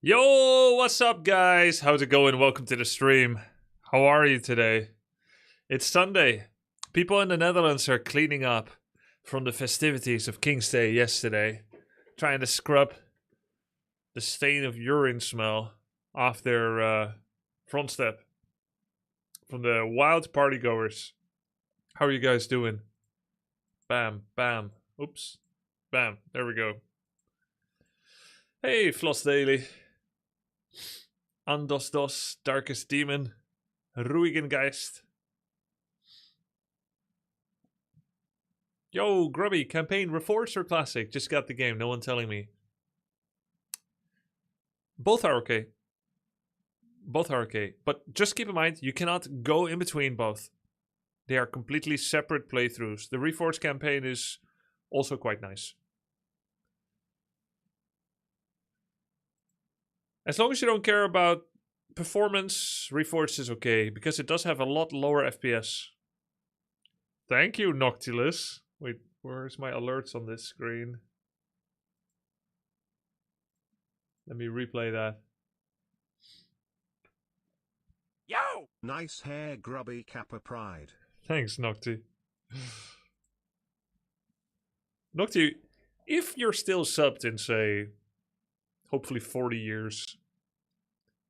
Yo, what's up, guys? How's it going? Welcome to the stream. How are you today? It's Sunday. People in the Netherlands are cleaning up from the festivities of King's Day yesterday, trying to scrub the stain of urine smell off their front step from the wild partygoers. How are you guys doing? Bam, bam. Oops. Bam. There we go. Hey, Floss Daily. Andos Dos, Darkest Demon, Ruigengeist. Yo, Grubby, campaign Reforged or Classic? Just got the game, no one telling me. Both are okay. Both are okay. But just keep in mind, you cannot go in between both. They are completely separate playthroughs. The Reforged campaign is also quite nice. As long as you don't care about performance, Reforged is okay, because it does have a lot lower FPS. Thank you, Noctilus. Wait, where's my alerts on this screen? Let me replay that. Yo! Nice hair, Grubby Kappa Pride. Thanks, Nocti. Nocti, if you're still subbed in, say, hopefully 40 years,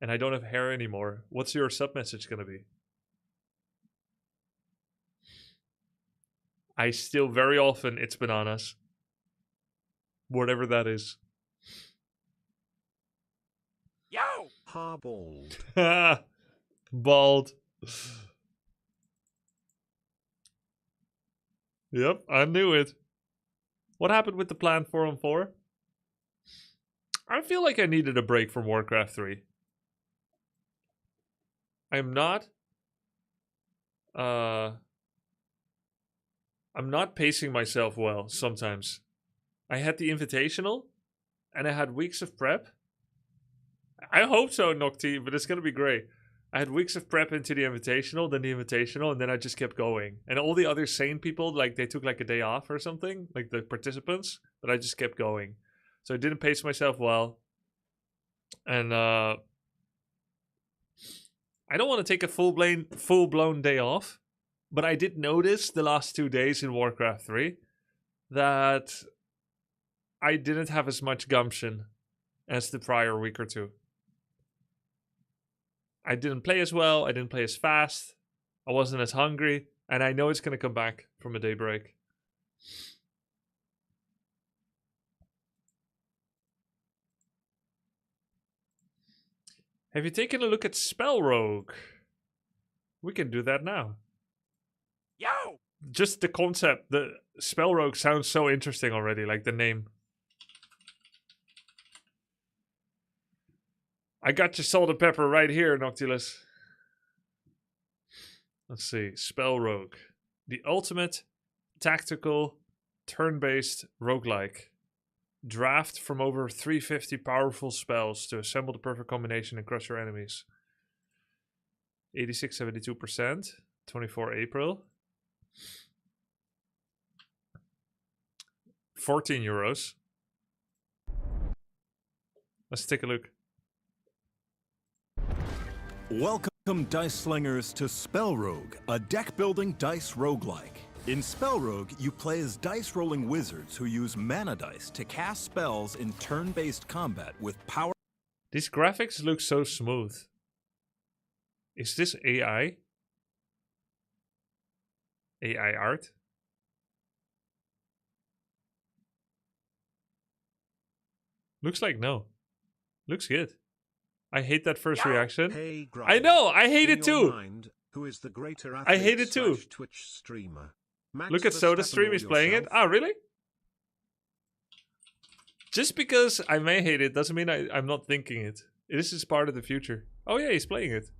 and I don't have hair anymore, what's your sub message gonna be? I still very often, it's bananas. Whatever that is. Yo! Bald. Bald. Yep, I knew it. What happened with the plan 4-on-4? I feel like I needed a break from Warcraft 3. I'm not pacing myself well sometimes. I had the Invitational and I had weeks of prep. I hope so, Nocti, but it's gonna be great. I had weeks of prep into the Invitational, then the Invitational, and then I just kept going. And all the other sane people, like they took like a day off or something, like the participants, but I just kept going. So I didn't pace myself well. And I don't want to take a full-blown day off, but I did notice the last 2 days in Warcraft 3 that I didn't have as much gumption as the prior week or two. I didn't play as well, I didn't play as fast, I wasn't as hungry, and I know it's going to come back from a day break. Have you taken a look at Spell Rogue? We can do that now. Yo! Just the concept, the Spell Rogue sounds so interesting already, like the name. I got your salt and pepper right here, Noctilus. Let's see, Spell Rogue. The ultimate tactical turn-based roguelike. Draft from over 350 powerful spells to assemble the perfect combination and crush your enemies. 86-72%. 24 April. €14. Let's take a look. Welcome, Dice Slingers, to Spell Rogue, a deck-building dice roguelike. In Spell Rogue, you play as dice-rolling wizards who use mana dice to cast spells in turn-based combat with power. These graphics look so smooth. Is this AI? AI art? Looks like no. Looks good. I hate that first reaction. Hey, I know, I hate it too. Mind, who is the greater I hate it too. Twitch streamer? Max Look at Soda's stream, he's playing it. Oh, really? Just because I may hate it doesn't mean I'm not thinking it. This is part of the future. Oh yeah, he's playing it.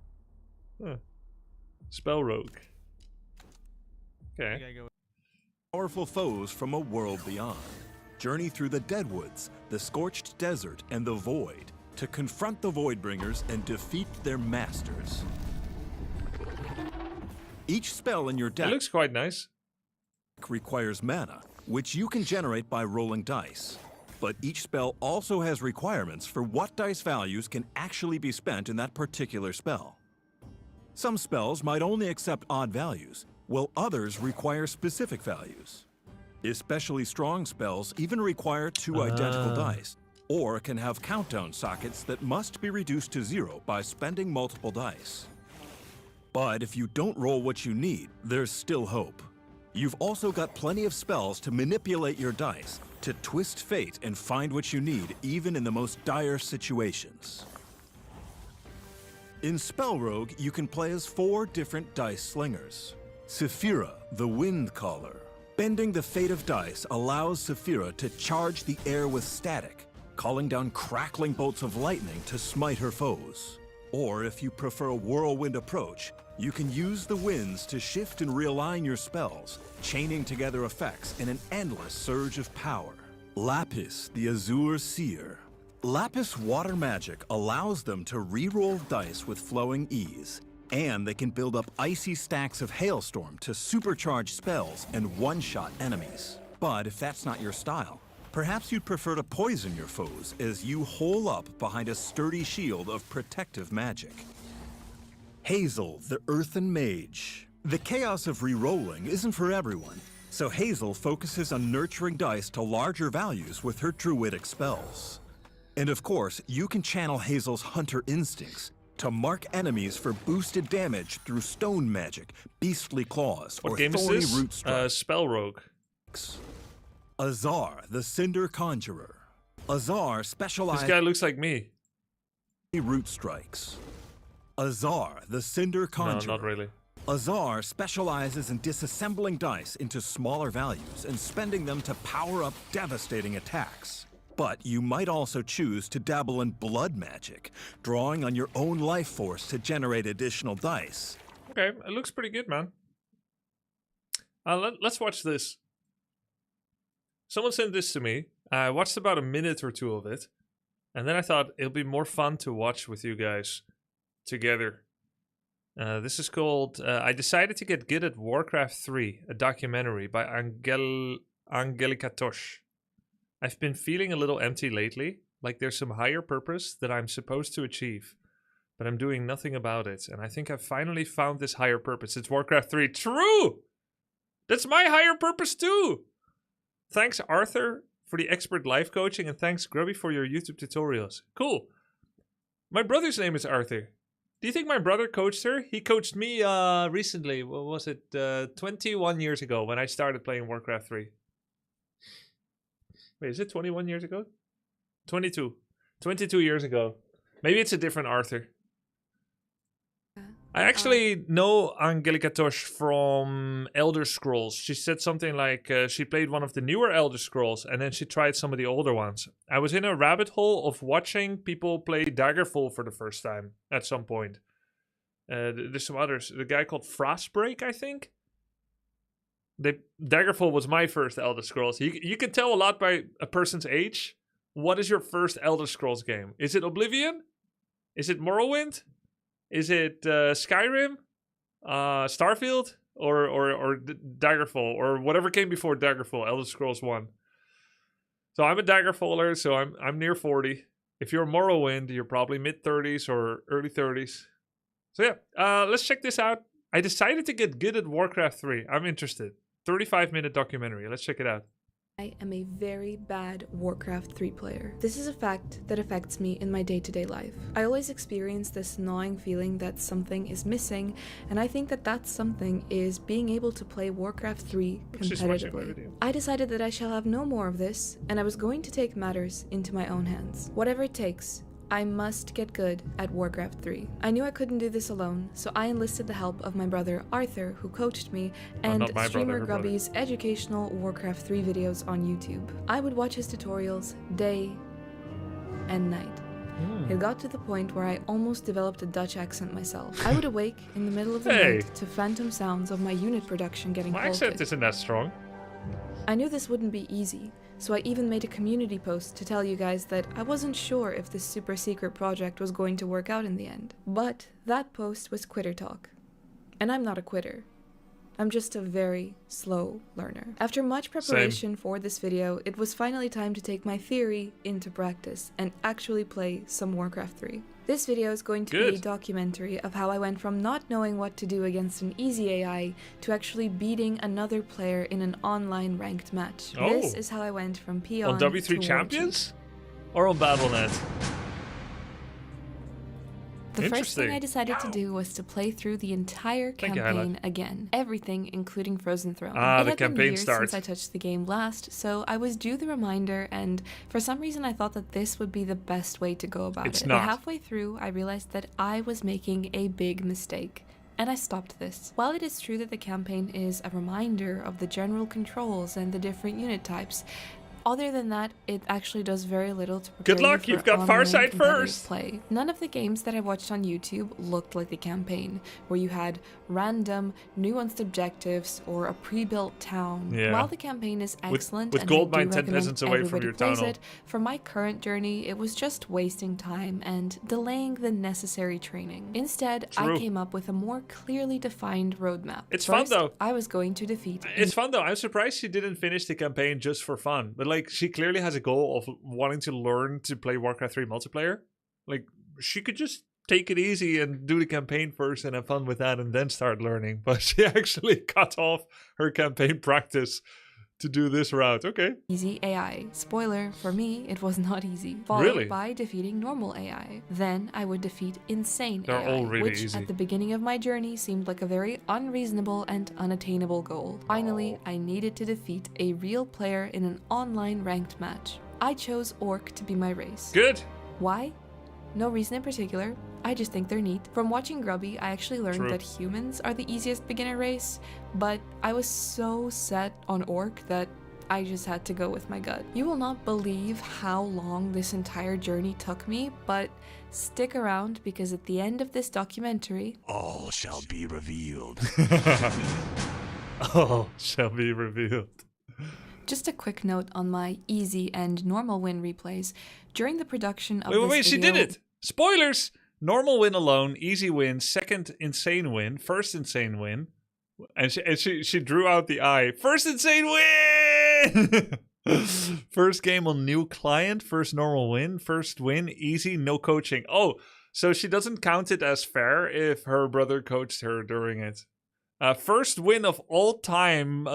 Huh. Spell Rogue. Okay. Powerful foes from a world beyond. Journey through the Deadwoods, the Scorched Desert, and the Void to confront the Voidbringers and defeat their masters. Each spell in your It deck looks quite nice. requires mana, which you can generate by rolling dice. But each spell also has requirements for what dice values can actually be spent in that particular spell. Some spells might only accept odd values, while others require specific values. Especially strong spells even require two identical dice, or can have countdown sockets that must be reduced to 0 by spending multiple dice. But if you don't roll what you need, there's still hope. You've also got plenty of spells to manipulate your dice, to twist fate and find what you need even in the most dire situations. In Spell Rogue, you can play as 4 different dice slingers. Saphira, the Wind Caller. Bending the fate of dice allows Saphira to charge the air with static, calling down crackling bolts of lightning to smite her foes. Or if you prefer a whirlwind approach, you can use the winds to shift and realign your spells, chaining together effects in an endless surge of power. Lapis, the Azure Seer. Lapis water magic allows them to re-roll dice with flowing ease, and they can build up icy stacks of hailstorm to supercharge spells and one-shot enemies. But if that's not your style, perhaps you'd prefer to poison your foes as you hole up behind a sturdy shield of protective magic. Hazel, the Earthen Mage. The chaos of re-rolling isn't for everyone, so Hazel focuses on nurturing dice to larger values with her druidic spells. And of course, you can channel Hazel's hunter instincts to mark enemies for boosted damage through stone magic, beastly claws, What or game is thorny this? root strikes. Spell Rogue. Azar, the Cinder Conjurer. Azar This specializes. guy looks like me. root strikes. Azar, the Cinder No, Conjurer. not really. Azar specializes in disassembling dice into smaller values and spending them to power up devastating attacks. But you might also choose to dabble in blood magic, drawing on your own life force to generate additional dice. Okay, it looks pretty good, man. Let's watch this. Someone sent this to me. I watched about a minute or two of it. And then I thought it'll be more fun to watch with you guys together. This is called I Decided to Get Good at Warcraft 3, a documentary by Angelica Tosh. I've been feeling a little empty lately, like there's some higher purpose that I'm supposed to achieve, but I'm doing nothing about it. And I think I've finally found this higher purpose. It's Warcraft 3. True! That's my higher purpose too! Thanks, Arthur, for the expert life coaching, and thanks, Grubby, for your YouTube tutorials. Cool. My brother's name is Arthur. Do you think my brother coached her? He coached me recently. What was it? 21 years ago when I started playing Warcraft 3. Wait, is it 21 years ago? 22. 22 years ago. Maybe it's a different Arthur. I actually know Angelica Tosh from Elder Scrolls. She said something like she played one of the newer Elder Scrolls and then she tried some of the older ones. I was in a rabbit hole of watching people play Daggerfall for the first time at some point. There's some others. The guy called Frostbreak, I think. Daggerfall was my first Elder Scrolls. You can tell a lot by a person's age. What is your first Elder Scrolls game? Is it Oblivion? Is it Morrowind? Is it Skyrim, Starfield, or Daggerfall, or whatever came before Daggerfall, Elder Scrolls 1? So I'm a Daggerfaller, so I'm near 40. If you're Morrowind, you're probably mid-30s or early 30s. So yeah, let's check this out. I decided to get good at Warcraft 3. I'm interested. 35-minute documentary. Let's check it out. I am a very bad Warcraft 3 player. This is a fact that affects me in my day-to-day life. I always experience this gnawing feeling that something is missing, and I think that that something is being able to play Warcraft 3 competitively. I decided that I shall have no more of this, and I was going to take matters into my own hands. Whatever it takes, I must get good at Warcraft 3. I knew I couldn't do this alone, so I enlisted the help of my brother Arthur, who coached me, and streamer Grubby's educational Warcraft 3 videos on YouTube. I would watch his tutorials day and night. It got to the point where I almost developed a Dutch accent myself. I would awake in the middle of the night to phantom sounds of my unit production getting halted. My accent isn't that strong. I knew this wouldn't be easy, so I even made a community post to tell you guys that I wasn't sure if this super secret project was going to work out in the end. But that post was quitter talk. And I'm not a quitter. I'm just a very slow learner. After much preparation for this video, it was finally time to take my theory into practice and actually play some Warcraft 3. This video is going to be a documentary of how I went from not knowing what to do against an easy AI to actually beating another player in an online ranked match. This is how I went from peon on W3 to Champions? Or on Battle.net? The first thing I decided to do was to play through the entire campaign again. Everything, including Frozen Throne. It had been years since I touched the game last, so I was due the reminder, and for some reason I thought that this would be the best way to go about it. But halfway through, I realized that I was making a big mistake. And I stopped this. While it is true that the campaign is a reminder of the general controls and the different unit types, other than that, it actually does very little to prepare Good luck, you've got Farsight first! Play. None of the games that I watched on YouTube looked like the campaign, where you had random, nuanced objectives or a pre-built town. While the campaign is excellent with gold mine 10 peasants away from your town hall, for my current journey, it was just wasting time and delaying the necessary training. Instead, I came up with a more clearly defined roadmap. It's fun though. I was going to defeat. It's fun though. I'm surprised she didn't finish the campaign just for fun, but like she clearly has a goal of wanting to learn to play Warcraft 3 multiplayer. Like she could just take it easy and do the campaign first and have fun with that and then start learning. But she actually cut off her campaign practice to do this route. Okay. Easy AI. Spoiler, for me, it was not easy. Followed by defeating normal AI. Then I would defeat insane They're AI, all really which easy. At the beginning of my journey seemed like a very unreasonable and unattainable goal. Finally, I needed to defeat a real player in an online ranked match. I chose Orc to be my race. Good. Why? No reason in particular, I just think they're neat. From watching Grubby, I actually learned True. that humans are the easiest beginner race, but I was so set on Orc that I just had to go with my gut. You will not believe how long this entire journey took me, but stick around because at the end of this documentary, All shall be revealed. Oh, shall be revealed. just a quick note on my easy and normal win replays. During the production of Wait, this she video, did it! Spoilers! Normal win alone, easy win, second insane win, first insane win. And she drew out the eye. First insane win! First game on new client, first normal win, first win, easy, no coaching. Oh, so she doesn't count it as fair if her brother coached her during it. First win of all time.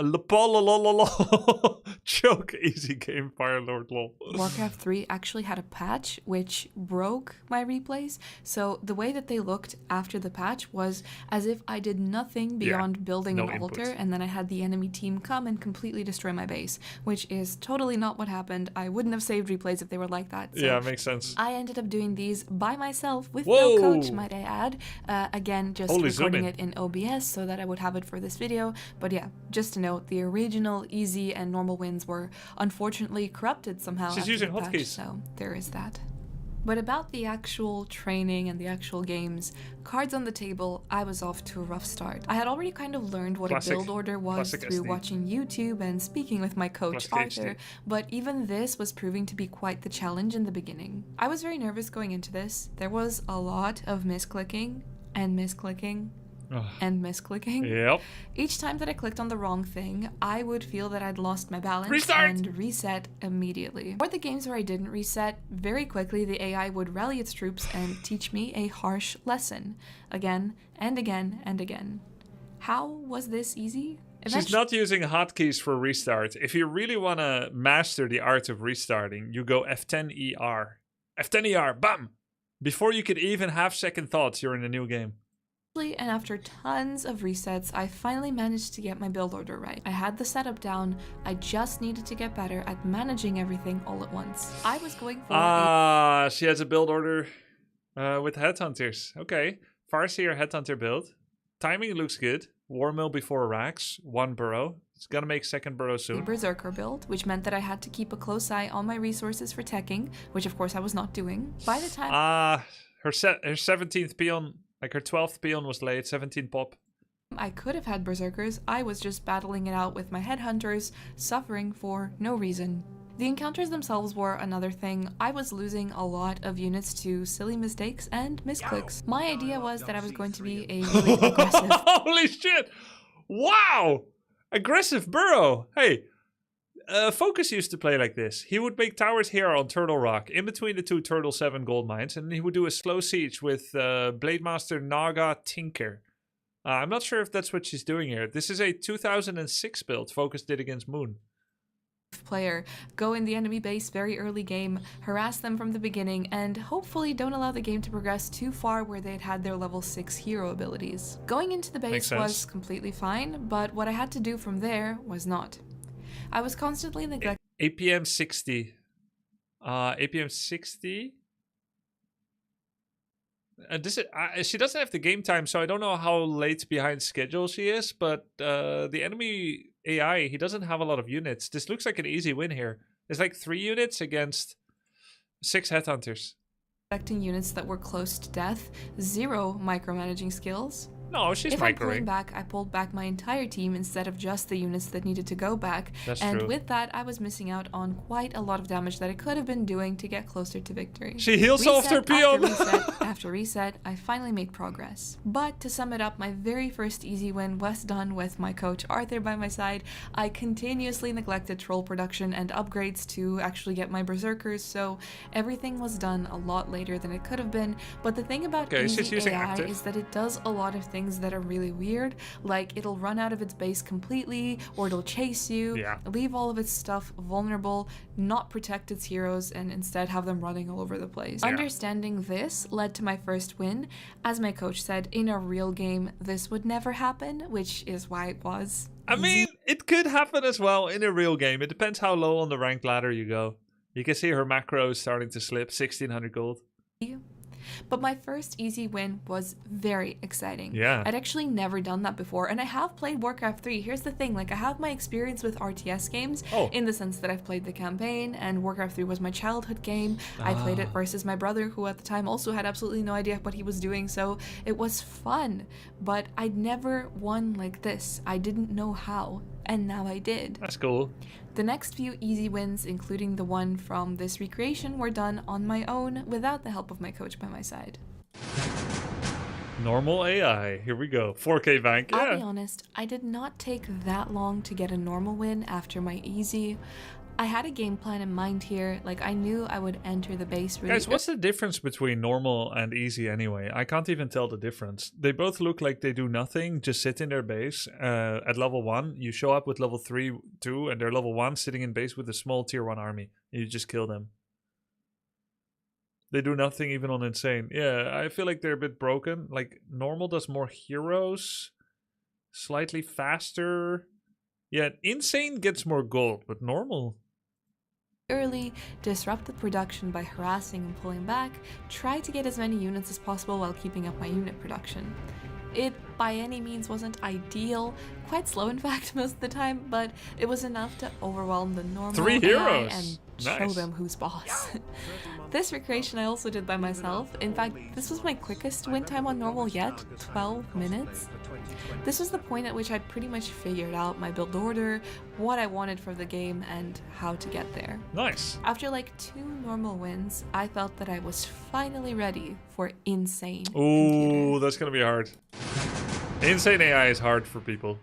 Choke. Easy game, Firelord lol. Warcraft 3 actually had a patch which broke my replays. So the way that they looked after the patch was as if I did nothing beyond building no an altar, input. and then I had the enemy team come and completely destroy my base, which is totally not what happened. I wouldn't have saved replays if they were like that. So Yeah, makes sense. I ended up doing these by myself with Whoa! no coach, might I add. Again, just Holy zoom recording in. it in OBS so that I would have it for this video. But yeah, just to note, the original easy and normal wins were unfortunately corrupted somehow. She's after using the patch, hotkeys. so there is that. But about the actual training and the actual games, cards on the table, I was off to a rough start. I had already kind of learned what Classic- a build order was classic through SD. watching YouTube and speaking with my coach Classic Arthur, HD. but even this was proving to be quite the challenge in the beginning. I was very nervous going into this. There was a lot of misclicking and misclicking Ugh. and misclicking. Yep. Each time that I clicked on the wrong thing, I would feel that I'd lost my balance Restart! and reset immediately. For the games where I didn't reset, very quickly the AI would rally its troops and teach me a harsh lesson. Again and again and again. How was this easy? She's not using hotkeys for restart. If you really want to master the art of restarting, you go F10 ER. F10 ER, bam! Before you could even have second thoughts, you're in a new game. And after tons of resets, I finally managed to get my build order right. I had the setup down, I just needed to get better at managing everything all at once. I was going for She has a build order with headhunters. Okay. Farseer headhunter build. Timing looks good. War mill before racks. One burrow. It's gonna make second burrow a soon. berserker build, which meant that I had to keep a close eye on my resources for teching, which of course I was not doing. By the time Her 17th peon, like her 12th peon was late, 17 pop. I could have had berserkers, I was just battling it out with my headhunters, suffering for no reason. The encounters themselves were another thing. I was losing a lot of units to silly mistakes and misclicks. My idea was that I was going to be a really aggressive Holy shit! Wow! Aggressive burrow! Hey, Focus used to play like this. He would make towers here on Turtle Rock, in between the two Turtle 7 gold mines, and he would do a slow siege with Blademaster Naga Tinker. I'm not sure if that's what she's doing here. This is a 2006 build Focus did against Moon. player, go in the enemy base very early game, harass them from the beginning, and hopefully don't allow the game to progress too far where they'd had their level 6 hero abilities. Going into the base was completely fine, but what I had to do from there was not. I was constantly neglecting APM 60. APM 60? She doesn't have the game time, so I don't know how late behind schedule she is, but the enemy AI, he doesn't have a lot of units. This looks like an easy win here. It's like 3 units against 6 headhunters. units that were close to death, 0 micromanaging skills. No, she's If I'm microing. pulling back, I pulled back my entire team instead of just the units that needed to go back. That's and true. with that, I was missing out on quite a lot of damage that I could have been doing to get closer to victory. She heals off her peon. After reset, I finally made progress. But to sum it up, my very first easy win was done with my coach Arthur by my side. I continuously neglected troll production and upgrades to actually get my berserkers, so everything was done a lot later than it could have been. But the thing about she's easy using AI active. is that it does a lot of things that are really weird, like it'll run out of its base completely, or it'll chase you, leave all of its stuff vulnerable, not protect its heroes, and instead have them running all over the place. Understanding this led to my first win. As my coach said, in a real game, this would never happen, which is why it was. I mean, it could happen as well in a real game. It depends how low on the ranked ladder you go. You can see her macro is starting to slip, 1600 gold. But my first easy win was very exciting. Yeah. I'd actually never done that before, and I have played Warcraft 3. Here's the thing, like I have my experience with RTS games in the sense that I've played the campaign, and Warcraft 3 was my childhood game. I played it versus my brother, who at the time also had absolutely no idea what he was doing, so it was fun. But I'd never won like this. I didn't know how, and now I did. That's cool. The next few easy wins, including the one from this recreation, were done on my own without the help of my coach by my side. Normal AI. Here we go. 4K bank. Yeah. I'll be honest, I did not take that long to get a normal win after my easy. I had a game plan in mind here, like I knew I would enter the base really. Guys, what's the difference between normal and easy anyway? I can't even tell the difference. They both look like they do nothing, just sit in their base. At level 1, you show up with level 3, 2, and they're level 1 sitting in base with a small tier 1 army. And you just kill them. They do nothing even on insane. Yeah, I feel like they're a bit broken. Like, normal does more heroes, slightly faster. Yeah, insane gets more gold, but normal... early, disrupt the production by harassing and pulling back, try to get as many units as possible while keeping up my unit production. It by any means wasn't ideal, quite slow in fact most of the time, but it was enough to overwhelm the normal 3 AI heroes! and Nice. show them who's boss. This recreation I also did by myself. In fact, this was my quickest win time on normal yet, 12 minutes. This was the point at which I pretty much figured out my build order, what I wanted for the game, and how to get there. Nice. After like 2 normal wins, I felt that I was finally ready for insane. Ooh, computer. that's gonna be hard. Insane AI is hard for people.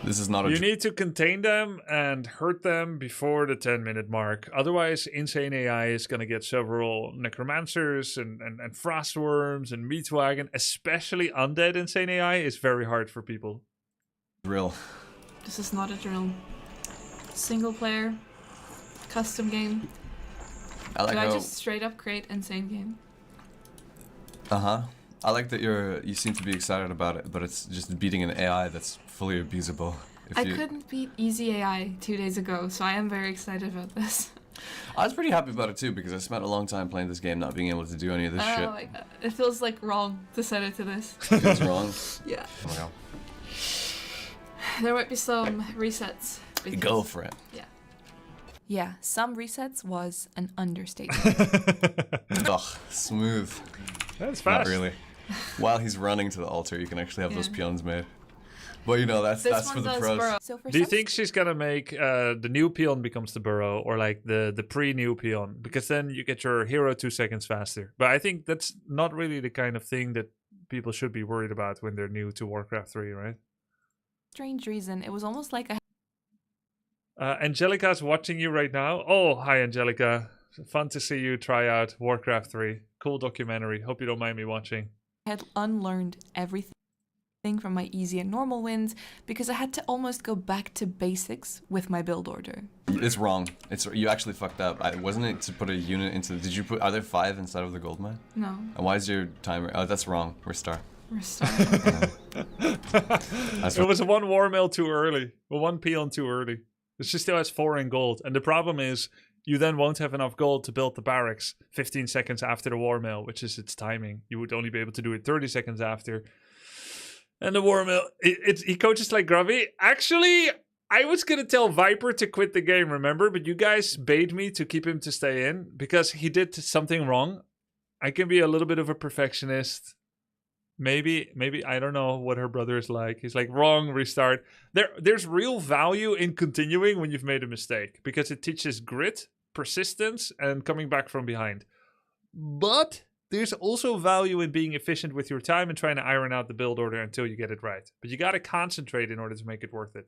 This is not a... You need to contain them and hurt them before the 10-minute mark. Otherwise, Insane AI is going to get several Necromancers and Frostworms and Meatwagon. Especially Undead Insane AI is very hard for people. drill. This is not a drill. Single player, custom game. I like Do I how... just straight up create insane game? Uh-huh. I like that you seem to be excited about it, but it's just beating an AI that's fully abusable. I couldn't beat easy AI 2 days ago, so I am very excited about this. I was pretty happy about it too, because I spent a long time playing this game not being able to do any of this shit. Oh my god. It feels like wrong to set it to this. Feels wrong. Yeah. Oh my god. There might be some resets. Go for it. Yeah. Yeah, some resets was an understatement. Ugh, smooth. That's Not fast. really. While he's running to the altar, you can actually have those peons made. But you know, that's This for one the does pros. burrow. So for Do you some think she's gonna make the new peon becomes the burrow, or like the pre-new peon? Because then you get your hero 2 seconds faster. But I think that's not really the kind of thing that people should be worried about when they're new to Warcraft 3, right? strange reason, it was almost like I Angelica's watching you right now. Oh, hi, Angelica. Fun to see you try out Warcraft 3. Cool documentary. Hope you don't mind me watching. had unlearned everything from my easy and normal wins because I had to almost go back to basics with my build order. It's wrong. You actually fucked up. Wasn't it to put a unit into... Did you put... Are there 5 inside of the gold mine? No, And why is your timer... Oh, that's wrong. Restart. we're starting. That's It was 1 war mill too early. Well, 1 peon too early. She still has 4 in gold. And the problem is, you then won't have enough gold to build the barracks 15 seconds after the war mill, which is its timing. You would only be able to do it 30 seconds after. And the war mill, he coaches like Grubby. Actually, I was going to tell Viper to quit the game, remember? But you guys bait me to keep him to stay in because he did something wrong. I can be a little bit of a perfectionist. Maybe I don't know what her brother is like. He's like, wrong, restart. There's real value in continuing when you've made a mistake because it teaches grit, persistence, and coming back from behind. But there's also value in being efficient with your time and trying to iron out the build order until you get it right. But you got to concentrate in order to make it worth it.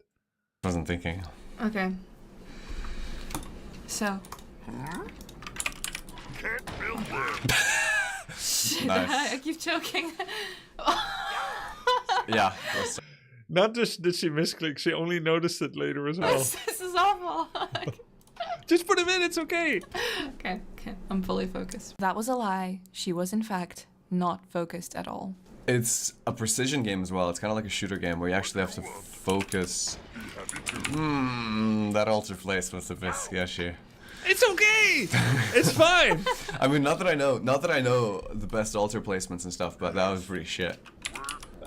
wasn't thinking. Okay. So. Shit, Nice. I keep choking. Yeah. Not just did she misclick, she only noticed it later as well. This is awful. Just put him in, it's okay. Okay, I'm fully focused. That was a lie. She was, in fact, not focused at all. It's a precision game as well. It's kind of like a shooter game where you actually have to focus. That altar place was a bit sketchy. It's okay. It's fine. I mean, not that I know the best altar placements and stuff, but that was pretty shit.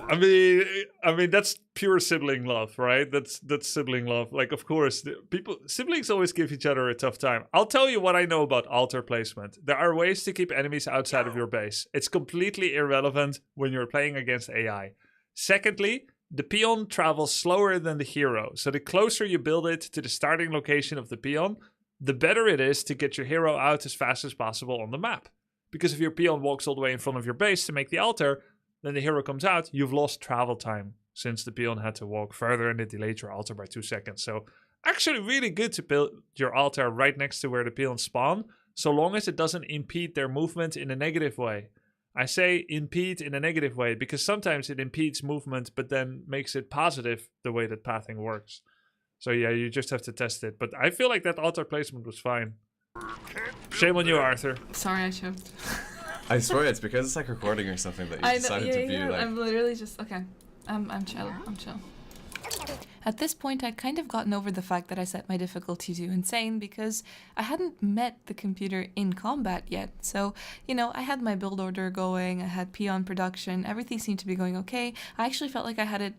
I mean that's pure sibling love, right? That's sibling love. Like, of course, siblings always give each other a tough time. I'll tell you what I know about altar placement. There are ways to keep enemies outside of your base. It's completely irrelevant when you're playing against AI. Secondly, the peon travels slower than the hero, so the closer you build it to the starting location of the peon, the better it is to get your hero out as fast as possible on the map. Because if your peon walks all the way in front of your base to make the altar, then the hero comes out, you've lost travel time since the peon had to walk further and it delayed your altar by 2 seconds. So actually really good to build your altar right next to where the peons spawn, so long as it doesn't impede their movement in a negative way. I say impede in a negative way because sometimes it impedes movement but then makes it positive the way that pathing works. So yeah, you just have to test it. But I feel like that altar placement was fine. Shame on you, Arthur. Sorry, I choked. I swear it's because it's like recording or something that you decided to view. Like, I'm literally just okay. I'm chill. I'm chill. At this point, I'd kind of gotten over the fact that I set my difficulty to insane because I hadn't met the computer in combat yet. So, you know, I had my build order going, I had peon production, everything seemed to be going okay. I actually felt like I had it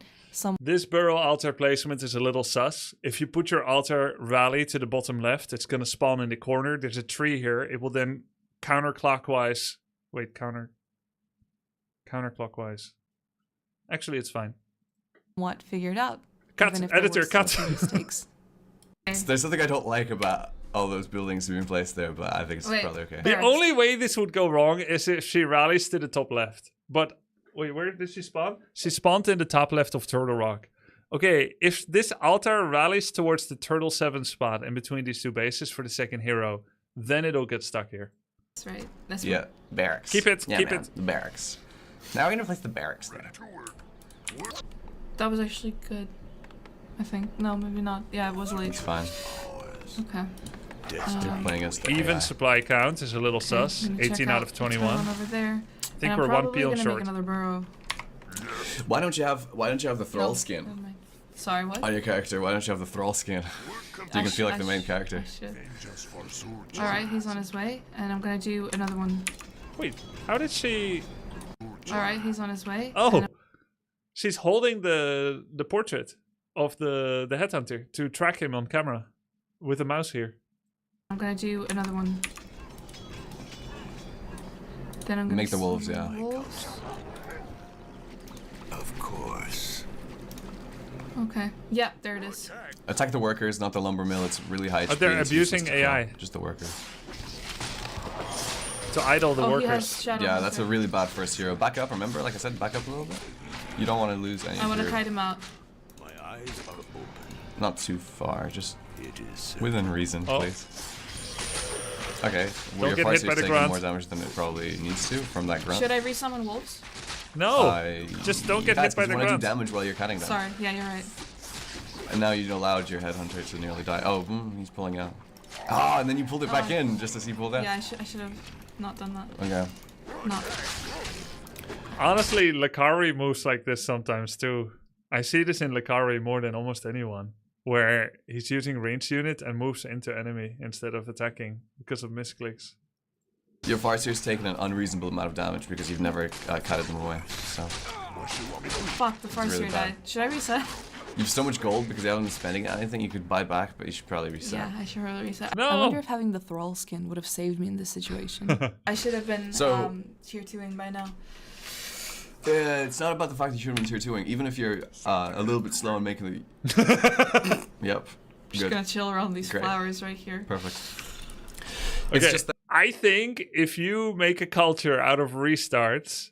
This burrow altar placement is a little sus. If you put your altar rally to the bottom left, it's going to spawn in the corner. There's a tree here. It will then counterclockwise. Wait, counterclockwise. Actually, it's fine. What figured out. Cut, even if there editor, were still cut. some mistakes. there's something I don't like about all those buildings being placed there, but I think it's probably okay. The only way this would go wrong is if she rallies to the top left. But wait, where did she spawn? She spawned in the top left of Turtle Rock. Okay, if this altar rallies towards the Turtle 7 spot in between these two bases for the second hero, then it'll get stuck here. That's right. That's Yeah, barracks. Keep it, Yeah, keep man, it. the barracks. Now we're gonna place the barracks there. That was actually good. I think. No, maybe not. Yeah, it was late. It's fine. Okay. You're playing against the Even AI. supply count is a little sus. I'm gonna check 18 out of the 21. town over there. I think we're one peon gonna short. Make another burrow. Why don't you have the thrall No, skin never mind. Sorry, what? on your character? Why don't you have the thrall skin? So you can feel like the main character. Alright, he's on his way, and I'm gonna do another one. Wait, how did she... Alright, he's on his way. Oh, she's holding the portrait of the headhunter to track him on camera with a mouse here. I'm gonna do another one. Then I'm gonna Make the wolves, yeah. Wolves. Of course. Okay. Yeah, there it is. Attack the workers, not the lumber mill. It's really high HP. They're It's useless abusing to kill. AI. Just the workers. To idle the He workers. has shadow. Yeah, that's a Hunter. really bad first hero. Back up, remember? Like I said, back up a little bit. You don't want to lose any I of want to your... kite him out. My eyes are open. Not too far, just It is within reason, Oh. please. Okay, Don't well, your get hit farseer's by the taking grunt. more damage than it probably needs to from that grunt. Should I resummon wolves? No, just don't get hit by the You want to grunt. do damage while you're cutting them. Sorry. Yeah, you're right. And now you allowed your headhunter to nearly die. Oh, he's pulling out. Ah, and then you pulled it back in just as he pulled out. Yeah, I should have not done that. Okay. Not. Honestly, Lakari moves like this sometimes too. I see this in Lakari more than almost anyone, where he's using range unit and moves into enemy instead of attacking because of misclicks. Your farseer's taken an unreasonable amount of damage because you've never cutted them away. So Fuck, the farseer really bad. died. Should I reset? you have so much gold because you haven't been spending anything you could buy back, but you should probably reset. Yeah, I should really reset. No. I wonder if having the thrall skin would have saved me in this situation. I should have been So- tier 2ing by now. It's not about the fact that you should have been tier 2ing, even if you're a little bit slow in making the. Yep. Just Good. gonna chill around these Great. flowers right here. Perfect. Okay, It's just that. I think if you make a culture out of restarts,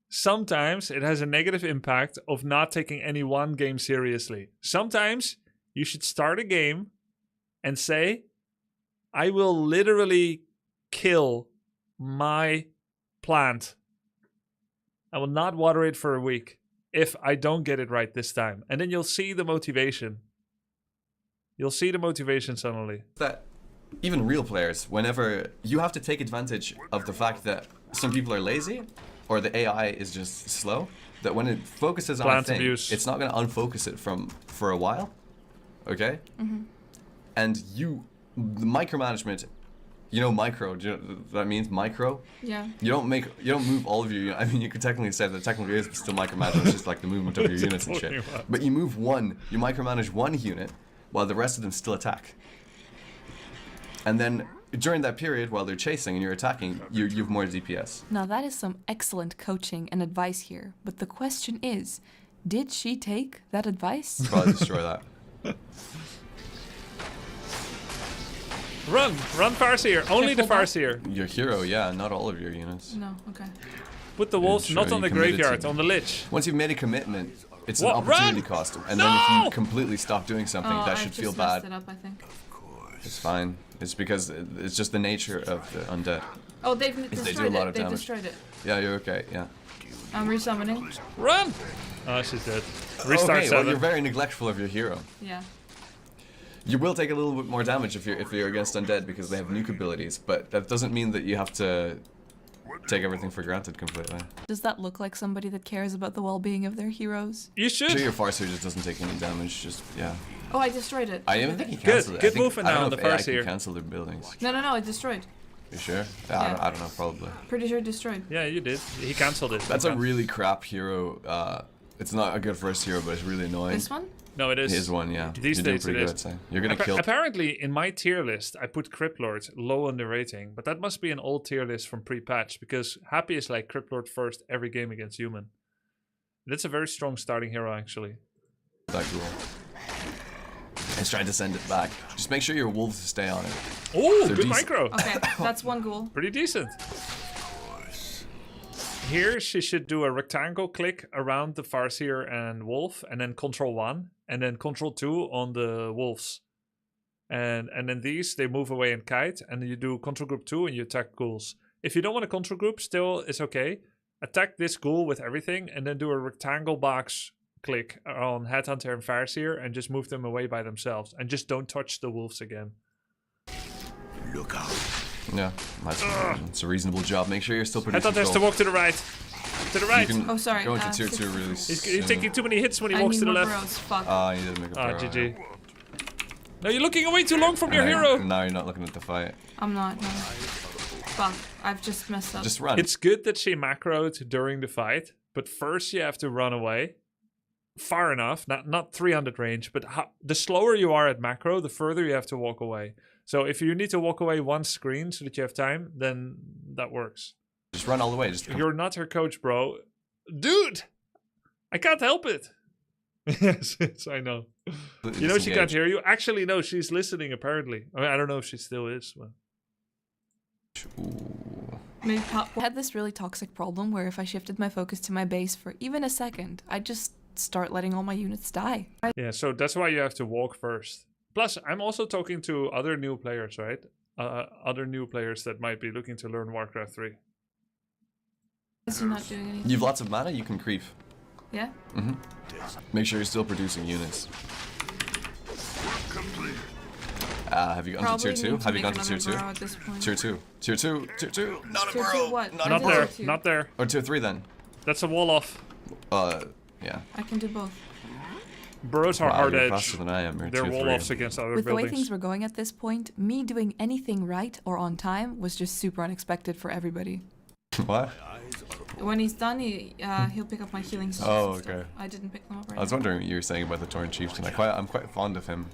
sometimes it has a negative impact of not taking any one game seriously. Sometimes you should start a game and say, I will literally kill my plant. I will not water it for a week if I don't get it right this time. And then you'll see the motivation. You'll see the motivation suddenly. That even real players, whenever you have to take advantage of the fact that some people are lazy or the AI is just slow, that when it focuses on a Plant thing, abuse. it's not going to unfocus it for a while, okay? And you the micromanagement. You know micro. Do you know what that means? Micro. Yeah. You don't move all of your. I mean, you could technically say that technically is still micromanagement. It's just like the movement of your units and shit. But you move one. You micromanage one unit, while the rest of them still attack. And then during that period, while they're chasing and you're attacking, you have more DPS. Now that is some excellent coaching and advice here, but the question is, did she take that advice? Probably destroy that. Run Farseer. Only the pull back? Farseer. Your hero, yeah, not all of your units. No, okay. Put the wolves sure, not on you the committed graveyard, to- on the lich. Once you've made a commitment, it's What? an opportunity Run! cost. And then if No! you completely stop doing something, Oh, that I should just feel messed bad. it up, I think. It's fine. It's because it's just the nature of the undead. Oh, they've do a destroyed lot it. of They've damage. destroyed it. Yeah, you're okay, yeah. I'm resummoning. Run! Oh, she's dead. Restart Okay, 7. well, you're very neglectful of your hero. Yeah. You will take a little bit more damage if you're against undead because they have nuke abilities, but that doesn't mean that you have to take everything for granted completely. Does that look like somebody that cares about the well-being of their heroes? You Sure, should. your Farseer just doesn't take any damage, just, yeah. Oh, I destroyed it. I even think he Good, cancelled it. good I think, movement I don't now know on if the AI Farseer. can cancel their buildings. No, I destroyed. You sure? Yeah. I don't know, probably. Pretty sure destroyed. Yeah, you did. He cancelled it. That's a really crap hero. It's not a good first hero, but it's really annoying. This one? No, it is. His one, yeah. These You're doing days pretty it good, is. so you're gonna kill. Apparently, in my tier list, I put Cryptlord low on the rating, but that must be an old tier list from pre-patch because Happy is like Cryptlord first every game against human. That's a very strong starting hero, actually. That cool. Let's try to send it back. Just make sure your wolves stay on it. Oh, So good dec- micro. Okay, that's one ghoul. Pretty decent. Here, she should do a rectangle click around the Farseer and Wolf, and then Control 1, and then Control 2 on the Wolves. And then these, they move away and kite, and then you do Control Group 2 and you attack ghouls. If you don't want to Control Group, still, it's okay. Attack this ghoul with everything, and then do a rectangle box click on Headhunter and Farseer, and just move them away by themselves. And just don't touch the Wolves again. Look out. Yeah, it's a reasonable job. Make sure you're still producing. Headhunter has to gold. walk to the right. To the right. You can Oh, sorry, go into tier six- 2 really He's soon. taking too many hits when he I walks need to the more left. bros. Fuck. You didn't make a Ah, burrow, GG. No, you're looking away too long from your yeah. hero. Now you're not looking at the fight. I'm not. No. Fuck. I've just messed up. Just run. It's good that she macroed during the fight, but first you have to run away far enough, not 300 range, but the slower you are at macro, the further you have to walk away. So if you need to walk away one screen so that you have time, then that works. Just run all the way. Just You're not her coach, bro. Dude! I can't help it. yes, I know. You know she can't hear you? Actually, no, she's listening apparently. I mean, I don't know if she still is. But... Ooh. Maybe I had this really toxic problem where if I shifted my focus to my base for even a second, I'd just start letting all my units die. Yeah, so that's why you have to walk first. Plus, I'm also talking to other new players, right? Other new players that might be looking to learn Warcraft 3. Is he not doing anything? You've lots of mana. You can creep. Yeah? Make sure you're still producing units. Have you gone to tier 2? need to Have you make gone to tier another 2? burrow at this point. Tier 2. Tier 2. Tier 2. Not a Tier burrow. two what? Not a Not Tier there, two. not there. Or tier 3 then. That's a wall off. Yeah. I can do both. Burrows are Wow, hard you're edge. faster than I am. You're They're tier wall 3. offs against other With the way buildings. things were going at this point, me doing anything right or on time was just super unexpected for everybody. What? When he's done, he'll pick up my healing stones. Oh, and stuff. okay. I didn't pick them up right I was now. wondering what you were saying about the Torrent Chieftain. I'm quite fond of him.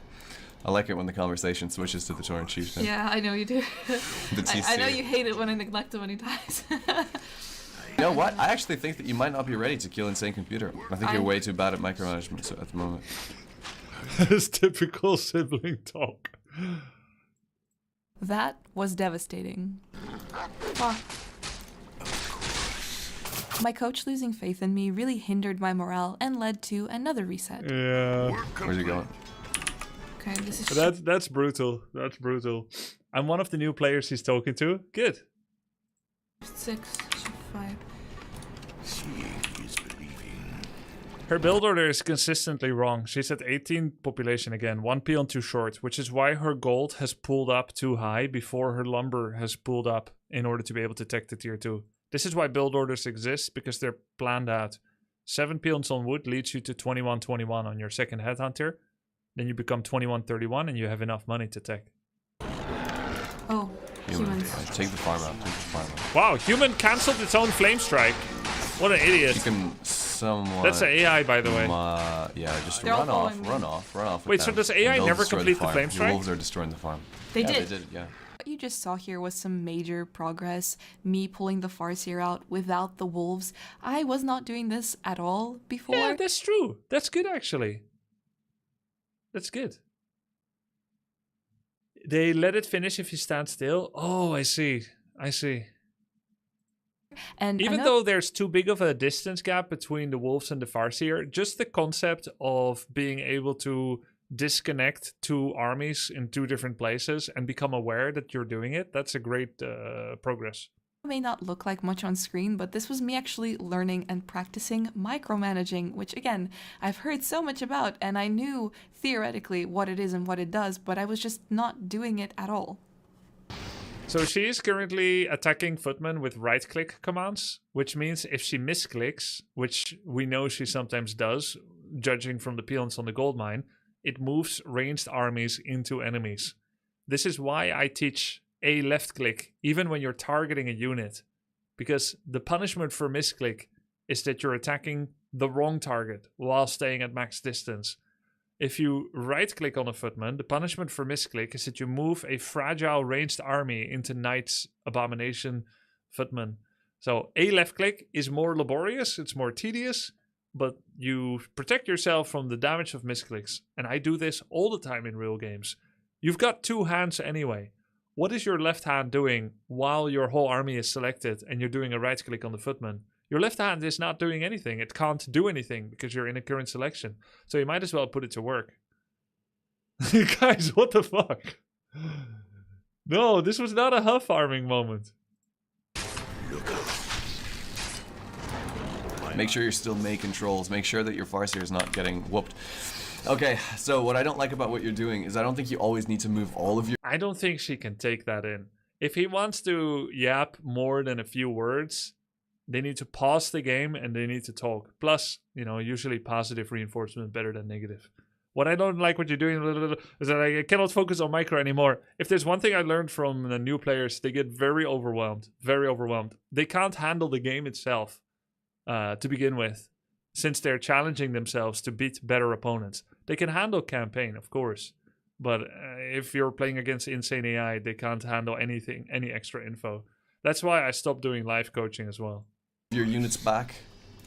I like it when the conversation switches to the Torrent Chieftain. Yeah, I know you do. The I know TC. you hate it when I neglect him when he dies. You know what? I actually think that you might not be ready to kill Insane Computer. I think you're I- way too bad at micromanagement at the moment. It's typical sibling talk. That was devastating. Fuck. My coach losing faith in me really hindered my morale and led to another reset. Yeah. Where's he going? Okay, this is That's brutal. That's brutal. I'm one of the new players he's talking to. Good. 6, 5. Seeing is believing. Her build order is consistently wrong. She's at 18 population again, 1 peon too short, which is why her gold has pulled up too high before her lumber has pulled up in order to be able to tech the tier 2. This is why build orders exist, because they're planned out. 7 peons on wood leads you to 21-21 on your second headhunter. Then you become 21-31 and you have enough money to tech. Oh, humans. Yeah, take the farm out. Take the farm out. Wow, human cancelled its own flame strike. What an idiot. You can somewhat. That's an AI, by the way. Yeah, just They're all run off, following me. run off, run off. with Wait, so them, does and AI they'll never destroy complete the farm. flame strike? The wolves are destroying the farm. They Yeah, did. they did. Yeah. What you just saw here was some major progress. Me pulling the Farseer out without the wolves. I was not doing this at all before. Yeah, that's true. That's good, actually. That's good. They let it finish if you stand still. Oh, I see. I see. And I Even know- though there's too big of a distance gap between the wolves and the Farseer, just the concept of being able to disconnect two armies in two different places and become aware that you're doing it, that's a great progress. It may not look like much on screen, but this was me actually learning and practicing micromanaging, which again, I've heard so much about, and I knew theoretically what it is and what it does, but I was just not doing it at all. So she is currently attacking footmen with right-click commands, which means if she misclicks, which we know she sometimes does, judging from the peons on the gold mine, it moves ranged armies into enemies. This is why I teach a left-click, even when you're targeting a unit, because the punishment for misclick is that you're attacking the wrong target while staying at max distance. If you right-click on a footman, the punishment for misclick is that you move a fragile ranged army into Knight's Abomination footman. So a left-click is more laborious, it's more tedious, but you protect yourself from the damage of misclicks. And I do this all the time in real games. You've got two hands anyway. What is your left hand doing while your whole army is selected and you're doing a right-click on the footman? Your left hand is not doing anything. It can't do anything because you're in a current selection. So you might as well put it to work. Guys, what the fuck? No, this was not a huff farming moment. Make sure you're still making trolls. Make sure that your Farseer is not getting whooped. Okay, so what I don't like about what you're doing is I don't think you always need to move all of your... I don't think she can take that in. If he wants to yap more than a few words, they need to pause the game and they need to talk. Plus, you know, usually positive reinforcement better than negative. What I don't like what you're doing is that I cannot focus on micro anymore. If there's one thing I learned from the new players, they get very overwhelmed. Very overwhelmed. They can't handle the game itself to begin with, since they're challenging themselves to beat better opponents. They can handle campaign, of course. But if you're playing against insane AI, they can't handle anything, any extra info. That's why I stopped doing live coaching as well. Your units back.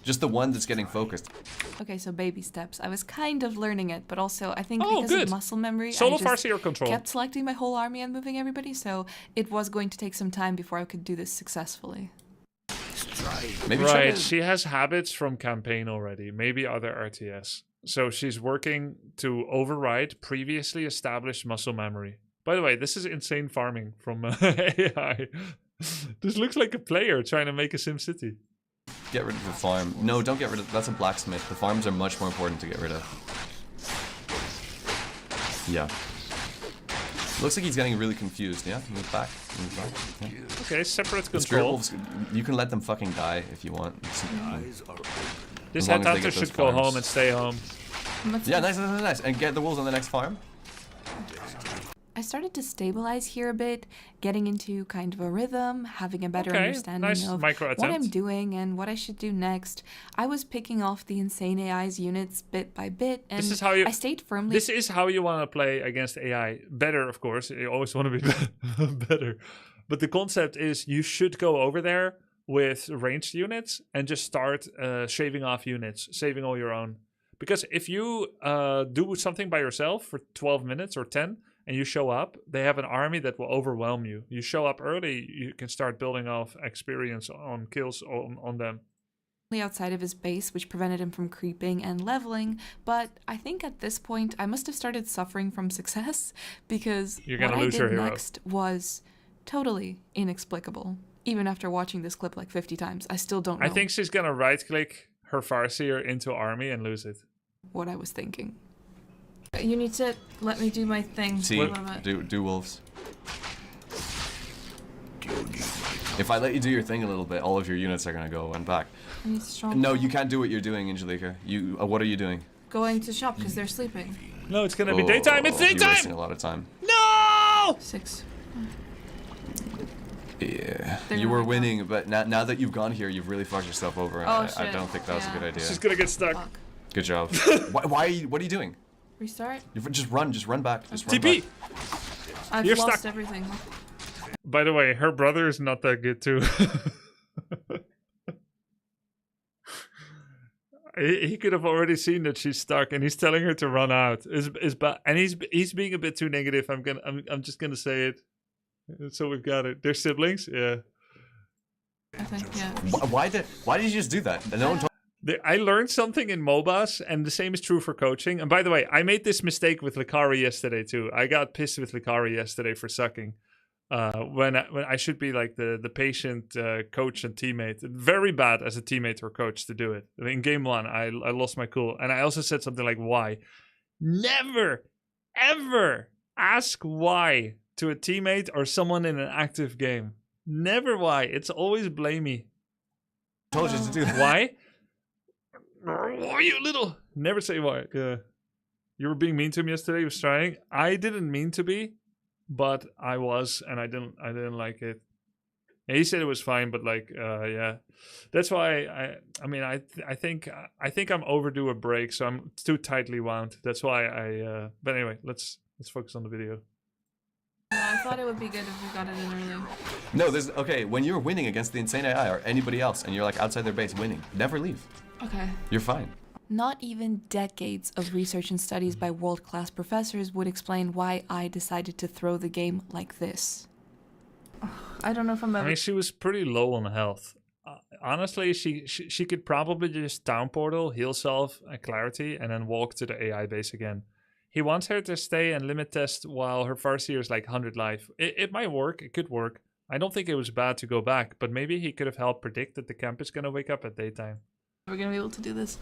Just the one that's getting focused. Okay, so baby steps. I was kind of learning it, but also I think Oh, because good. of muscle memory, Solo I just Farseer control. kept selecting my whole army and moving everybody, so it was going to take some time before I could do this successfully. Maybe try Right, to... she has habits from campaign already, maybe other RTS. So she's working to override previously established muscle memory. By the way, this is insane farming from AI. This looks like a player trying to make a SimCity. Get rid of the farm. No, don't get rid of... That's a blacksmith. The farms are much more important to get rid of. Yeah. Looks like he's getting really confused, yeah? Move back. Move back. Yeah. Okay, separate The spirit control. wolves, you can let them fucking die if you want. This as long as they headhunter get those should go farms. home and stay home. Yeah, nice. And get the wolves on the next farm. I started to stabilize here a bit, getting into kind of a rhythm, having a better Okay, understanding nice of micro what I'm attempt. doing and what I should do next. I was picking off the insane AI's units bit by bit, and This is how you... I stayed firmly. This is how you want to play against AI. Better, of course. You always want to be better. But the concept is you should go over there with ranged units and just start shaving off units, saving all your own. Because if you do something by yourself for 12 minutes or 10 and you show up, they have an army that will overwhelm you. You show up early, you can start building off experience on kills on them. Outside of his base, which prevented him from creeping and leveling, but I think at this point I must have started suffering from success because You're gonna what I lose your did hero. next was totally inexplicable. Even after watching this clip like 50 times, I still don't know I think she's going to right-click her Farseer into army and lose it. what I was thinking. You need to let me do my thing. See, do wolves. If I let you do your thing a little bit, all of your units are gonna go and back. I need strong. No, you can't do what you're doing, Angelica. You, what are you doing? Going to shop because they're sleeping. No, it's going to be daytime. It's You're wasting daytime! a lot of time. No! 6. Yeah, They're you gonna were wake up. winning, but now that you've gone here, you've really fucked yourself over. And Oh, I shit. don't think that was a Yeah. good idea. She's gonna get stuck. Fuck. Good job. Why are you, what are you doing? Restart? Just run back. Just run TP! back. I've You're lost stuck. everything. By the way, her brother is not that good too. he could have already seen that she's stuck, and he's telling her to run out. Is and he's being a bit too negative. I'm just gonna say it. So we've got it. They're siblings, yeah. I think, yeah. Why did you just do that? No one told. I learned something in MOBAs, and the same is true for coaching. And by the way, I made this mistake with Likari yesterday too. I got pissed with Likari yesterday for sucking. When I should be like the patient coach and teammate. Very bad as a teammate or coach to do it. In game 1, I lost my cool. And I also said something like, why? Never, ever ask why to a teammate or someone in an active game. Never why. It's always blamey. Told you to do that. Why? Why you little? Never say why. Yeah. You were being mean to him yesterday. He was trying. I didn't mean to be, but I was, and I didn't like it. And he said it was fine, but like, yeah, that's why I think I'm overdue a break, so I'm too tightly wound. That's why But anyway, let's focus on the video. I thought it would be good if we got it in early. No, okay. When you're winning against the insane AI or anybody else, and you're like outside their base winning, never leave. Okay. You're fine. Not even decades of research and studies by world-class professors would explain why I decided to throw the game like this. I don't know if I'm I ever... mean, she was pretty low on health. Honestly, she could probably just down portal, heal self, and clarity, and then walk to the AI base again. He wants her to stay and limit test while her Farseer is like 100 life. It might work. It could work. I don't think it was bad to go back, but maybe he could have helped predict that the camp is going to wake up at daytime. We're gonna be able to do this.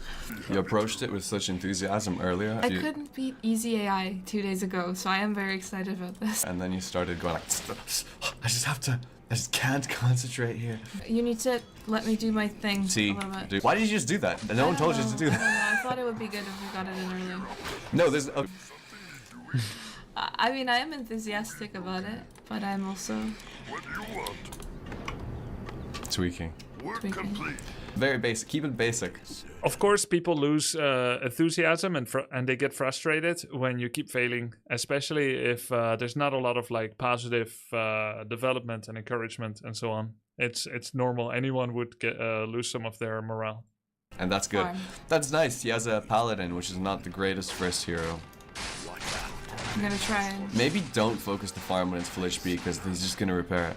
You approached it with such enthusiasm earlier. I couldn't beat Easy AI 2 days ago, so I am very excited about this. And then you started going like, I just can't concentrate here. You need to let me do my thing See, a little bit. dude, why did you just do that? No one told you to do I don't that. know. I thought it would be good if we got it in early. No, there's. I mean, I am enthusiastic about it, but I'm also Tweaking. tweaking. Very basic. Keep it basic. Of course, people lose enthusiasm and they get frustrated when you keep failing, especially if there's not a lot of like positive development and encouragement and so on. It's normal. Anyone would get lose some of their morale. And that's good. Fine. That's nice. He has a paladin, which is not the greatest first hero. I'm gonna try and... Maybe don't focus the farm when it's full HP, because he's just gonna repair it.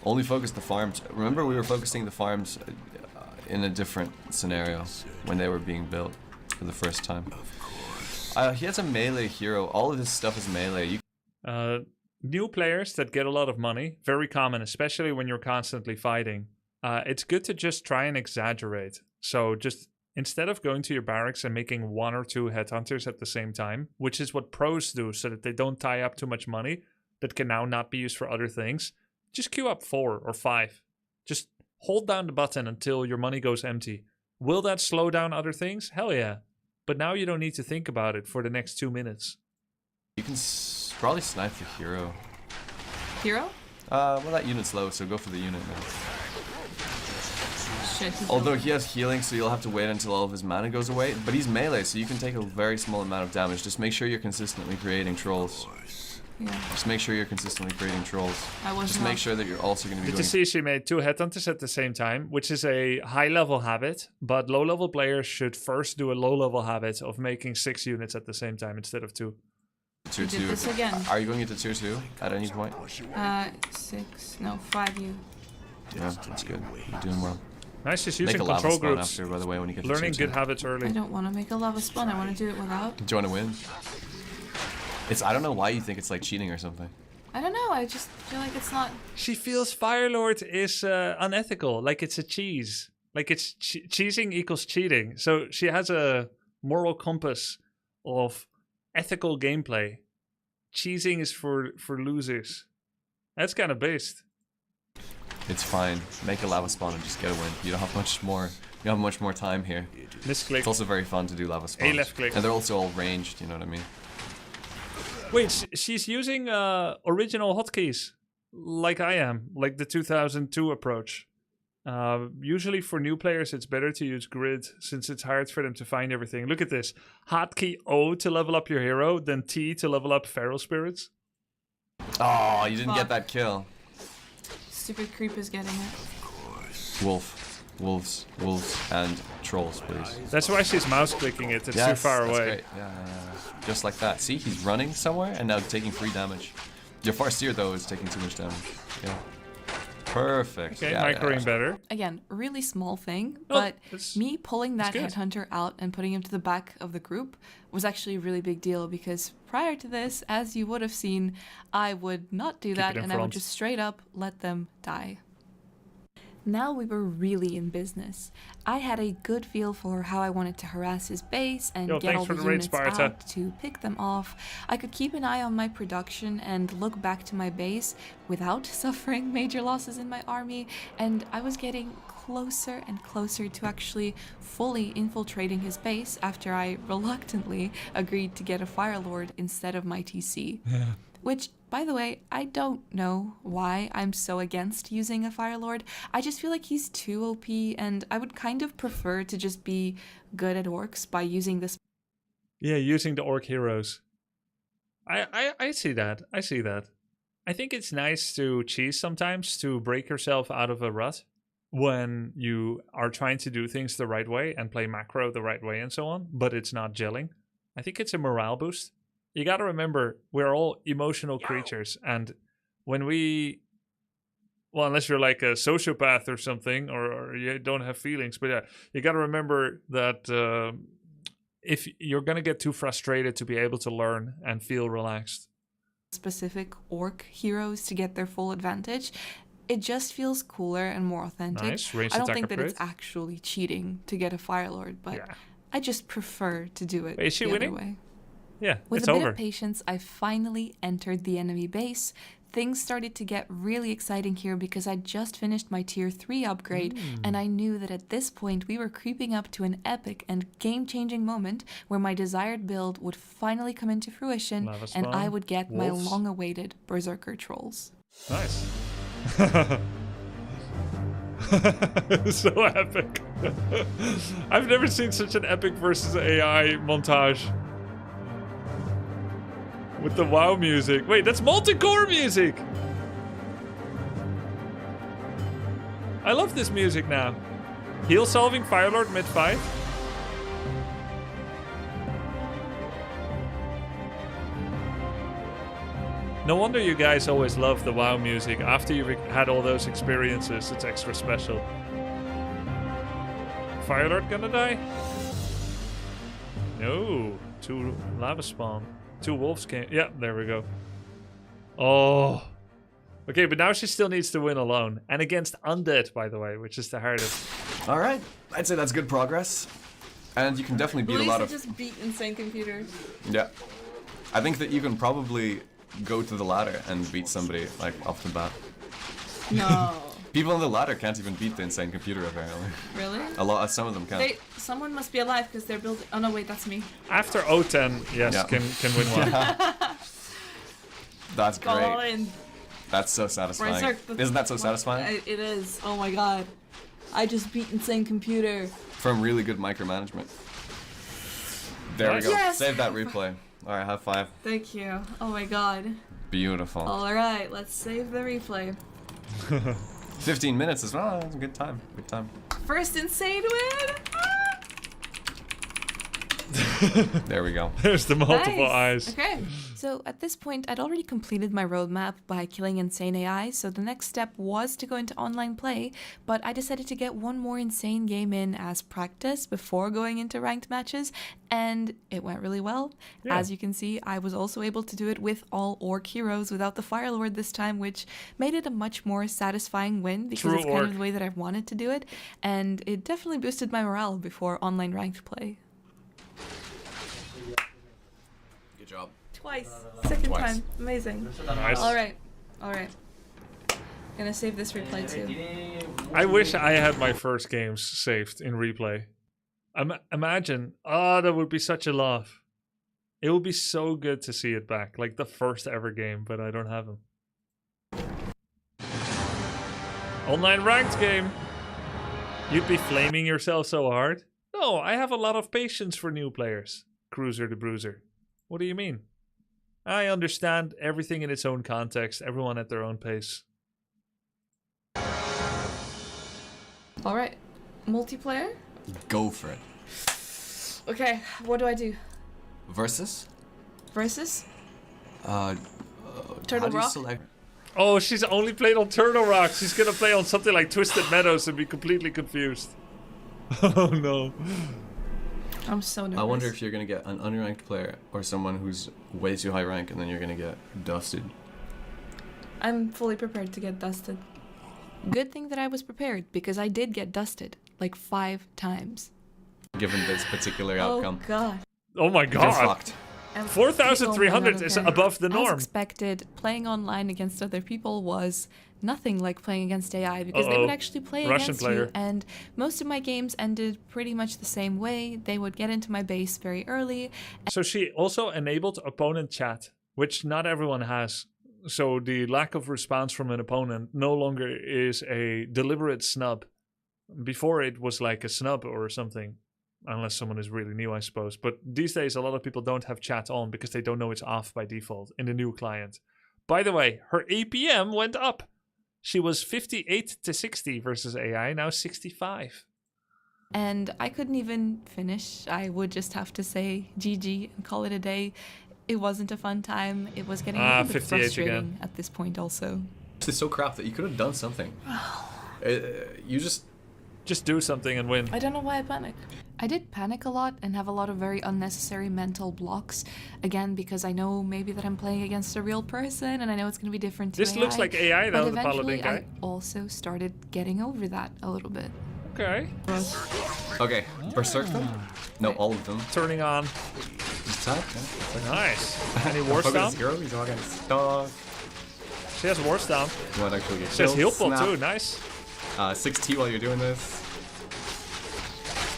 Only focus the farms. Remember, we were focusing the farms in a different scenario when they were being built for the first time. He has a melee hero. All of his stuff is melee. New players that get a lot of money, very common, especially when you're constantly fighting. It's good to just try and exaggerate. So just instead of going to your barracks and making 1 or 2 headhunters at the same time, which is what pros do so that they don't tie up too much money that can now not be used for other things, just queue up 4 or 5. Just hold down the button until your money goes empty. Will that slow down other things? Hell yeah. But now you don't need to think about it for the next 2 minutes. You can probably snipe the hero. Hero? Well, that unit's low, so go for the unit now. Shit. he's Although over. he has healing, so you'll have to wait until all of his mana goes away. But he's melee, so you can take a very small amount of damage. Just make sure you're consistently creating trolls. Yeah. Just make sure you're consistently creating trolls. I was Just not. make sure that you're also going to be Did you doing... see she made 2 headhunters at the same time, which is a high-level habit, but low-level players should first do a low-level habit of making 6 units at the same time instead of 2. We did this again. Are you going into tier 2 at any point? 6, no, 5 U. Yeah, that's good. You're doing well. Nice, she's Make using a lava control spawn groups, after, by the way, when you get learning to tier good 2. habits I early. don't want to make a lava spawn. I want to do it without. Do you want to win? I don't know why you think it's like cheating or something. I don't know. I just feel like it's not. She feels Firelord is unethical, like it's a cheese. Like it's cheesing equals cheating. So she has a moral compass of ethical gameplay. Cheesing is for losers. That's kind of based. It's fine. Make a lava spawn and just get a win. You don't have much more. You don't have much more time here. Misclick. It's also very fun to do lava spawns. left click. And they're also all ranged. You know what I mean? Wait, she's using original hotkeys. like I am, like the 2002 approach. Usually for new players, it's better to use grid since it's hard for them to find everything. Look at this. Hotkey O to level up your hero, then T to level up feral spirits. Oh, you didn't get that kill. Stupid creep is getting it. Wolves, and trolls, please. That's why she's mouse clicking it. It's Yes, too far that's away. great. Yeah. Just like that. See, he's running somewhere and now taking free damage. Your Farseer, though, is taking too much damage. Yeah. Perfect. Okay, yeah, microing better. Again, really small thing, Oh, but it's me pulling that good. headhunter out and putting him to the back of the group was actually a really big deal because prior to this, as you would have seen, I would not do that it in and I would front. just straight up let them die. Now we were really in business. I had a good feel for how I wanted to harass his base and Yo, get thanks all for the the raid, units Sparta. out to pick them off. I could keep an eye on my production and look back to my base without suffering major losses in my army, and I was getting closer and closer to actually fully infiltrating his base after I reluctantly agreed to get a Fire Lord instead of my TC. Which, by the way, I don't know why I'm so against using a Fire Lord. I just feel like he's too OP, and I would kind of prefer to just be good at orcs by using this. Yeah, using the orc heroes. I see that. I see that. I think it's nice to cheese sometimes to break yourself out of a rut when you are trying to do things the right way and play macro the right way and so on, but it's not gelling. I think it's a morale boost. You got to remember, we're all emotional creatures, and when we, well, unless you're like a sociopath or something, or you don't have feelings, but yeah, you got to remember that if you're going to get too frustrated to be able to learn and feel relaxed. Specific orc heroes to get their full advantage, it just feels cooler and more authentic. Nice, ranged I don't attack think that it's upgrade. actually cheating to get a Fire Lord, but Yeah. I just prefer to do it Wait, is she the winning? other way. Yeah, With it's a bit over. of patience, I finally entered the enemy base. Things started to get really exciting here because I just finished my tier 3 upgrade, and I knew that at this point we were creeping up to an epic and game-changing moment where my desired build would finally come into fruition, Lava and I spawn, would get wolves. my long-awaited Berserker trolls. Nice. So epic. I've never seen such an epic versus AI montage. With the WoW music. Wait, that's multi-core music! I love this music now. Heal solving Firelord mid-5. No wonder you guys always love the WoW music. After you've had all those experiences, it's extra special. Firelord gonna die? No. 2 lava spawn. 2 wolves came. Yeah, there we go. Oh. Okay, but now she still needs to win alone. And against undead, by the way, which is the hardest. All right, I'd say that's good progress, and you can definitely beat a lot of. just beat insane computers. Yeah, I think that you can probably go to the ladder and beat somebody like off the bat. No. People on the ladder can't even beat the insane computer apparently. Really? Some of them can't. Someone must be alive because they're building. Oh no, wait, that's me. After O10, yes, Yeah. can win one. That's great. Going. That's so satisfying. Berserk, Isn't that so satisfying? It is. Oh my god. I just beat insane computer. From really good micromanagement. There Nice. we go. Yes. Save that replay. All right, high five. Thank you. Oh my god. Beautiful. All right, let's save the replay. 15 minutes as well. That's a good time. Good time. First insane win. Ah! There we go. There's the multiple Nice. eyes. Okay. So at this point, I'd already completed my roadmap by killing insane AI, so the next step was to go into online play, but I decided to get one more insane game in as practice before going into ranked matches, and it went really well. Yeah. As you can see, I was also able to do it with all orc heroes without the Fire Lord this time, which made it a much more satisfying win because True it's kind orc. of the way that I've wanted to do it, and it definitely boosted my morale before online ranked play. Good job. Twice. Second Twice. time. Amazing. Nice. All right. Gonna save this replay too. I wish I had my first games saved in replay. Imagine, that would be such a laugh. It would be so good to see it back, like the first ever game, but I don't have them. Online ranked game. You'd be flaming yourself so hard. No, I have a lot of patience for new players. Cruiser the Bruiser. What do you mean? I understand everything in its own context. Everyone at their own pace. All right, multiplayer. Go for it. Okay, what do I do? Versus? Versus? How Turtle do you Rock? select? Oh, she's only played on Turtle Rock. She's gonna play on something like Twisted Meadows and be completely confused. Oh no. I'm so nervous. I wonder if you're gonna get an unranked player or someone who's way too high rank, and then you're gonna get dusted. I'm fully prepared to get dusted. Good thing that I was prepared, because I did get dusted like 5 times. Given this particular outcome, Oh god. Oh my you're god. fucked. And 4,300 is okay. above the norm. As expected, playing online against other people was nothing like playing against AI, because they Uh-oh. would actually play Russian against player. you, and most of my games ended pretty much the same way. They would get into my base very early. So she also enabled opponent chat, which not everyone has. So the lack of response from an opponent no longer is a deliberate snub. Before it was like a snub or something. Unless someone is really new, I suppose. But these days, a lot of people don't have chat on because they don't know it's off by default in the new client. By the way, her APM went up. She was 58 to 60 versus AI, now 65. And I couldn't even finish. I would just have to say GG and call it a day. It wasn't a fun time. It was getting a little bit 58 frustrating again. at this point also. It's so crap that you could have done something. You Just do something and win. I don't know why I panicked. I did panic a lot and have a lot of very unnecessary mental blocks. Again, because I know maybe that I'm playing against a real person and I know it's going to be different to This AI. looks like AI though, But the Paladin eventually guy. I also started getting over that a little bit. Okay. okay? Berserk them? No, all of them. Turning on. Attack. Nice. Any war stomp? Girl, he's all getting stuck. She has war stomp. You might actually get She has killed. heal pull Snap. too. Nice. 6T while you're doing this.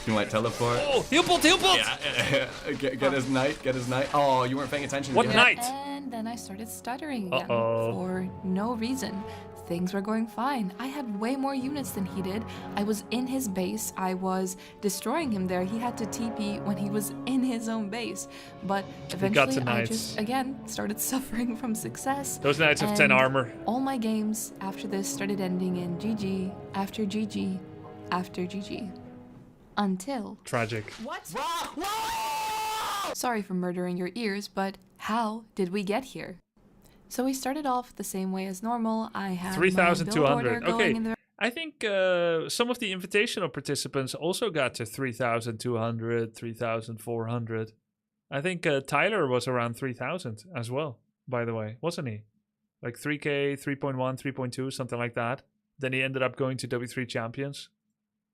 You might teleport. Oh, heal pull, heal pull. Yeah, get his knight, get his knight. Oh, you weren't paying attention. What You knight? And then I started stuttering again Uh-oh. for no reason. Things were going fine. I had way more units than he did. I was in his base. I was destroying him there. He had to TP when he was in his own base. But eventually I knights. just, again, started suffering from success. Those knights have 10 And armor. all my games after this started ending in GG, after GG, after GG. Until... Tragic. What? Sorry for murdering your ears, but how did we get here? So we started off the same way as normal. I had my build 3,200. order going Okay. in the I think some of the invitational participants also got to 3,200, 3,400. I think Tyler was around 3,000 as well, by the way, wasn't he? Like 3K, 3.1, 3.2, something like that. Then he ended up going to W3 Champions.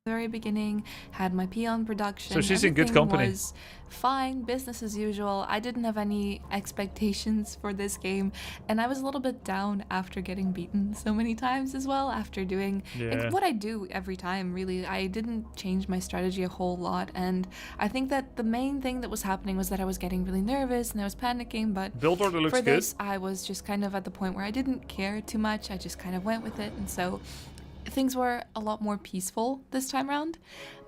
very beginning, had my peon production. So she's in good Everything company. was fine, business as usual. I didn't have any expectations for this game, and I was a little bit down after getting beaten so many times as well, after doing Yeah. what I do every time, really. I didn't change my strategy a whole lot, and I think that the main thing that was happening was that I was getting really nervous and I was panicking, but Build order looks for good. this, I was just kind of at the point where I didn't care too much. I just kind of went with it, and so things were a lot more peaceful this time around.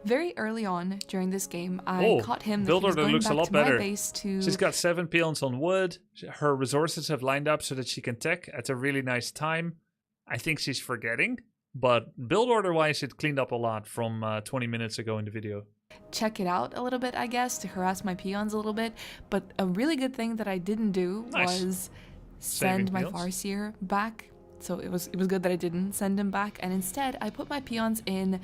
Very early on during this game, I caught him that build he was order going looks a back lot to better. my base to... She's got 7 peons on wood. Her resources have lined up so that she can tech at a really nice time. I think she's forgetting, but build order wise, it cleaned up a lot from 20 minutes ago in the video. check it out a little bit, I guess, to harass my peons a little bit. But a really good thing that I didn't do Nice. was Saving send my peons. Farseer back. So it was good that I didn't send him back, and instead I put my peons in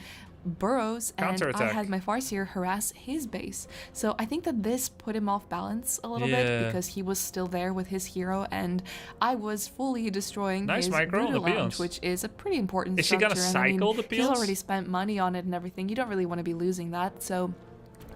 burrows and I Counterattack. had my Farseer harass his base. So I think that this put him off balance a little Yeah. bit because he was still there with his hero and I was fully destroying Nice his micro on Voodoo the Lounge, peons. which is a pretty important Is she gonna structure. And I mean, cycle the he's peons? already spent money on it and everything. You don't really want to be losing that. So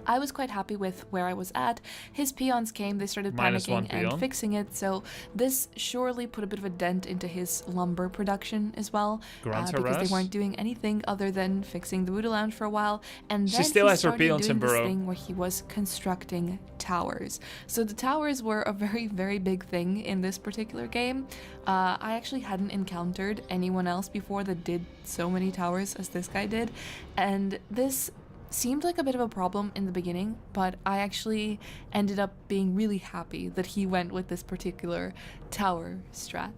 I was quite happy with where I was at. His peons came, they started -1 panicking and peon. fixing it, so this surely put a bit of a dent into his lumber production as well, Grunt because they harass. weren't doing anything other than fixing the Voodoo Lounge for a while, and She then still he has her started peons in doing this burrow. thing where he was constructing towers. So the towers were a very, very big thing in this particular game. I actually hadn't encountered anyone else before that did so many towers as this guy did, and this seemed like a bit of a problem in the beginning, but I actually ended up being really happy that he went with this particular tower strat.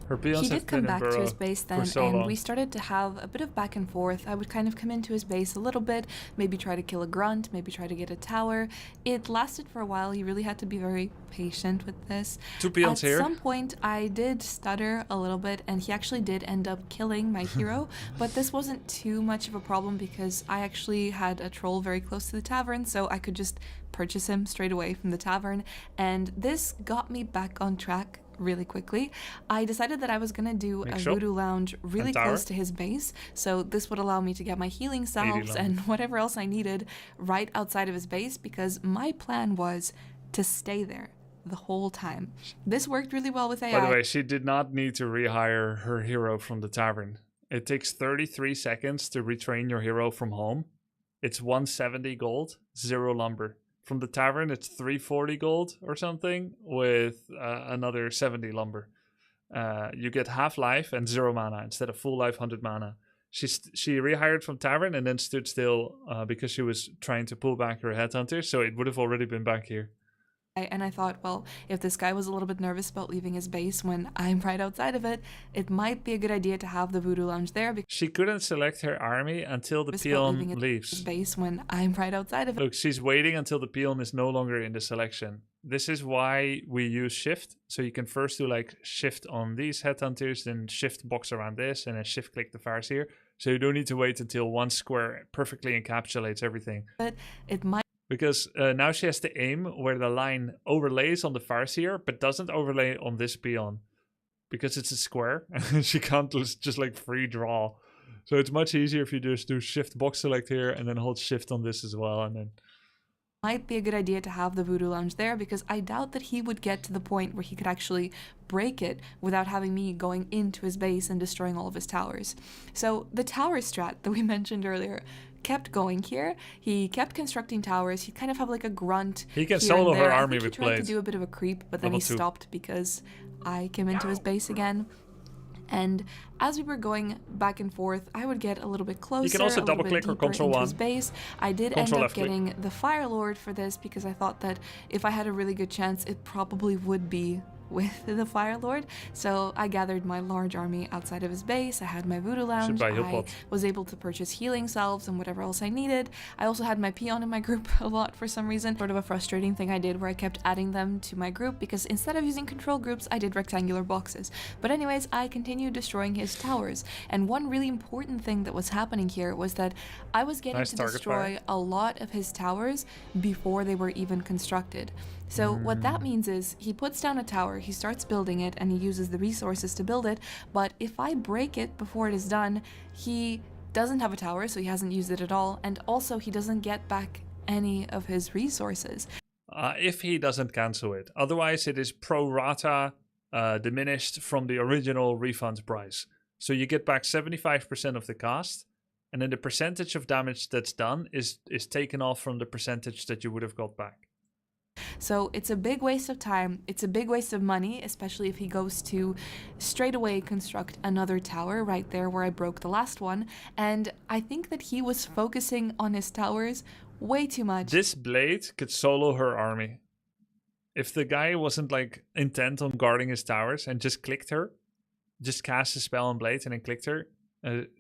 Her peons He have did come been in back to burrow his base then, for so and long. we started to have a bit of back and forth. I would kind of come into his base a little bit, maybe try to kill a grunt, maybe try to get a tower. It lasted for a while. You really had to be very patient with this. 2 peons At here. some point, I did stutter a little bit, and he actually did end up killing my hero, but this wasn't too much of a problem because I actually had a troll very close to the tavern, so I could just purchase him straight away from the tavern, and this got me back on track really quickly. I decided that I was gonna do a sure. Voodoo Lounge really And tower. close to his base, so this would allow me to get my healing salves lumber. and whatever else I needed right outside of his base, because my plan was to stay there the whole time. This worked really well with AI. By the way, she did not need to rehire her hero from the tavern. It takes 33 seconds to retrain your hero from home. It's 170 gold, 0 lumber. From the tavern, it's 340 gold or something with another 70 lumber. You get half life and 0 mana instead of full life, 100 mana. She rehired from tavern and then stood still because she was trying to pull back her headhunter, so it would have already been back here. And I thought, well, if this guy was a little bit nervous about leaving his base when I'm right outside of it, it might be a good idea to have the Voodoo Lounge there because She couldn't select her army until the peon his leaves. base when I'm right outside of it. Look, she's waiting until the peon is no longer in the selection. This is why we use shift. So you can first do like shift on these headhunters, then shift box around this, and then shift click the Farseer. So you don't need to wait until one square perfectly encapsulates everything. But it might Because now she has to aim where the line overlays on the Farseer, but doesn't overlay on this peon. Because it's a square, she can't just like free draw. So it's much easier if you just do shift box select here and then hold shift on this as well, and then might be a good idea to have the Voodoo Lounge there because I doubt that he would get to the point where he could actually break it without having me going into his base and destroying all of his towers. So the tower strat that we mentioned earlier kept going here. He kept constructing towers. He'd kind of have like a grunt. He can here solo and her there. army I think with he tried blades. to do a bit of a creep, but then Level he 2. stopped because I came into his base again. And as we were going back and forth, I would get a little bit closer. You can also a little double bit click or deeper control into 1. his base. I did Control end up left click. getting the Fire Lord for this because I thought that if I had a really good chance, it probably would be with the Fire Lord. So I gathered my large army outside of his base. I had my Voodoo Lounge. buy heal I pots. was able to purchase healing salves and whatever else I needed. I also had my peon in my group a lot for some reason. Sort of a frustrating thing I did where I kept adding them to my group because instead of using control groups, I did rectangular boxes. But anyways, I continued destroying his towers. And one really important thing that was happening here was that I was getting Nice to target destroy fire. a lot of his towers before they were even constructed. So what that means is he puts down a tower, he starts building it, and he uses the resources to build it, but if I break it before it is done, he doesn't have a tower, so he hasn't used it at all, and also he doesn't get back any of his resources. If he doesn't cancel it. Otherwise, it is pro rata diminished from the original refund price. So you get back 75% of the cost, and then the percentage of damage that's done is taken off from the percentage that you would have got back. So it's a big waste of time, it's a big waste of money, especially if he goes to straight away construct another tower right there where I broke the last one, and I think that he was focusing on his towers way too much. This blade could solo her army. If the guy wasn't like intent on guarding his towers and just clicked her, just cast a spell on blade and then clicked her,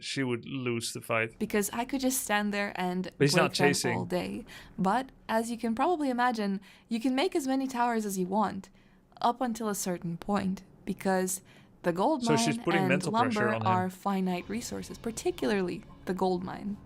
she would lose the fight. Because I could just stand there and But he's break not them chasing. all day. But as you can probably imagine, you can make as many towers as you want up until a certain point because the gold So mine she's putting and mental pressure lumber on him. are finite resources, particularly the gold mine.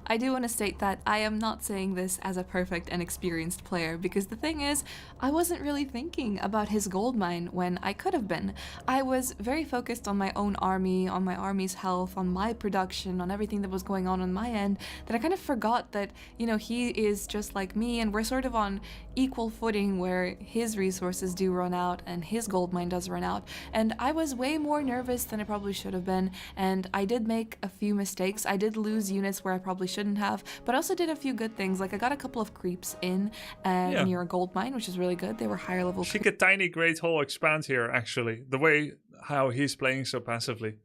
I do want to state that I am not saying this as a perfect and experienced player, because the thing is, I wasn't really thinking about his gold mine when I could have been. I was very focused on my own army, on my army's health, on my production, on everything that was going on my end, that I kind of forgot that, you know, he is just like me, and we're sort of on equal footing where his resources do run out and his gold mine does run out. And I was way more nervous than I probably should have been, and I did make a few mistakes. I did lose units where I probably shouldn't have, but I also did a few good things. Like I got a couple of creeps in near a gold mine, which is really good. They were higher level. She could tiny Great Hall expand here, actually. The way how he's playing so passively.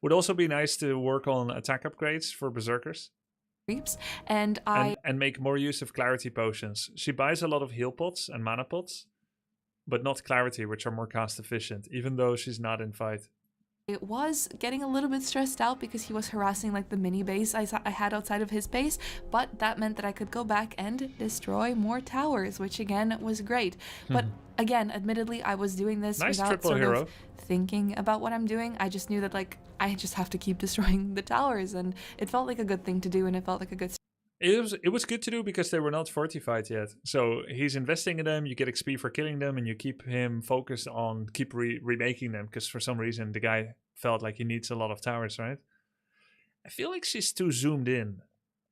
Would also be nice to work on attack upgrades for berserkers. Creeps, and make more use of clarity potions. She buys a lot of heal pots and mana pots, but not clarity, which are more cost efficient, even though she's not in fight. It was getting a little bit stressed out because he was harassing like the mini base I had outside of his base, but that meant that I could go back and destroy more towers, which again was great. But again, admittedly, I was doing this without sort of thinking about what I'm doing. I just knew that like I just have to keep destroying the towers, and it felt like a good thing to do, and it felt like a good. It was good to do because they were not fortified yet. So he's investing in them, you get XP for killing them, and you keep him focused on remaking them, because for some reason the guy felt like he needs a lot of towers, right? I feel like she's too zoomed in.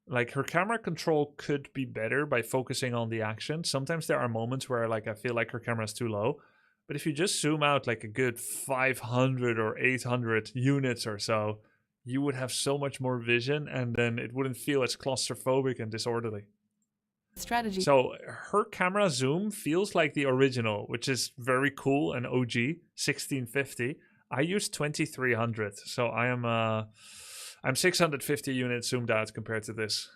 Like her camera control could be better by focusing on the action. Sometimes there are moments where like I feel like her camera's too low. But if you just zoom out like a good 500 or 800 units or so, you would have so much more vision, and then it wouldn't feel as claustrophobic and disorderly. Strategy. So her camera zoom feels like the original, which is very cool and OG, 1650. I use 2300, so I'm 650 units zoomed out compared to this.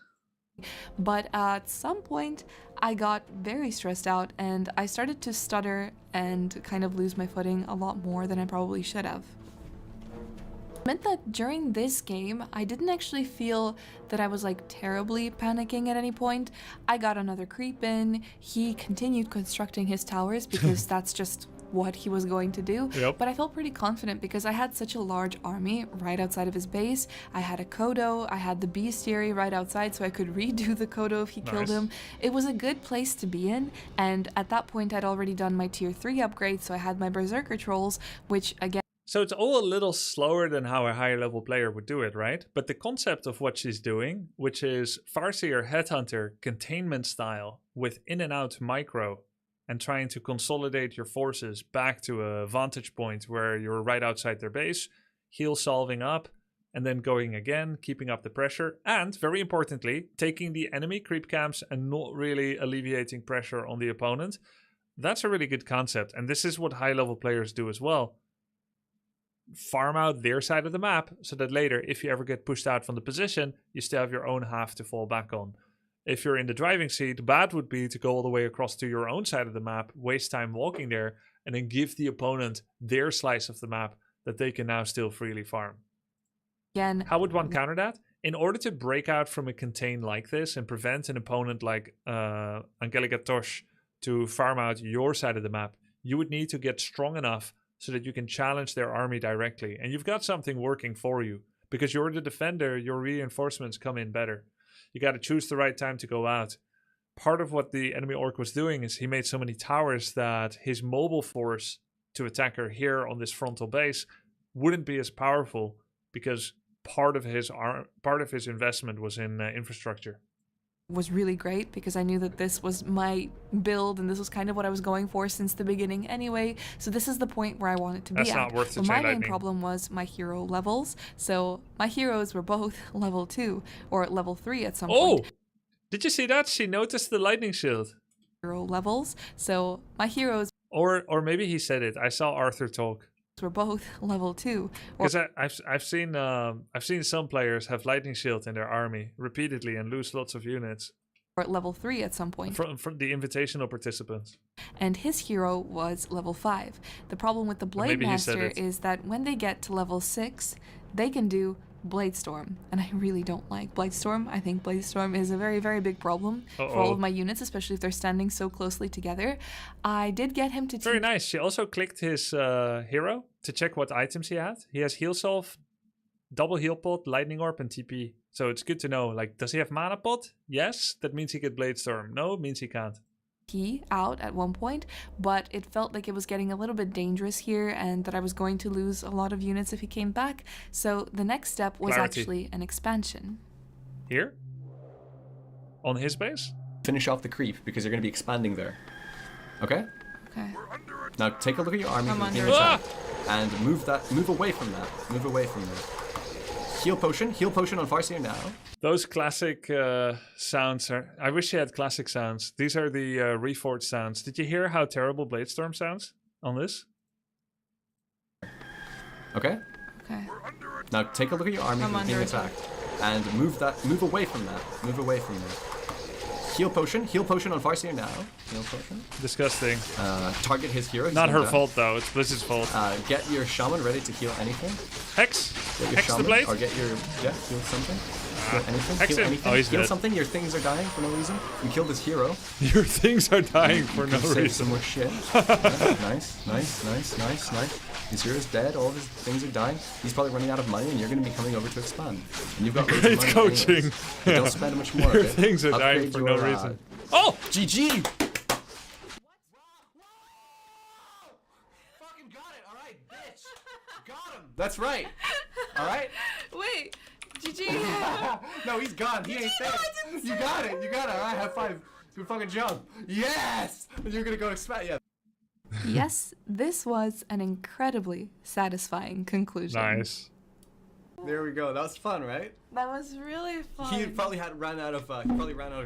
But at some point, I got very stressed out, and I started to stutter and kind of lose my footing a lot more than I probably should have. It meant that during this game, I didn't actually feel that I was like terribly panicking at any point. I got another creep in. He continued constructing his towers because that's just what he was going to do. Yep. But I felt pretty confident because I had such a large army right outside of his base. I had a Kodo, I had the bestiary right outside, so I could redo the Kodo if he killed him. It was a good place to be in, and at that point I'd already done my tier 3 upgrade, so I had my berserker trolls, which again... So it's all a little slower than how a higher level player would do it, right? But the concept of what she's doing, which is Farseer Headhunter containment style with in and out micro, and trying to consolidate your forces back to a vantage point where you're right outside their base, heal solving up, and then going again, keeping up the pressure, and very importantly, taking the enemy creep camps and not really alleviating pressure on the opponent. That's a really good concept, and this is what high level players do as well. Farm out their side of the map so that later, if you ever get pushed out from the position, you still have your own half to fall back on. If you're in the driving seat, bad would be to go all the way across to your own side of the map, waste time walking there, and then give the opponent their slice of the map that they can now still freely farm. Again, how would one counter that? In order to break out from a contain like this and prevent an opponent like Angelica Tosh to farm out your side of the map, you would need to get strong enough so that you can challenge their army directly. And you've got something working for you. Because you're the defender, your reinforcements come in better. You got to choose the right time to go out. Part of what the enemy orc was doing is he made so many towers that his mobile force to attack her here on this frontal base wouldn't be as powerful because part of his investment was in infrastructure. Was really great because I knew that this was my build and this was kind of what I was going for since the beginning anyway. So this is the point where I wanted to be at. That's not worth the chain my main lightning. problem was my hero levels. So my heroes were both level 2 or level 3 at some point. Oh! Did you see that? She noticed the lightning shield. Hero levels. So my heroes... Or maybe he said it. I saw Arthur talk. Were both level 2. Because I've seen some players have lightning shield in their army repeatedly and lose lots of units. Or level 3 at some point. From the invitational participants. And his hero was level 5. The problem with the Blade Master is that when they get to level 6, they can do Bladestorm, and I really don't like Bladestorm. I think Bladestorm is a very, very big problem for all of my units, especially if they're standing so closely together. I did get him to... Very nice. She also clicked his hero to check what items he had. He has Heal Solve double heal pot, lightning orb, and TP. So it's good to know. Like, does he have mana pot? Yes, that means he could blade storm. No, it means he can't. Out at one point, but it felt like it was getting a little bit dangerous here and that I was going to lose a lot of units if he came back. So the next step was Clarity. actually an expansion. Here? On his base? Finish off the creep because you're going to be expanding there. Okay? Okay. Now take a look at your army I'm from the under inside and move away from that. Move away from there. Heal potion on Farseer now. Those classic sounds are... I wish you had classic sounds. These are the Reforged sounds. Did you hear how terrible Bladestorm sounds on this? Okay? Okay. Now take a look at your army I'm from being under attacked and move away from that. Move away from there. Heal potion on Farseer now. Heal potion. Disgusting. Target his hero. He's Not gonna her die. fault, though. It's Blizzard's fault. Get your shaman ready to heal anything. Hex! Get your Hex the shaman, blade! or get your heal something. Heal anything. Hex Heal him. anything. Oh, he's heal dead. something. Your things are dying for no reason. You killed his hero. Your things are dying for no Save reason. some more shit. Nice. His hero's dead. All of his things are dying. He's probably running out of money, and you're going to be coming over to expand. And you've got loads Great of money coaching. anyways. But don't spend much more. Your Okay? things are dying Upgrade for no your, reason. Oh! GG. Fucking got it. All right, bitch. Got him. That's right. All right. Wait, GG. No, he's gone. He ain't there. You got it. All right, have five. Good fucking job. Yes. You're gonna go expand. Yeah. Yes, this was an incredibly satisfying conclusion. Nice. There we go. That was fun, right? That was really fun. He probably ran out of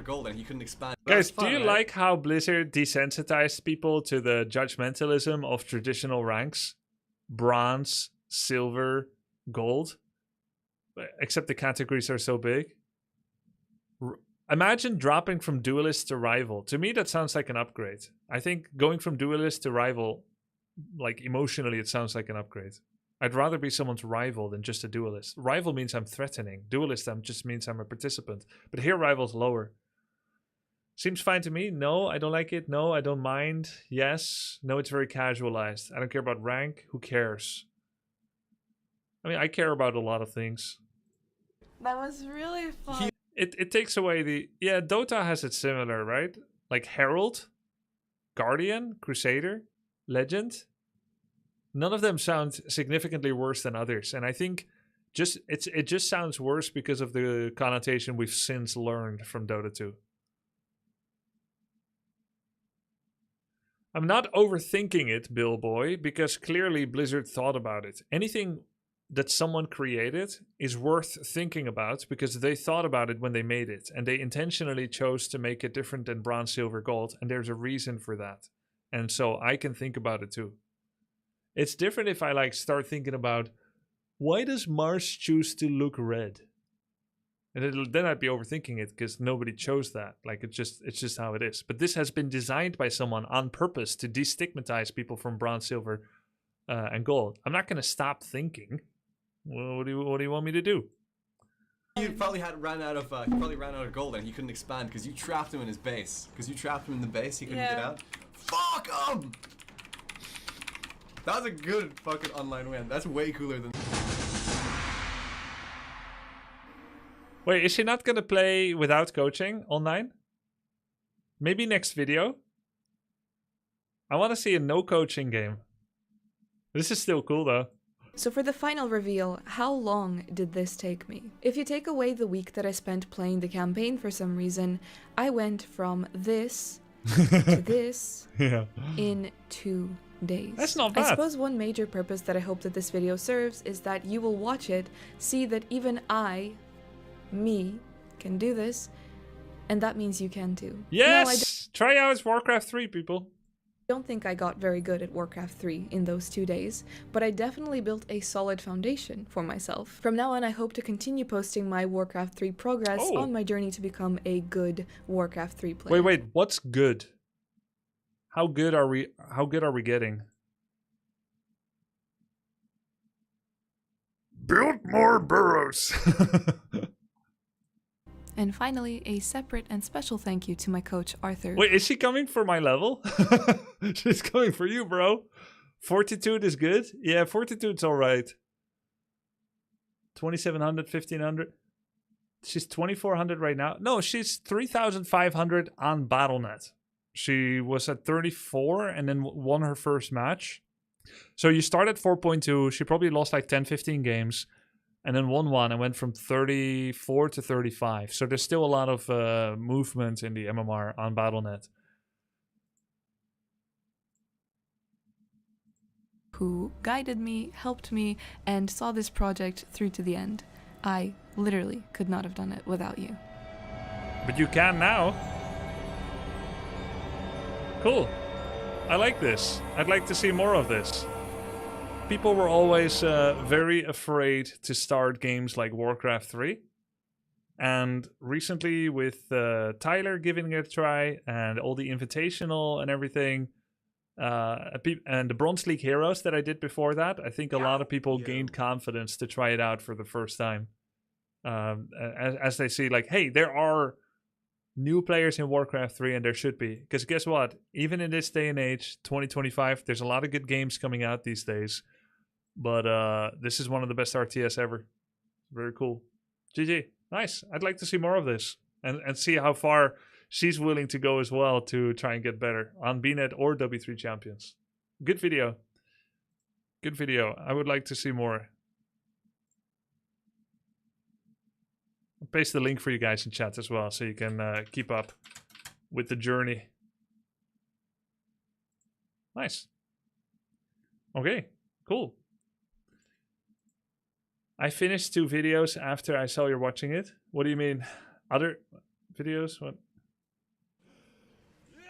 gold and he couldn't expand. That Guys, was fun, do you right? like how Blizzard desensitized people to the judgmentalism of traditional ranks? Bronze, silver, gold? Except the categories are so big. Imagine dropping from duelist to rival. To me, that sounds like an upgrade. I think going from duelist to rival, like emotionally, it sounds like an upgrade. I'd rather be someone's rival than just a duelist. Rival means I'm threatening. Duelist just means I'm a participant. But here, rival's lower. Seems fine to me. No, I don't like it. No, I don't mind. Yes. No, it's very casualized. I don't care about rank. Who cares? I mean, I care about a lot of things. That was really fun. It takes away the... Yeah, Dota has it similar, right? Like Herald, Guardian, Crusader, Legend. None of them sound significantly worse than others. And I think it just sounds worse because of the connotation we've since learned from Dota 2. I'm not overthinking it, Bill Boy, because clearly Blizzard thought about it. Anything that someone created is worth thinking about because they thought about it when they made it, and they intentionally chose to make it different than bronze, silver, gold, and there's a reason for that. And so I can think about it too. It's different if I like start thinking about, why does Mars choose to look red? And then I'd be overthinking it because nobody chose that. Like it's just how it is. But this has been designed by someone on purpose to destigmatize people from bronze, silver, and gold. I'm not going to stop thinking. Well, what do you want me to do? He probably ran out of gold and he couldn't expand because you trapped him in his base. Because you trapped him in the base, he couldn't get out. Fuck him! That was a good fucking online win. That's way cooler than. Wait, is she not going to play without coaching online? Maybe next video? I want to see a no coaching game. This is still cool though. So for the final reveal, how long did this take me? If you take away the week that I spent playing the campaign for some reason, I went from this to this in 2 days. That's not bad. I suppose one major purpose that I hope that this video serves is that you will watch it, see that even me, can do this, and that means you can too. Yes! Try out Warcraft 3, people. I don't think I got very good at Warcraft 3 in those 2 days, but I definitely built a solid foundation for myself. From now on, I hope to continue posting my Warcraft 3 progress on my journey to become a good Warcraft 3 player. Wait, what's good? How good are we getting? Build more burrows. And finally, a separate and special thank you to my coach, Arthur. Wait, is she coming for my level? She's coming for you, bro. Fortitude is good? Yeah, Fortitude's alright. 2,700, 1,500. She's 2,400 right now. No, she's 3,500 on BattleNet. She was at 34 and then won her first match. So you start at 4.2. She probably lost like 10, 15 games and then won one and went from 34 to 35. So there's still a lot of movement in the MMR on BattleNet. Who guided me, helped me, and saw this project through to the end. I literally could not have done it without you. But you can now. Cool. I like this. I'd like to see more of this. People were always very afraid to start games like Warcraft 3. And recently with Tyler giving it a try and all the Invitational and everything, and the Bronze League Heroes that I did before that, I think a lot of people gained confidence to try it out for the first time. As they see, like, hey, there are new players in Warcraft 3, and there should be. Because guess what? Even in this day and age, 2025, there's a lot of good games coming out these days. But this is one of the best RTS ever. Very cool. GG. Nice. I'd like to see more of this. And see how far she's willing to go as well to try and get better on BNet or W3 Champions. Good video. Good video. I would like to see more. I'll paste the link for you guys in chat as well so you can keep up with the journey. Nice. Okay, cool. I finished 2 videos after I saw you're watching it. What do you mean? Other videos? What?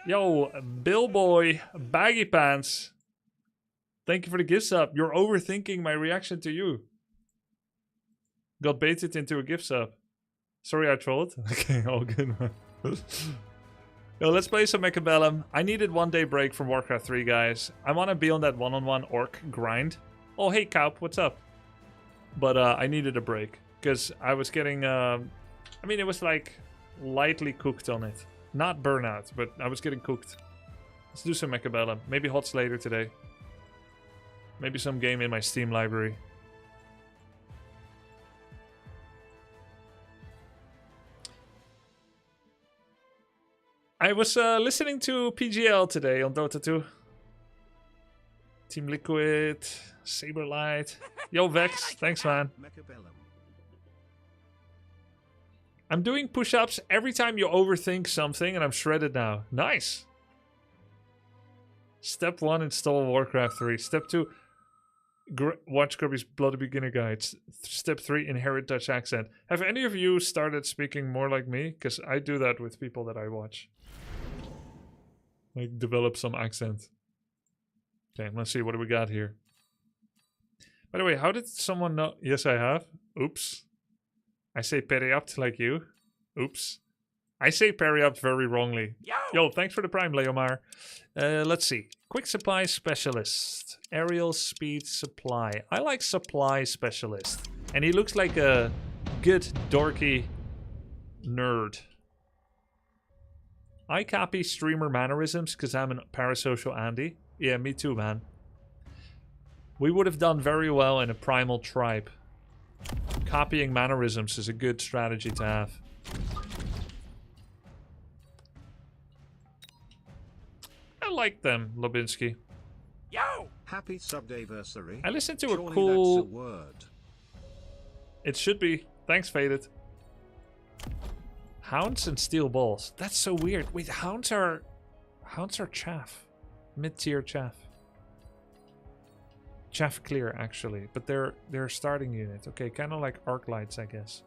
Yo, Billboy, Baggy Pants. Thank you for the gift sub. You're overthinking my reaction to you. Got baited into a gift sub. Sorry I trolled. Okay, all good, man. Yo, let's play some Mechabellum. I needed 1 day break from Warcraft 3, guys. I want to be on that one-on-one orc grind. Oh, hey, Kaup, what's up? But I needed a break. Because I was getting... I mean, it was like lightly cooked on it. Not burnout, but I was getting cooked. Let's do some Mechabellum. Maybe HOTS later today. Maybe some game in my Steam library. I was listening to PGL today on Dota 2. Team Liquid, Saberlight. Yo, Vex, thanks, man. Mechabellum. I'm doing push-ups every time you overthink something, and I'm shredded now. Nice. Step 1, install Warcraft 3. Step 2, watch Kirby's Bloody Beginner Guides. Step 3, inherit Dutch accent. Have any of you started speaking more like me? Because I do that with people that I watch. Like, develop some accent. Okay, let's see. What do we got here? By the way, how did someone know? Yes, I have. Oops. I say periapt like you. Oops. I say periapt very wrongly. Yo, thanks for the prime, Leomar. Let's see. Quick supply specialist. Aerial speed supply. I like supply specialist. And he looks like a good dorky nerd. I copy streamer mannerisms because I'm a parasocial Andy. Yeah, me too, man. We would have done very well in a primal tribe. Copying mannerisms is a good strategy to have. I like them, Lobinsky. Yo! Happy subdayversary. I listened to Surely a cool... that's a word. It should be. Thanks, Faded. Hounds and steel balls. That's so weird. Wait, hounds are chaff. Mid-tier chaff. Chaff clear, actually. But they're a starting unit. Okay, kind of like arc lights, I guess.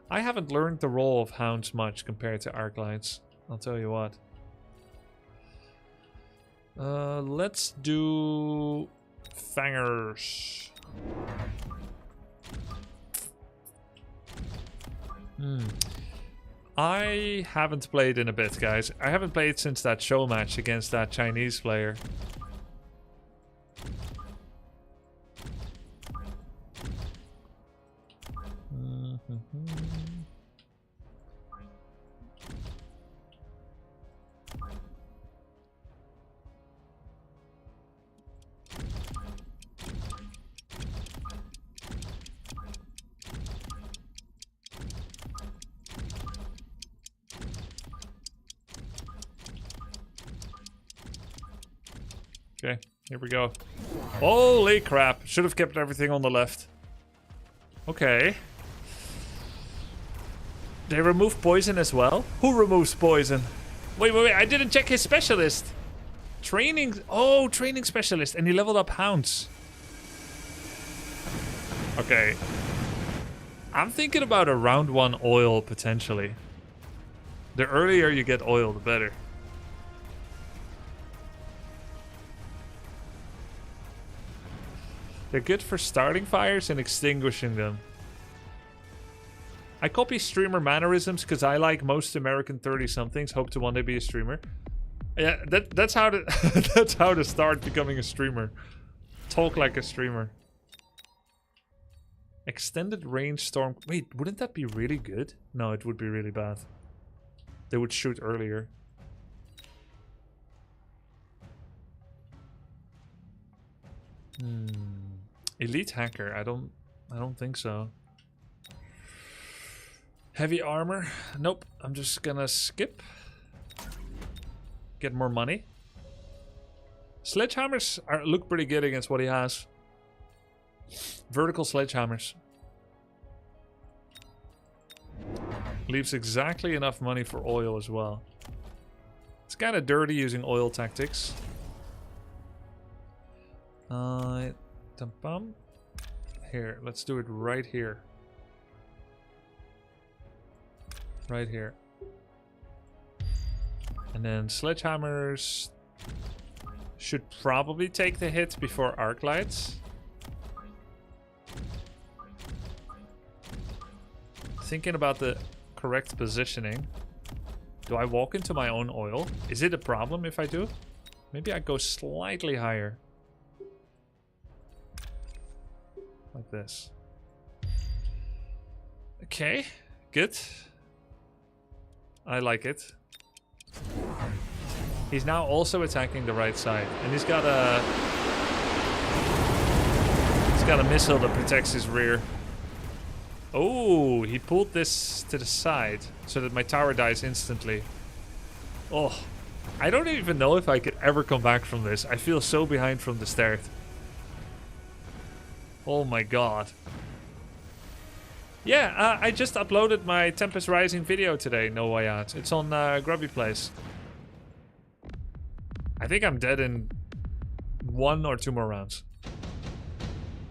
I haven't learned the role of hounds much compared to arc lights. I'll tell you what. Let's do fangers. I haven't played in a bit, guys. I haven't played since that show match against that Chinese player. Okay, here we go. Holy crap. Should have kept everything on the left. Okay. They remove poison as well? Who removes poison? Wait, I didn't check his specialist. Training. Oh, training specialist. And he leveled up hounds. Okay. I'm thinking about a round 1 oil potentially. The earlier you get oil, the better. They're good for starting fires and extinguishing them. I copy streamer mannerisms because I, like most American 30-somethings, hope to one day be a streamer. Yeah, that's how to that's how to start becoming a streamer. Talk like a streamer. Extended range storm. Wait, wouldn't that be really good? No, it would be really bad. They would shoot earlier. Elite hacker. I don't think so. Heavy armor. Nope. I'm just gonna skip. Get more money. Sledgehammers look pretty good against what he has. Vertical sledgehammers. Leaves exactly enough money for oil as well. It's kind of dirty using oil tactics. Here, let's do it right here. Right here. And then sledgehammers should probably take the hit before arc lights. Thinking about the correct positioning. Do I walk into my own oil? Is it a problem if I do? Maybe I go slightly higher. Like this. Okay, good. I like it. He's now also attacking the right side, and he's got a missile that protects his rear. Oh, he pulled this to the side so that my tower dies instantly. Oh, I don't even know if I could ever come back from this. I feel so behind from the start. Oh my god. Yeah, I just uploaded my Tempest Rising video today, no way out. It's on Grubby Place. I think I'm dead in 1 or 2 more rounds.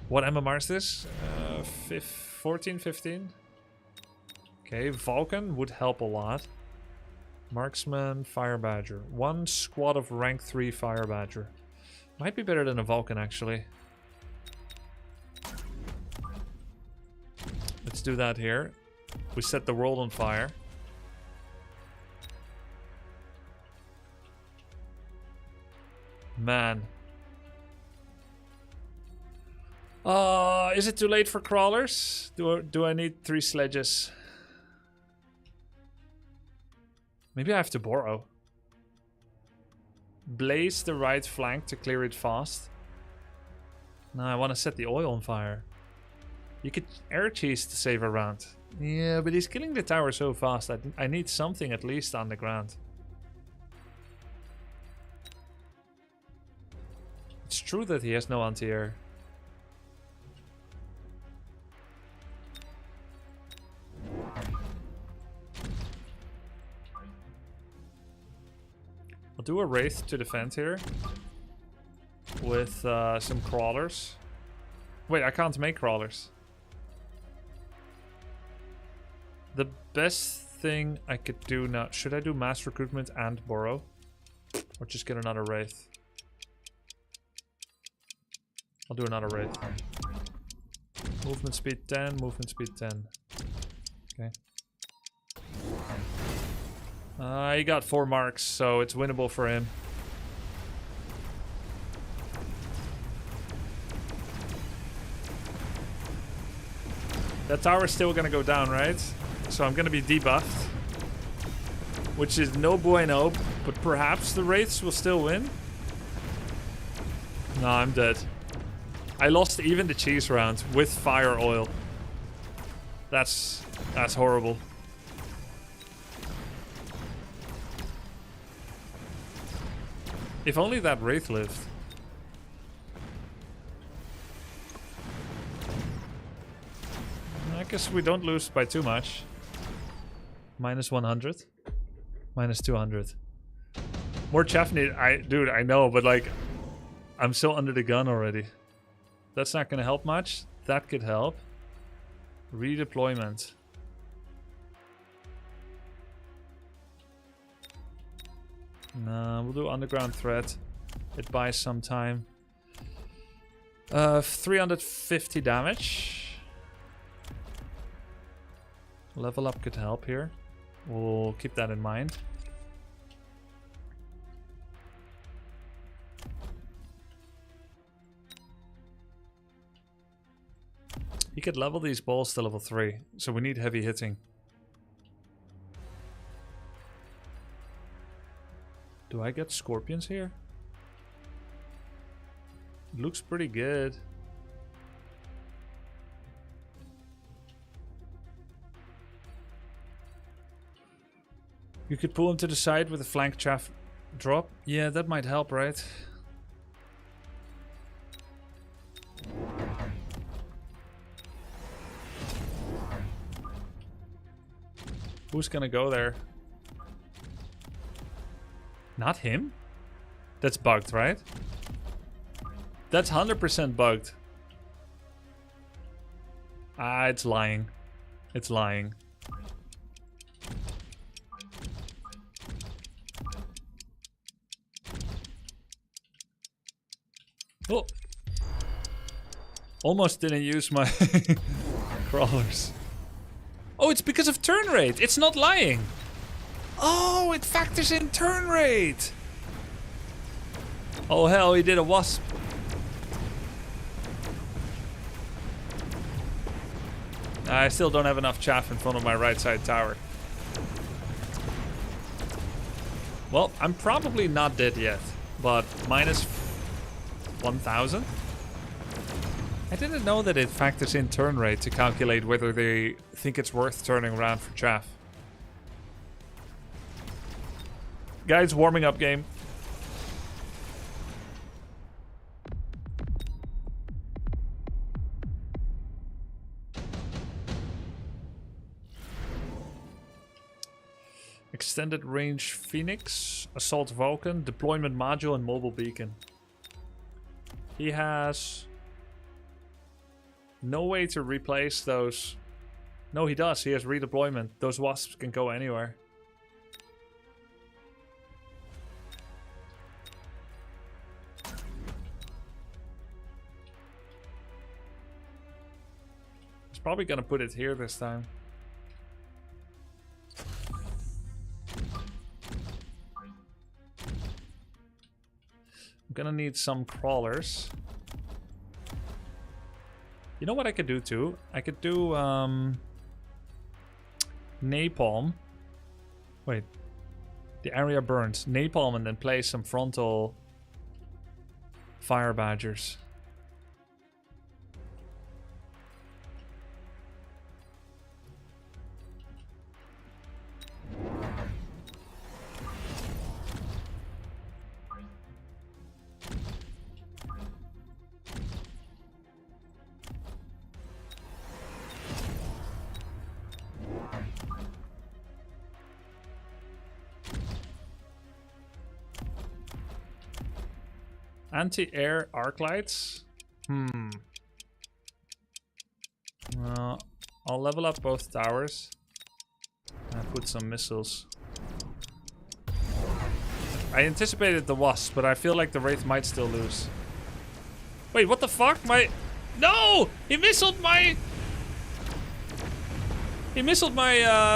What MMR is this? 14, 15? Okay, Vulcan would help a lot. Marksman, Fire Badger. 1 squad of rank 3 Fire Badger. Might be better than a Vulcan, actually. Let's do that here. We set the world on fire. Man. Is it too late for crawlers? Do I need 3 sledges? Maybe I have to borrow. Blaze the right flank to clear it fast. No, I want to set the oil on fire. You could air cheese to save a round. Yeah, but he's killing the tower so fast. I need something at least on the ground. It's true that he has no anti-air. I'll do a Wraith to defend here. With some crawlers. Wait, I can't make crawlers. The best thing I could do now... Should I do mass recruitment and borrow? Or just get another Wraith? I'll do another Wraith. Movement speed 10, movement speed 10. Okay. He got 4 marks, so it's winnable for him. That tower's still gonna go down, right? So I'm gonna be debuffed. Which is no bueno, but perhaps the Wraiths will still win? No, I'm dead. I lost even the cheese round with fire oil. That's horrible. If only that Wraith lived. guess we don't lose by too much. Minus 100. Minus 200. More chaff need. Dude, I know, but like, I'm so under the gun already. That's not gonna help much. That could help. Redeployment. No, we'll do underground threat. It buys some time. 350 damage. Level up could help here. We'll keep that in mind. You could level these balls to level 3, so we need heavy hitting. Do I get scorpions here? Looks pretty good. You could pull him to the side with a flank chaff drop. Yeah, that might help, right? Who's gonna go there? Not him? That's bugged, right? That's 100% bugged. Ah, it's lying. It's lying. Oh! Almost didn't use my crawlers. Oh, it's because of turn rate. It's not lying. Oh, it factors in turn rate. Oh hell, he did a wasp. I still don't have enough chaff in front of my right side tower. Well, I'm probably not dead yet, but minus 1,000? I didn't know that it factors in turn rate to calculate whether they think it's worth turning around for chaff. Guys, warming up game. Extended range Phoenix, Assault Vulcan, Deployment Module, and Mobile Beacon. He has no way to replace those. No, he does. He has redeployment. Those wasps can go anywhere. He's probably gonna put it here this time. I'm gonna need some crawlers. You know what I could do too? I could do napalm. Wait. The area burns. Napalm and then place some frontal fire badgers. Anti-air arc lights. I'll level up both towers and put some missiles. I anticipated the wasp, but I feel like the wraith might still lose. Wait, what the fuck? No! He missiled my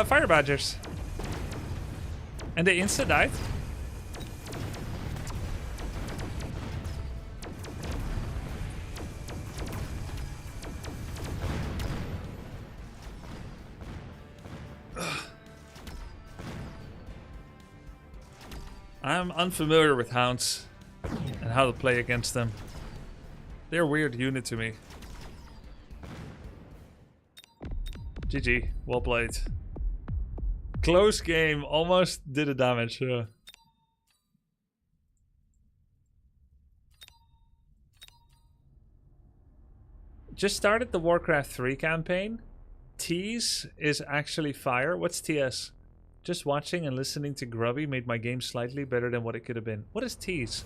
fire badgers. And they insta died. I'm unfamiliar with hounds and how to play against them. They're a weird unit to me. GG, well played. Close game, almost did the damage. Just started the Warcraft 3 campaign. tease is actually fire. What's TS? Just watching and listening to Grubby made my game slightly better than what it could have been. What is tease?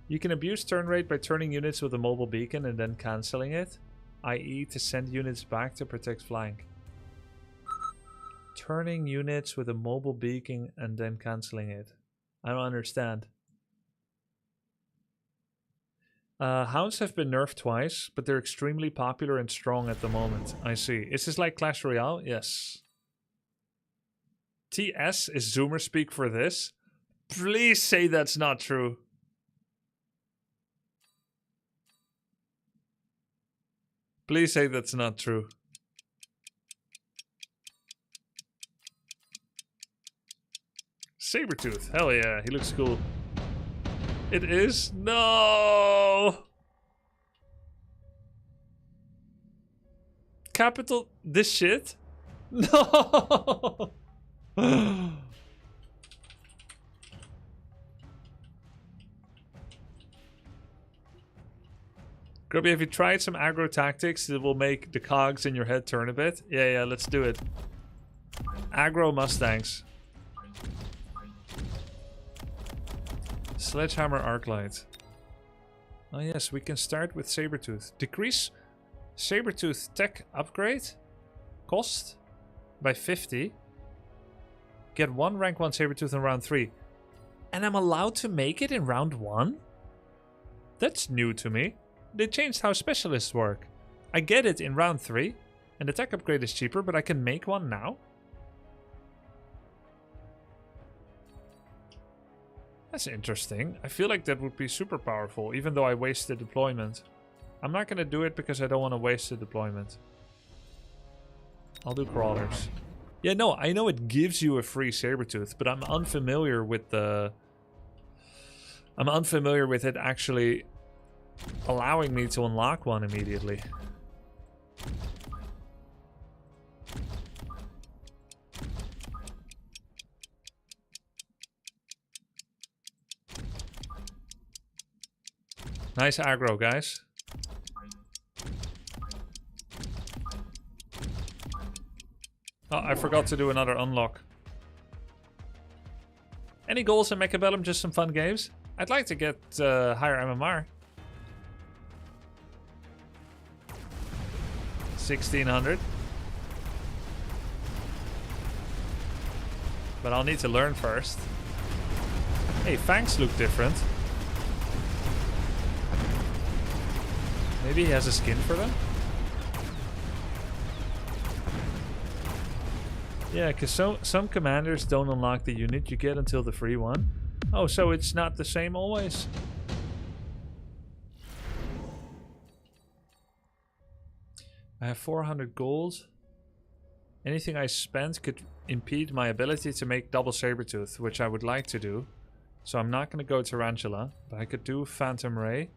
You can abuse turn rate by turning units with a mobile beacon and then cancelling it, i.e. to send units back to protect flank. Turning units with a mobile beacon and then cancelling it. I don't understand. Hounds have been nerfed twice, but they're extremely popular and strong at the moment. I see. Is this like Clash Royale? Yes. TS is Zoomer speak for this? Please say that's not true. Please say that's not true. Sabretooth. Hell yeah, he looks cool. It is? No! Capital this shit? No! Grubby, have you tried some aggro tactics that will make the cogs in your head turn a bit? Yeah, let's do it. Aggro Mustangs. Sledgehammer Arclight. Oh yes, we can start with Sabretooth. Decrease Sabretooth tech upgrade cost by 50. Get 1 rank 1 Sabretooth in round 3. And I'm allowed to make it in round 1? That's new to me. They changed how specialists work. I get it in round 3. And the tech upgrade is cheaper, but I can make one now? That's interesting. I feel like that would be super powerful, even though I wasted deployment. I'm not going to do it because I don't want to waste the deployment. I'll do crawlers. Yeah, no, I know it gives you a free Sabretooth, but I'm unfamiliar with the... I'm unfamiliar with it actually allowing me to unlock one immediately. Nice aggro, guys. Oh, I forgot to do another unlock. Any goals in Mechabellum? Just some fun games? I'd like to get higher MMR. 1600. But I'll need to learn first. Hey, fangs look different. Maybe he has a skin for them? Yeah, because some commanders don't unlock the unit you get until the free one. Oh, so it's not the same always? I have 400 gold. Anything I spent could impede my ability to make double Sabretooth, which I would like to do. So I'm not going to go Tarantula, but I could do Phantom Ray,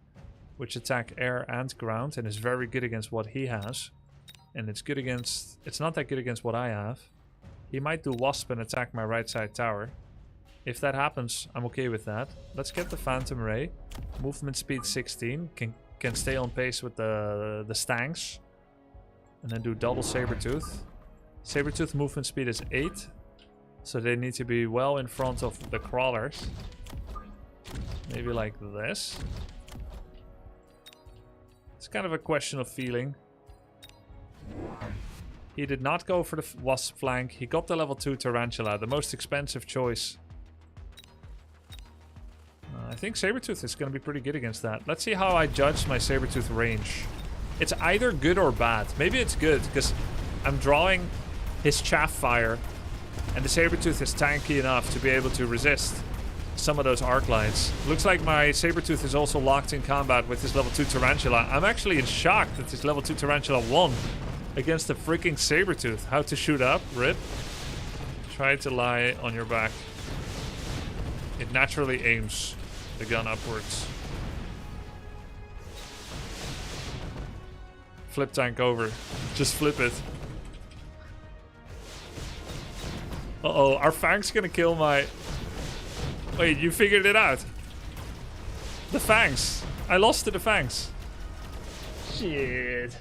which attack air and ground and is very good against what he has. And it's good against... It's not that good against what I have. He might do Wasp and attack my right side tower. If that happens, I'm okay with that. Let's get the Phantom Ray. Movement speed 16. Can stay on pace with the Stangs. And then do double Sabretooth. Sabretooth movement speed is 8. So they need to be well in front of the crawlers. Maybe like this. It's kind of a question of feeling. He did not go for the Wasp flank. He got the level 2 Tarantula, the most expensive choice. I think Sabretooth is going to be pretty good against that. Let's see how I judge my Sabretooth range. It's either good or bad. Maybe it's good, because I'm drawing his chaff fire, and the Sabretooth is tanky enough to be able to resist some of those arc lines. Looks like my Sabretooth is also locked in combat with his level 2 Tarantula. I'm actually in shock that his level 2 Tarantula won against the freaking Sabretooth. How to shoot up? Rip. Try to lie on your back. It naturally aims the gun upwards. Flip tank over. Just flip it. Uh-oh, are fangs gonna kill my... Wait, you figured it out. The fangs. I lost to the fangs. Shit.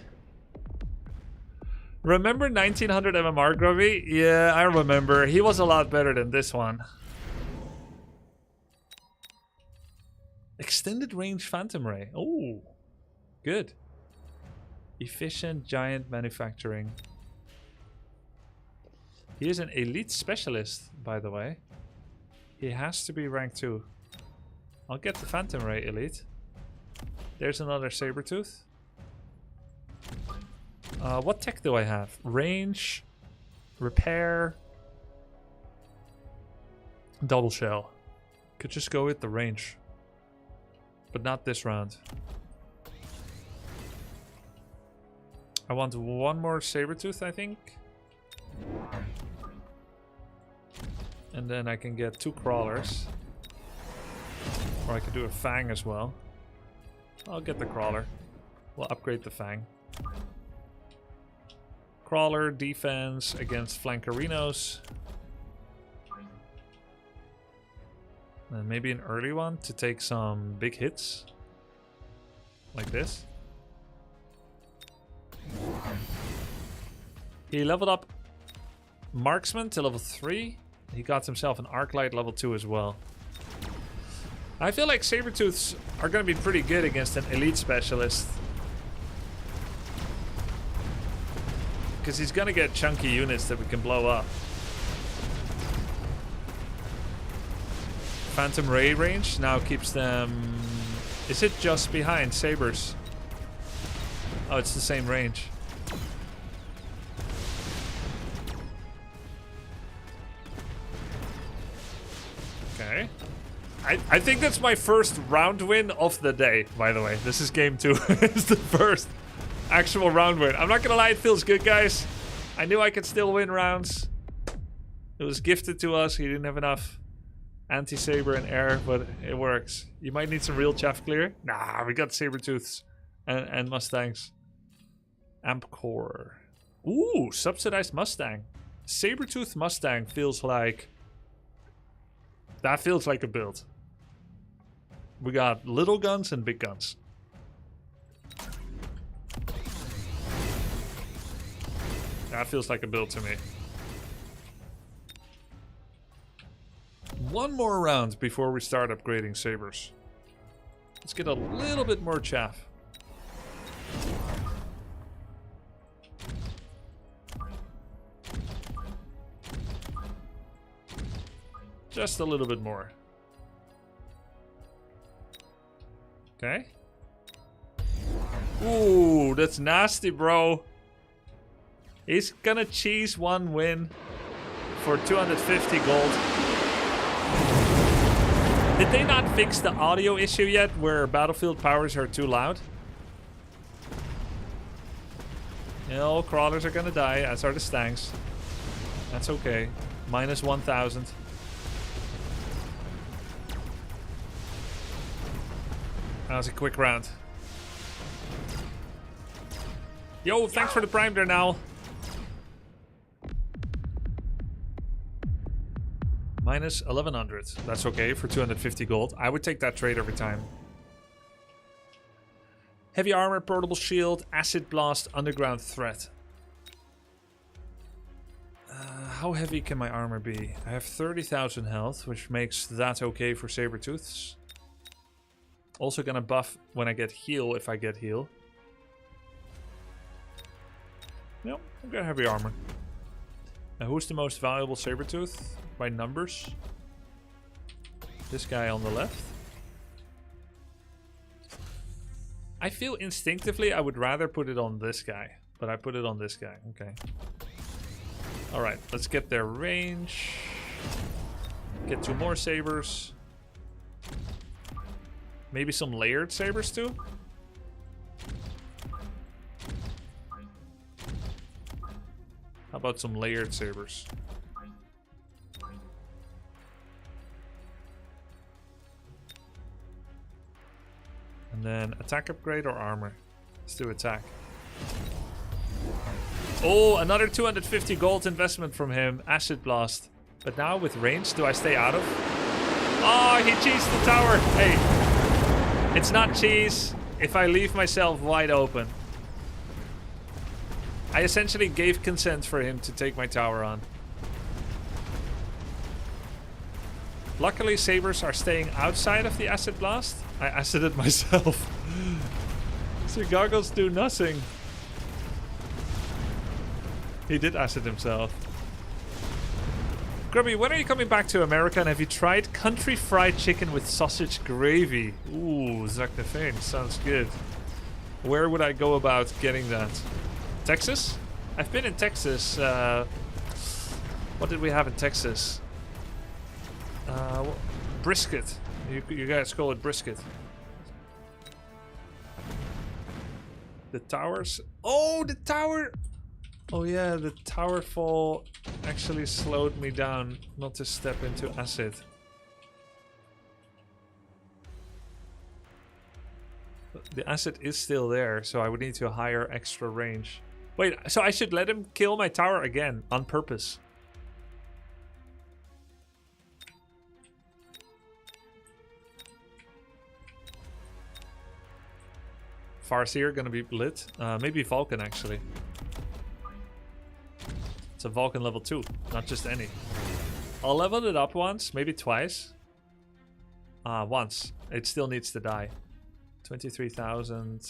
Remember 1900 MMR Grubby? Yeah, I remember. He was a lot better than this one. Extended range Phantom Ray. Oh, good. Efficient giant manufacturing. He is an elite specialist, by the way. He has to be rank 2. I'll get the Phantom Ray elite. There's another Sabertooth. What tech do I have? Range, repair, double shell. Could just go with the range. But not this round. I want one more Sabertooth, I think. And then I can get 2 crawlers. Or I could do a Fang as well. I'll get the crawler. We'll upgrade the Fang. Crawler, defense against flankerinos. And maybe an early one to take some big hits. Like this. He leveled up Marksman to level 3. He got himself an Arclight level 2 as well. I feel like Sabertooths are going to be pretty good against an elite specialist. Because he's going to get chunky units that we can blow up. Phantom Ray range now keeps them... Is it just behind Sabers? Oh, it's the same range. Okay. I think that's my first round win of the day, by the way. This is game 2. It's the first actual round win. I'm not gonna lie, it feels good, guys. I knew I could still win rounds. It was gifted to us. He didn't have enough anti-saber and air, but it works. You might need some real chaff clear. Nah, we got Sabertooths and Mustangs. Amp core. Ooh, subsidized Mustang. Sabertooth Mustang feels like... That feels like a build. We got little guns and big guns. That feels like a build to me. One more round before we start upgrading sabers. Let's get a little bit more chaff. Just a little bit more. Okay. Ooh, that's nasty, bro. He's gonna cheese one win for 250 gold. Did they not fix the audio issue yet where battlefield powers are too loud? You know, crawlers are gonna die, as are the stangs. That's okay. Minus 1,000. That was a quick round. Yo, thanks for the prime there now. Minus 1,100. That's okay for 250 gold. I would take that trade every time. Heavy armor, portable shield, acid blast, underground threat. How heavy can my armor be? I have 30,000 health, which makes that okay for Sabertooths. Also gonna buff when I get heal, if I get heal. Yep, I've got heavy armor. Now who's the most valuable Sabertooth? By numbers. This guy on the left. I feel instinctively I would rather put it on this guy. But I put it on this guy, okay. Alright, let's get their range. Get 2 more sabers. Maybe some layered sabers too? How about some layered sabers? And then attack upgrade or armor? Let's do attack. Oh, another 250 gold investment from him. Acid blast. But now with range, do I stay out of? Oh, he cheesed the tower. Hey. It's not cheese if I leave myself wide open. I essentially gave consent for him to take my tower on. Luckily, sabers are staying outside of the acid blast. I acided myself. So goggles do nothing. He did acid himself. Grubby, when are you coming back to America, and have you tried country fried chicken with sausage gravy? Ooh, Zaknefane, sounds good. Where would I go about getting that? Texas? I've been in Texas. What did we have in Texas? Brisket. You guys call it brisket. The towers. Oh, the tower. Oh yeah, the tower fall actually slowed me down not to step into acid. The acid is still there, so I would need to hire extra range. Wait, so I should let him kill my tower again on purpose. Farseer gonna be lit. Maybe Vulcan actually. It's a Vulcan level 2, not just any. I'll level it up once, maybe twice. Once. It still needs to die. 23,000.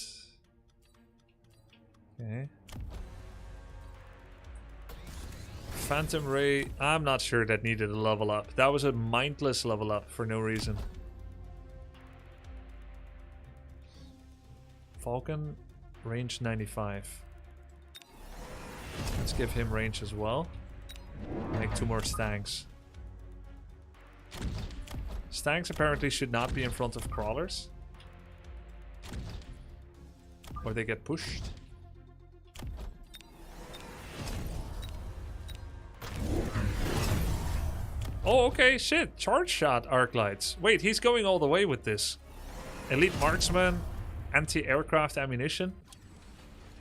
Okay. Phantom Ray. I'm not sure that needed a level up. That was a mindless level up for no reason. Vulcan, range 95. Let's give him range as well. Make 2 more Stangs. Stangs apparently should not be in front of crawlers. Or they get pushed. Oh, okay, shit. Charge shot arc lights. Wait, he's going all the way with this. Elite marksman, anti-aircraft ammunition.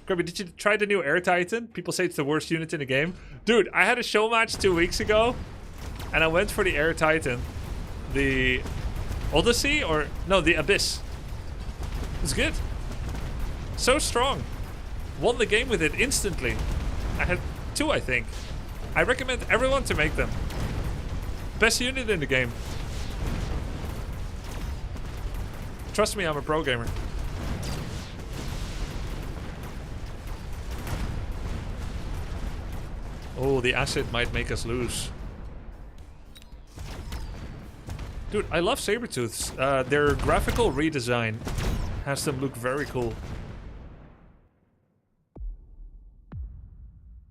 Kirby, did you try the new Air Titan? People say it's the worst unit in the game. Dude, I had a show match 2 weeks ago, and I went for the Air Titan. The Odyssey, or no, the Abyss. It's good. So strong. Won the game with it instantly. I had 2, I think. I recommend everyone to make them. Best unit in the game. Trust me, I'm a pro gamer. Oh, the acid might make us lose. Dude, I love Sabertooths. Their graphical redesign has them look very cool.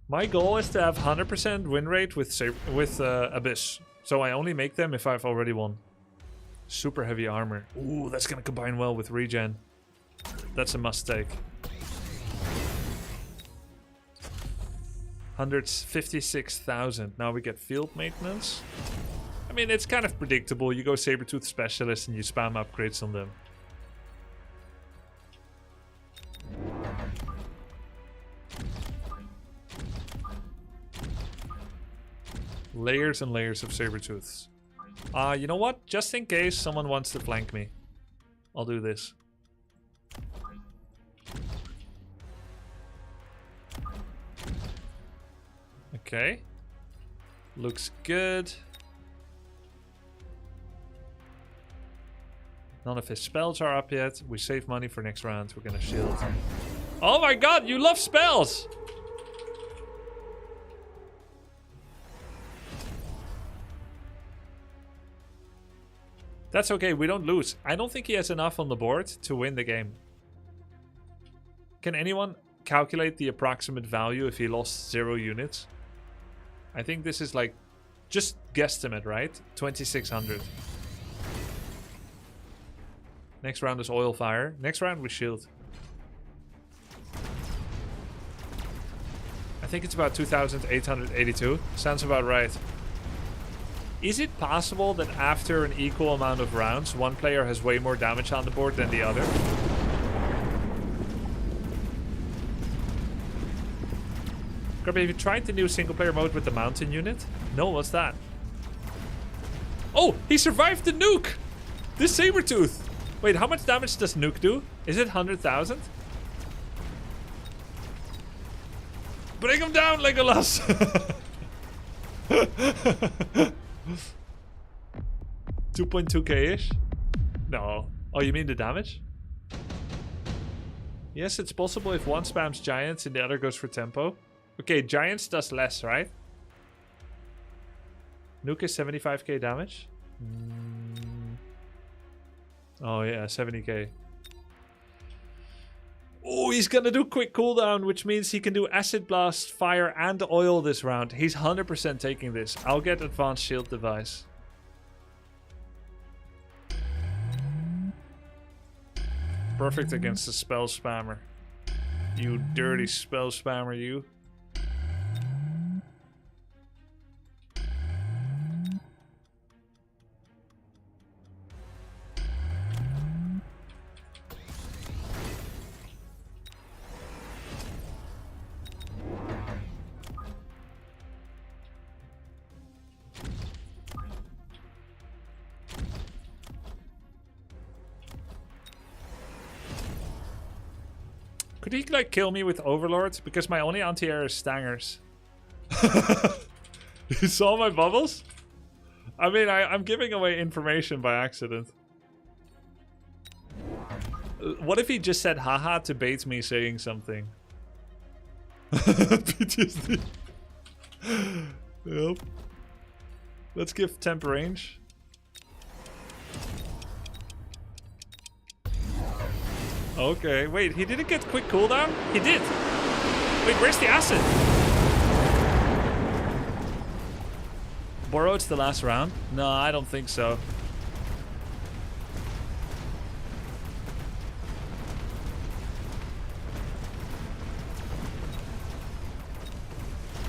My goal is to have 100% win rate with Abyss. So I only make them if I've already won. Super heavy armor. Ooh, that's gonna combine well with regen. That's a must take. 156,000. Now we get field maintenance. I mean, it's kind of predictable. You go Sabertooth Specialist and you spam upgrades on them. Layers and layers of Sabertooths. You know what? Just in case someone wants to flank me, I'll do this. Okay. Looks good. None of his spells are up yet. We save money for next round. We're gonna shield. Oh my god, you love spells! That's okay, we don't lose. I don't think he has enough on the board to win the game. Can anyone calculate the approximate value if he lost 0 units? I think this is like, just guesstimate, right? 2,600. Next round is oil fire. Next round we shield. I think it's about 2,882. Sounds about right. Is it possible that after an equal amount of rounds, one player has way more damage on the board than the other? Grubby, have you tried the new single player mode with the mountain unit? No, what's that? Oh, he survived the nuke! This Sabertooth! Wait, how much damage does nuke do? Is it 100,000? Bring him down, Legolas! 2.2k-ish? No. Oh, you mean the damage? Yes, it's possible if one spams giants and the other goes for tempo. Okay, giants does less, right? Nuke is 75k damage. Oh yeah, 70k. Oh, he's gonna do quick cooldown, which means he can do acid blast, fire, and oil this round. He's 100% taking this. I'll get advanced shield device. Perfect against the spell spammer. You dirty spell spammer, you. Could he like kill me with Overlord? Because my only anti-air is Stangers. You saw my bubbles? I mean, I'm giving away information by accident. What if he just said haha to bait me saying something? PTSD. Yep. Let's give temp range. Okay, wait, he didn't get quick cooldown? He did! Wait, where's the acid? Borrowed's the last round? No, I don't think so.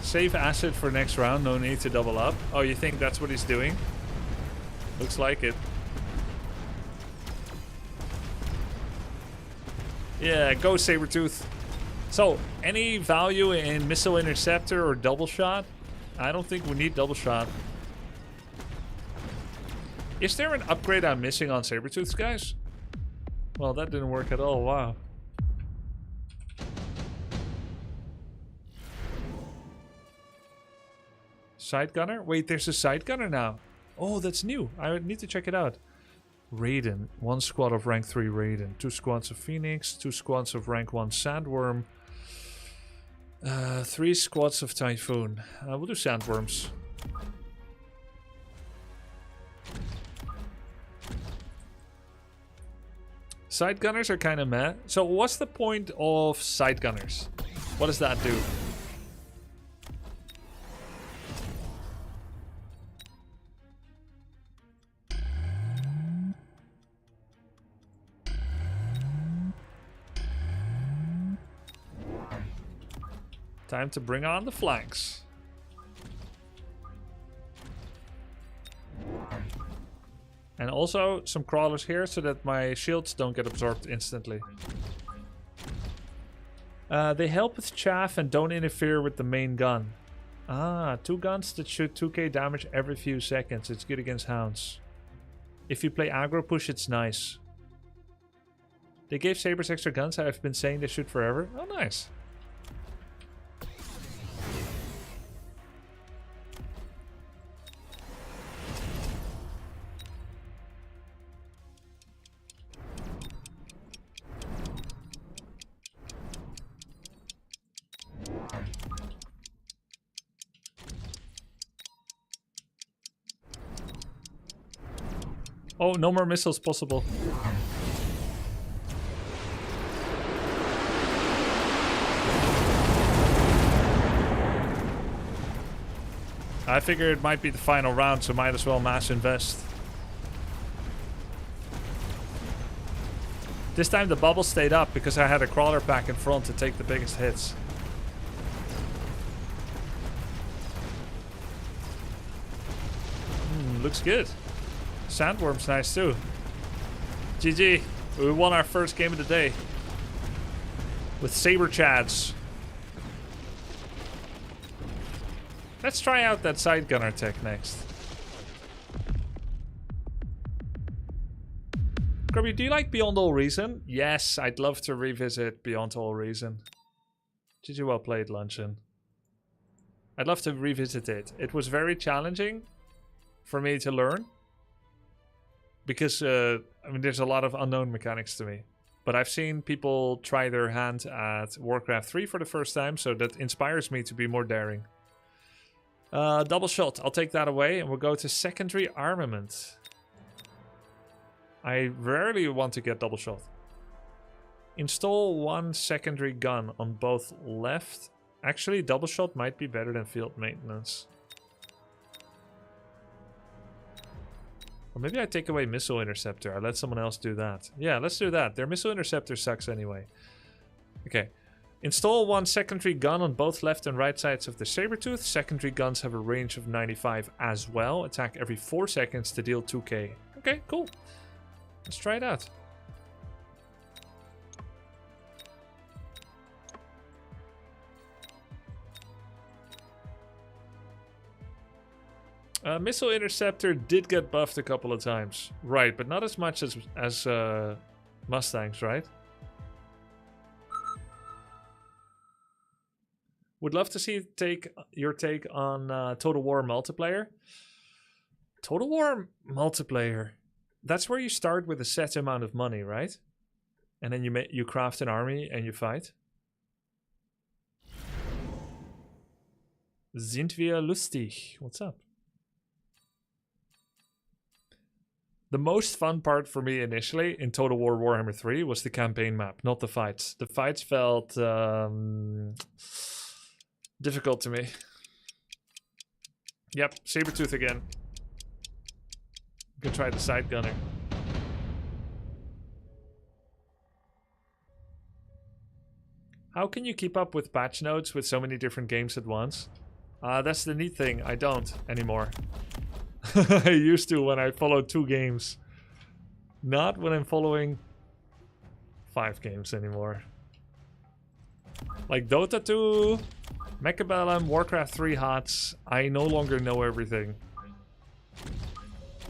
Save acid for next round, no need to double up. Oh, you think that's what he's doing? Looks like it. Yeah, go Sabretooth. So, any value in Missile Interceptor or Double Shot? I don't think we need Double Shot. Is there an upgrade I'm missing on Sabretooth, guys? Well, that didn't work at all. Wow. Side Gunner? Wait, there's a Side Gunner now. Oh, that's new. I need to check it out. Raiden. 1 squad of rank 3 Raiden. 2 squads of Phoenix. 2 squads of rank 1 Sandworm. 3 squads of Typhoon. We'll do Sandworms. Side gunners are kind of meh. So what's the point of side gunners? What does that do? Time to bring on the flanks. And also some crawlers here so that my shields don't get absorbed instantly. They help with chaff and don't interfere with the main gun. Ah, 2 guns that shoot 2k damage every few seconds. It's good against hounds. If you play aggro push, it's nice. They gave sabers extra guns. I've been saying they shoot forever. Oh, nice. Oh, no more missiles possible. I figured it might be the final round, so might as well mass invest. This time the bubble stayed up because I had a crawler pack in front to take the biggest hits. Looks good. Sandworm's nice too. GG. We won our first game of the day. With Saber Chads. Let's try out that side gunner tech next. Grubby, do you like Beyond All Reason? Yes, I'd love to revisit Beyond All Reason. GG, well played, Luncheon. I'd love to revisit it. It was very challenging for me to learn. Because, I mean, there's a lot of unknown mechanics to me. But I've seen people try their hand at Warcraft 3 for the first time, so that inspires me to be more daring. Double shot, I'll take that away, and we'll go to secondary armament. I rarely want to get double shot. Install one secondary gun on both left. Actually, double shot might be better than field maintenance. Or maybe I take away missile interceptor. I let someone else do that. Yeah, let's do that. Their missile interceptor sucks anyway. Okay. Install one secondary gun on both left and right sides of the Sabertooth. Secondary guns have a range of 95 as well. Attack every 4 seconds to deal 2k. Okay, cool. Let's try it out. Missile Interceptor did get buffed a couple of times. Right, but not as much as Mustangs, right? Would love to see your take on Total War multiplayer. Total War multiplayer. That's where you start with a set amount of money, right? And then you craft an army and you fight. Sind wir lustig? What's up? The most fun part for me initially in Total War Warhammer 3 was the campaign map, not the fights. The fights felt difficult to me. Yep, Sabertooth again. You can try the side gunner. How can you keep up with patch notes with so many different games at once? That's the neat thing. I don't anymore. I used to when I followed 2 games. Not when I'm following 5 games anymore. Like Dota 2, Mechabellum, Warcraft 3 HOTS. I no longer know everything.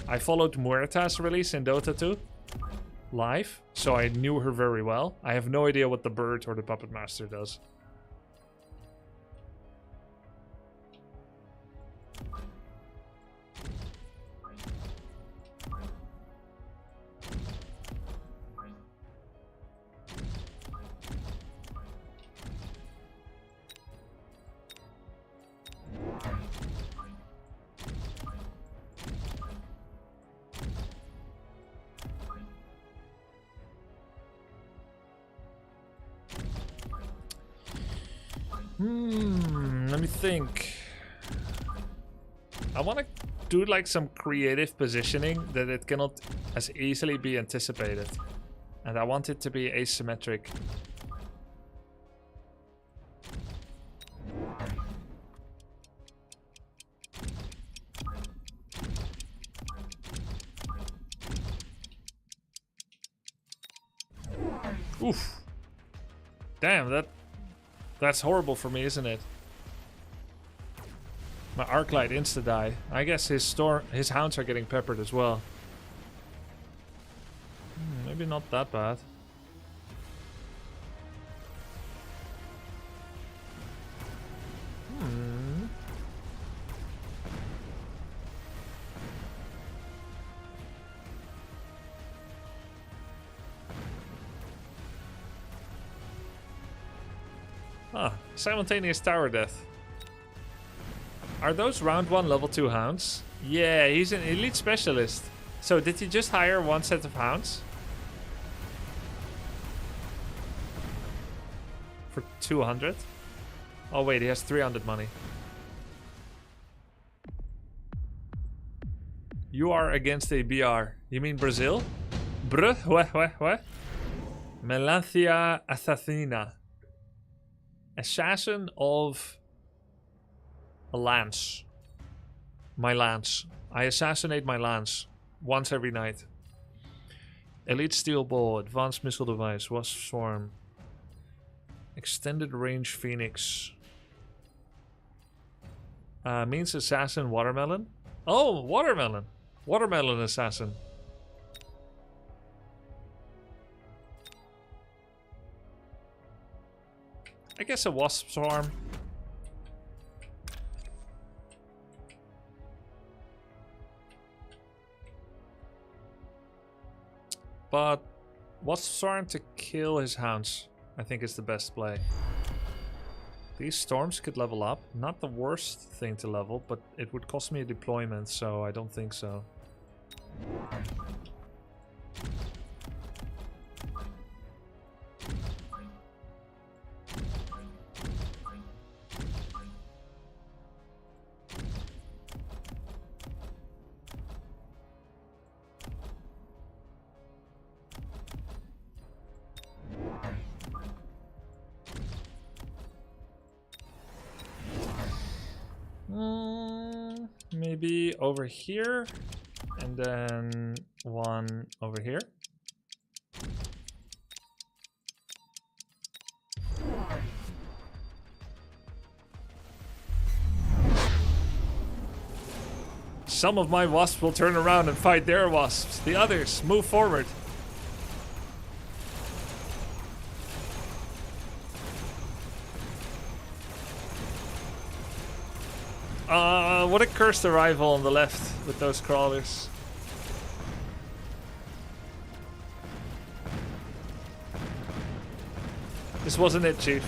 I followed Muerta's release in Dota 2 live, so I knew her very well. I have no idea what the bird or the puppet master does. Let me think. I want to do like some creative positioning that it cannot as easily be anticipated. And I want it to be asymmetric. Oof. Damn, that's horrible for me, isn't it? My Arclight insta-die. I guess his hounds are getting peppered as well. Maybe not that bad. Simultaneous tower death. Are those round 1 level 2 hounds? Yeah, he's an elite specialist. So did he just hire 1 set of hounds? For 200? Oh wait, he has 300 money. You are against a BR. You mean Brazil? What? Melanthia Assassina. Assassin of a lance. My lance. I assassinate my lance once every night. Elite steel ball, advanced missile device, wasp swarm, extended range phoenix. Means assassin watermelon. Oh, watermelon. Watermelon assassin. I guess a wasp swarm. but wasps starting to kill his hounds, I think, is the best play. These storms could level up. Not the worst thing to level, but it would cost me a deployment, so I don't think so. Maybe over here, and then one over here. Some of my wasps will turn around and fight their wasps. The others move forward. What a cursed arrival on the left with those crawlers. This wasn't it, Chief.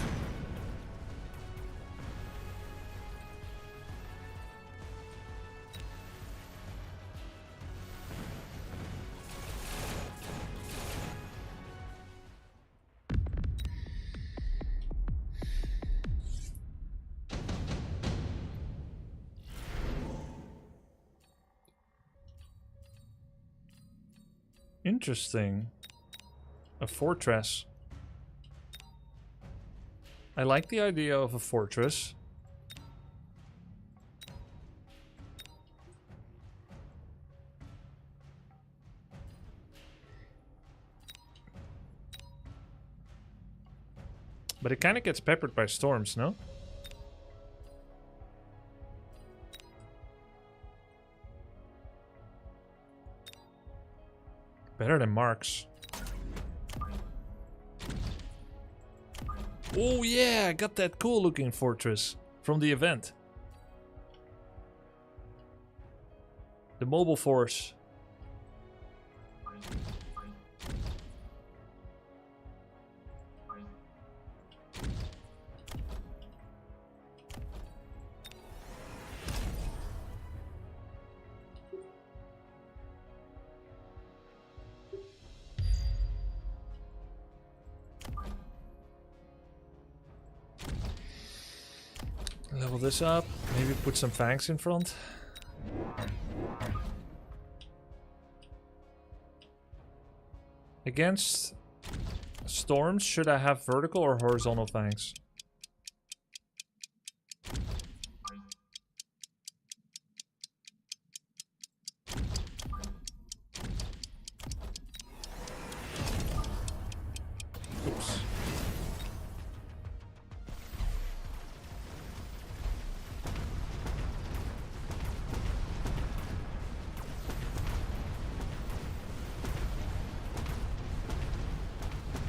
Interesting. A fortress. I like the idea of a fortress. But it kind of gets peppered by storms, no? Better than Mark's. Oh yeah, I got that cool looking fortress from the event. The mobile force. Level this up, maybe put some fangs in front. Against storms, should I have vertical or horizontal fangs? Oops.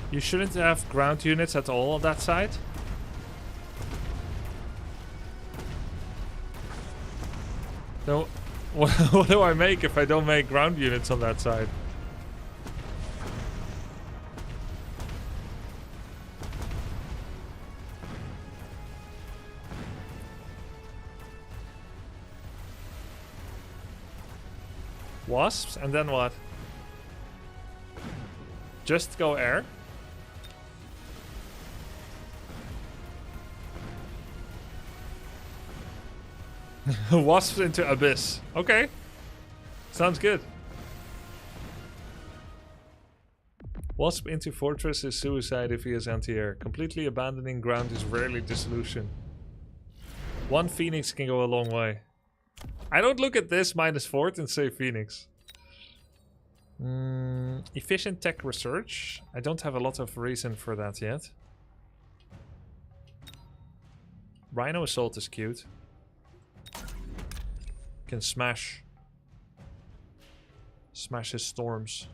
You shouldn't have ground units at all on that side. So, what do I make if I don't make ground units on that side? Wasps, and then what? Just go air? Wasps into abyss. Okay. Sounds good. Wasp into fortress is suicide if he is anti-air. Completely abandoning ground is rarely dissolution. One phoenix can go a long way. I don't look at this minus fort and say phoenix. Efficient tech research. I don't have a lot of reason for that yet. Rhino assault is cute. Can smash his storms.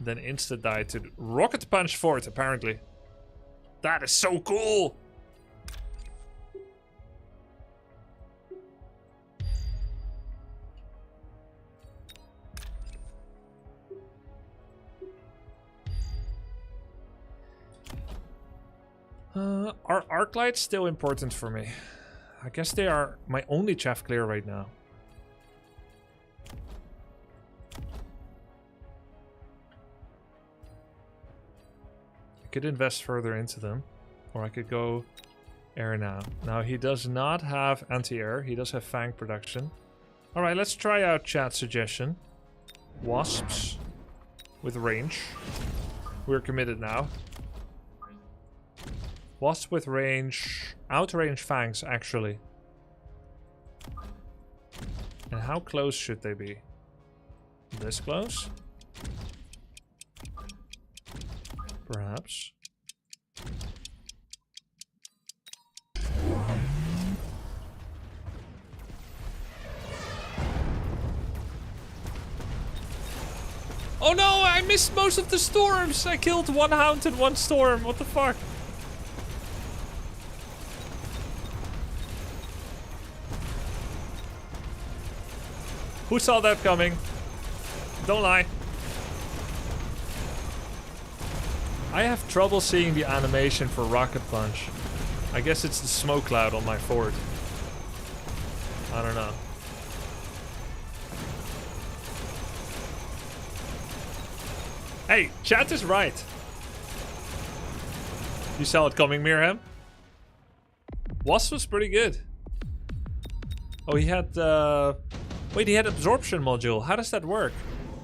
Then insta die to rocket punch fort, apparently. That is so cool. Are arc lights still important for me? I guess they are my only chaff clear right now. I could invest further into them. Or I could go air now. Now he does not have anti-air. He does have fang production. Alright, let's try out chat suggestion. Wasps with range. We're committed now. Wasp with range. Outrange fangs, actually. And how close should they be? This close? Perhaps. Oh no, I missed most of the storms! I killed one hound in one storm, what the fuck? Who saw that coming? Don't lie. I have trouble seeing the animation for Rocket Punch. I guess it's the smoke cloud on my fort. I don't know. Hey, chat is right. You saw it coming, Mirham? Wasp was pretty good. Oh, he had... Wait, he had absorption module. How does that work?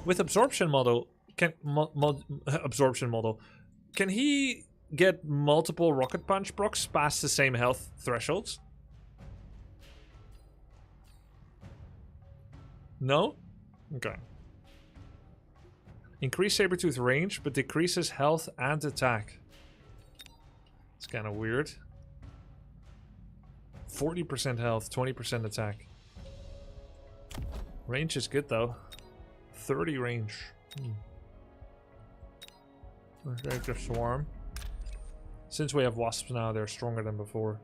With absorption model... absorption model. Can he get multiple Rocket Punch procs past the same health thresholds? No? Okay. Increase Sabertooth range, but decreases health and attack. It's kind of weird. 40% health, 20% attack. Range is good though. 30 range. Let's take the swarm. Since we have wasps now, they're stronger than before.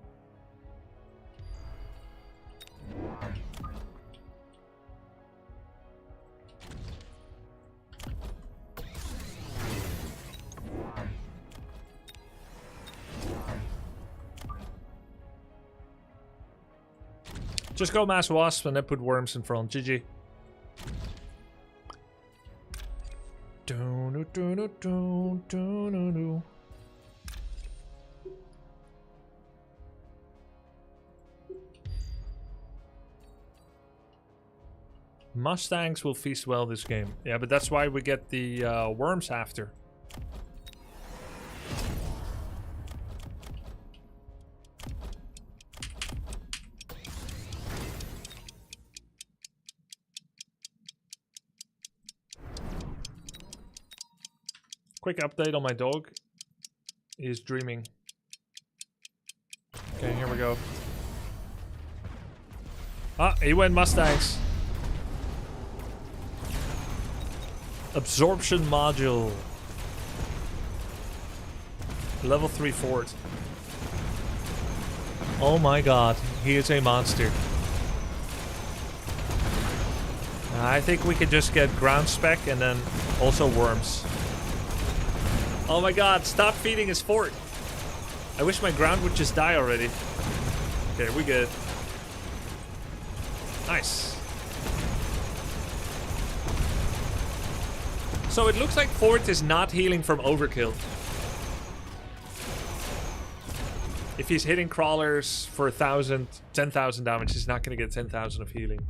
Just go mass wasp and then put worms in front. GG. Mustangs will feast well this game. Yeah, but that's why we get the worms after. Quick update on my dog. He's dreaming. Okay, here we go. Ah, he went Mustangs. Absorption module. Level 3 fort. Oh my god, he is a monster. I think we could just get ground spec and then also worms. Oh my god, stop feeding his fort. I wish my ground would just die already. Okay, we good. Nice. So it looks like fort is not healing from overkill. If he's hitting crawlers for 1,000, 10,000 damage, he's not gonna get 10,000 of healing.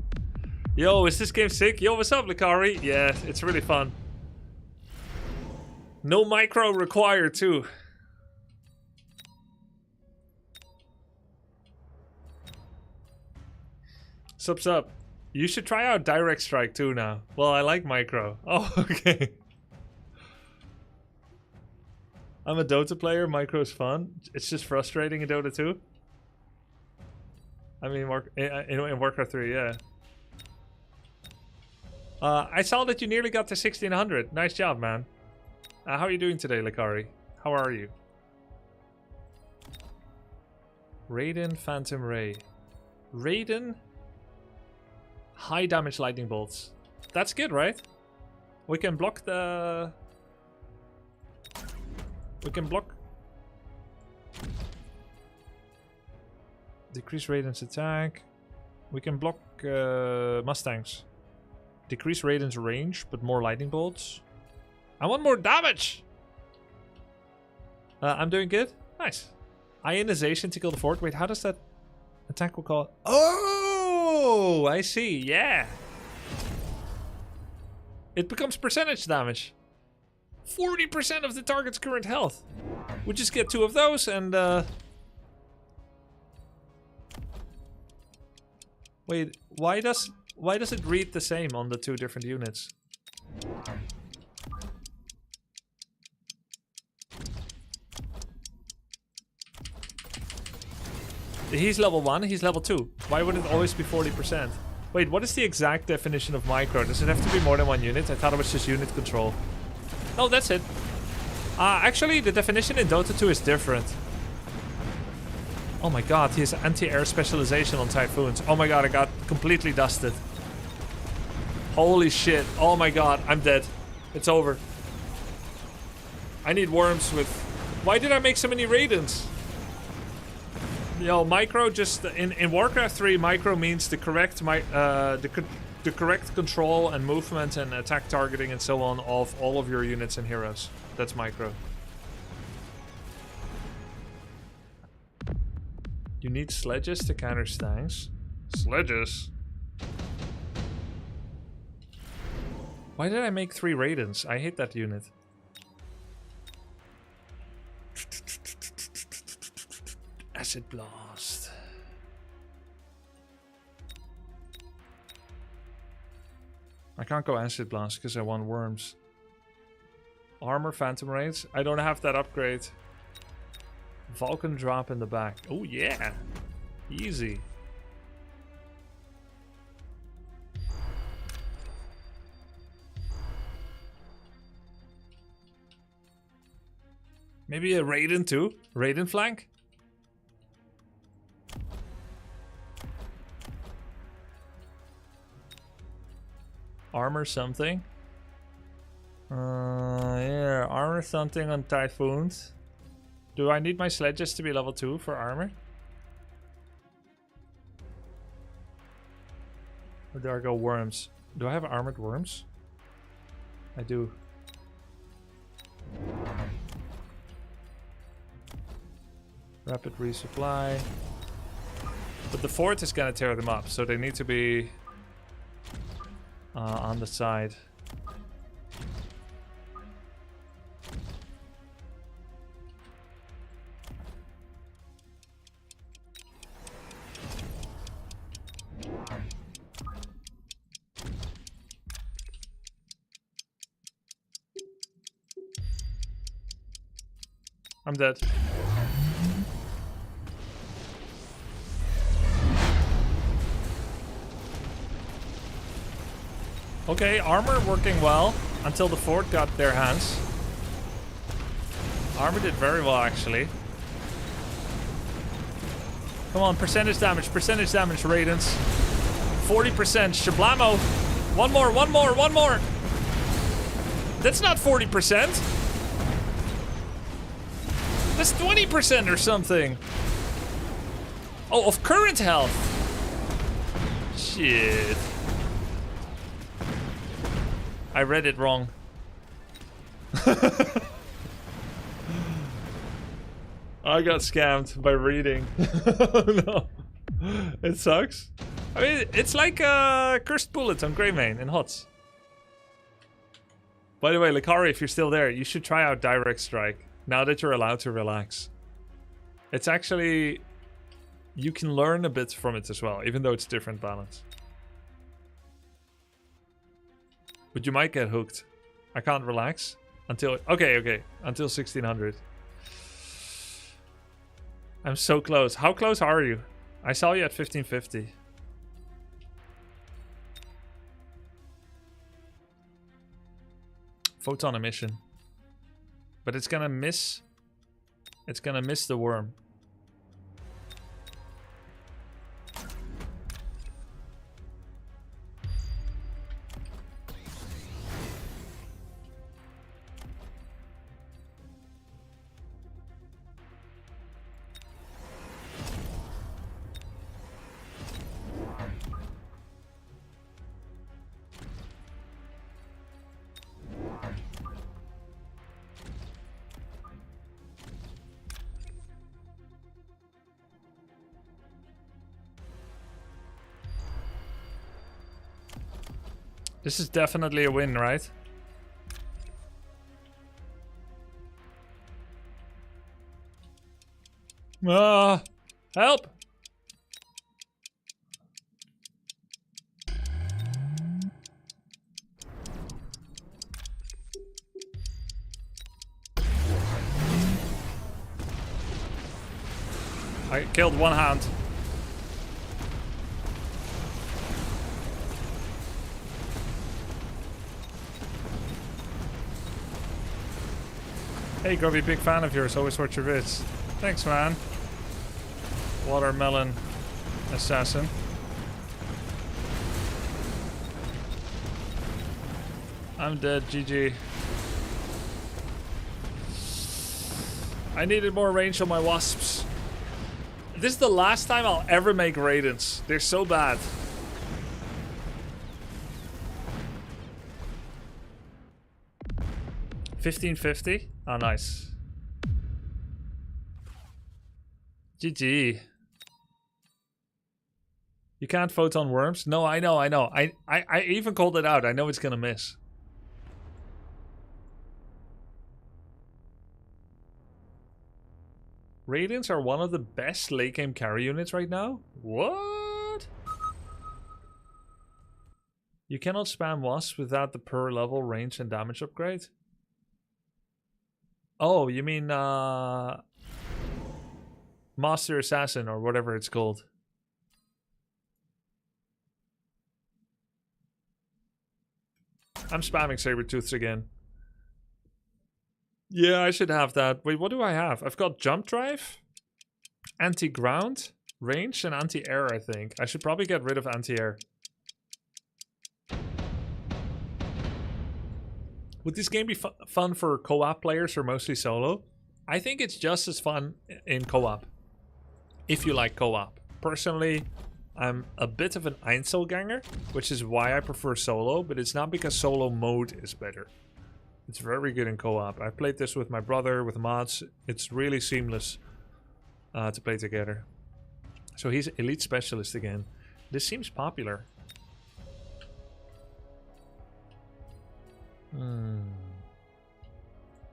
Yo, is this game sick? Yo, what's up, Likari? Yeah, it's really fun. No micro required, too. Sup. You should try out Direct Strike, too, now. Well, I like micro. Oh, okay. I'm a Dota player. Micro's fun. It's just frustrating in Dota 2. I mean, in Warcraft 3, yeah. I saw that you nearly got to 1600. Nice job, man. How are you doing today, Likari? How are you? Raiden, Phantom Ray. Raiden? High damage lightning bolts. That's good, right? We can block the... We can block... Decrease Radiant's attack. We can block Mustangs. Decrease Radiant's range, but more lightning bolts. I want more damage! I'm doing good. Nice. Ionization to kill the fort. Wait, how does that attack will call? Oh, I see. Yeah. It becomes percentage damage. 40% of the target's current health. We just get 2 of those and wait, why does it read the same on the 2 different units? He's level 1, he's level 2. Why would it always be 40%? Wait, what is the exact definition of micro? Does it have to be more than 1 unit? I thought it was just unit control. No, that's it. Actually, the definition in Dota 2 is different. Oh my god, he has anti-air specialization on Typhoons. Oh my god, I got completely dusted. Holy shit. Oh my god, I'm dead. It's over. I need worms with... Why did I make so many Raidens? Yo, micro just... In Warcraft 3, micro means the correct... the correct control and movement and attack targeting and so on of all of your units and heroes. That's micro. You need sledges to counter stangs. Sledges? Why did I make 3 Raidens? I hate that unit. Acid Blast. I can't go Acid Blast because I want worms. Armor Phantom Raids. I don't have that upgrade. Vulcan drop in the back. Oh yeah. Easy. Maybe a Raiden too? Raiden flank? Armor something. Yeah, armor something on Typhoons. Do I need my sledges to be level 2 for armor? Or do I go worms? Do I have armored worms? I do. Rapid resupply. But the fort is gonna tear them up, so they need to be on the side. I'm dead. Okay, armor working well until the fort got their hands. Armor did very well, actually. Come on, percentage damage, Raidens. 40%, Shablamo. One more. That's not 40%. That's 20% or something. Oh, of current health. Shit. I read it wrong. I got scammed by reading. Oh, no. It sucks. I mean, it's like Cursed Bullet on Greymane in HOTS. By the way, Lakari, if you're still there, you should try out Direct Strike. Now that you're allowed to relax. It's actually... You can learn a bit from it as well, even though it's different balance. But you might get hooked. I can't relax until... Okay. Until 1600. I'm so close. How close are you? I saw you at 1550. Photon emission. But it's gonna miss... It's gonna miss the worm. This is definitely a win, right? Ah, help! I killed one hand. Hey Grubby, big fan of yours, always watch your vids. Thanks man. Watermelon assassin. I'm dead, GG. I needed more range on my wasps. This is the last time I'll ever make Raidens. They're so bad. $15.50? Oh, nice. GG. You can't vote on worms? No, I know. I even called it out. I know it's gonna miss. Radiants are one of the best late game carry units right now? What? You cannot spam wasps without the per level range and damage upgrade? Oh, you mean Master Assassin or whatever it's called. I'm spamming Sabertooths again. Yeah, I should have that. Wait, what do I have? I've got Jump Drive, Anti-Ground, Range, and Anti-Air, I think. I should probably get rid of Anti-Air. Would this game be fun for co-op players or mostly solo? I think it's just as fun in co-op. If you like co-op. Personally, I'm a bit of an Einzelganger, which is why I prefer solo, but it's not because solo mode is better. It's very good in co-op. I played this with my brother, with mods. It's really seamless to play together. So he's Elite Specialist again. This seems popular.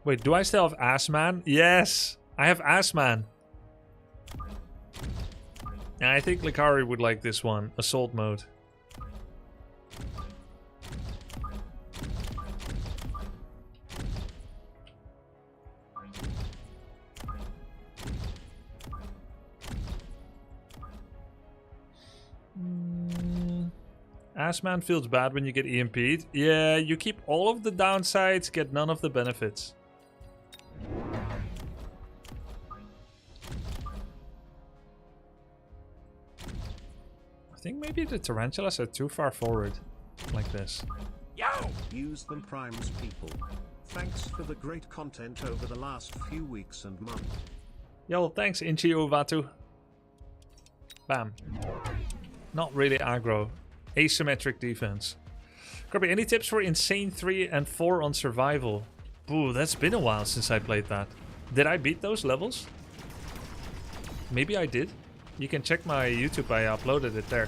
Wait, do I still have Assman? Yes! I have Assman. And I think Likari would like this one. Assault mode. Assman feels bad when you get EMP'd. Yeah, you keep all of the downsides, get none of the benefits. I think maybe the tarantulas are too far forward, like this. Yo! Use them primes, people. Thanks for the great content over the last few weeks and months. Yo, thanks Inchio Vatu. Bam. Not really aggro. Asymmetric defense. Grubby, any tips for Insane 3 and 4 on survival? Ooh, that's been a while since I played that. Did I beat those levels? Maybe I did. You can check my YouTube, I uploaded it there.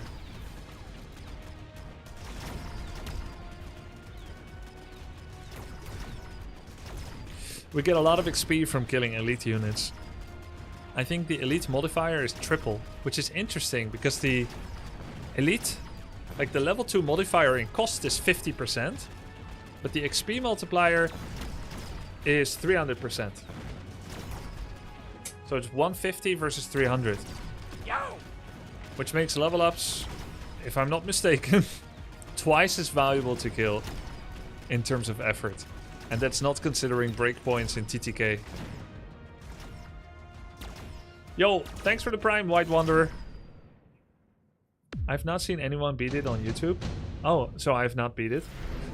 We get a lot of XP from killing elite units. I think the elite modifier is triple, which is interesting because the elite, like the level 2 modifier in cost is 50%, but the XP multiplier is 300%. So it's 150 versus 300. Which makes level ups, if I'm not mistaken, twice as valuable to kill in terms of effort. And that's not considering breakpoints in TTK. Yo, thanks for the Prime, White Wanderer. I've not seen anyone beat it on YouTube. Oh, so I have not beat it.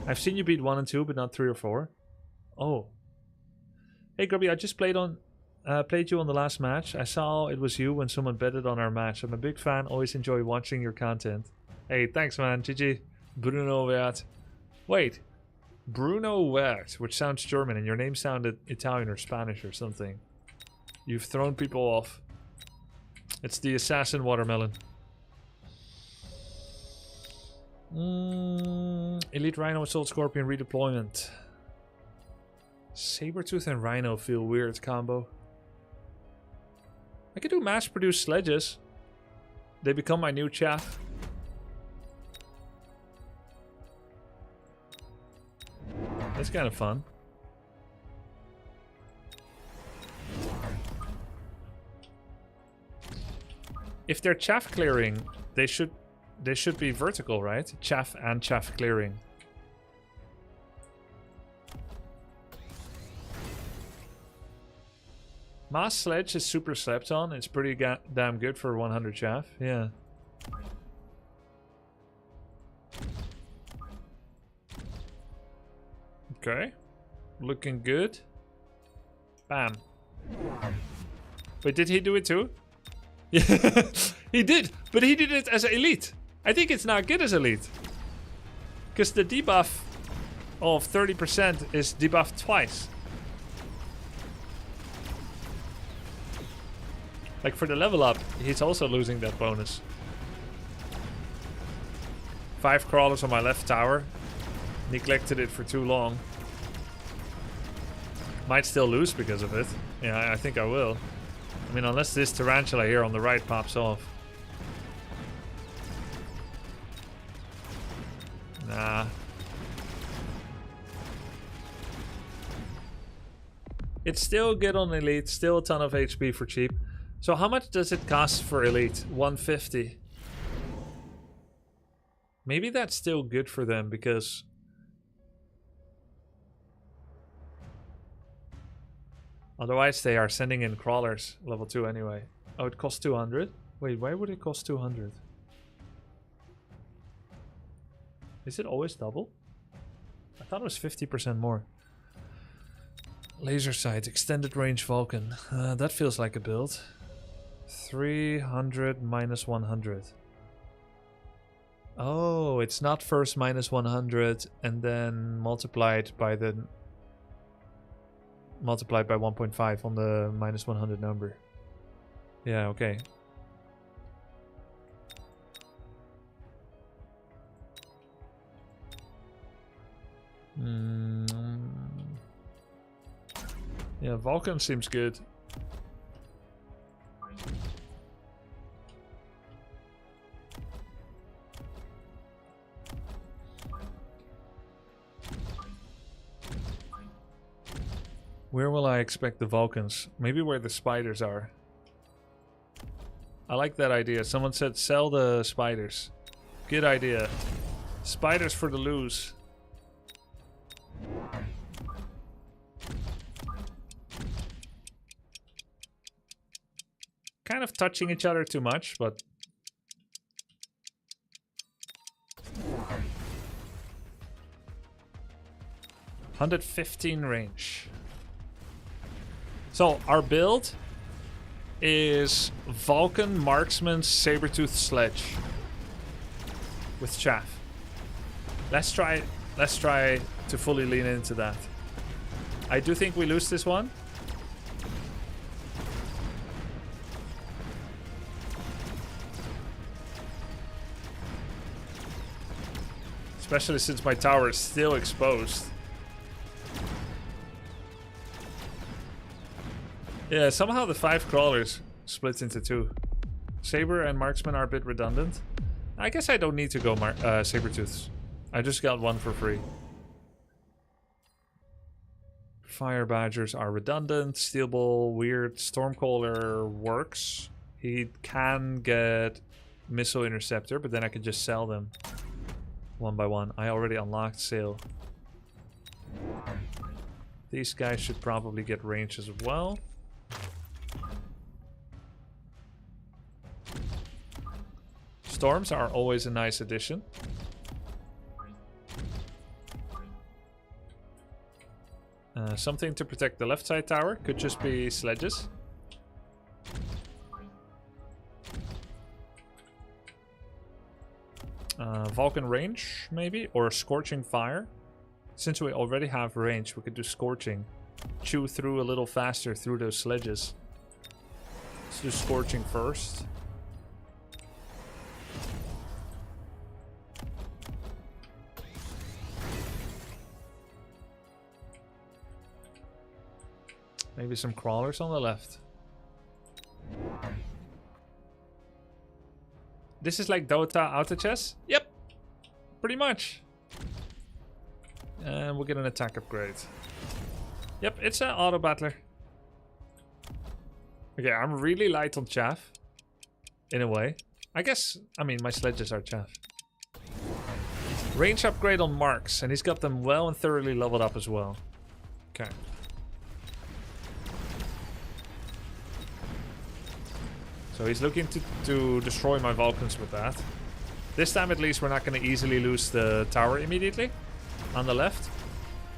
I've seen you beat 1 and 2, but not 3 or 4. Oh. Hey Grubby, I just played you on the last match. I saw it was you when someone betted on our match. I'm a big fan, always enjoy watching your content. Hey, thanks man, GG. Bruno Wert. Wait, Bruno Wert, which sounds German, and your name sounded Italian or Spanish or something. You've thrown people off. It's the assassin watermelon. Elite Rhino, Assault Scorpion redeployment. Sabertooth and Rhino feel weird combo. I could do mass-produced sledges. They become my new chaff. That's kind of fun. If they're chaff clearing, they should be vertical, right? Chaff and chaff clearing. Mass Sledge is super slept on. It's pretty damn good for 100 chaff. Yeah. Okay. Looking good. Bam. Wait, did he do it too? Yeah, he did. But he did it as elite. I think it's not good as elite. Because the debuff of 30% is debuffed twice. Like for the level up, he's also losing that bonus. 5 crawlers on my left tower. Neglected it for too long. Might still lose because of it. Yeah, I think I will. I mean, unless this tarantula here on the right pops off. Nah. It's still good on elite. Still a ton of HP for cheap. So how much does it cost for elite? 150. Maybe that's still good for them because... Otherwise they are sending in crawlers level 2 anyway. Oh, it costs 200? Wait, why would it cost 200? Is it always double? I thought it was 50% more. Laser sight, extended range Vulcan. That feels like a build. 300 minus 100. Oh, it's not first minus 100 and then multiplied by 1.5 on the minus 100 number. Yeah, okay. Yeah, Vulcan seems good. Where will I expect the Vulcans? Maybe where the spiders are. I like that idea. Someone said sell the spiders. Good idea. Spiders for the lose. Kind of touching each other too much, but... $115 range. So, our build is Vulcan, Marksman, Sabertooth, Sledge. With chaff. Let's try to fully lean into that. I do think we lose this one. Especially since my tower is still exposed. Yeah, somehow the 5 crawlers splits into 2. Saber and Marksman are a bit redundant. I guess I don't need to go Sabertooths. I just got one for free. Fire Badgers are redundant. Steel Ball, weird. Stormcaller works. He can get Missile Interceptor, but then I can just sell them. One by one. I already unlocked sale. These guys should probably get range as well. Storms are always a nice addition. Something to protect the left side tower. Could just be sledges. Vulcan range, maybe? Or Scorching Fire. Since we already have range, we could do Scorching. Chew through a little faster through those sledges. Let's do Scorching first. Maybe some crawlers on the left. This is like Dota auto chess? Yep. Pretty much. And we'll get an attack upgrade. Yep, it's an auto battler. Okay, I'm really light on chaff. In a way. I guess, I mean, my sledges are chaff. Range upgrade on marks. And he's got them well and thoroughly leveled up as well. Okay. So he's looking to destroy my Vulcans with that. This time at least we're not going to easily lose the tower immediately. On the left.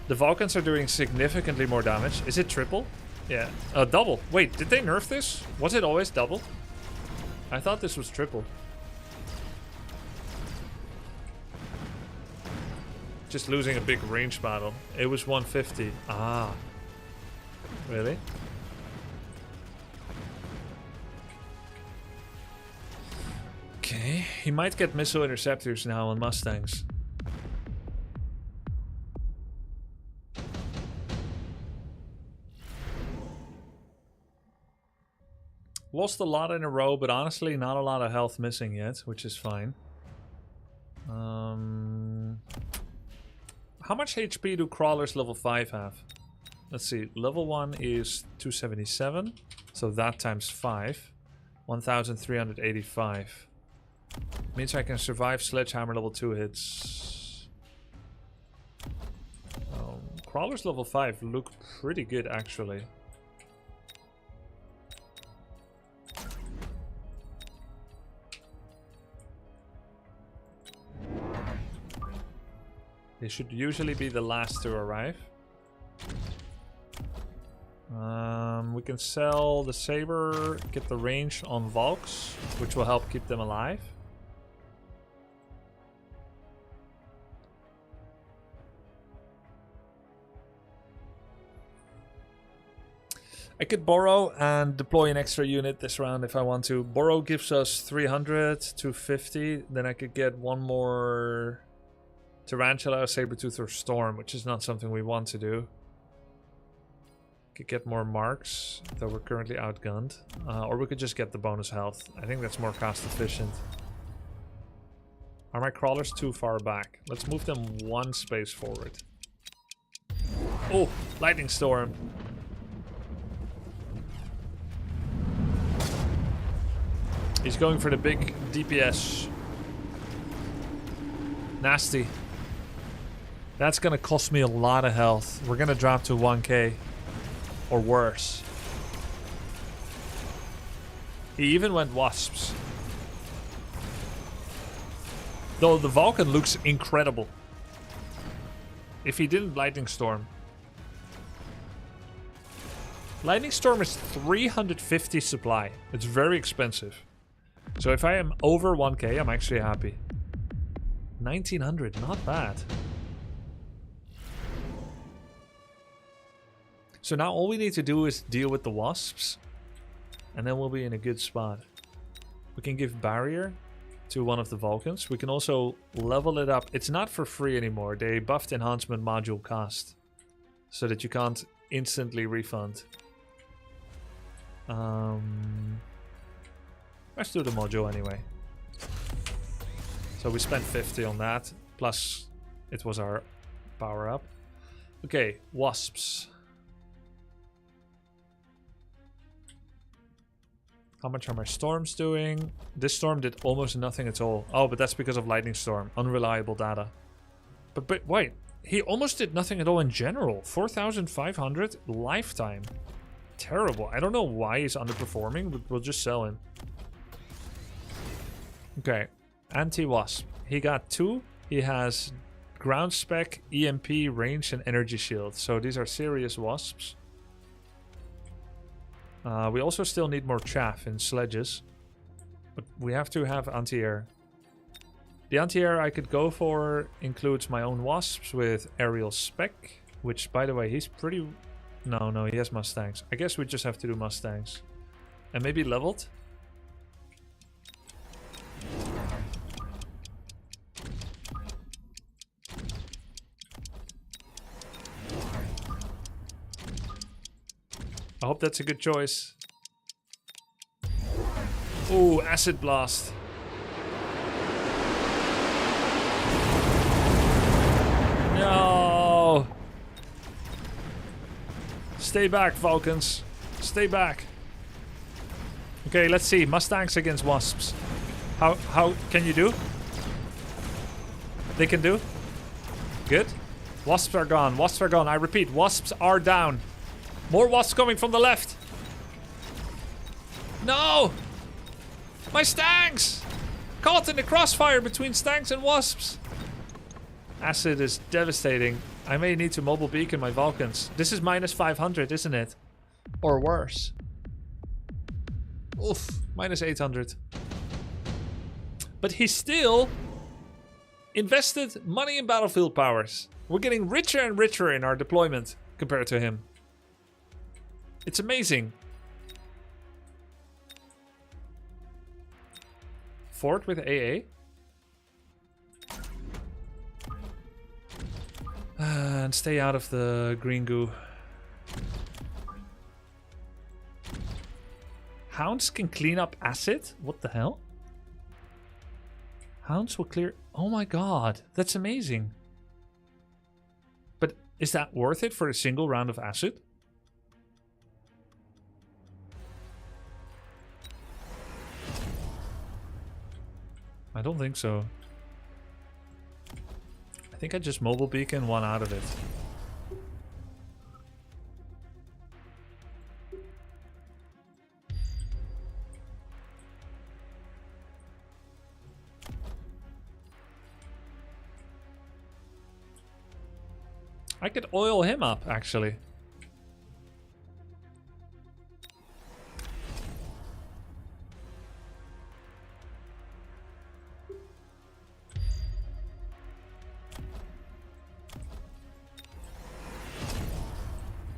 The Vulcans are doing significantly more damage. Is it triple? Yeah. Double. Wait, did they nerf this? Was it always double? I thought this was triple. Just losing a big range battle. It was 150. Ah. Really? Okay. He might get missile interceptors now on Mustangs. Lost a lot in a row, but honestly not a lot of health missing yet, which is fine. How much HP do crawlers level 5 have? Let's see, level 1 is 277, so that times 5. 1385. Means I can survive sledgehammer level 2 hits. Crawlers level 5 look pretty good actually. They should usually be the last to arrive. We can sell the saber, get the range on Valks, which will help keep them alive. I could borrow and deploy an extra unit this round if I want to. Borrow gives us 300, 250. Then I could get one more Tarantula, Sabertooth, or Storm, which is not something we want to do. Could get more marks, though we're currently outgunned. Or we could just get the bonus health. I think that's more cost efficient. Are my crawlers too far back? Let's move them one space forward. Oh, lightning storm. He's going for the big DPS. Nasty. That's gonna cost me a lot of health. We're gonna drop to 1k. Or worse. He even went wasps. Though the Vulcan looks incredible. If he didn't Lightning Storm. Lightning Storm is 350 supply. It's very expensive. So if I am over 1k, I'm actually happy. 1900, not bad. So now all we need to do is deal with the wasps. And then we'll be in a good spot. We can give barrier to one of the Vulcans. We can also level it up. It's not for free anymore. They buffed enhancement module cost. So that you can't instantly refund. Let's do the module anyway. So we spent 50 on that. Plus it was our power up. Okay, wasps. How much are my storms doing? This storm did almost nothing at all. Oh, but that's because of lightning storm. Unreliable data. But wait, he almost did nothing at all in general. 4,500 lifetime. Terrible. I don't know why he's underperforming, but we'll just sell him. Okay, anti-wasp. He got 2. He has ground spec, EMP, range, and energy shield. So these are serious wasps. We also still need more chaff in sledges. But we have to have anti-air. The anti-air I could go for includes my own wasps with aerial spec. Which, by the way, he's pretty... No, he has Mustangs. I guess we just have to do Mustangs. And maybe leveled? I hope that's a good choice. Ooh, acid blast. No. Stay back, Vulcans. Stay back. Okay, let's see. Mustangs against wasps. How can you do? They can do? Good. Wasps are gone. Wasps are gone. I repeat, wasps are down. More wasps coming from the left. No! My stangs! Caught in the crossfire between stangs and wasps. Acid is devastating. I may need to mobile beacon my Vulcans. This is minus 500, isn't it? Or worse. Oof, minus 800. But he still invested money in battlefield powers. We're getting richer and richer in our deployment compared to him. It's amazing. Fort with AA. And stay out of the green goo. Hounds can clean up acid? What the hell? Hounds will clear... Oh my god, that's amazing. But is that worth it for a single round of acid? I don't think so. I think I just mobile beacon one out of it. I could oil him up, actually.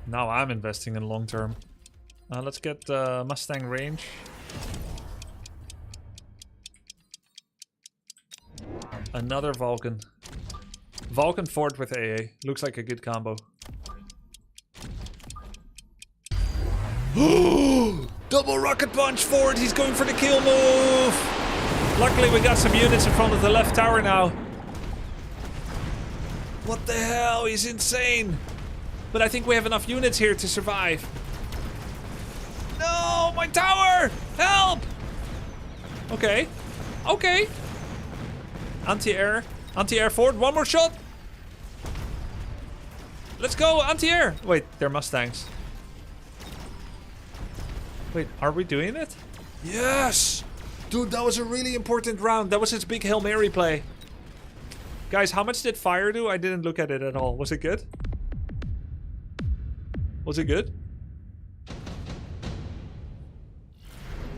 Now I'm investing in long term. Let's get Mustang range. Another Vulcan. Vulcan Fort with AA. Looks like a good combo. Double rocket punch Fort. He's going for the kill move. Luckily we got some units in front of the left tower now. What the hell? He's insane. But I think we have enough units here to survive. No, my tower! Help! Okay. Okay. Anti-air. Anti-air Fort. One more shot. Let's go, anti-air. Wait, they're Mustangs. Wait, are we doing it? Yes! Dude, that was a really important round. That was his big Hail Mary play. Guys, how much did fire do? I didn't look at it at all. Was it good? Was it good?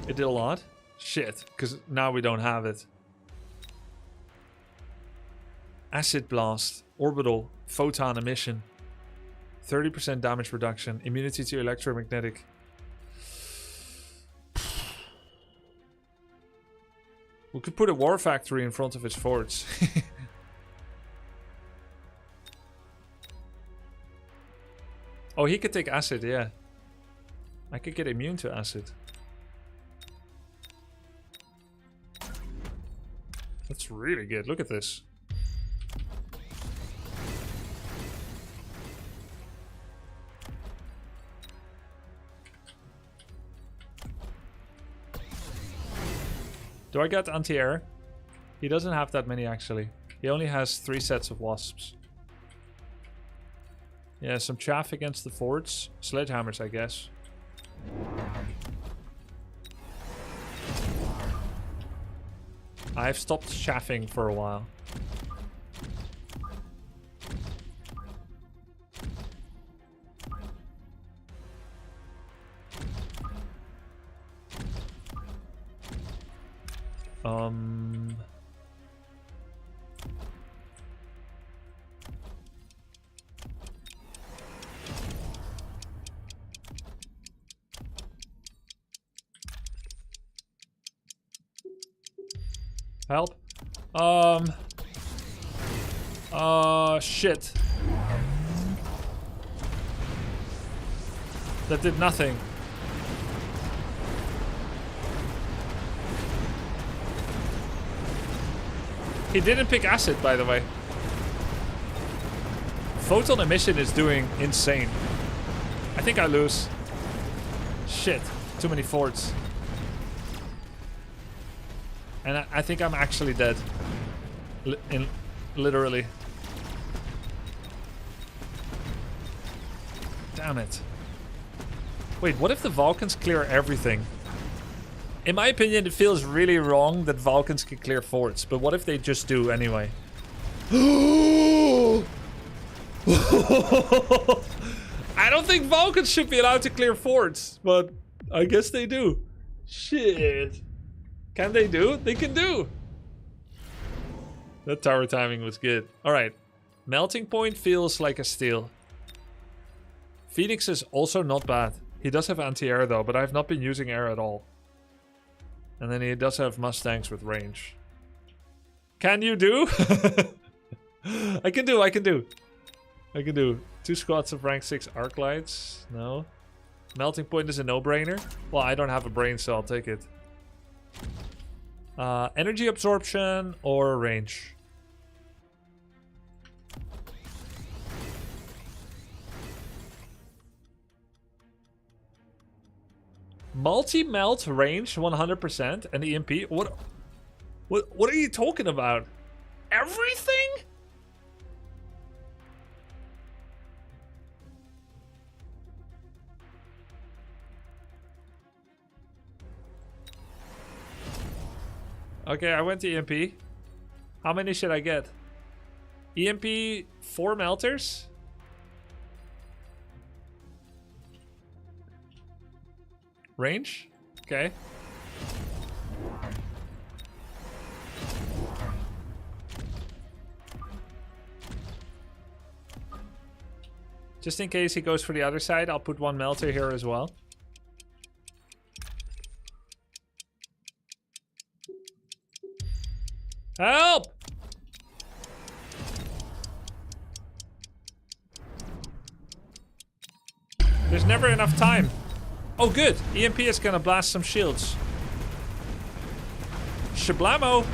It did a lot? Shit, because now we don't have it. Acid blast, orbital, photon emission. 30% damage reduction, immunity to electromagnetic. We could put a war factory in front of his forts. Oh, he could take acid, yeah. I could get immune to acid. That's really good. Look at this. Do I get anti-air? He doesn't have that many, actually. He only has 3 sets of wasps. Yeah, some chaff against the forts. Sledgehammers, I guess. I've stopped chaffing for a while. Help. Shit. That did nothing. He didn't pick acid, by the way. Photon emission is doing insane. I think I lose. Shit. Too many forts. And I think I'm actually dead. Literally. Damn it. Wait, what if the Vulcans clear everything? In my opinion, it feels really wrong that Vulcans can clear forts, but what if they just do anyway? I don't think Vulcans should be allowed to clear forts, but I guess they do. Shit. Can they do? They can do. That tower timing was good. Alright. Melting Point feels like a steal. Phoenix is also not bad. He does have anti-air though, but I have not been using air at all. And then he does have Mustangs with range. Can you do? I can do. I can do. 2 squads of rank 6 arc lights. No. Melting Point is a no-brainer. Well, I don't have a brain, so I'll take it. Energy absorption or range? Multi-melt range 100% and EMP. What are you talking about? Everything? Okay, I went to EMP. How many should I get? EMP 4 melters? Range? Okay. Just in case he goes for the other side, I'll put 1 melter here as well. Help! There's never enough time. Oh, good. EMP is gonna blast some shields. Shablamo!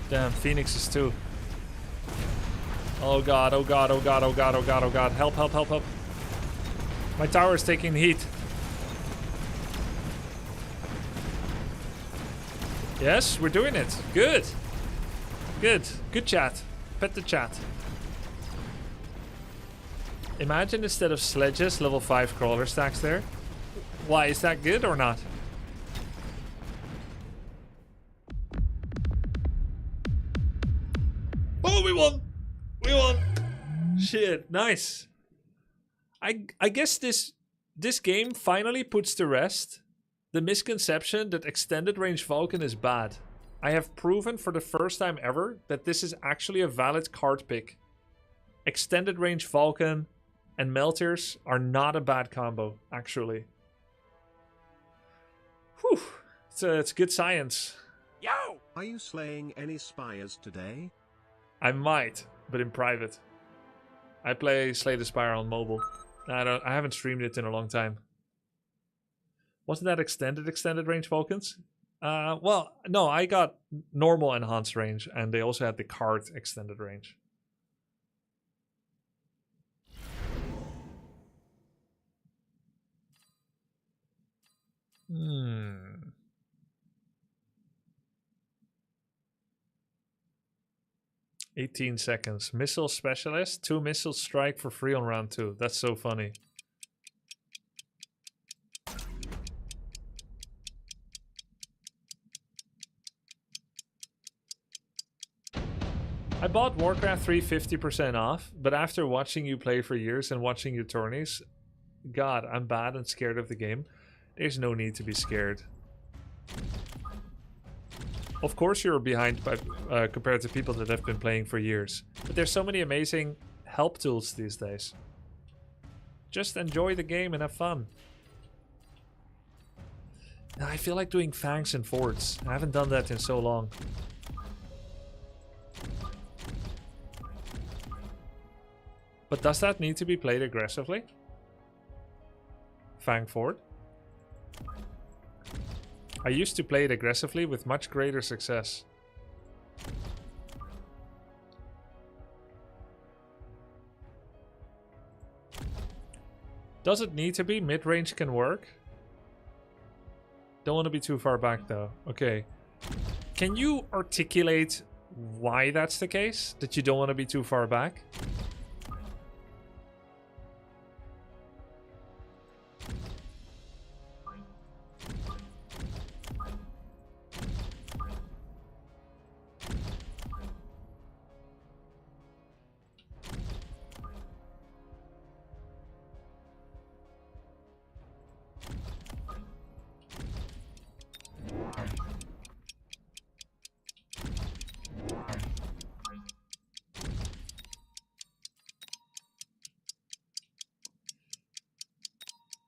Damn, Phoenix is too. Oh god, oh god, oh god, oh god, oh god, oh god. Help, help, help, help. My tower is taking heat. Yes, we're doing it. Good. Good. Good chat. Pet the chat. Imagine instead of sledges, level 5 crawler stacks there. Why, is that good or not? Oh, we won! We won! Shit, nice. I guess this game finally puts to rest the misconception that extended range Vulcan is bad. I have proven for the first time ever that this is actually a valid card pick. Extended range Vulcan and melters are not a bad combo, actually. Whew. It's good science. Yo! Are you slaying any spires today? I might, but in private. I play Slay the Spire on mobile. I haven't streamed it in a long time. Wasn't that extended range Vulcans? Well, no, I got normal enhanced range, and they also had the card extended range. Hmm. 18 seconds. Missile specialist. 2 missiles strike for free on round 2. That's so funny. I bought Warcraft 3 50% off, but after watching you play for years and watching your tourneys, God, I'm bad and scared of the game. There's no need to be scared. Of course you're behind by, compared to people that have been playing for years. But there's so many amazing help tools these days. Just enjoy the game and have fun. I feel like doing fangs and forts. I haven't done that in so long. But does that need to be played aggressively? Fang Ford? I used to play it aggressively with much greater success. Does it need to be? Mid-range can work. Don't want to be too far back though. Okay. Can you articulate why that's the case? That you don't want to be too far back?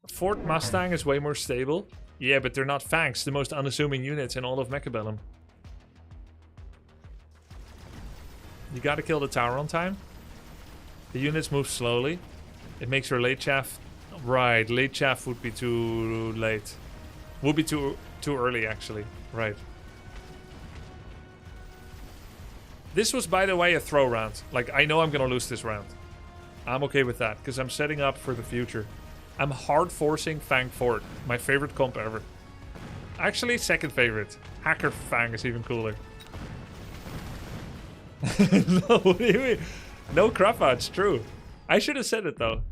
Ford Mustang is way more stable. Yeah, but they're not Fangs, the most unassuming units in all of Mechabellum. You gotta kill the tower on time. The units move slowly. It makes your late chaff... Right, late chaff would be too late. Would be too early, actually. Right. This was, by the way, a throw round. Like, I know I'm gonna lose this round. I'm okay with that, because I'm setting up for the future. I'm hard forcing Fang Ford. My favorite comp ever. Actually, second favorite. Hacker Fang is even cooler. No, what do you mean? No crap out, it's true. I should have said it though.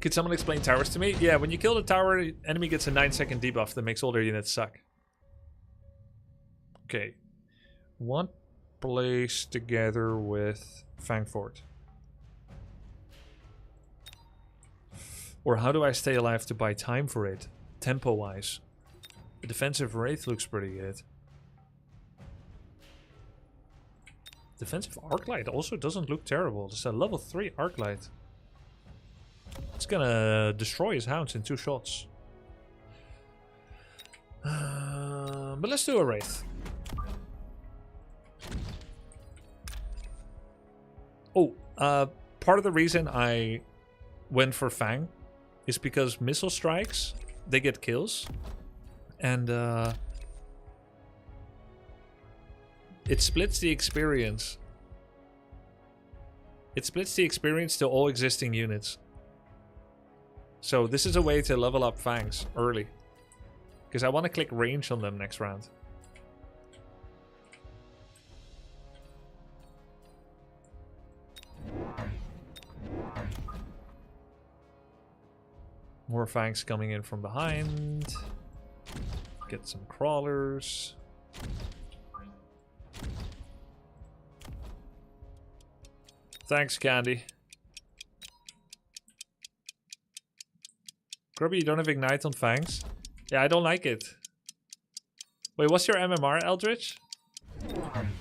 Could someone explain towers to me? Yeah, when you kill the tower, the enemy gets a 9-second debuff that makes all their units suck. Okay. What plays together with Fang Ford? Or how do I stay alive to buy time for it, tempo-wise? The defensive Wraith looks pretty good. Defensive Arclight also doesn't look terrible. It's a level 3 Arclight. It's gonna destroy his hounds in 2 shots. But let's do a Wraith. Oh, part of the reason I went for Fang is because missile strikes, they get kills, and it splits the experience. It splits the experience to all existing units. So this is a way to level up Fangs early, because I want to click range on them next round. More Fangs coming in from behind. Get some crawlers. Thanks, Candy. Grubby, you don't have Ignite on Fangs? Yeah, I don't like it. Wait, what's your MMR, Eldritch?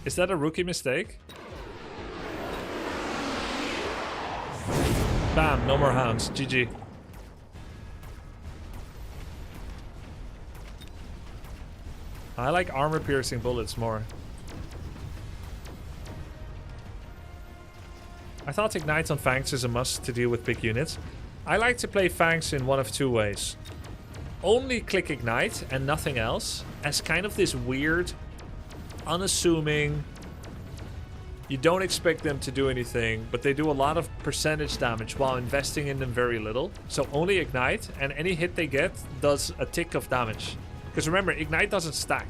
Is that a rookie mistake? Bam, no more hounds. GG. I like armor-piercing bullets more. I thought Ignite on Fangs is a must to deal with big units. I like to play Fangs in one of 2 ways. Only click Ignite and nothing else, as kind of this weird, unassuming... You don't expect them to do anything, but they do a lot of percentage damage while investing in them very little. So only Ignite, and any hit they get does a tick of damage. Because remember, Ignite doesn't stack.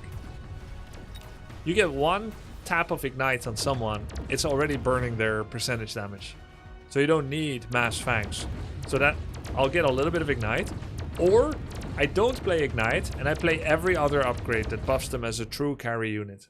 You get 1 tap of Ignite on someone, it's already burning their percentage damage. So you don't need mass Fangs. So that I'll get a little bit of Ignite. Or I don't play Ignite and I play every other upgrade that buffs them as a true carry unit.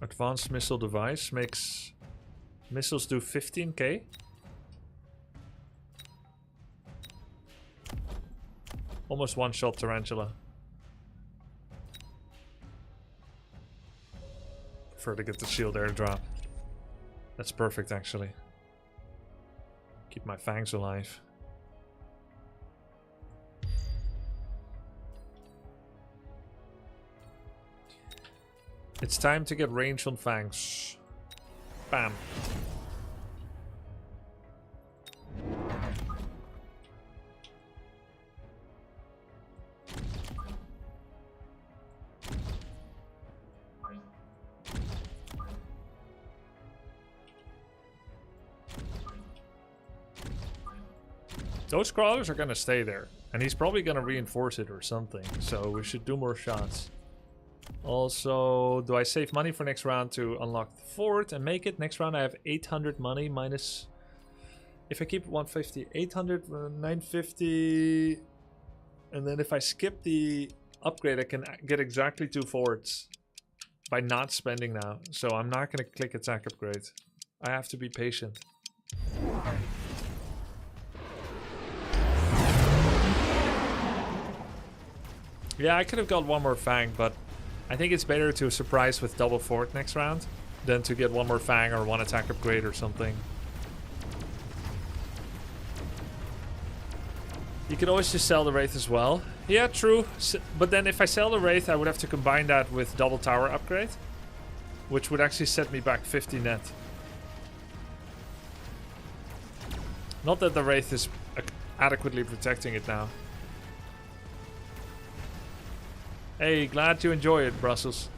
Advanced missile device makes missiles do 15k. Almost one-shot Tarantula. Prefer to get the shield airdrop. That's perfect, actually. Keep my fangs alive. It's time to get range on fangs. Bam. Those crawlers are gonna stay there. And he's probably gonna reinforce it or something. So we should do more shots. Also, do I save money for next round to unlock the fort and make it? Next round I have 800 money minus... If I keep 150, 800, 950... And then if I skip the upgrade, I can get exactly 2 forts. By not spending now. So I'm not gonna click attack upgrade. I have to be patient. Yeah, I could have got one more fang, but I think it's better to surprise with double fort next round than to get one more fang or one attack upgrade or something. You can always just sell the wraith as well. Yeah, true. But then if I sell the wraith, I would have to combine that with double tower upgrade, which would actually set me back 50 net. Not that the wraith is adequately protecting it now. Hey, glad to enjoy it, Brussels.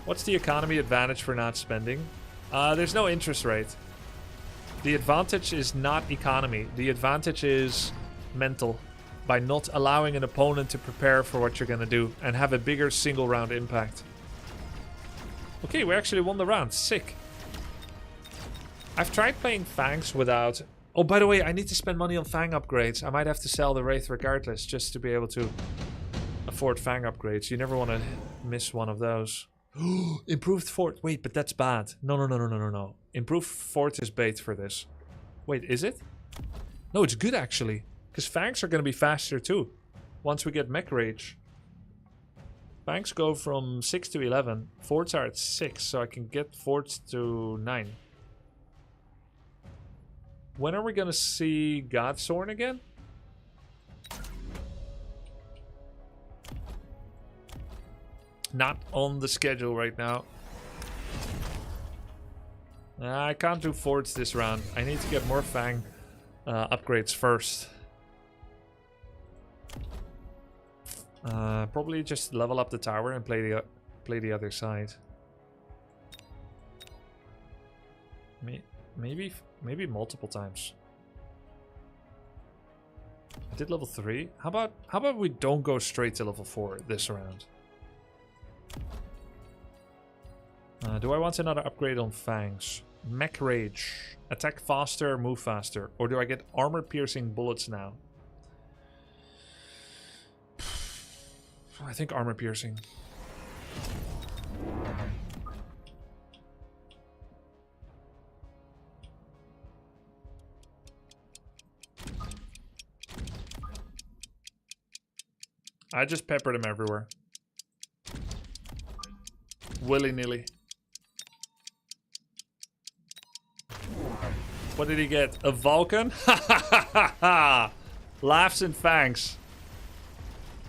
What's the economy advantage for not spending? There's no interest rate. The advantage is not economy. The advantage is mental. By not allowing an opponent to prepare for what you're gonna do and have a bigger single round impact. Okay, we actually won the round. Sick. I've tried playing Fangs without... Oh, by the way, I need to spend money on Fang upgrades. I might have to sell the Wraith regardless just to be able to afford Fang upgrades. You never want to miss one of those. Improved fort. Wait, but that's bad. No. Improved fort is bait for this. Wait, is it? No, it's good actually. Because Fangs are going to be faster too. Once we get Mech Rage. Fangs go from 6 to 11. Forts are at 6, so I can get forts to 9. When are we going to see Godsorn again? Not on the schedule right now. I can't do forts this round. I need to get more Fang upgrades first. Probably just level up the tower and play the other side. Maybe multiple times. I did level 3. How about we don't go straight to level 4 this round? Do I want another upgrade on Fangs? Mech Rage. Attack faster, move faster. Or do I get armor piercing bullets now? I think armor piercing. I just peppered him everywhere. Willy-nilly. What did he get? A Vulcan? Laughs and Fangs.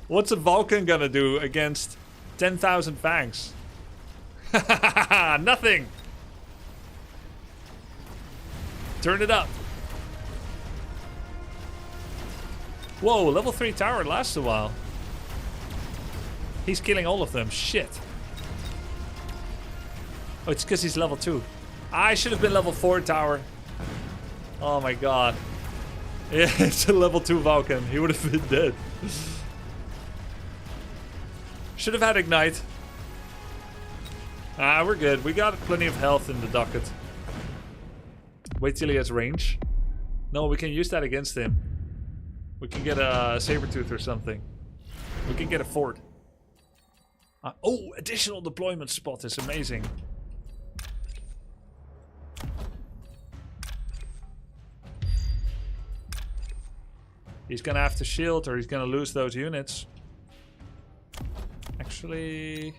What's a Vulcan gonna do against 10,000 Fangs? Nothing! Turn it up. Whoa, level 3 tower lasts a while. He's killing all of them. Shit. Oh, it's because he's level 2. I should have been level 4 tower. Oh my god. Yeah, it's a level 2 Vulcan. He would have been dead. Should have had Ignite. We're good. We got plenty of health in the docket. Wait till he has range. No, we can use that against him. We can get a Sabertooth or something. We can get a fort. Oh, additional deployment spot is amazing. He's gonna have to shield or he's gonna lose those units. Actually...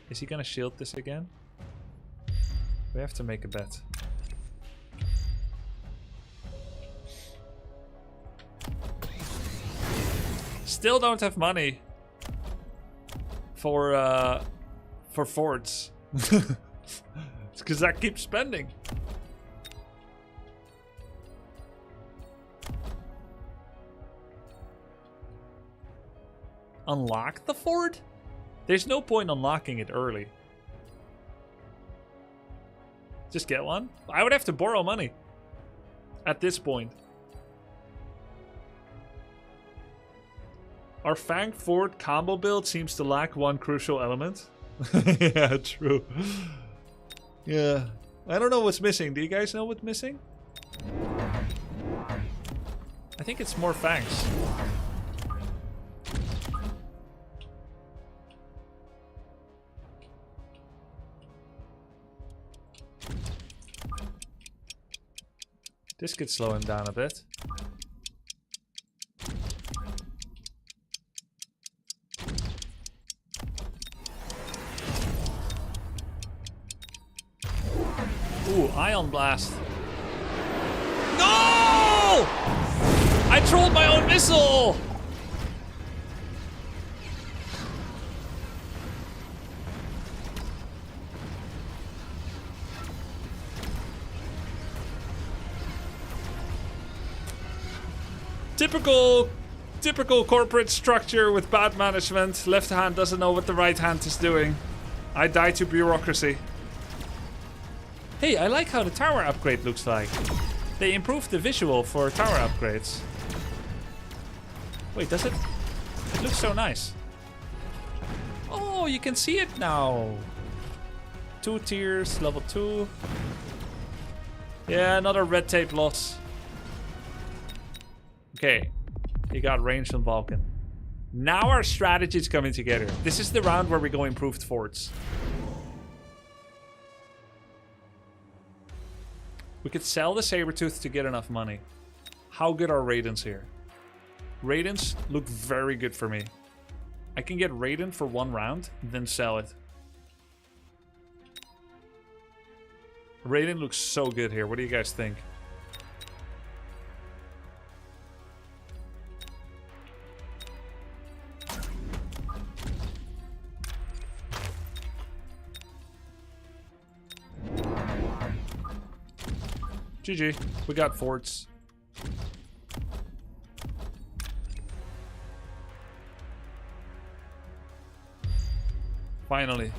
Is he gonna shield this again? We have to make a bet. Still don't have money for forts. It's because I keep spending. Unlock the fort? There's no point unlocking it early. Just get one? I would have to borrow money at this point. Our Fang Fort combo build seems to lack one crucial element. Yeah, true. Yeah. I don't know what's missing. Do you guys know what's missing? I think it's more fangs. This could slow him down a bit. Ooh, Ion Blast. No! I trolled my own missile! Typical corporate structure with bad management. Left hand doesn't know what the right hand is doing. I die to bureaucracy. Hey, I like how the tower upgrade looks like. They improved the visual for tower upgrades. Wait, does it? It looks so nice. Oh, you can see it now. 2 tiers, level 2. Yeah, another red tape loss. Okay, he got range on Vulcan. Now our strategy is coming together. This is the round where we go improved forts. We could sell the Sabertooth to get enough money. How good are Raidens here? Raidens look very good for me. I can get Raiden for 1 round, then sell it. Raiden looks so good here. What do you guys think? GG. We got forts. Finally.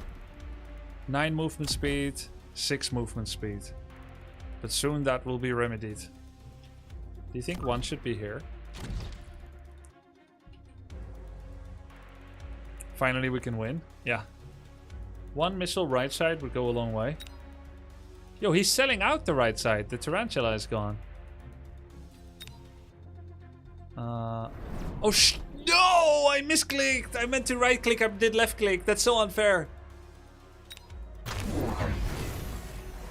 9 movement speed, 6 movement speed. But soon that will be remedied. Do you think 1 should be here? Finally we can win? Yeah. 1 missile right side would go a long way. Yo, he's selling out the right side. The Tarantula is gone. Oh, no! I misclicked! I meant to right click, I did left click. That's so unfair.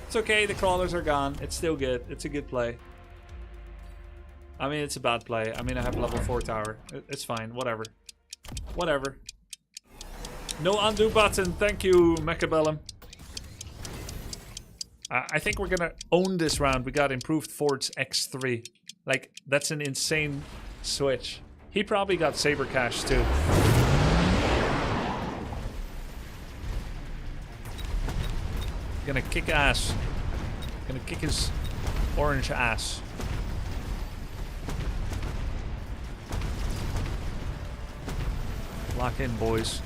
It's okay, the crawlers are gone. It's still good. It's a good play. I mean, it's a bad play. I mean, I have level 4 tower. It's fine. Whatever. Whatever. No undo button. Thank you, Mechabellum. I think we're gonna own this round. We got improved forts X3. Like, that's an insane switch. He probably got Saber Cash too. Gonna kick ass. Gonna kick his orange ass. Lock in, boys.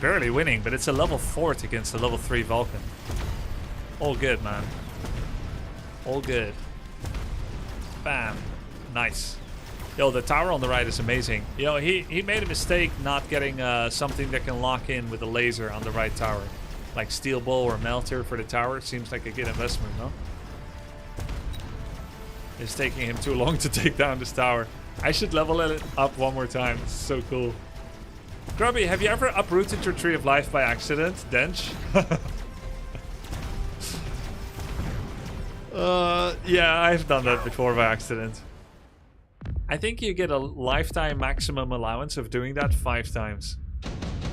Barely winning, but it's a level 4 against a level 3 Vulcan. All good, man. All good. Bam. Nice. Yo, the tower on the right is amazing. You know, he made a mistake not getting something that can lock in with a laser on the right tower. Like Steel Bull or Melter for the tower. Seems like a good investment, no? It's taking him too long to take down this tower. I should level it up 1 more time. It's so cool. Grubby, have you ever uprooted your tree of life by accident, Dench? Yeah, I've done that before by accident. I think you get a lifetime maximum allowance of doing that 5 times.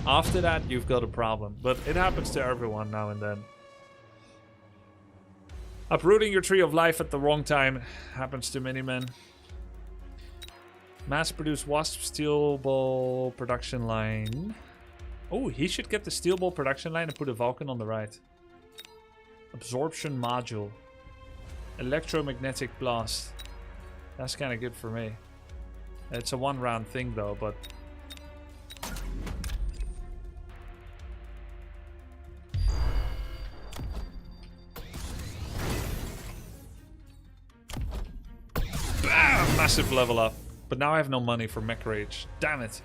After that, you've got a problem. But it happens to everyone now and then. Uprooting your tree of life at the wrong time happens to many men. Mass-produced wasp steel ball production line. Oh, he should get the steel ball production line and put a Vulcan on the right. Absorption module. Electromagnetic blast. That's kind of good for me. It's a one-round thing though, but... Bam! Massive level up. But now I have no money for Mech Rage. Damn it.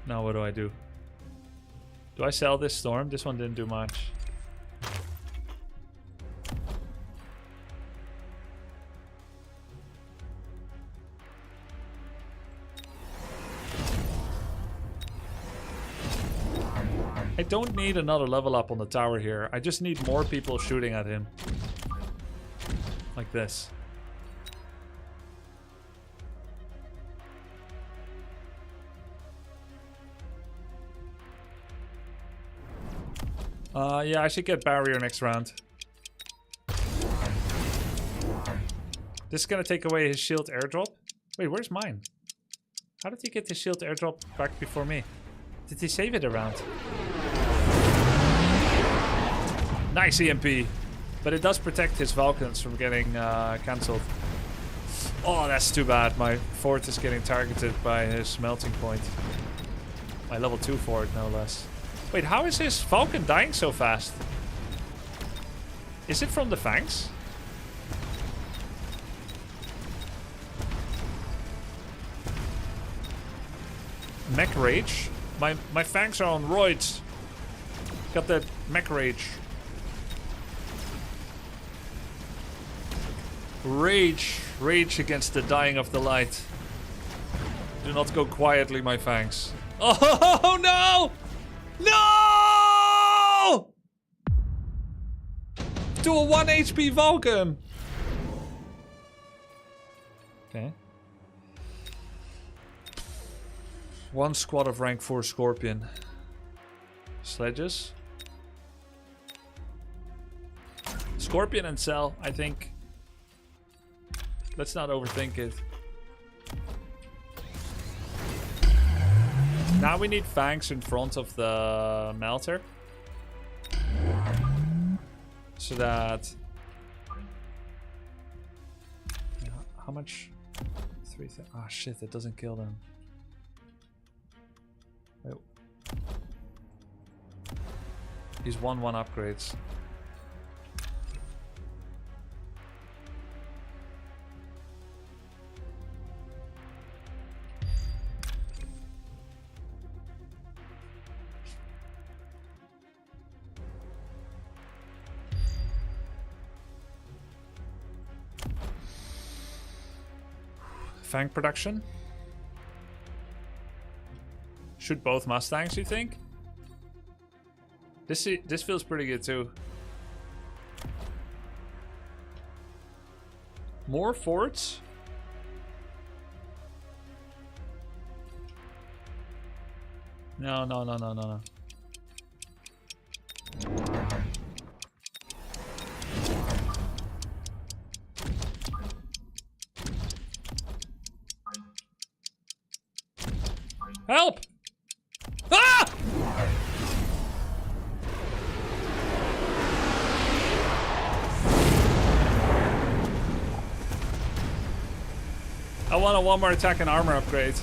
Now what do I do? Do I sell this storm? This one didn't do much. I don't need another level up on the tower here. I just need more people shooting at him. Like this. Yeah, I should get barrier next round. This is gonna take away his shield airdrop. Wait, where's mine? How did he get his shield airdrop back before me? Did he save it around? Nice EMP. But it does protect his Vulcans from getting cancelled. Oh, that's too bad. My fort is getting targeted by his melting point. My level 2 fort, no less. Wait, how is his Vulcan dying so fast? Is it from the fangs? Mech Rage? My fangs are on roids. Got that Mech Rage. Rage against the dying of the light. Do not go quietly, my fangs. Oh no! No! To a 1 HP Vulcan. Okay. One squad of rank 4 Scorpion. Sledges. Scorpion and Cell, I think. Let's not overthink it. Now we need fangs in front of the melter. So that... How much? 3,000. Ah, shit, that doesn't kill them. Wait. These 1-1 upgrades. Fang production. Shoot both Mustangs, you think? This feels pretty good too. More forts? No. Help! Ah! I want a 1 more attack and armor upgrade.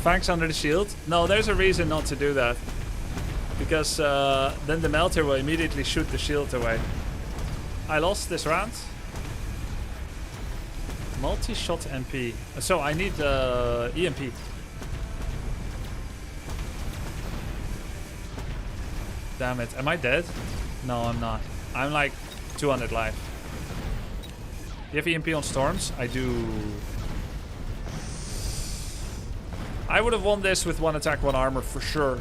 Fangs under the shield? No, there's a reason not to do that. Because then the melter will immediately shoot the shield away. I lost this round. Multi-shot MP. So I need EMP. Damn it. Am I dead? No, I'm not. I'm like 200 life. You have EMP on storms? I do. I would have won this with 1 attack, 1 armor for sure.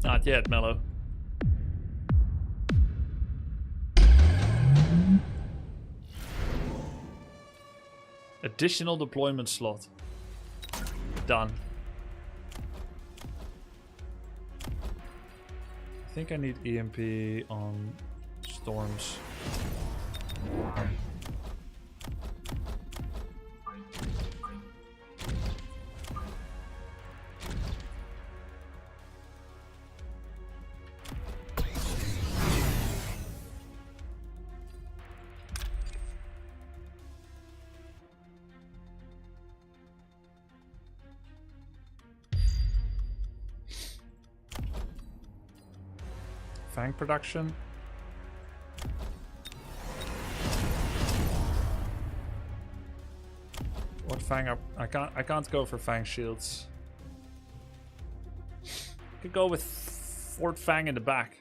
Not yet, Mellow. Additional deployment slot. Done. I think I need EMP on storms. Fang production. What fang up? I can't go for fang shields. Could go with Fort Fang in the back.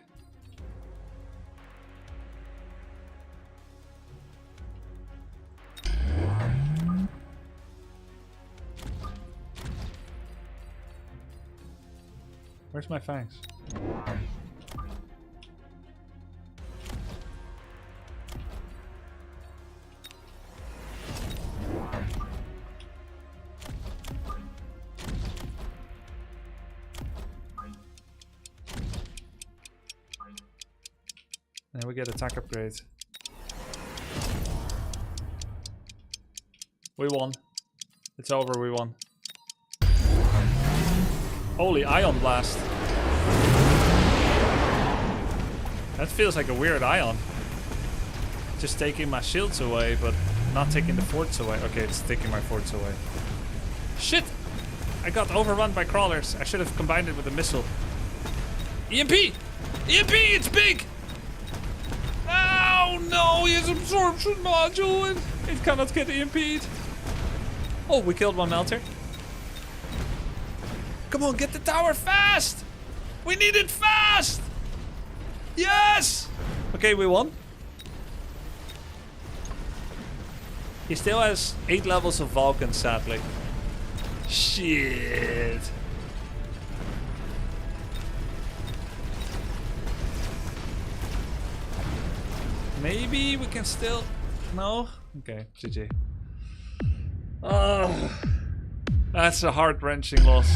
Where's my fangs? And we get attack upgrade. We won. It's over, we won. Holy Ion Blast. That feels like a weird Ion. Just taking my shields away, but not taking the forts away. Okay, it's taking my forts away. Shit! I got overrun by crawlers. I should have combined it with a missile. EMP! EMP! It's big! Oh no! He has absorption module and it cannot get EMP'd. Oh, we killed one melter. Come on, get the tower fast! We need it fast! Yes! Okay, we won. He still has 8 levels of Vulcan, sadly. Shit. Maybe we can still... No? Okay, GG. Oh, that's a heart-wrenching loss.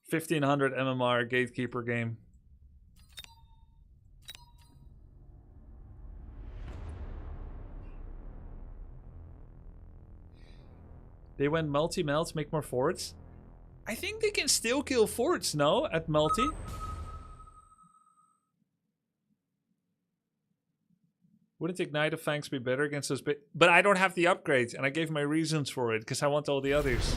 1500 MMR Gatekeeper game. They went multi-melt, make more forts. I think they can still kill forts, no? At multi. Wouldn't Ignite of Fangs be better against those big... But I don't have the upgrades, and I gave my reasons for it, because I want all the others.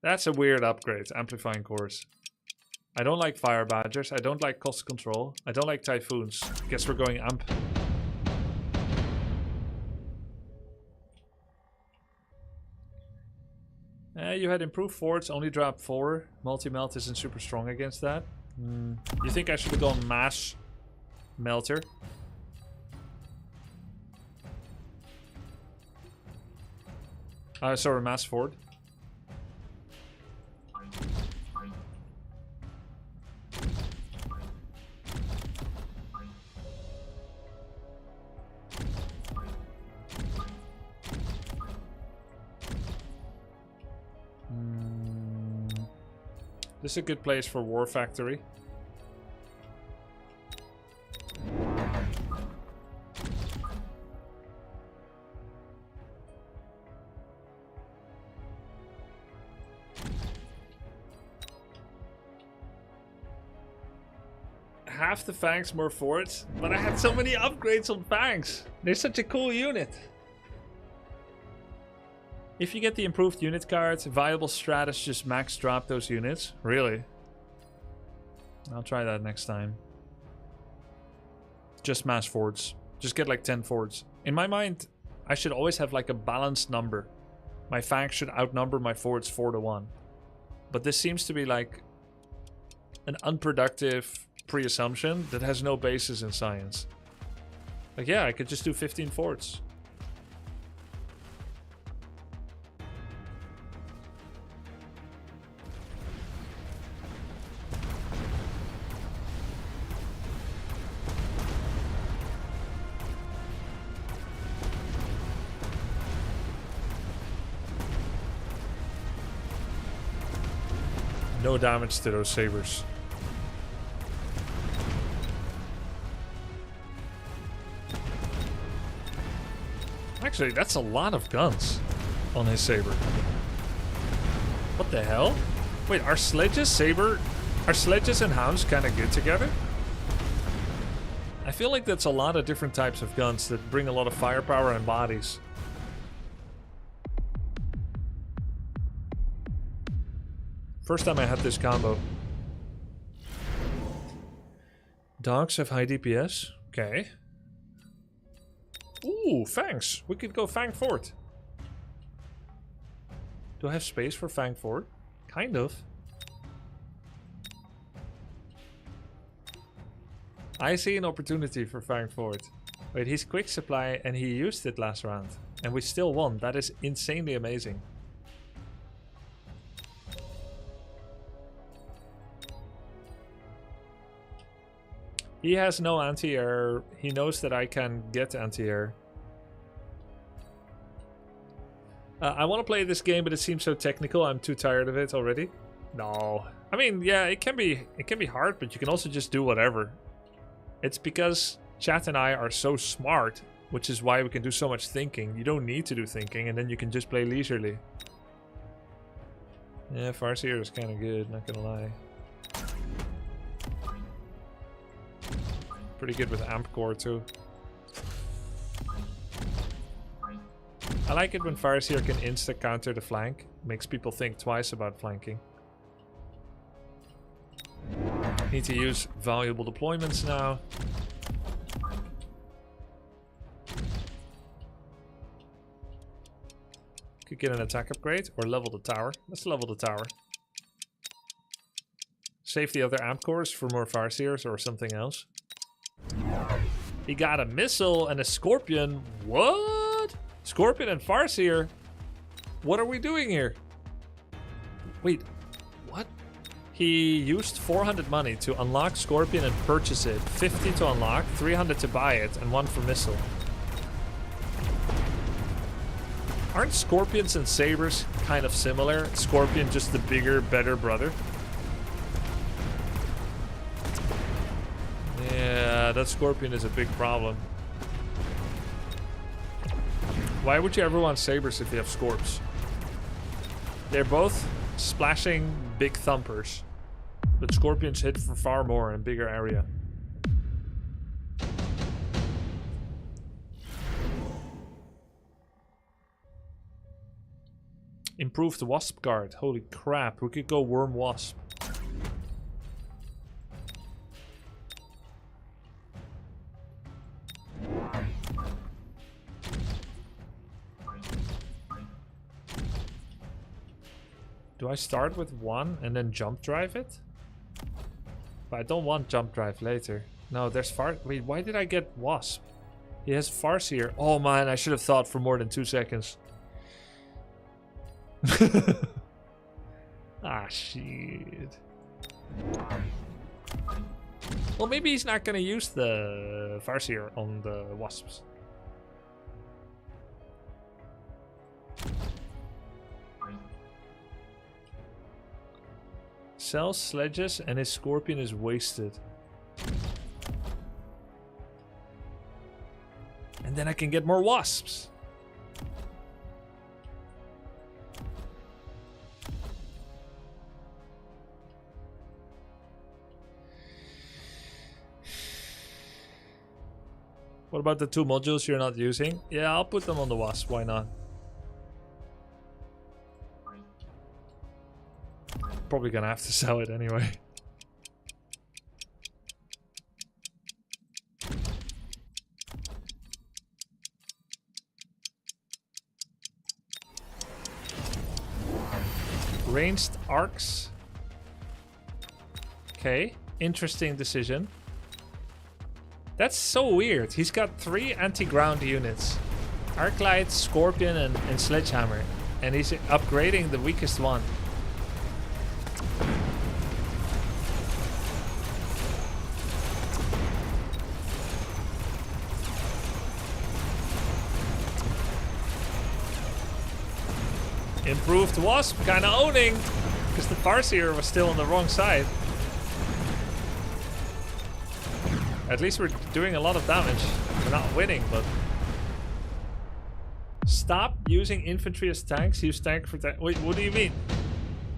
That's a weird upgrade, Amplifying Cores. I don't like Fire Badgers, I don't like Cost Control, I don't like Typhoons. Guess we're going Amp. You had improved forts, only drop 4. Multi-melt isn't super strong against that. You think I should have gone Mass Melter? Sorry, Mass Fort. This is a good place for War Factory. Half the Fangs, more forts, but I had so many upgrades on Fangs. They're such a cool unit. If you get the improved unit card, viable strat is just max drop those units. Really? I'll try that next time. Just mass forts. Just get like 10 forts. In my mind, I should always have like a balanced number. My Fangs should outnumber my forts 4-1. But this seems to be like an unproductive pre-assumption that has no basis in science. Like, yeah, I could just do 15 forts. no damage to those sabers. Actually, that's a lot of guns on his saber. What the hell? Wait, are sledges and hounds kind of good together? I feel like that's a lot of different types of guns that bring a lot of firepower and bodies. First time I had this combo. Dogs have high DPS. Okay. Ooh, Fangs. We could go Fang Fort. Do I have space for Fang Fort? Kind of. I see an opportunity for Fang Fort. Wait, he's quick supply and he used it last round. And we still won. That is insanely amazing. He has no anti-air. He knows that I can get anti-air. I want to play this game, but it seems so technical. I'm too tired of it already. No. I mean, yeah, it can be hard, but you can also just do whatever. It's because chat and I are so smart, which is why we can do so much thinking. You don't need to do thinking, and then you can just play leisurely. Yeah, Farseer is kind of good, not gonna lie. Pretty good with Amp Core too. I like it when Farseer can insta-counter the flank. Makes people think twice about flanking. Need to use valuable deployments now. Could get an attack upgrade or level the tower. Let's level the tower. Save the other amp cores for more Farseers or something else. He got a missile and a scorpion. What? Scorpion and Farseer? What are we doing here? Wait, what? He used 400 money to unlock Scorpion and purchase it. 50 to unlock, 300 to buy it, and 1 for missile. Aren't Scorpions and Sabers kind of similar? Scorpion just the bigger, better brother? Yeah, that Scorpion is a big problem. Why would you ever want Sabers if you have Scorps? They're both splashing big thumpers. But Scorpions hit for far more and bigger area. Improved Wasp Guard. Holy crap, we could go Worm Wasp. Do I start with 1 and then jump drive it? But I don't want jump drive later. No, there's Wait, why did I get Wasp? He has Farseer. Oh man, I should have thought for more than 2 seconds. Ah, shit. Well, maybe he's not gonna use the Farseer on the Wasps. Sells sledges and his Scorpion is wasted. And then I can get more Wasps. What about the 2 modules you're not using? Yeah, I'll put them on the Wasp, why not? Probably gonna have to sell it anyway. Ranged arcs. Okay, interesting decision. That's so weird. He's got 3 anti-ground units. Arclight, Scorpion, and Sledgehammer. And he's upgrading the weakest one. Improved Wasp, kinda owning. Because the Farseer was still on the wrong side. At least we're doing a lot of damage. We're not winning, but... Stop using infantry as tanks. Use tank for tank. Wait, what do you mean?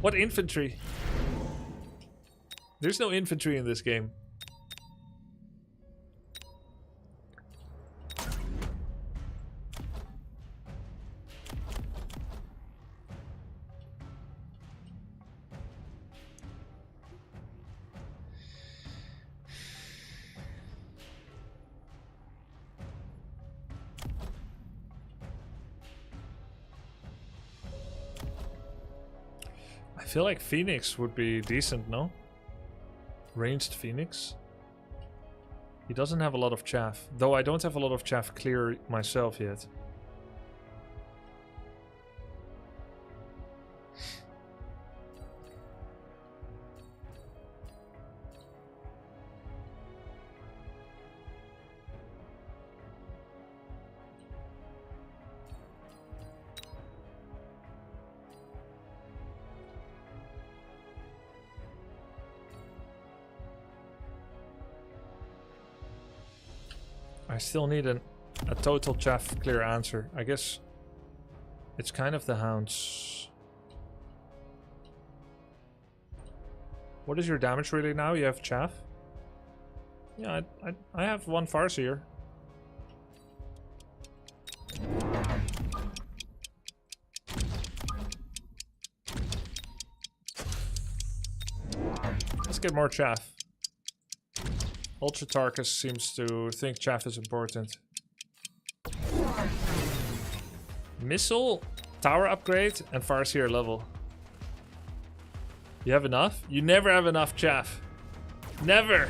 What infantry? There's no infantry in this game. I feel like Phoenix would be decent, no? Ranged Phoenix. He doesn't have a lot of chaff. Though I don't have a lot of chaff clear myself yet. I still need a total chaff clear answer. I guess it's kind of the hounds. What is your damage really now? You have chaff? Yeah, I have one Farseer. Let's get more chaff. Ultra Tarkus seems to think chaff is important. Missile, tower upgrade, and Farseer level. You have enough? You never have enough chaff. Never!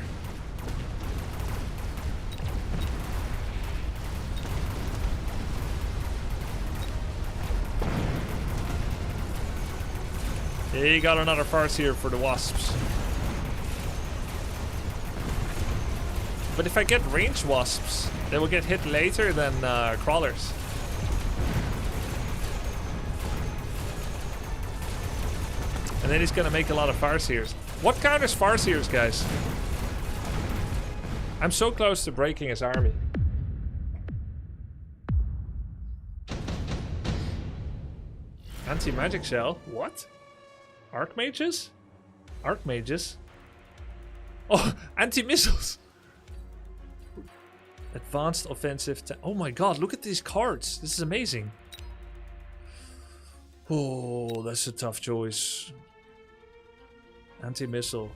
He got another Farseer for the wasps. But if I get range wasps, they will get hit later than crawlers. And then he's gonna make a lot of Farseers. What counters Farseers, guys? I'm so close to breaking his army. Anti-magic shell? What? Archmages? Archmages? Oh, anti-missiles! Advanced offensive. Oh my god, look at these cards. This is amazing. Oh, that's a tough choice. Anti-missile.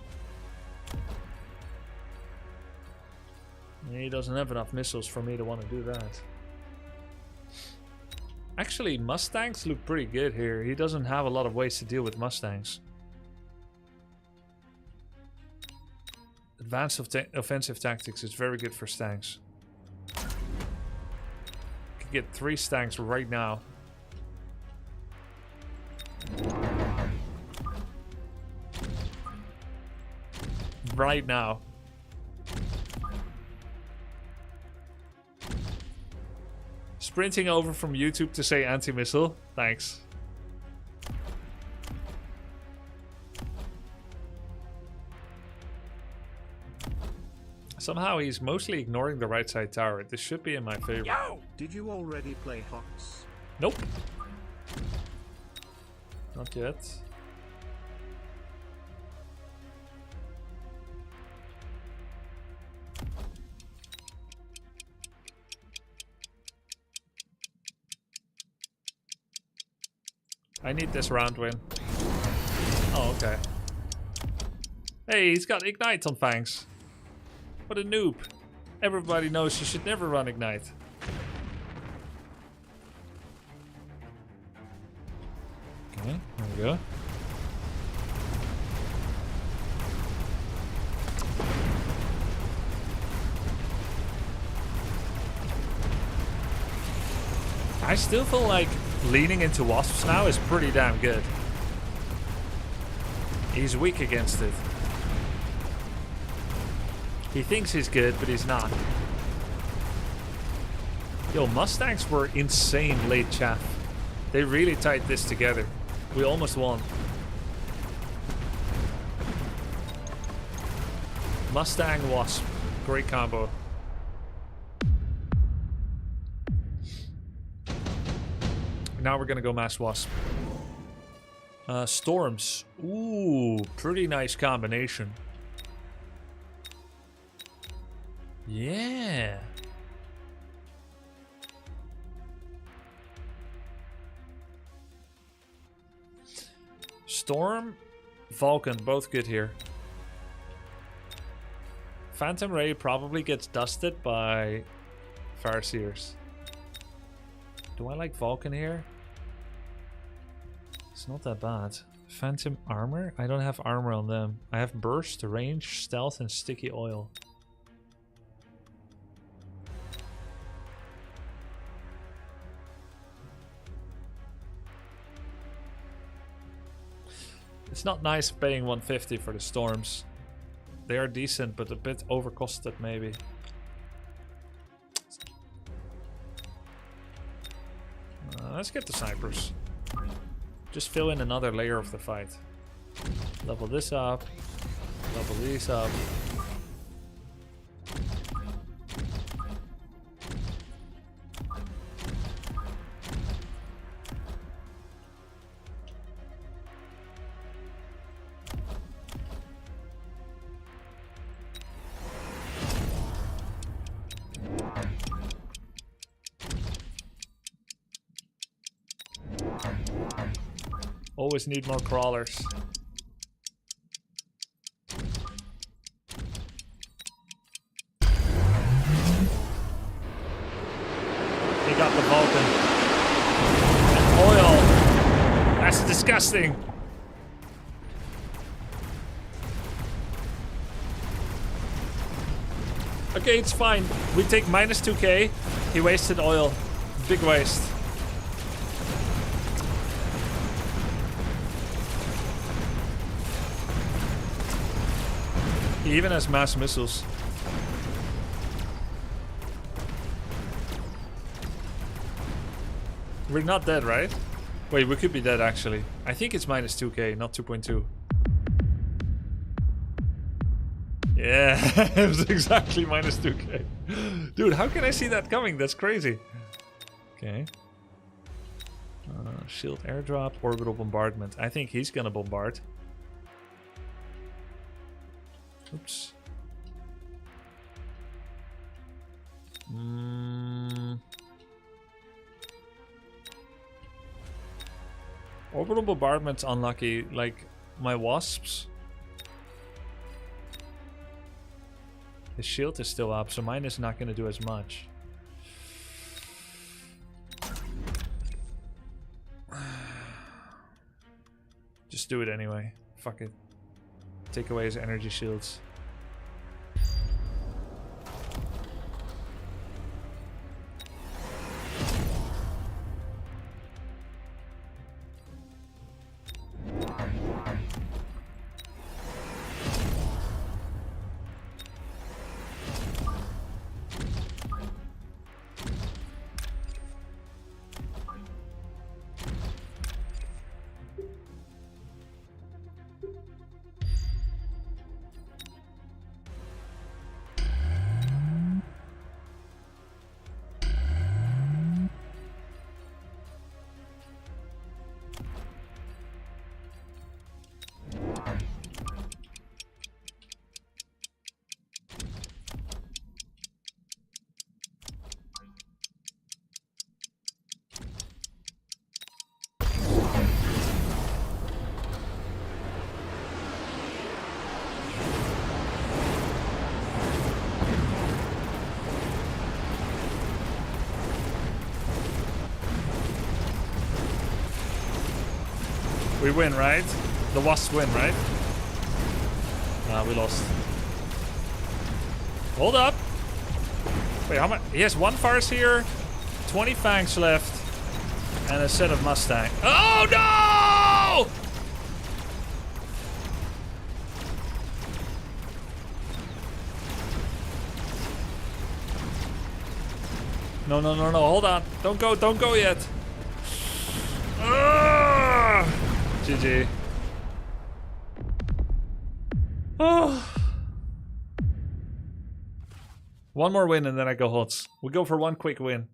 He doesn't have enough missiles for me to want to do that. Actually, Mustangs look pretty good here. He doesn't have a lot of ways to deal with Mustangs. Advanced offensive tactics is very good for Stangs. Could get 3 Stangs right now. Right now. Sprinting over from YouTube to say anti-missile. Thanks. Somehow he's mostly ignoring the right side tower. This should be in my favor. Yo! Did you already play Hots? Nope. Not yet. I need this round win. Oh, okay. Hey, he's got Ignite on Fangs. What a noob. Everybody knows you should never run Ignite. Okay, there we go. I still feel like leaning into wasps now is pretty damn good. He's weak against it. He thinks he's good, but he's not. Yo, Mustangs were insane late chaff. They really tied this together. We almost won. Mustang Wasp. Great combo. Now we're gonna go Mass Wasp. Storms. Ooh, pretty nice combination. Yeah. Storm, Vulcan, both good here. Phantom Ray probably gets dusted by Farseers. Do I like Vulcan here? It's not that bad. Phantom Armor? I don't have armor on them. I have Burst, Range, Stealth, and Sticky Oil. It's not nice paying 150 for the Storms. They are decent, but a bit overcosted maybe. Let's get the snipers. Just fill in another layer of the fight. Level this up. Level these up. Always need more crawlers. He got the Vulcan. And oil. That's disgusting. Okay, it's fine. We take minus 2k. He wasted oil. Big waste. He even has mass missiles. We're not dead, right? Wait, we could be dead actually. I think it's minus 2k, not 2.2. Yeah, it was exactly minus 2k. Dude, how can I see that coming? That's crazy. Okay. Shield airdrop, orbital bombardment. I think he's gonna bombard. Oops. Orbital bombardment's unlucky, like my wasps. His shield is still up, so mine is not going to do as much. Just do it anyway. Fuck it. Take away his energy shields. We win, right? The Wasps win, right? Nah, we lost. Hold up. Wait, how much? He has one Farseer, 20 Fangs left, and a set of Mustang. Oh no! No, no, no, no. Hold on. Don't go yet. GG. Oh. One more win and then I go HOTS. We go for one quick win.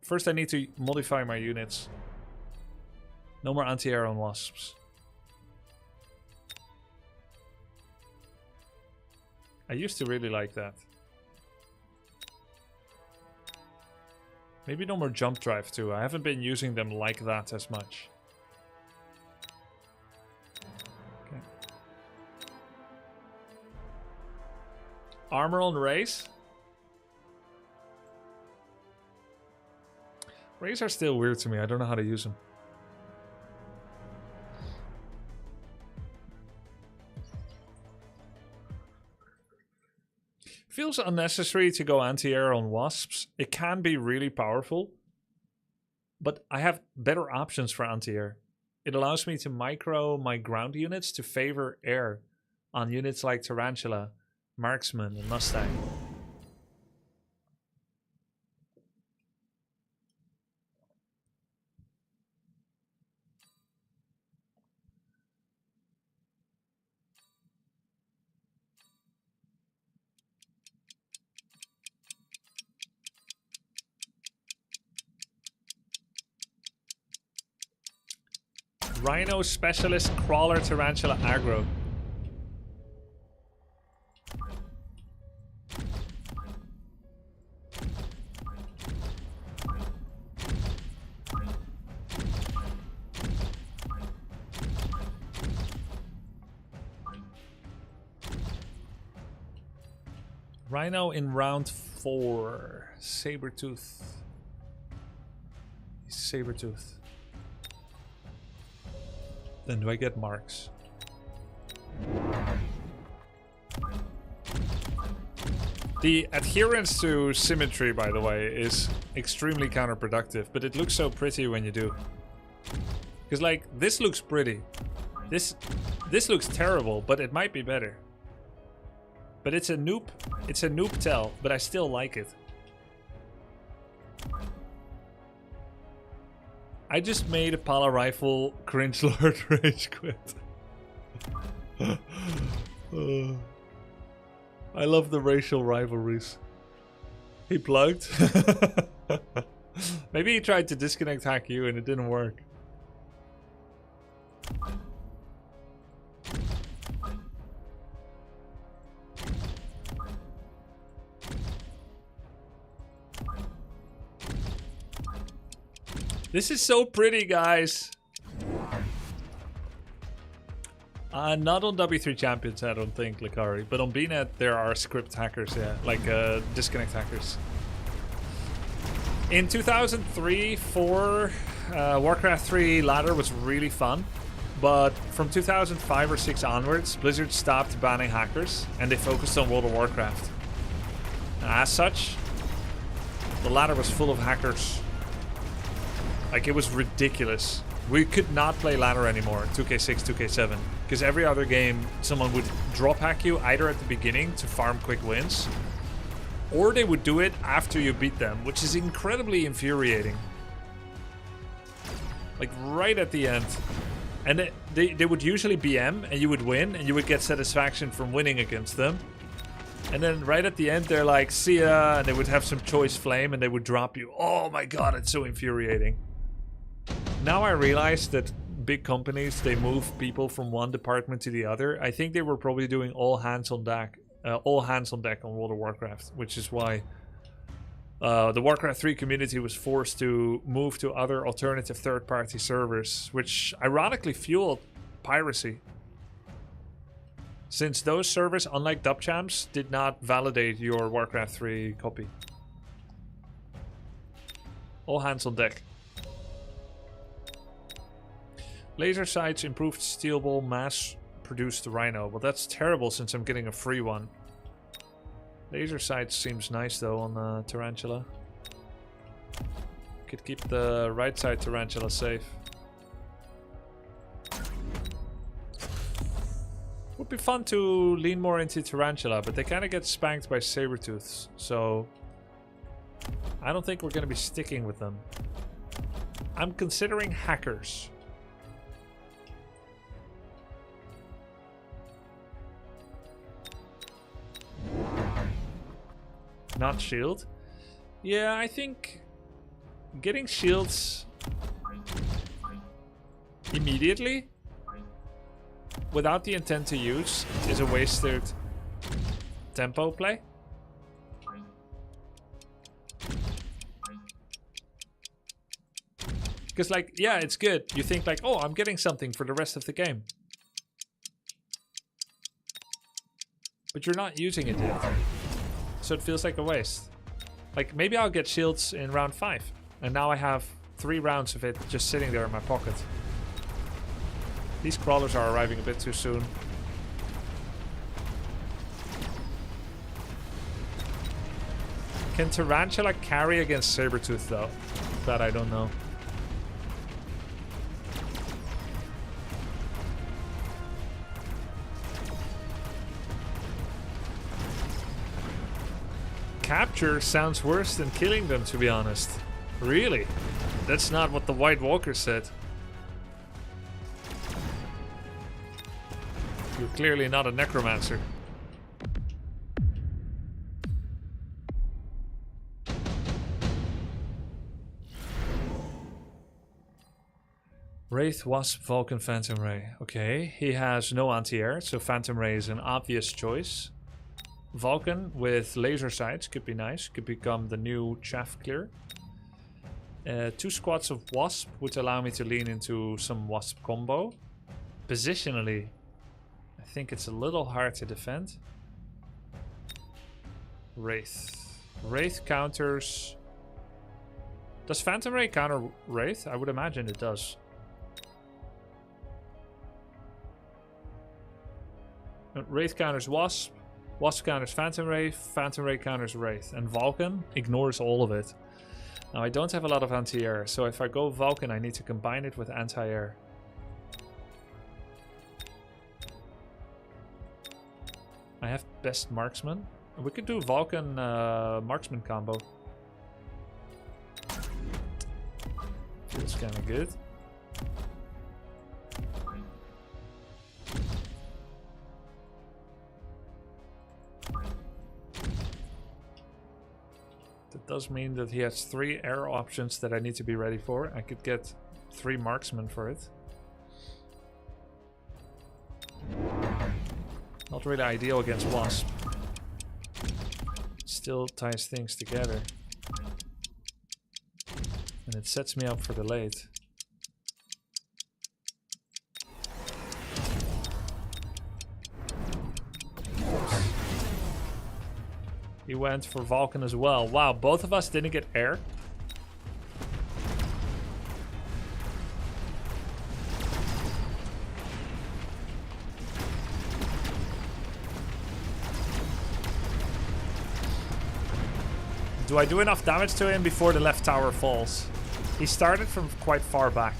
First I need to modify my units. No more anti-air on wasps. I used to really like that. Maybe no more jump drive too. I haven't been using them like that as much. Okay. Armor on race. Rays are still weird to me. I don't know how to use them. Feels unnecessary to go anti-air on wasps. It can be really powerful, but I have better options for anti-air. It allows me to micro my ground units to favor air on units like Tarantula, Marksman, and Mustang. Rhino Specialist Crawler Tarantula Aggro. Rhino in round 4. Sabertooth. Sabertooth. Then do I get marks? The adherence to symmetry, by the way, is extremely counterproductive, but it looks so pretty when you do. Because like, this looks pretty. This looks terrible, but it might be better. But it's a noob tell, but I still like it. I just made a Pala Rifle Cringe Lord Rage Quit. I love the racial rivalries. He plugged. Maybe he tried to disconnect hack you and it didn't work. This is so pretty, guys. Not on W3 Champions, I don't think, Lakari. But on BNet, there are script hackers, yeah. Like, disconnect hackers. In 2003-4, Warcraft 3 ladder was really fun. But from 2005 or 6 onwards, Blizzard stopped banning hackers. And they focused on World of Warcraft. And as such, the ladder was full of hackers. Like, it was ridiculous. We could not play ladder anymore, 2K6, 2K7. Because every other game, someone would drop hack you either at the beginning to farm quick wins, or they would do it after you beat them, which is incredibly infuriating. Like, right at the end. And they would usually BM, and you would win, and you would get satisfaction from winning against them. And then right at the end, they're like, see ya, and they would have some choice flame, and they would drop you. Oh my god, it's so infuriating. Now I realize that big companies, they move people from one department to the other. I think they were probably doing all hands on deck on World of Warcraft, which is why the Warcraft 3 community was forced to move to other alternative third-party servers, which ironically fueled piracy. Since those servers, unlike dubchamps, did not validate your Warcraft 3 copy. All hands on deck. Laser sights improved steel ball mass-produced Rhino. Well, that's terrible since I'm getting a free one. Laser sights seems nice though on Tarantula. Could keep the right side Tarantula safe. Would be fun to lean more into Tarantula, but they kind of get spanked by Sabertooths, so I don't think we're going to be sticking with them. I'm considering hackers. not shield. Yeah, I think getting shields immediately without the intent to use is a wasted tempo play. Because, like, yeah, it's good. You think, like, oh, I'm getting something for the rest of the game. But you're not using it yet. So it feels like a waste. Like, maybe I'll get shields in round 5. And now I have 3 rounds of it just sitting there in my pocket. These crawlers are arriving a bit too soon. Can Tarantula carry against Sabertooth, though? That I don't know. Capture sounds worse than killing them, to be honest. Really? That's not what the White Walker said. You're clearly not a necromancer. Wraith, Wasp, Vulcan, Phantom Ray. Okay, he has no anti-air, so Phantom Ray is an obvious choice. Vulcan with laser sights could be nice. Could become the new chaff clear. 2 squads of Wasp would allow me to lean into some Wasp combo. Positionally, I think it's a little hard to defend. Wraith. Wraith counters... Does Phantom Ray counter Wraith? I would imagine it does. Wraith counters Wasp. Wasp counters Phantom Ray counters Wraith. And Vulcan ignores all of it. Now I don't have a lot of anti-air, so if I go Vulcan I need to combine it with anti-air. I have best marksman. We could do Vulcan marksman combo. Feels kinda good. That does mean that he has 3 air options that I need to be ready for. I could get 3 marksmen for it. Not really ideal against Wasp. Still ties things together. And it sets me up for the late. He went for Vulcan as well. Wow, both of us didn't get air. Do I do enough damage to him before the left tower falls? He started from quite far back.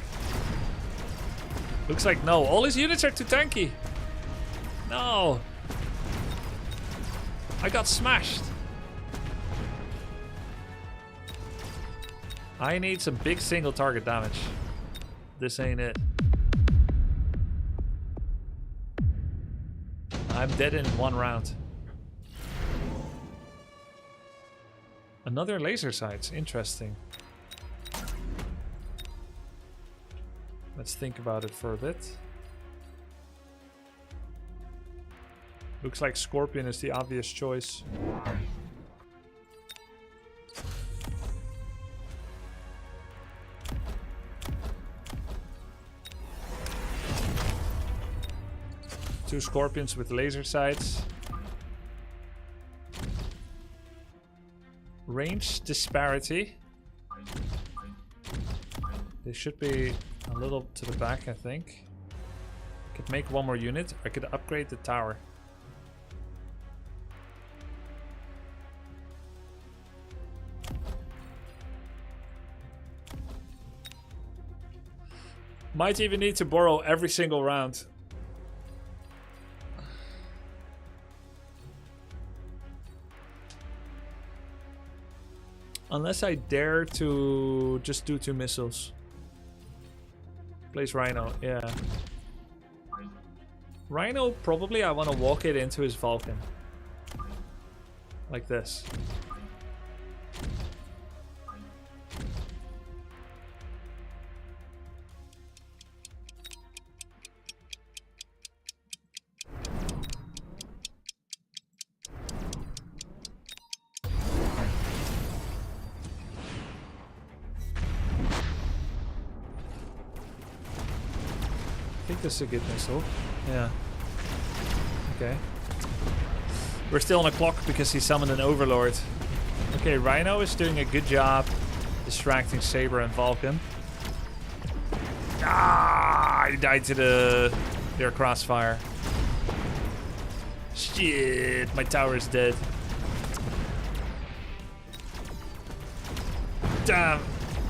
Looks like no. All his units are too tanky. No. I got smashed. I need some big single target damage. This ain't it. I'm dead in 1 round. Another laser sights. Interesting. Let's think about it for a bit. Looks like Scorpion is the obvious choice. Two Scorpions with laser sights. Range disparity. They should be a little to the back, I think. I could make 1 more unit. I could upgrade the tower. Might even need to borrow every single round. Unless I dare to just do 2 missiles. Place Rhino, yeah. Rhino, probably I want to walk it into his Vulcan. Like this. think this is a good missile. Yeah. Okay. We're still on a clock because he summoned an Overlord. Okay, Rhino is doing a good job distracting Saber and Vulcan. Ah, he died to their crossfire. Shit, my tower is dead. Damn.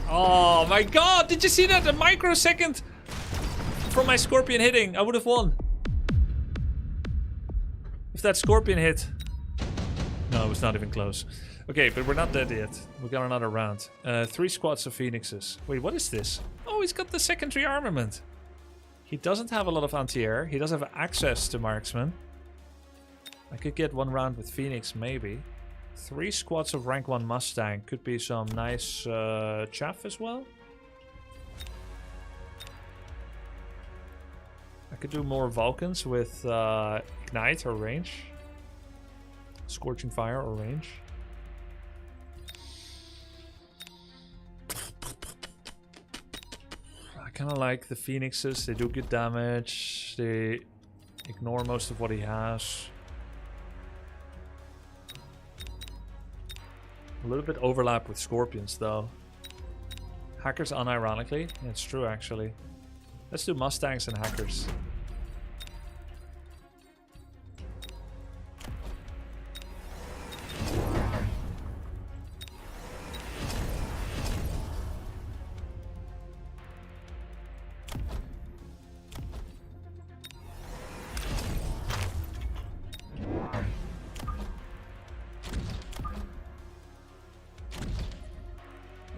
Oh my god, did you see that? A microsecond from my Scorpion hitting. I would have won. If that Scorpion hit. No, it was not even close. Okay, but we're not dead yet. We got another round. 3 squads of Phoenixes. Wait, what is this? Oh, he's got the secondary armament. He doesn't have a lot of anti-air. He does have access to marksman. I could get 1 round with Phoenix, maybe. 3 squads of rank 1 Mustang. Could be some nice chaff as well. I could do more Vulcans with Ignite or range. Scorching Fire or range. I kind of like the Phoenixes. They do good damage. They ignore most of what he has. A little bit overlap with Scorpions though. Hackers unironically. Yeah, it's true actually. Let's do Mustangs and Hackers.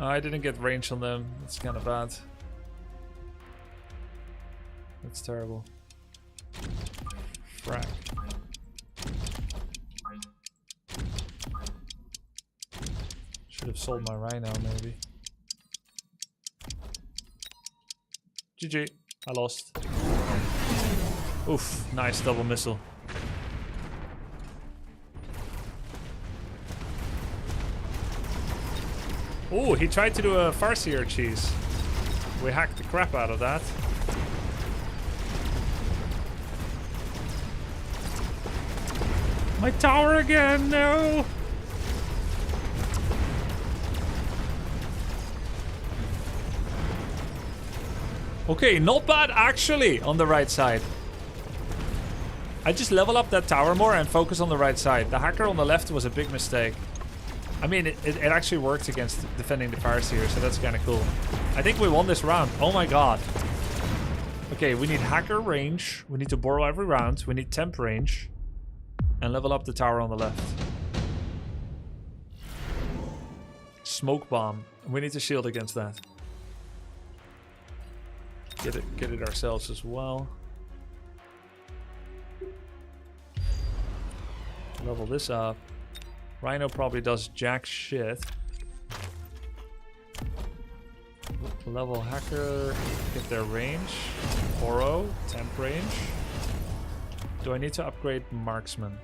I didn't get range on them. That's kind of bad. That's terrible. Frack. Should have sold my Rhino, maybe. GG. I lost. Oof. Nice double missile. Oh, he tried to do a Farseer cheese. We hacked the crap out of that. My tower again, no! Okay, not bad actually on the right side. I just level up that tower more and focus on the right side. The hacker on the left was a big mistake. I mean, it actually worked against defending the Farseer, so that's kind of cool. I think we won this round. Oh my god. Okay, we need hacker range. We need to borrow every round. We need temp range. And level up the tower on the left. Smoke bomb. We need to shield against that. Get it ourselves as well. Level this up. Rhino probably does jack shit. Level hacker, get their range. Borrow, temp range. Do I need to upgrade marksman?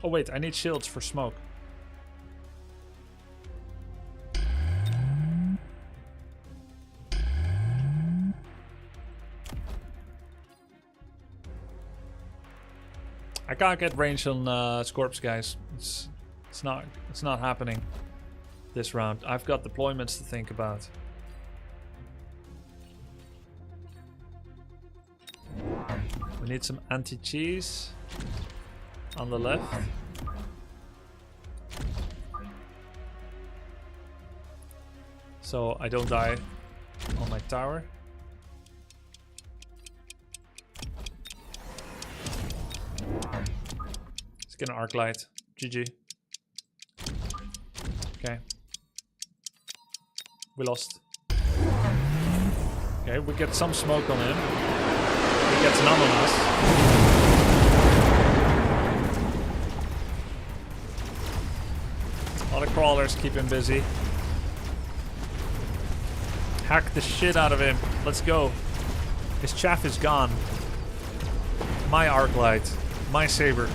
Oh wait, I need shields for smoke. I can't get range on Scorps, guys. It's not happening this round. I've got deployments to think about. We need some anti-cheese on the left. So I don't die on my tower. Let's get an arc light. GG. Okay. We lost. Okay, we get some smoke on him. He gets none on us. A lot of crawlers keep him busy. Hack the shit out of him. Let's go. His chaff is gone. My arc light. My saber.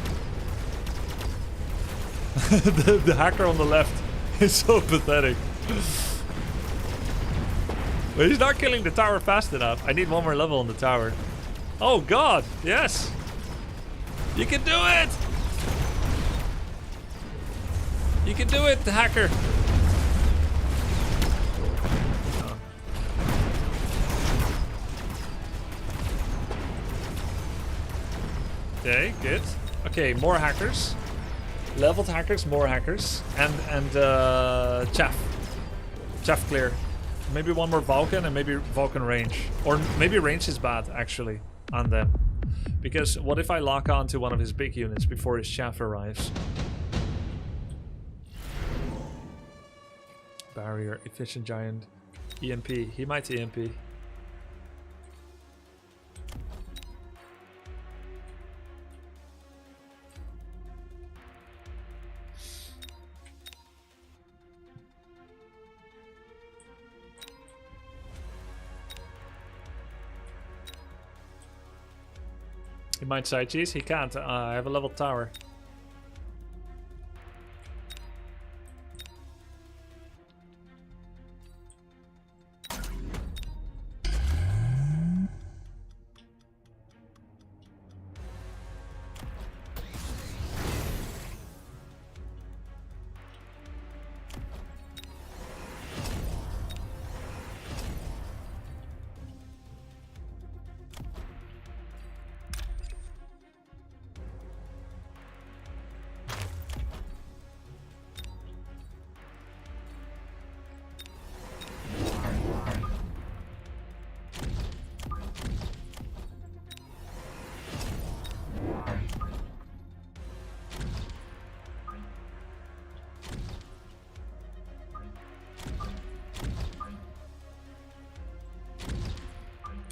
the hacker on the left is so pathetic. But he's not killing the tower fast enough. I need one more level on the tower. Oh god, yes. You can do it. You can do it, the hacker. Okay, good. Okay, more hackers. Leveled hackers, more hackers. And chaff. Chaff clear. Maybe one more Vulcan and maybe Vulcan range. Or maybe range is bad, actually, on them. Because what if I lock on to one of his big units before his chaff arrives? Barrier, efficient giant, EMP. He might EMP. He might side cheese. He can't. I have a level tower.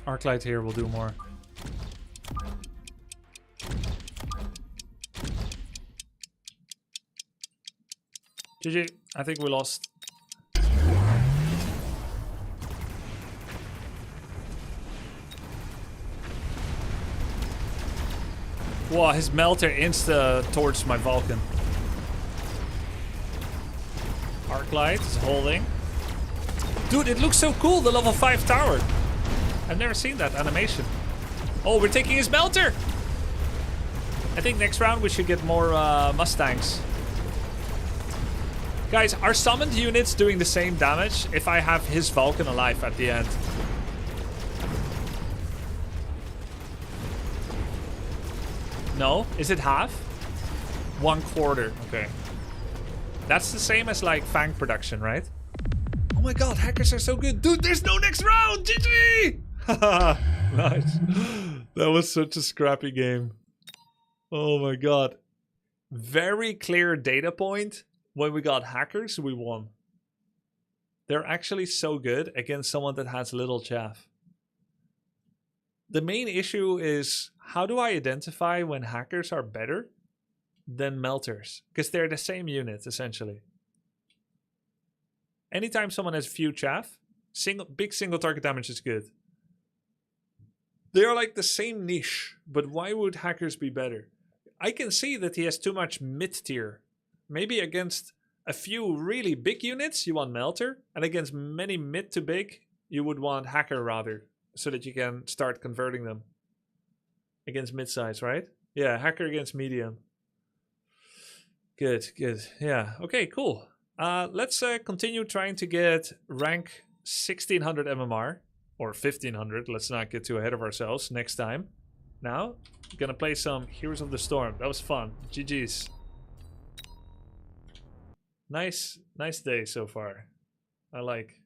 Arclight here will do more. GG, I think we lost. Wow, his melter insta towards my Vulcan. Arclight is holding. Dude, it looks so cool, the level 5 tower. I've never seen that animation. Oh, we're taking his melter! I think next round we should get more Mustangs. Guys, are summoned units doing the same damage if I have his Vulcan alive at the end? No? Is it half? 1/4. Okay. That's the same as like Fang production, right? Oh my god, hackers are so good. Dude, there's no next round! GG! Nice. That was such a scrappy game. Oh my god. Very clear data point. When we got hackers, we won. They're actually so good against someone that has little chaff. The main issue is, how do I identify when hackers are better than melters? Because they're the same unit, essentially. Anytime someone has few chaff, big single target damage is good. They are like the same niche, but why would hackers be better? I can see that he has too much mid-tier. Maybe against a few really big units, you want melter, and against many mid to big, you would want hacker rather, so that you can start converting them. Against mid-size, right? Yeah, hacker against medium. Good, good. Yeah, okay, cool. Let's continue trying to get rank 1600 MMR. Or 1500, let's not get too ahead of ourselves next time. Now, gonna play some Heroes of the Storm. That was fun. GG's. Nice day so far. I like.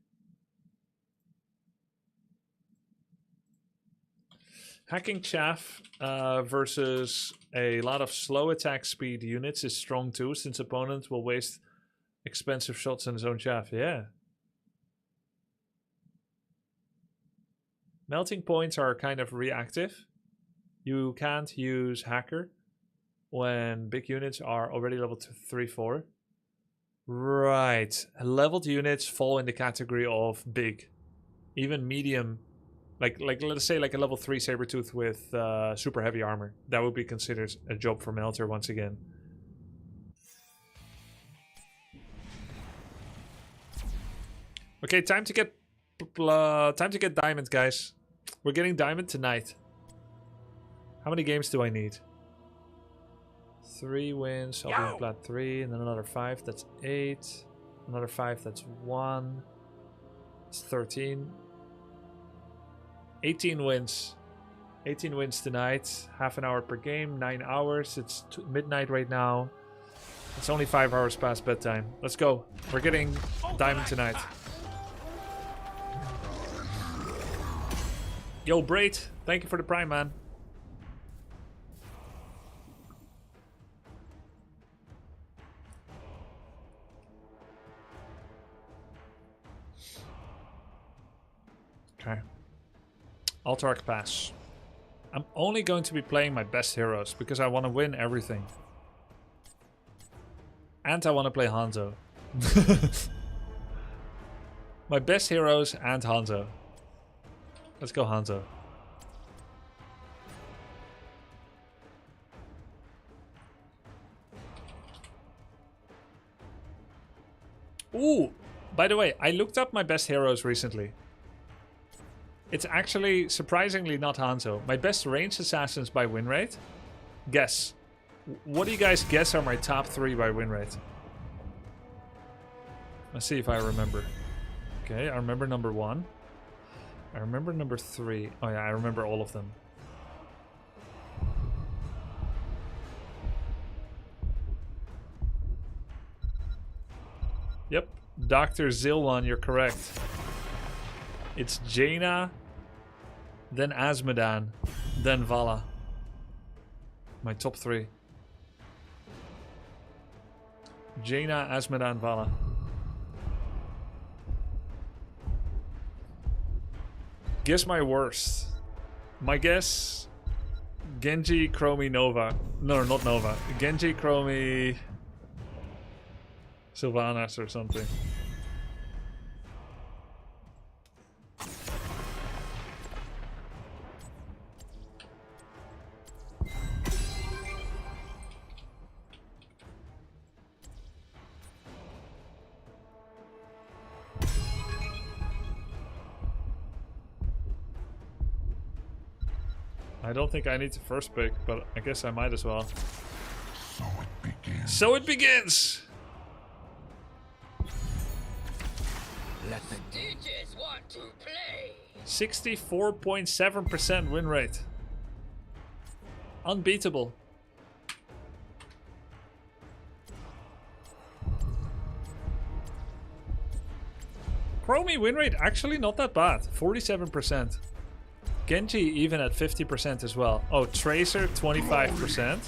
Hacking chaff versus a lot of slow attack speed units is strong too, since opponents will waste expensive shots on his own chaff. Yeah. Melting points are kind of reactive. You can't use hacker when big units are already level 3-4. Right. Leveled units fall in the category of big. even medium, like let's say like a level 3 Sabertooth with super heavy armor. That would be considered a job for Melter once again. Okay, time to get diamond, guys. We're getting diamond tonight. How many games do I need? 3 wins. I'll be in plat 3, and then another 5. That's 8. Another 5. That's 1. It's 13. 18 wins. 18 wins tonight. Half an hour per game. 9 hours. It's midnight right now. It's only 5 hours past bedtime. Let's go. We're getting diamond tonight. Yo, Braid, thank you for the prime, man. Okay. Altark Pass. I'm only going to be playing my best heroes because I want to win everything. And I want to play Hanzo. My best heroes and Hanzo. Let's go Hanzo. Ooh, by the way, I looked up my best heroes recently. It's actually surprisingly not Hanzo. My best ranged assassins by win rate. Guess. What do you guys guess are my top 3 by win rate? Let's see if I remember. Okay, I remember number 1. I remember number 3. Oh yeah, I remember all of them. Yep, Dr. Zilwan, you're correct. It's Jaina, then Azmodan, then Vala. My top 3. Jaina, Azmodan, Vala. Guess my worst. My guess, Genji, Chromie, Nova. No, not Nova. Genji, Chromie, Sylvanas or something. I don't think I need to first pick, but I guess I might as well. So it begins. So it begins! Let the DJs want to play. 64.7% win rate. Unbeatable. Chromie win rate actually not that bad. 47%. Genji even at 50% as well. Oh, Tracer 25%.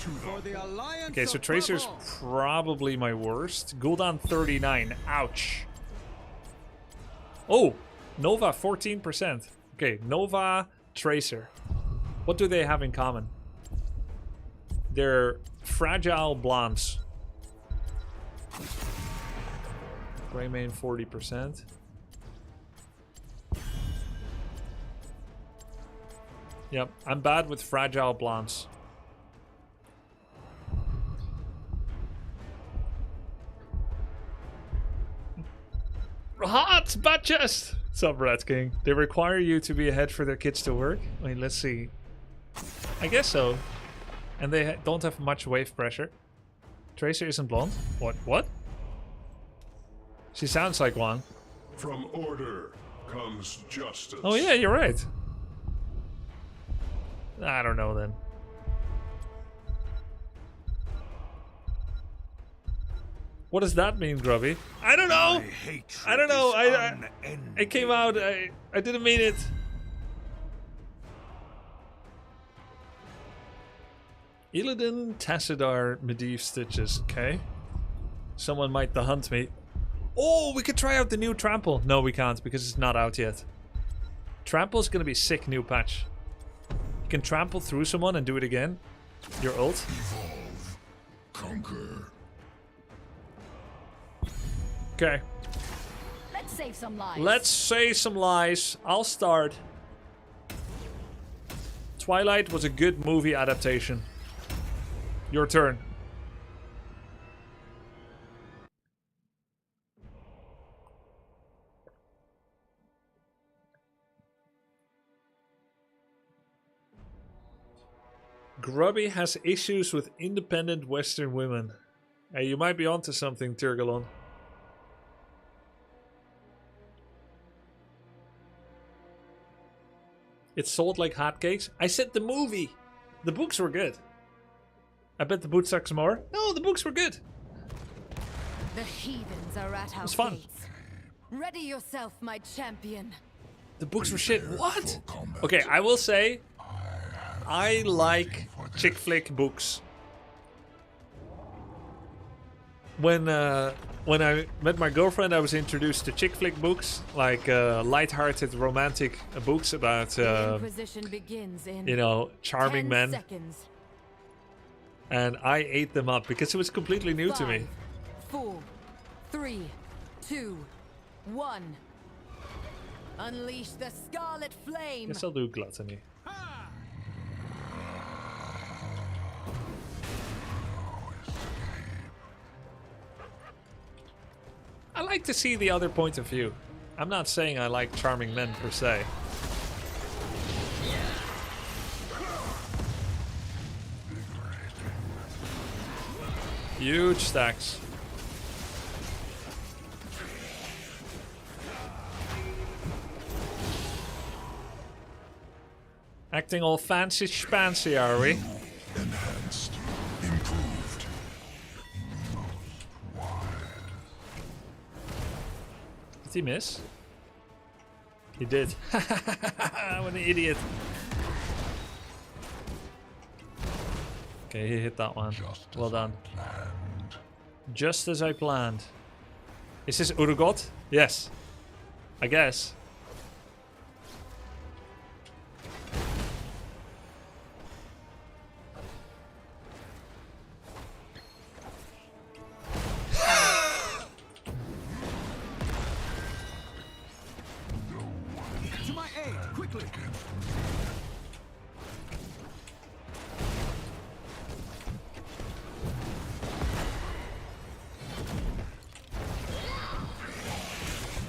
Okay, so Tracer's probably my worst. Gul'dan 39. Ouch. Oh, Nova 14%. Okay, Nova, Tracer. What do they have in common? They're fragile blondes. Greymane 40%. Yep, I'm bad with fragile blondes. Hot Bat Chest! What's up, Rat King? They require you to be ahead for their kids to work? I mean, let's see. I guess so. And they don't have much wave pressure. Tracer isn't blonde? What? She sounds like one. From order comes justice. Oh yeah, you're right. I don't know then. What does that mean, Grubby? I don't know. I don't know. I came out. I didn't mean it. Illidan, Tassadar, Medivh Stitches. Okay. Someone might hunt me. Oh, we could try out the new Trample. No, we can't because it's not out yet. Trample's gonna be sick new patch. You can trample through someone and do it again. Your ult. Evolve. Conquer. Okay. Let's save some lives. Let's say some lies. I'll start. Twilight was a good movie adaptation. Your turn. Grubby has issues with independent Western women. Hey, you might be onto something, Tirgalon. It's sold like hotcakes. I said the movie. The books were good. I bet the boot sucks more. No, the books were good. The heathens are at our It's fun. gates. Ready yourself, my champion. The books were shit. What? Okay, I will say, I like chick flick books. When I met my girlfriend, I was introduced to chick flick books, like light-hearted, romantic books about, The Inquisition begins in you know, charming 10 men. seconds. And I ate them up because it was completely new to me. 5, 4, 3, 2, 1. Unleash the scarlet flame. Guess I'll do gluttony. I like to see the other point of view. I'm not saying I like charming men per se. Huge stacks. Acting all fancy schmancy, are we? Enhanced. Improved. Did he miss? He did. What an idiot. Okay, he hit that one. Well done. Just as I planned. Is this Urgot? Yes. I guess. To my aid, quickly!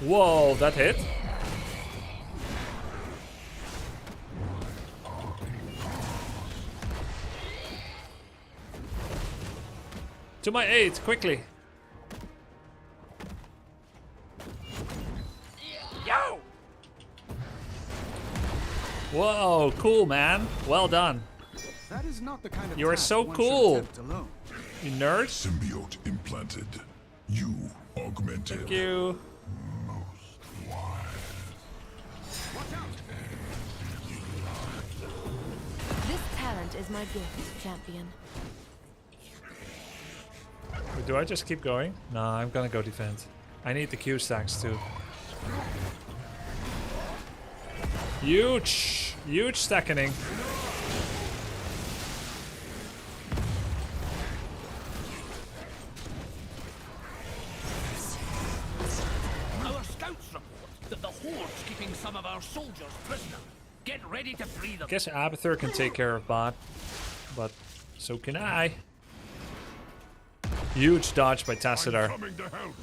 Whoa, that hit. To my aid, quickly. Yo! Whoa, cool, man. Well done. That is not the kind of You are task so one should cool. attempt alone. You nerd. Symbiote implanted. You augmented. Thank you. This talent is my gift, champion. Do I just keep going? No, I'm gonna go defend. I need the Q stacks too. Huge! Huge stacking. Our scouts report that the Horde's keeping some of our soldiers prisoner. Get ready to free them. I guess Abathur can take care of bot, but so can I. Huge dodge by Tassadar. Coming to help.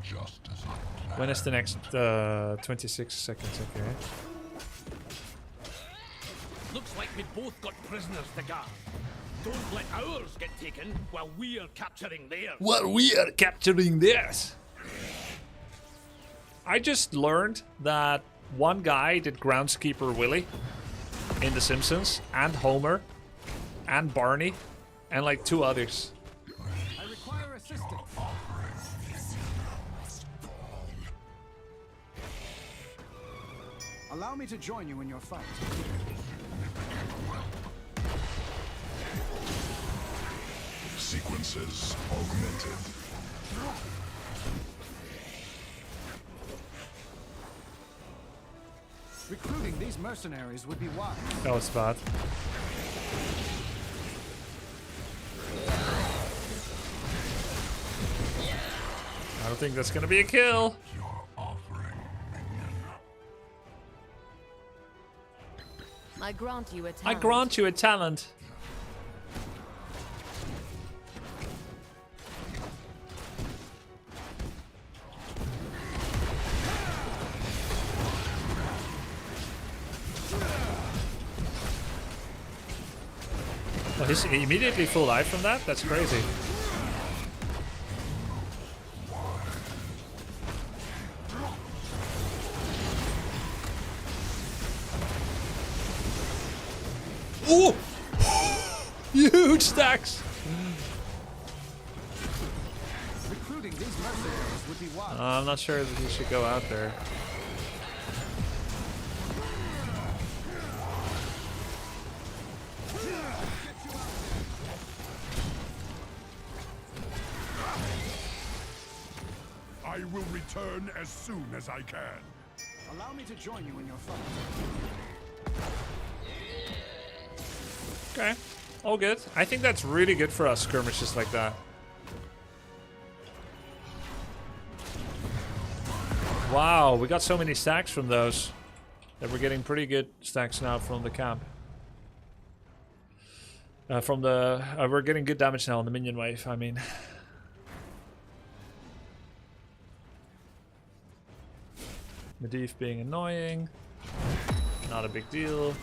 Just as I planned. When is the next 26 seconds? Okay. Looks like we both got prisoners to guard. Don't let ours get taken while we're capturing theirs. Well, we are capturing this. I just learned that one guy did Groundskeeper Willie in The Simpsons, and Homer, and Barney, and like 2 others. I require assistance. Allow me to join you in your fight. Sequences augmented. Recruiting these mercenaries would be wise. That was bad. don't think that's gonna be a kill. Your offering, minion. I grant you a I talent. grant you a talent. Oh, he's immediately full life from that? That's crazy. Oh! Huge stacks! Recruiting these mercenaries would be wise. I'm not sure that he should go out there. I will return as soon as I can. Allow me to join you in your fight. Okay, all good. I think that's really good for us, skirmishes like that. Wow, we got so many stacks from those that we're getting pretty good stacks now from the camp. We're getting good damage now on the minion wave, I mean. Medivh being annoying. Not a big deal.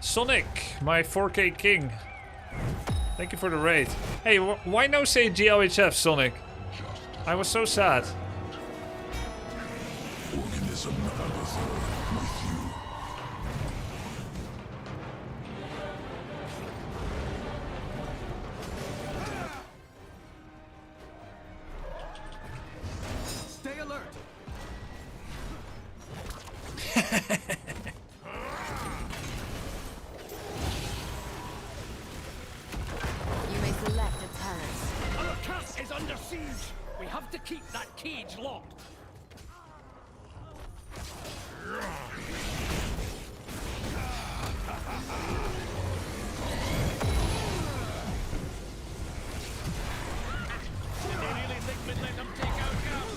Sonic, my 4K king. Thank you for the raid. Hey, why no say GLHF, Sonic? I was so sad. Organism Abathur with you. Stay alert. You may select a talent. Our castle is under siege. We have to keep that cage locked. Did they really think we'd let them take our camp?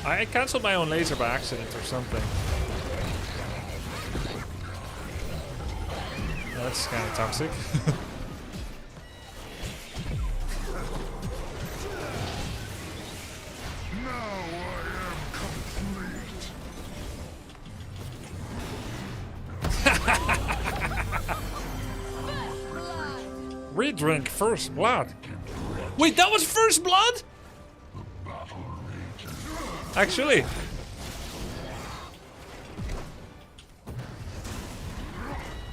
I cancelled my own laser by accident or something. That's kind of toxic. Now I am complete. Redrink first blood. Wait, that was first blood? Battle rages. Actually.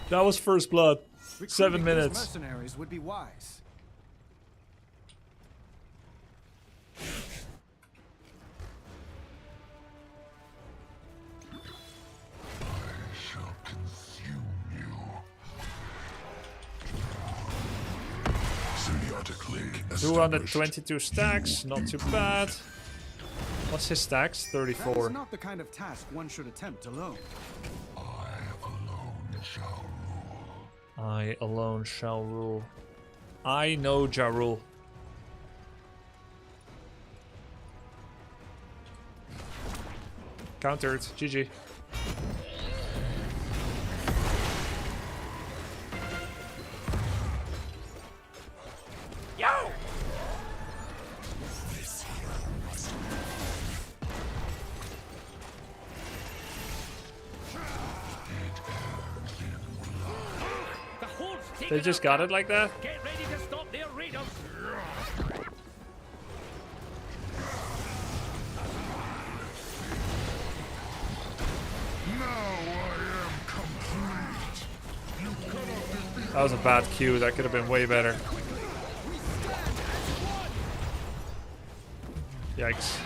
That was first blood. Recruiting 7 these minutes. mercenaries would be wise. I shall consume you. Symbiotic link established. 222 stacks, not too bad. What's his stacks? That is 34. not the kind of task one should attempt alone. I alone shall rule. I alone shall rule. I know Ja Rule. Countered. GG. Yo! The horde's taken They just our got it camp. like that? Get ready to stop their raiders. Now I am complete. You cannot defeat. That was a bad cue. That could have been way better. Yikes.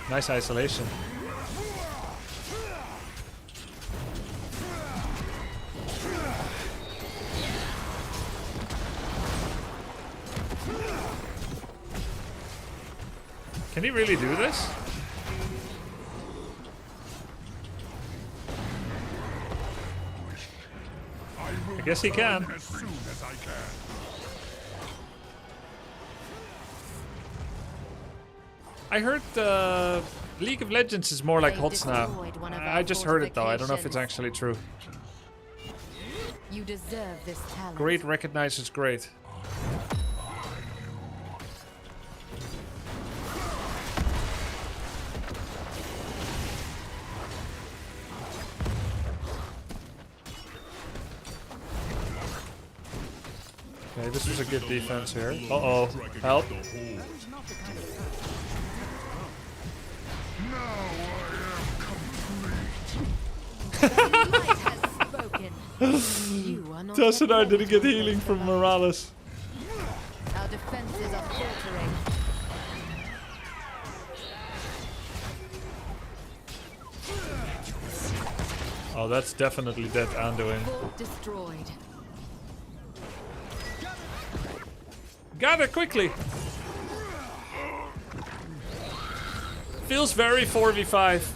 Nice isolation. Can he really do this? Yes, he can. As soon as I can. I heard League of Legends is more like HOTS now. I just heard it though. I don't know if it's actually true. You deserve this talent. Great recognizes great. Okay, this was a good defense here. Uh-oh. Help. Tess and I didn't get healing from Morales. Our defenses are faltering. Oh, that's definitely dead Anduin. Fort destroyed. Gather quickly! Feels very 4v5.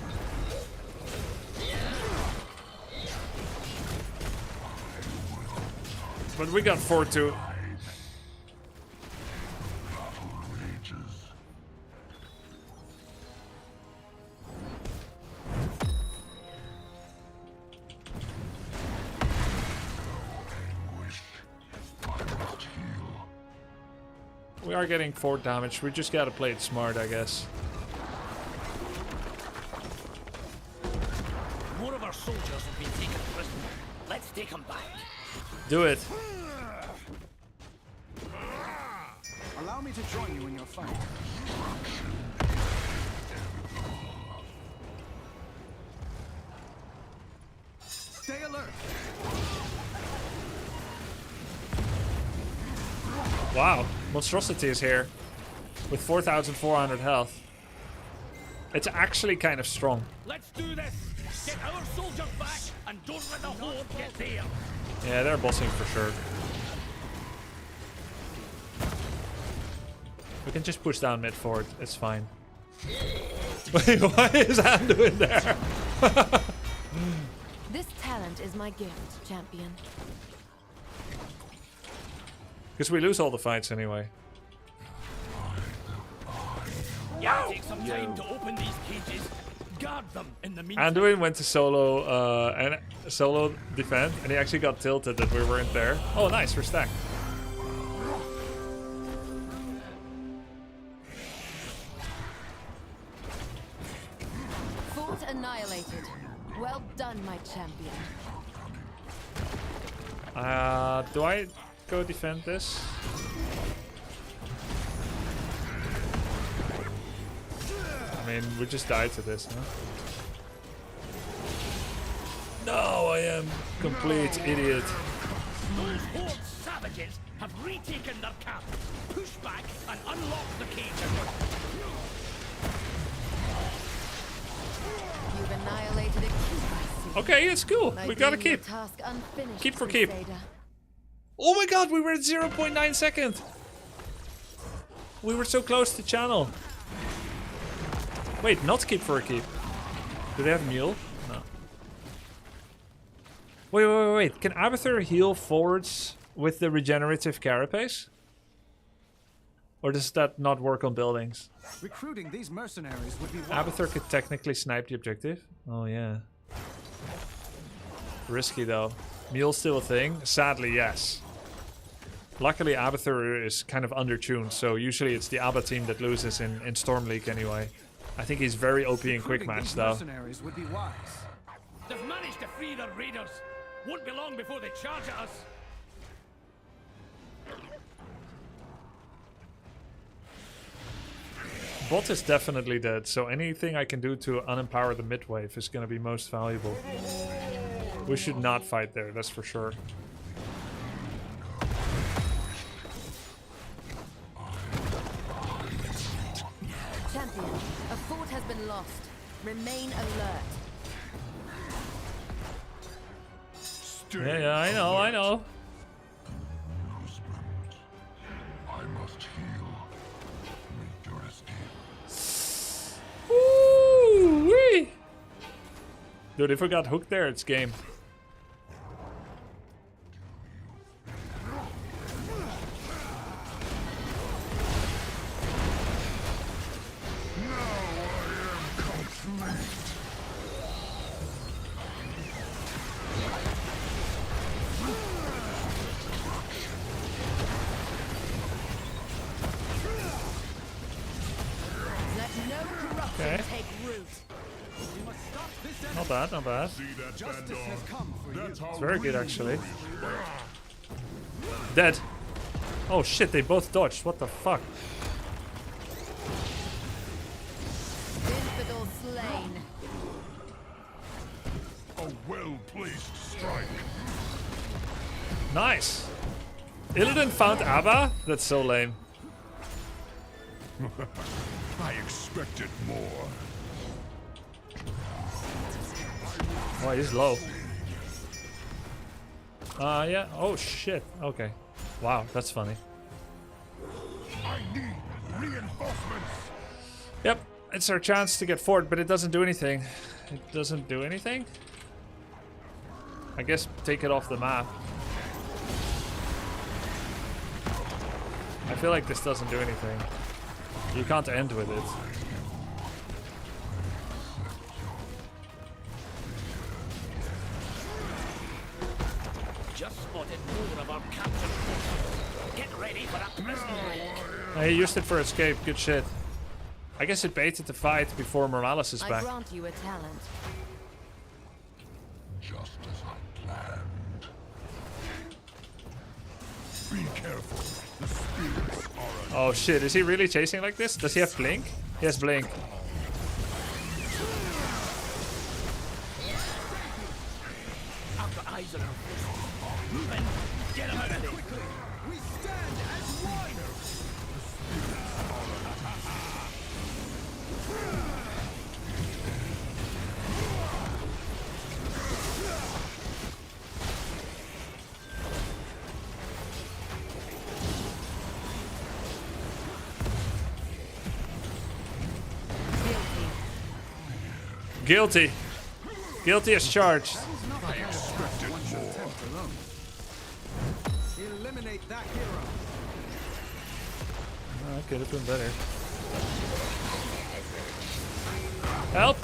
But we got 4-2. We are getting 4 damage. We just gotta play it smart, I guess. More of our soldiers have been taken prisoner. Let's take them back. Do it. Allow me to join you in your fight. Stay alert. Wow, Monstrosity is here with 4,400 health. It's actually kind of strong. Let's do this. Get our soldiers back and don't let the horde get there. Yeah, they're bossing for sure. We can just push down mid forward. It's fine. Wait, why is Anduin there? This talent is my gift, champion. Because we lose all the fights anyway. Take some time to open these cages. Guard them in the meantime. Anduin went to solo and solo defend, and he actually got tilted that we weren't there. Oh, nice, we're stacked. Fort annihilated. Well done, my champion. Do I go defend this? I mean, we just died to this, huh? No, I am complete idiot. Those horde savages have retaken their camp. Push back and unlock the cages. You've annihilated a keep, I see. Okay, it's cool. We gotta Leaving your keep. task unfinished, Keep for keep. Crusader. Oh my god, we were at 0.9 seconds. We were so close to channel. Wait, not keep for a keep. Do they have mule? No. Wait. Can Abathur heal forwards with the regenerative carapace? Or does that not work on buildings? Recruiting these mercenaries would be wise. Abathur could technically snipe the objective. Oh yeah. Risky though. Mule's still a thing? Sadly, yes. Luckily, Abathur is kind of undertuned, so usually it's the Abba team that loses in Storm League anyway. I think he's very OP in quick match though. Mercenaries would be wise. They've managed to free their raiders. Won't be long before they charge at us. Bot is definitely dead, so anything I can do to unempower the mid wave is going to be most valuable. We should not fight there, that's for sure. Champion, a fort has been lost. Remain alert. Yeah, I know. I must heal. Make your escape. Woo-wee! Dude, if we got hooked there, it's game. Okay. take root. We must stop this enemy. Not bad, not bad. See that Justice band has on? come for That's you. how It's very good, we actually. win. Dead. Oh shit, they both dodged. What the fuck? Infidel slain. A well-placed strike. Nice. Illidan found Abba? That's so lame. I expected more. Oh, he's low. Yeah. Oh shit. Okay. Wow, that's funny. I need reinforcements. Yep, it's our chance to get forward, but it doesn't do anything. It doesn't do anything? I guess take it off the map. I feel like this doesn't do anything. You can't end with it. Just spotted more of our captured forces. Get ready for a prison break. He used it for escape. Good shit. I guess it baited the fight before Morales is I back. grant you a talent. Just as I planned. Be careful. The spirits are Oh shit, is he really chasing like this? Does he have blink? He has blink. I've got eyes on our forces. Move in. Get him out of there. We stand as one. Guilty. Guilty as charged. Eliminate that hero. I could have been better. Help!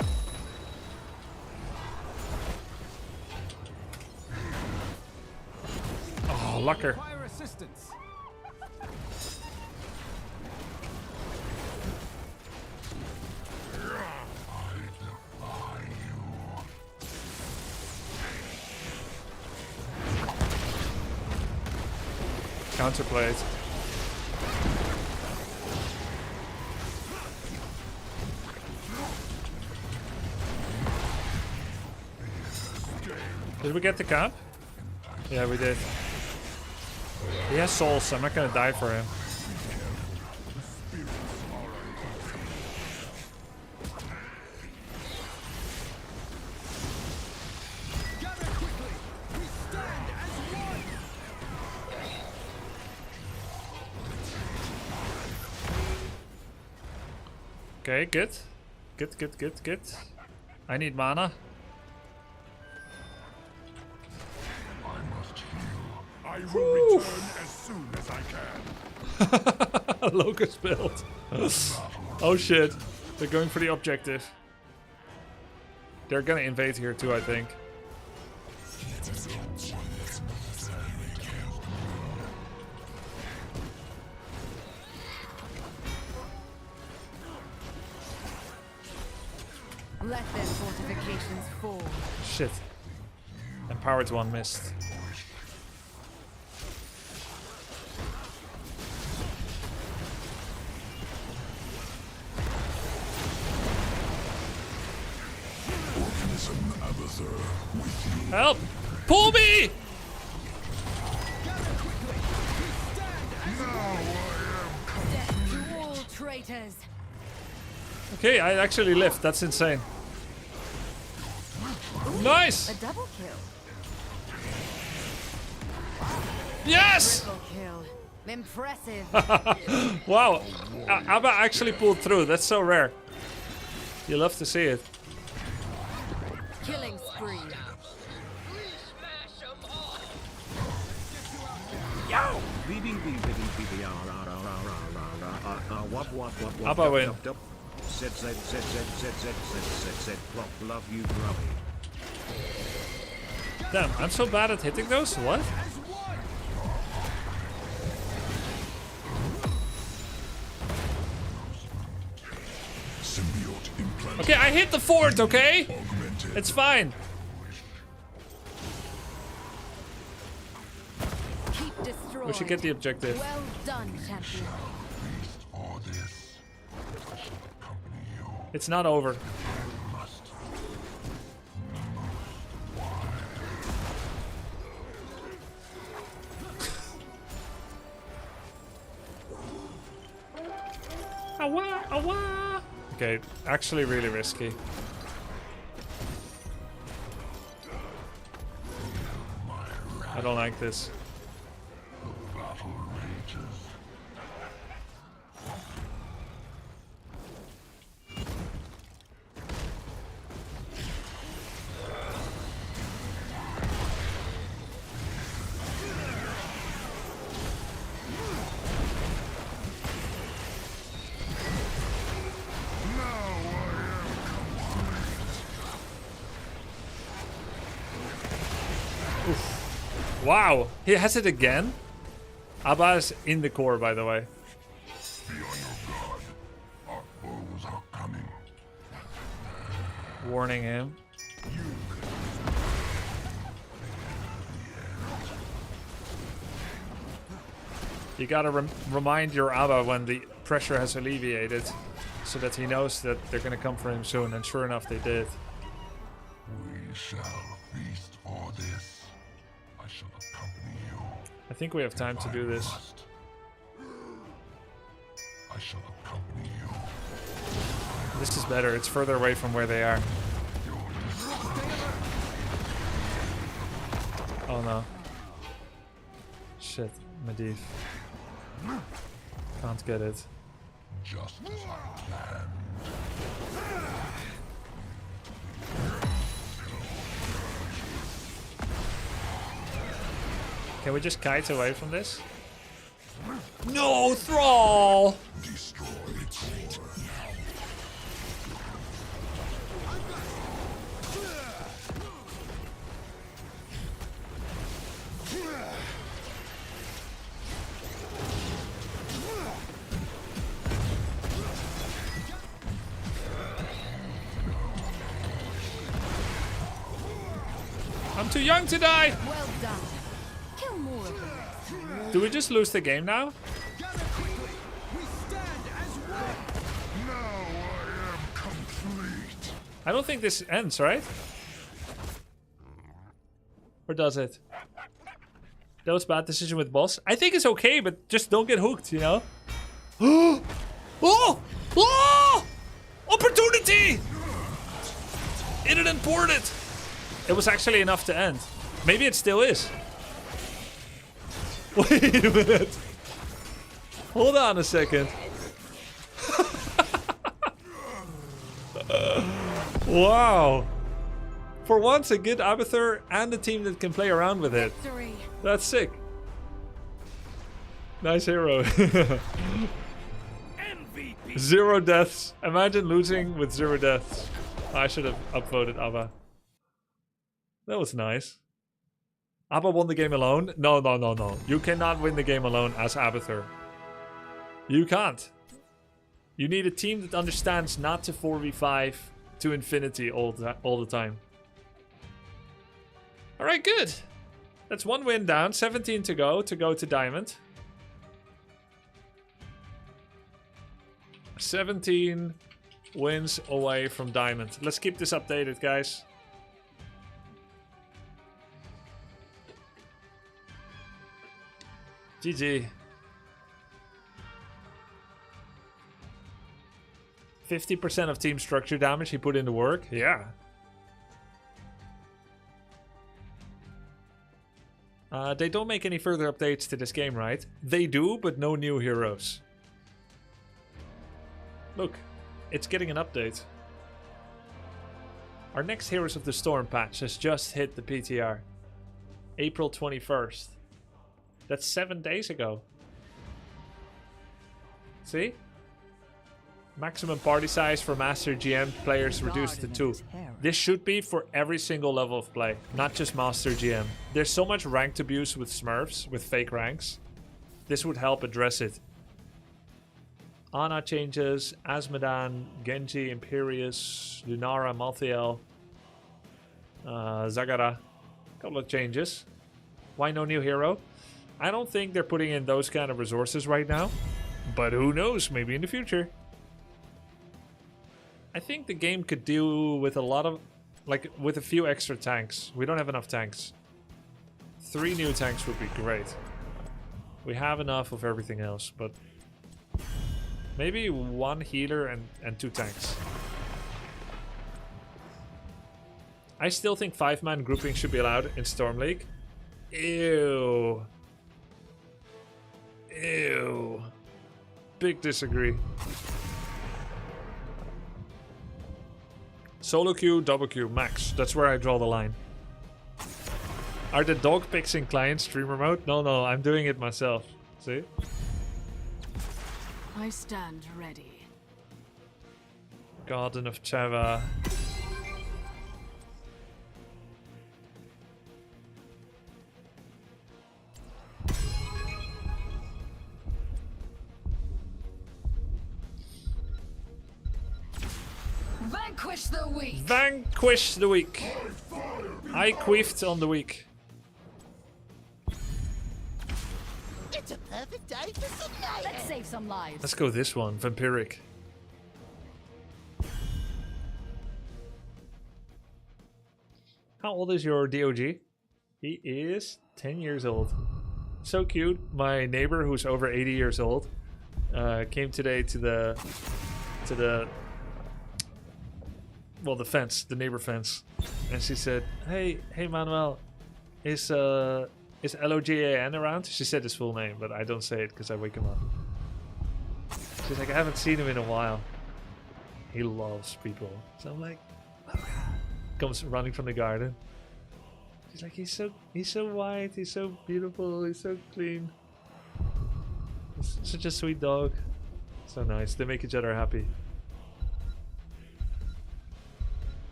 Oh, lucker. Require assistance. Counterplayed. Did we get the camp? Yeah, we did. He has souls, so I'm not gonna die for him. Gather quickly. We stand as one. Okay, good. Good. I need mana. I will return as soon as I can. Locust build. Oh shit. They're going for the objective. They're gonna invade here too, I think. Let their fortifications fall. Shit. Empowered one missed. Help! Pull me! Death to all traitors. Okay, I actually lived. That's insane. Nice! A double kill. Yes! Triple kill. Impressive. Wow. Abba actually pulled through. That's so rare. You love to see it. Killing spree. Abba win. Love you, grubby. Damn, I'm so bad at hitting those. What? Symbiote Okay, I hit the fort, okay? It's fine. Keep destroyed. We should get the objective. Well done, champion. For this, I shall accompany you. It's not over. Awa, awa. Okay, actually really risky. I don't like this. Battle rages. Wow, he has it again? Abba's in the core, by the way. Be on your guard. Our foes are coming. Warning him. You gotta remind your Abba when the pressure has alleviated, so that he knows that they're gonna come for him soon, and sure enough they did. We shall feast for this. I shall accompany you. I think we have time to do this. I shall accompany you. This is better, it's further away from where they are. Oh no. Shit, Medivh. Can't get it. Just as I planned. Can we just kite away from this? No, Thrall! Destroy its core. I'm too young to die! Well done. Kill more of them. Do we just lose the game now? Gather quickly. We stand as one. Now I am complete. I don't think this ends, right? Or does it? That was a bad decision with boss. I think it's okay, but just don't get hooked, you know? Oh! Oh! Opportunity! In it and poured it! It was actually enough to end. Maybe it still is. Wait a minute. Hold on a second. Wow. For once, a good Abathur and a team that can play around with it. Victory. That's sick. Nice hero. MVP. 0 deaths. Imagine losing with 0 deaths. I should have upvoted Abba. That was nice. Abba won the game alone? No, no, no, no. You cannot win the game alone as Abathur. You can't. You need a team that understands not to 4v5 to infinity all the time. Alright, good. That's 1 win down. 17 to go to Diamond. 17 wins away from Diamond. Let's keep this updated, guys. GG. 50% of team structure damage he put into work? Yeah. They don't make any further updates to this game, right? They do, but no new heroes. Look, it's getting an update. Our next Heroes of the Storm patch has just hit the PTR. April 21st. That's 7 days ago. See? Maximum party size for Master GM players reduced to 2. This should be for every single level of play, not just Master GM. There's so much ranked abuse with Smurfs, with fake ranks. This would help address it. Ana changes, Asmodan, Genji, Imperius, Lunara, Malthael, Zagara. Couple of changes. Why no new hero? I don't think they're putting in those kind of resources right now. But who knows, maybe in the future. I think the game could do with a lot of, like, with a few extra tanks. We don't have enough tanks. 3 new tanks would be great. We have enough of everything else, but maybe 1 healer and 2 tanks. I still think 5-man grouping should be allowed in Storm League. Ew. Ew. Big disagree. Solo queue, double queue, max. That's where I draw the line. Are the dog pics in client streamer mode? No, I'm doing it myself. See? I stand ready. Garden of Chava. Vanquish the weak. Vanquish the weak. I queefed on the weak. It's a perfect day for some Let's save some lives. Let's go this one, Vampiric. How old is your DOG? He is 10 years old. So cute. My neighbor, who's over 80 years old, came today to the fence, the neighbor fence, and she said, "Hey, Manuel, is LOGAN around?" She said his full name, but I don't say it because I wake him up. She's like, "I haven't seen him in a while." He loves people, so I'm like, comes running from the garden. She's like, he's so white, he's so beautiful, he's so clean. He's such a sweet dog. So nice. They make each other happy.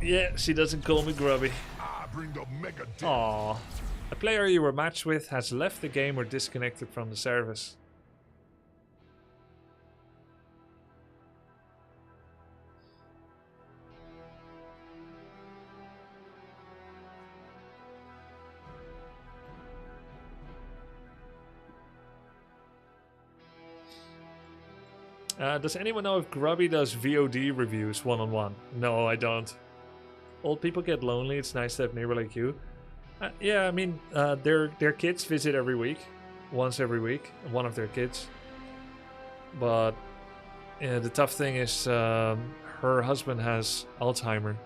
Yeah, she doesn't call me grubby. Bring the mega dick. Aww. A player you were matched with has left the game or disconnected from the service. Does anyone know if Grubby does VOD reviews one-on-one? No, I don't. Old people get lonely. It's nice to have neighbor like you. Yeah, I mean, their kids visit every week. Once every week. One of their kids. But yeah, the tough thing is her husband has Alzheimer.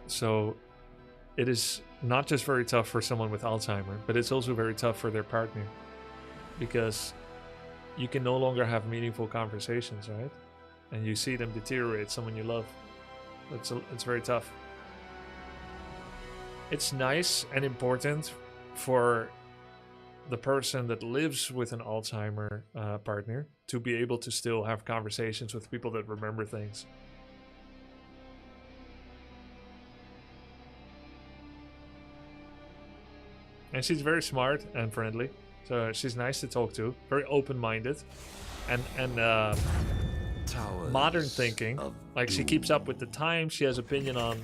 So it is not just very tough for someone with Alzheimer, but it's also very tough for their partner. Because you can no longer have meaningful conversations, right? And you see them deteriorate, someone you love. It's very tough. It's nice and important for the person that lives with an Alzheimer partner to be able to still have conversations with people that remember things. And she's very smart and friendly. So she's nice to talk to, very open-minded, and modern thinking. Like she keeps up with the times. She has opinion on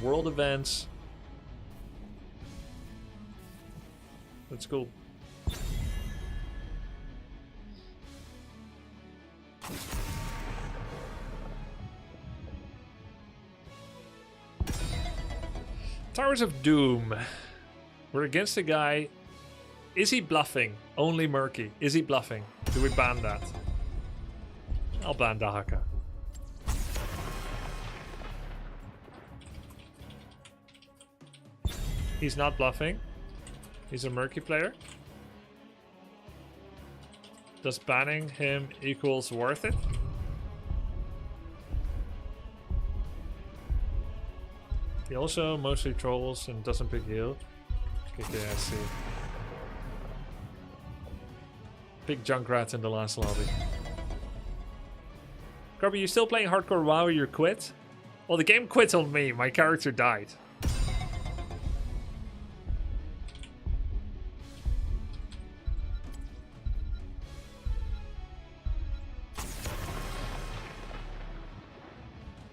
world events. That's cool. Towers of Doom. We're against a guy. Is he bluffing? Only murky. Is he bluffing? Do we ban that? I'll ban Dahaka. He's not bluffing. He's a murky player. Does banning him equals worth it? He also mostly trolls and doesn't pick heal. Okay, I see. Big Junkrat in the last lobby. Grubby, you still playing hardcore WoW or you quit? Well, the game quit on me. My character died.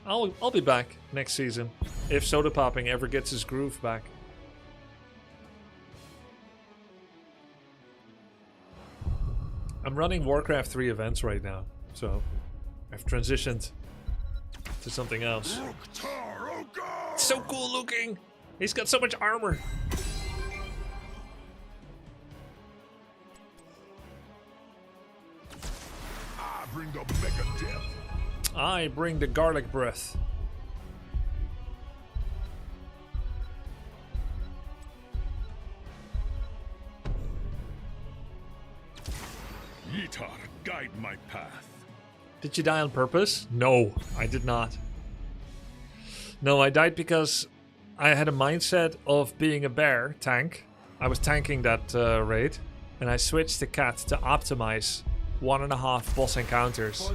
I'll be back next season if Soda Popping ever gets his groove back. I'm running Warcraft 3 events right now, so I've transitioned to something else. It's so cool looking! He's got so much armor! I bring the mega death. I bring the garlic breath. Yitar, guide my path. Did you die on purpose? No, I did not. No, I died because I had a mindset of being a bear tank. I was tanking that raid, and I switched to cat to optimize 1.5 boss encounters.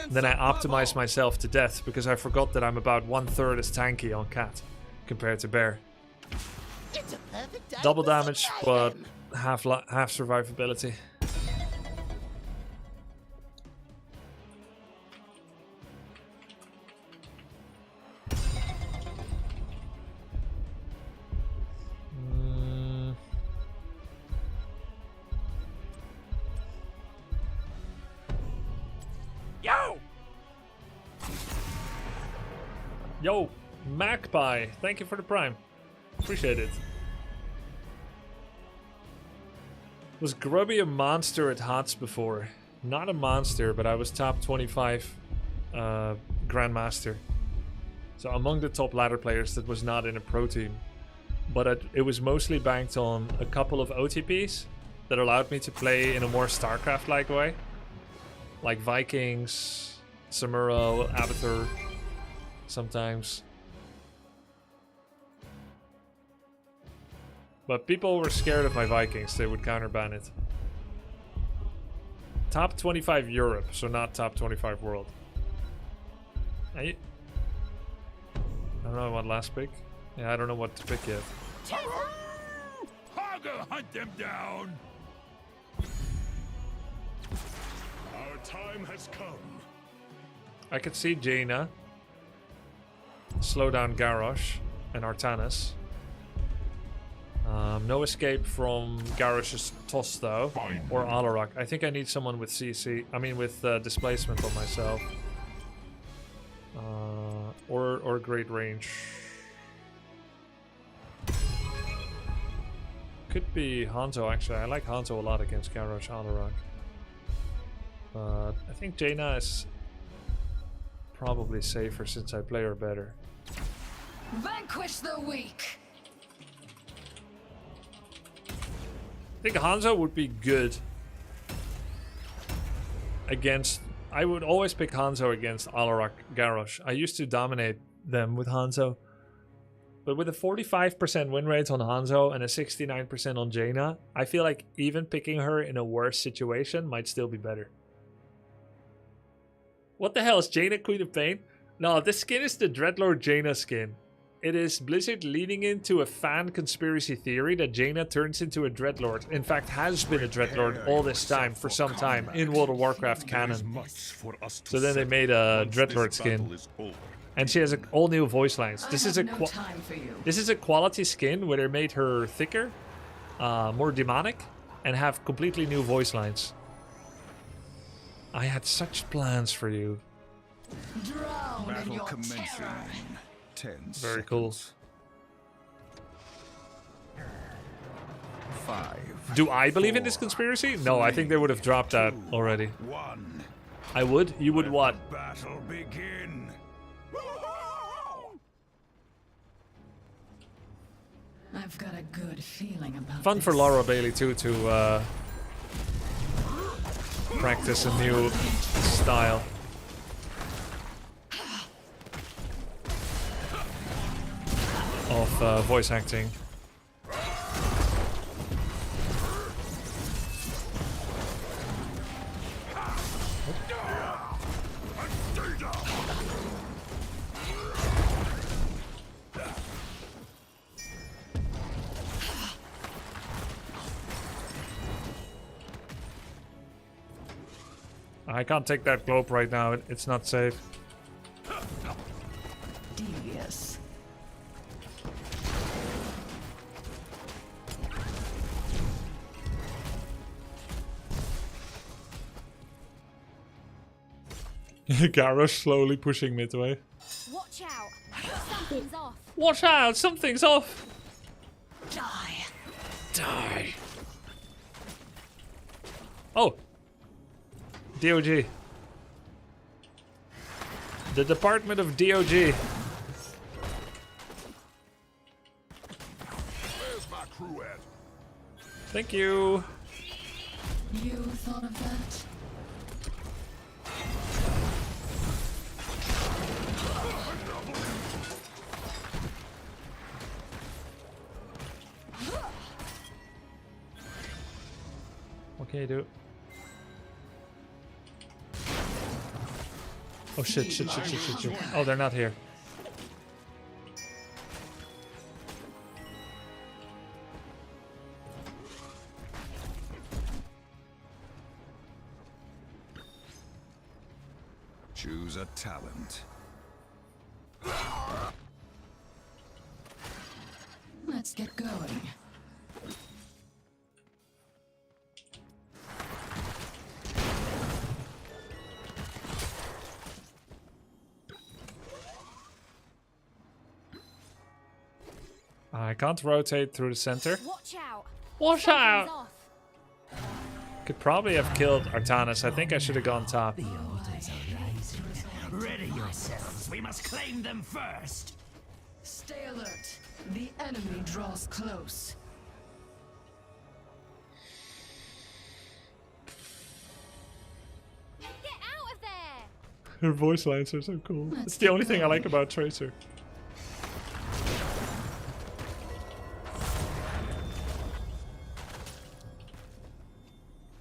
Then I optimized myself to death because I forgot that I'm about 1/3 as tanky on cat compared to bear. It's a perfect day Double for damage, some but mayhem. half survivability. Yo, Magpie, thank you for the prime. Appreciate it. Was Grubby a monster at HOTS before? Not a monster, but I was top 25 Grandmaster. So among the top ladder players that was not in a pro team. But it was mostly banked on a couple of OTPs that allowed me to play in a more StarCraft-like way. Like Vikings, Samuro, Abathur. Sometimes. But people were scared of my Vikings, they would counterban it. Top 25 Europe, so not top 25 world. I don't know what last pick. Yeah, I don't know what to pick yet. Hoggle, hunt them down. Our time has come. I could see Jaina. Slow down Garrosh and Artanis. No escape from Garrosh's toss though, or Alarak. I think I need someone with CC. I mean with displacement on myself, or great range. Could be Hanzo actually. I like Hanzo a lot against Garrosh, Alarak. But I think Jaina is probably safer since I play her better. Vanquish the weak. I think Hanzo would be good against... I would always pick Hanzo against Alarak Garrosh. I used to dominate them with Hanzo. But with a 45% win rate on Hanzo and a 69% on Jaina, I feel like even picking her in a worse situation might still be better. What the hell is Jaina Queen of Pain? No, this skin is the Dreadlord Jaina skin. It is Blizzard leaning into a fan conspiracy theory that Jaina turns into a Dreadlord. In fact, has been a Dreadlord all this time, for some time, in World of Warcraft canon. So then they made a Dreadlord skin. And she has all new voice lines. This is a quality skin where they made her thicker, more demonic, and have completely new voice lines. I had such plans for you. Battle commencing. 10 Very cool. 5. Do I believe in this conspiracy? No, I think they would have dropped that already. 1. I would? You would what? Battle begin. I've got a good feeling about Fun for Laura Bailey too to practice a new style. Of voice acting. I can't take that globe right now, it's not safe. devious. Garrosh slowly pushing midway. Watch out! Something's off. Watch out! Something's off! Die. Die. Oh! DOG. The Department of DOG. Where's my crew at? Thank you. You thought of that? What can you do? Oh shit, shit. Oh, they're not here. Choose a talent. Let's get going. I can't rotate through the center. Watch out! Watch Something's out! off. Could probably have killed Artanis. I think I should have gone top. The altars are rising. Ready yourselves. We must claim them first. Stay alert. The enemy draws close. Get out of there! Her voice lines are so cool. It's the only thing I like about Tracer.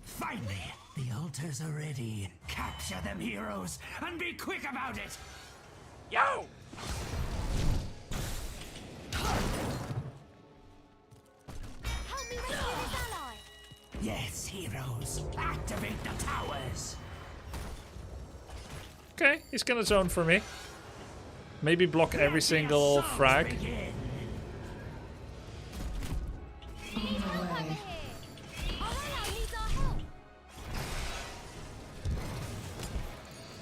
Finally, the altars are ready. Capture them, heroes, and be quick about it. Yo! Help me rescue this ally! Yes, heroes. Activate the towers. Okay, he's gonna zone for me. Maybe block every single Assault frag. begin. Help over here! Our ally needs our help!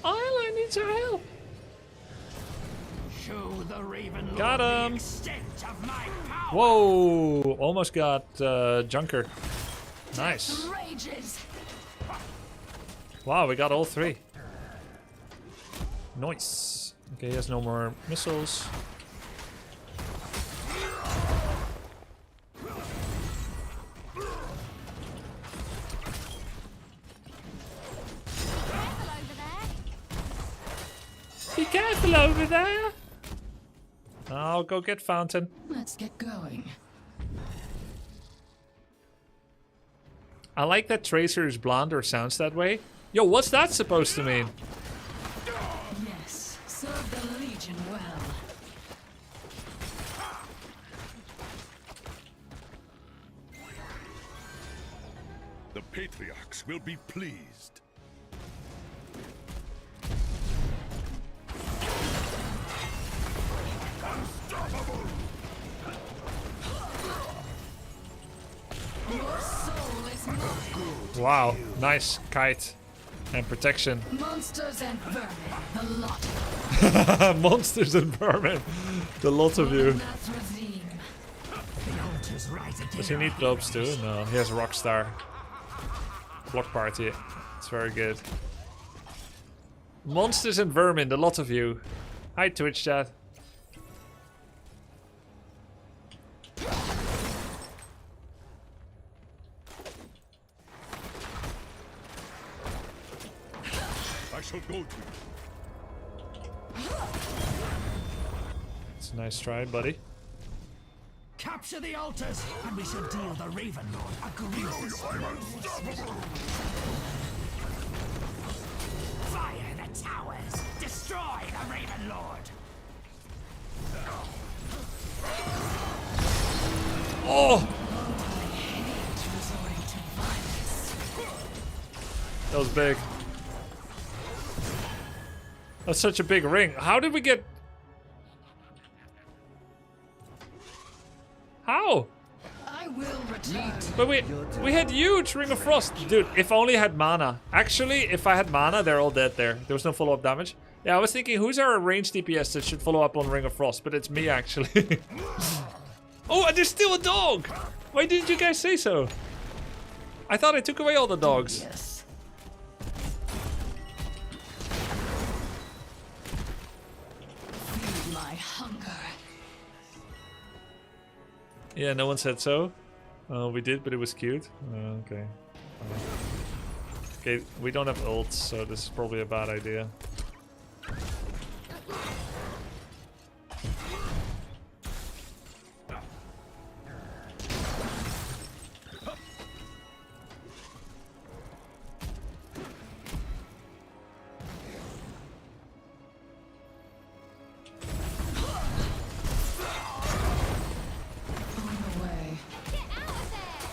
Ally needs our help. Show the Raven Lord Got the him. extent of my power. Whoa! Almost got Junker. Nice. Rages. Wow, we got all three. Nice. Okay, he has no more missiles. Careful over there! Be careful over there. I'll go get Fountain. Let's get going. I like that Tracer is blonde or sounds that way. Yo, what's that supposed to mean? Yes, serve the Legion well. The Patriarchs will be pleased. Unstoppable! Your soul is mine. Wow, nice kite and protection. Monsters and vermin, the lot. Monsters and vermin. The lot of you. Nathrazim. The altars rise again. Does he need probes too? No, he has a Rockstar. Block party. It's very good. Monsters and vermin, the lot of you. Hi Twitch chat. I shall go to you. It's a nice try, buddy. Capture the altars, and we shall deal the Raven Lord a grievous blow. Fire the towers! Destroy the Raven Lord! Oh! That was big. That's such a big ring. How did we get... How? I will return. But we had huge Ring of Frost. Dude, if only I had mana. Actually, if I had mana, they're all dead there. There was no follow-up damage. Yeah, I was thinking, who's our ranged DPS that should follow up on Ring of Frost? But it's me, actually. Oh, and there's still a dog! Why didn't you guys say so? I thought I took away all the dogs. Yes. Feed my hunger. Yeah, no one said so. We did, but it was cute. Okay. Okay, we don't have ults, so this is probably a bad idea.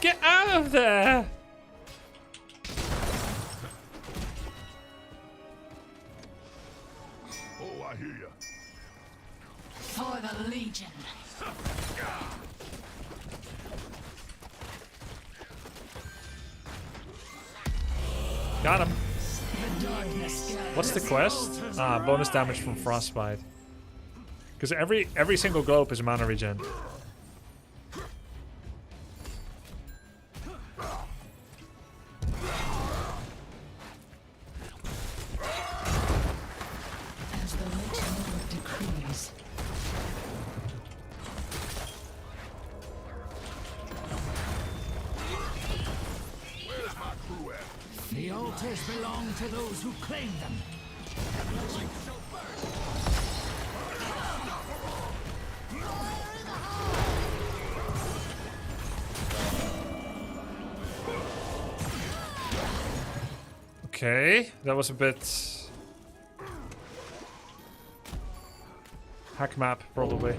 Get out of there! Oh, I hear you. For the Legion. Got him. The darkness What's the quest? Ah, bonus damage from frostbite. Because every single globe is a mana regen. as the Lich Lord decrees. Where's my crew at? The altars belong to those who claim them. Okay, that was a bit... hack map, probably.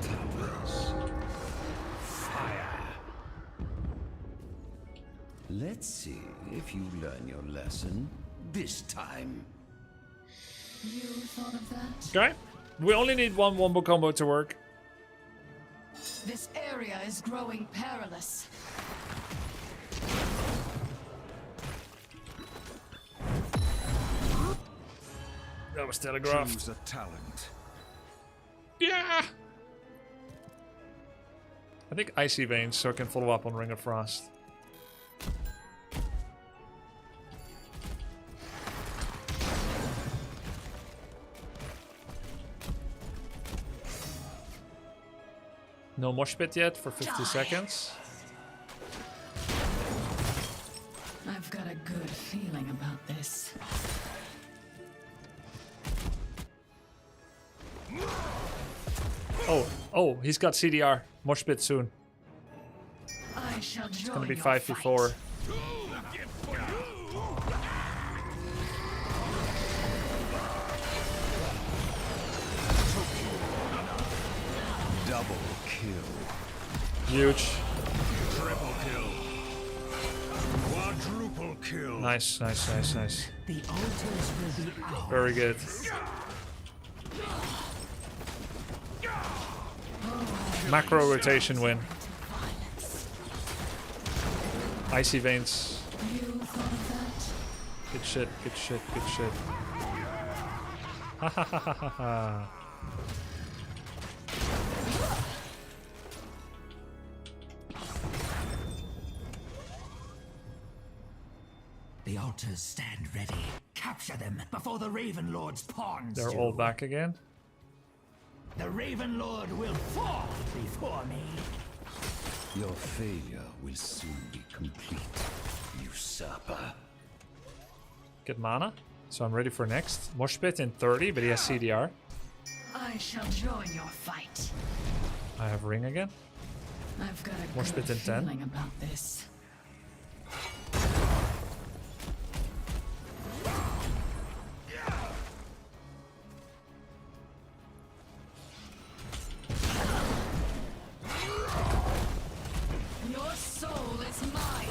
Let's see if you learn your lesson this time. You thought of that? Okay, we only need one wombo combo to work. This area is growing perilous. That was telegraphed. Choose a talent. Yeah! I think Icy Veins, so I can follow up on Ring of Frost. No mosh pit yet for 50 seconds. I've got a good feeling about this. Oh, he's got CDR. Mosh pit soon. I shall join It's gonna be your 5v4. fight. Double kill. Huge. Triple kill. Quadruple kill. Nice, nice, nice, nice. The altars will be ours. Very good. Macro rotation win. Icy Veins. You thought of that? Good shit, good shit, good shit. Ha ha ha ha ha ha. The altars stand ready. Capture them before the Raven Lord's pawns They're do. all back again. The Raven Lord will fall before me. Your failure will soon be complete, usurper. Get mana. So I'm ready for next. Mosh pit in 30, but he has CDR. I shall join your fight. I have ring again. I've got a Mosh good pit in 10. feeling about this. Your soul is mine.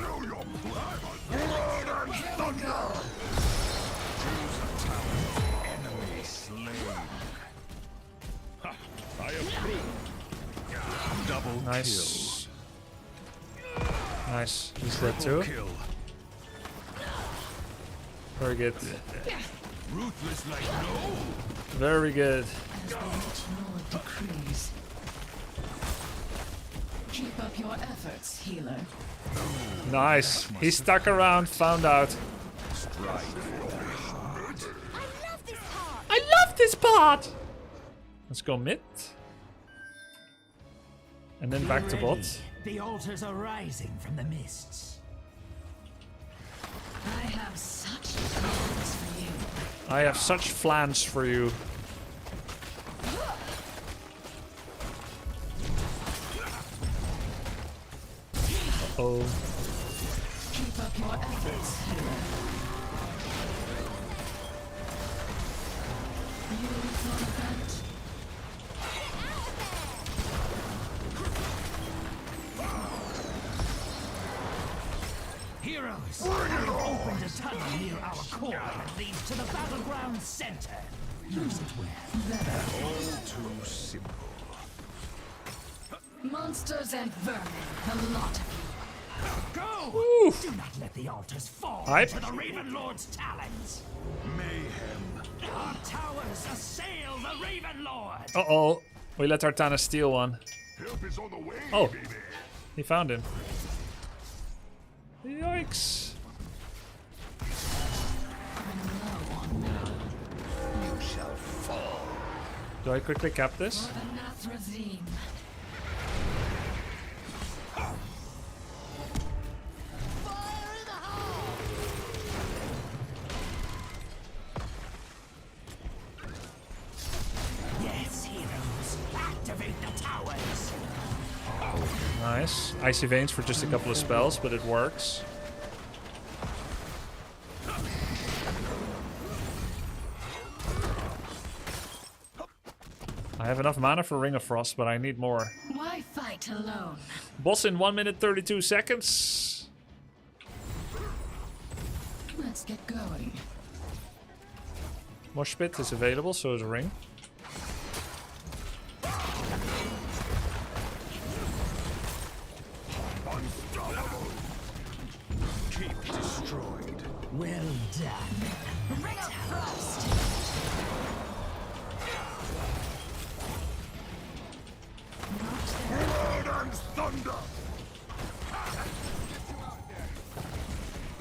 Know your blood. Blood and thunder. Choose a talent. Enemy slain. Ha! I approve. Nice. Nice. He's dead too. Very good. Ruthless like no. Very good. As the Lich Lord decrees. Keep up your efforts, healer. Nice. He stuck around, found out. I love this part! Let's go mid. And then back to bot. The altars are rising from the mists. I have such plans for you. I have such plans for you. Uh-oh. Keep up your efforts, healer. You thought of that? Heroes, we've opened a tunnel near our core that leads to the battleground center. Use it well. All too simple. Monsters and vermin, a lot of you. Go! Oof. Do not let the altars fall Hype. into the Raven Lord's talons. Mayhem. Our towers assail the Raven Lord. Uh-oh. We let Artana steal one. Help is on the way, Oh. baby. He found him. Yikes. You shall fall. Do I quickly cap this? For the Nathrazim. Fire in the hole! Yes, heroes, activate the towers. Nice. Icy Veins for just a couple of spells, but it works. I have enough mana for Ring of Frost, but I need more. Why fight alone? Boss in 1 minute 32 seconds. Let's get going. Mosh Pit is available, so is a ring. Unstoppable. Keep destroyed. Well done. Ring of Frost! Blood and thunder.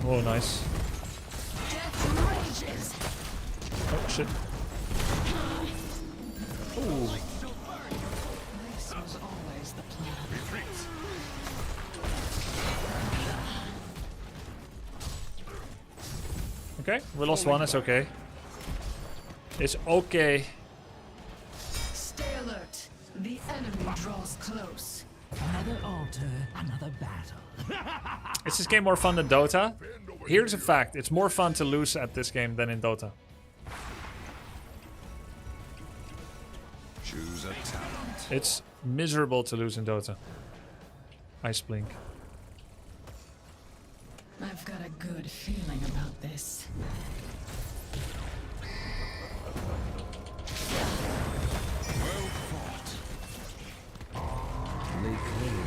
Oh, nice. Death rages! Oh, shit. Ooh. This was always the plan. Okay, we lost one, it's okay. It's okay. Stay alert. The enemy draws close. Another altar, another battle. Is this game more fun than Dota? Here's a fact, it's more fun to lose at this game than in Dota. Choose a talent. It's miserable to lose in Dota. Ice Blink. I've got a good feeling about this. Well fought. Lay claim.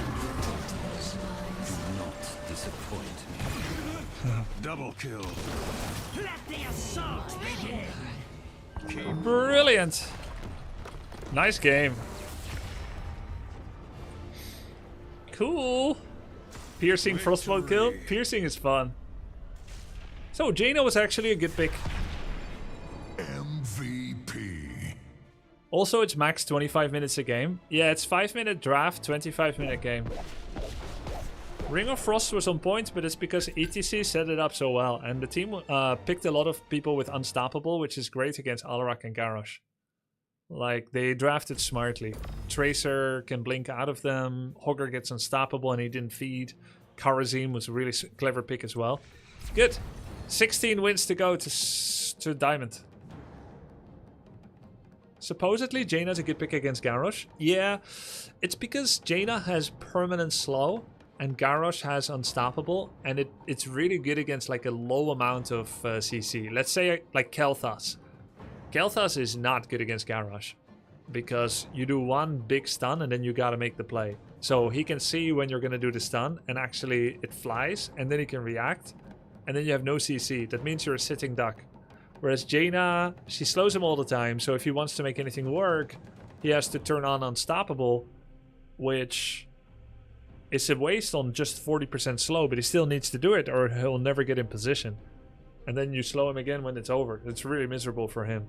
Do not disappoint me. Double kill. Let the assault begin. Brilliant! Nice game. Cool. Piercing Frostbolt kill. Piercing is fun. So Jaina was actually a good pick. MVP. Also, it's max 25 minutes a game. Yeah, it's 5-minute draft, 25-minute game. Ring of Frost was on point, but it's because ETC set it up so well. And the team picked a lot of people with Unstoppable, which is great against Alarak and Garrosh. Like, they drafted smartly. Tracer can blink out of them. Hogger gets Unstoppable and he didn't feed. Karazim was a really clever pick as well. Good. 16 wins to go to Diamond. Supposedly, Jaina's a good pick against Garrosh. Yeah, it's because Jaina has permanent slow and Garrosh has Unstoppable, and it's really good against like a low amount of CC. Let's say like Kel'Thas. Kel'Thas is not good against Garrosh because you do one big stun and then you gotta make the play. So he can see when you're going to do the stun, and actually it flies, and then he can react, and then you have no CC. That means you're a sitting duck. Whereas Jaina, she slows him all the time, so if he wants to make anything work, he has to turn on Unstoppable, which is a waste on just 40% slow, but he still needs to do it or he'll never get in position. And then you slow him again when it's over. It's really miserable for him.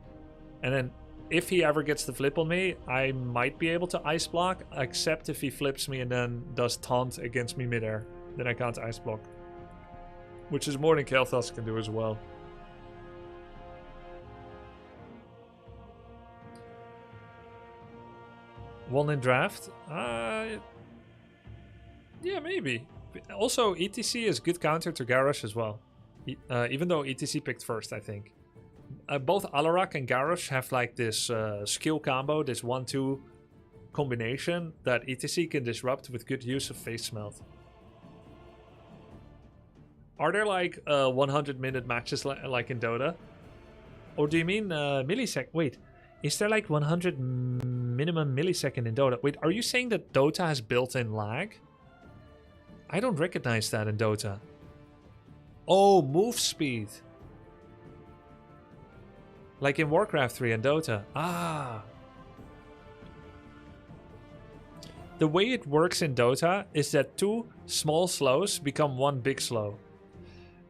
And then if he ever gets the flip on me, I might be able to ice block, except if he flips me and then does taunt against me midair. Then I can't ice block. Which is more than Kael'thas can do as well. One in draft? Yeah, maybe. Also, ETC is good counter to Garrosh as well. Even though ETC picked first, I think. Both Alarak and Garrosh have like this skill combo, this 1-2 combination that ETC can disrupt with good use of Face Smelt. Are there like 100-minute matches like in Dota? Or do you mean millisecond? Wait, is there like 100 minimum millisecond in Dota? Wait, are you saying that Dota has built-in lag? I don't recognize that in Dota. Oh, move speed. Like in Warcraft 3 and Dota. Ah. The way it works in Dota is that 2 small slows become 1 big slow.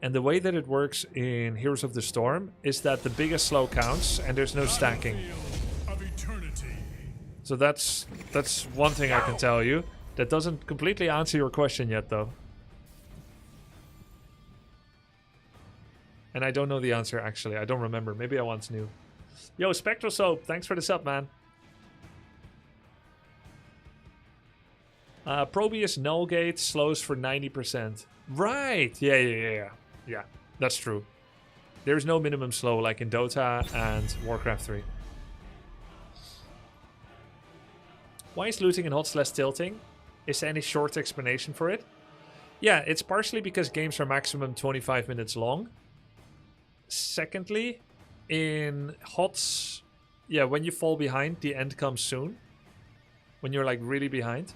And the way that it works in Heroes of the Storm is that the biggest slow counts and there's no stacking. So that's one thing I can tell you. That doesn't completely answer your question yet, though. And I don't know the answer, actually. I don't remember. Maybe I once knew. Yo, Spectral Soap, thanks for the sub, man. Probius Nullgate slows for 90%. Right! Yeah, that's true. There's no minimum slow like in Dota and Warcraft 3. Why is looting in HOTS less tilting? Is there any short explanation for it? Yeah, it's partially because games are maximum 25 minutes long. Secondly, in HOTS, yeah, when you fall behind, the end comes soon. When you're like really behind.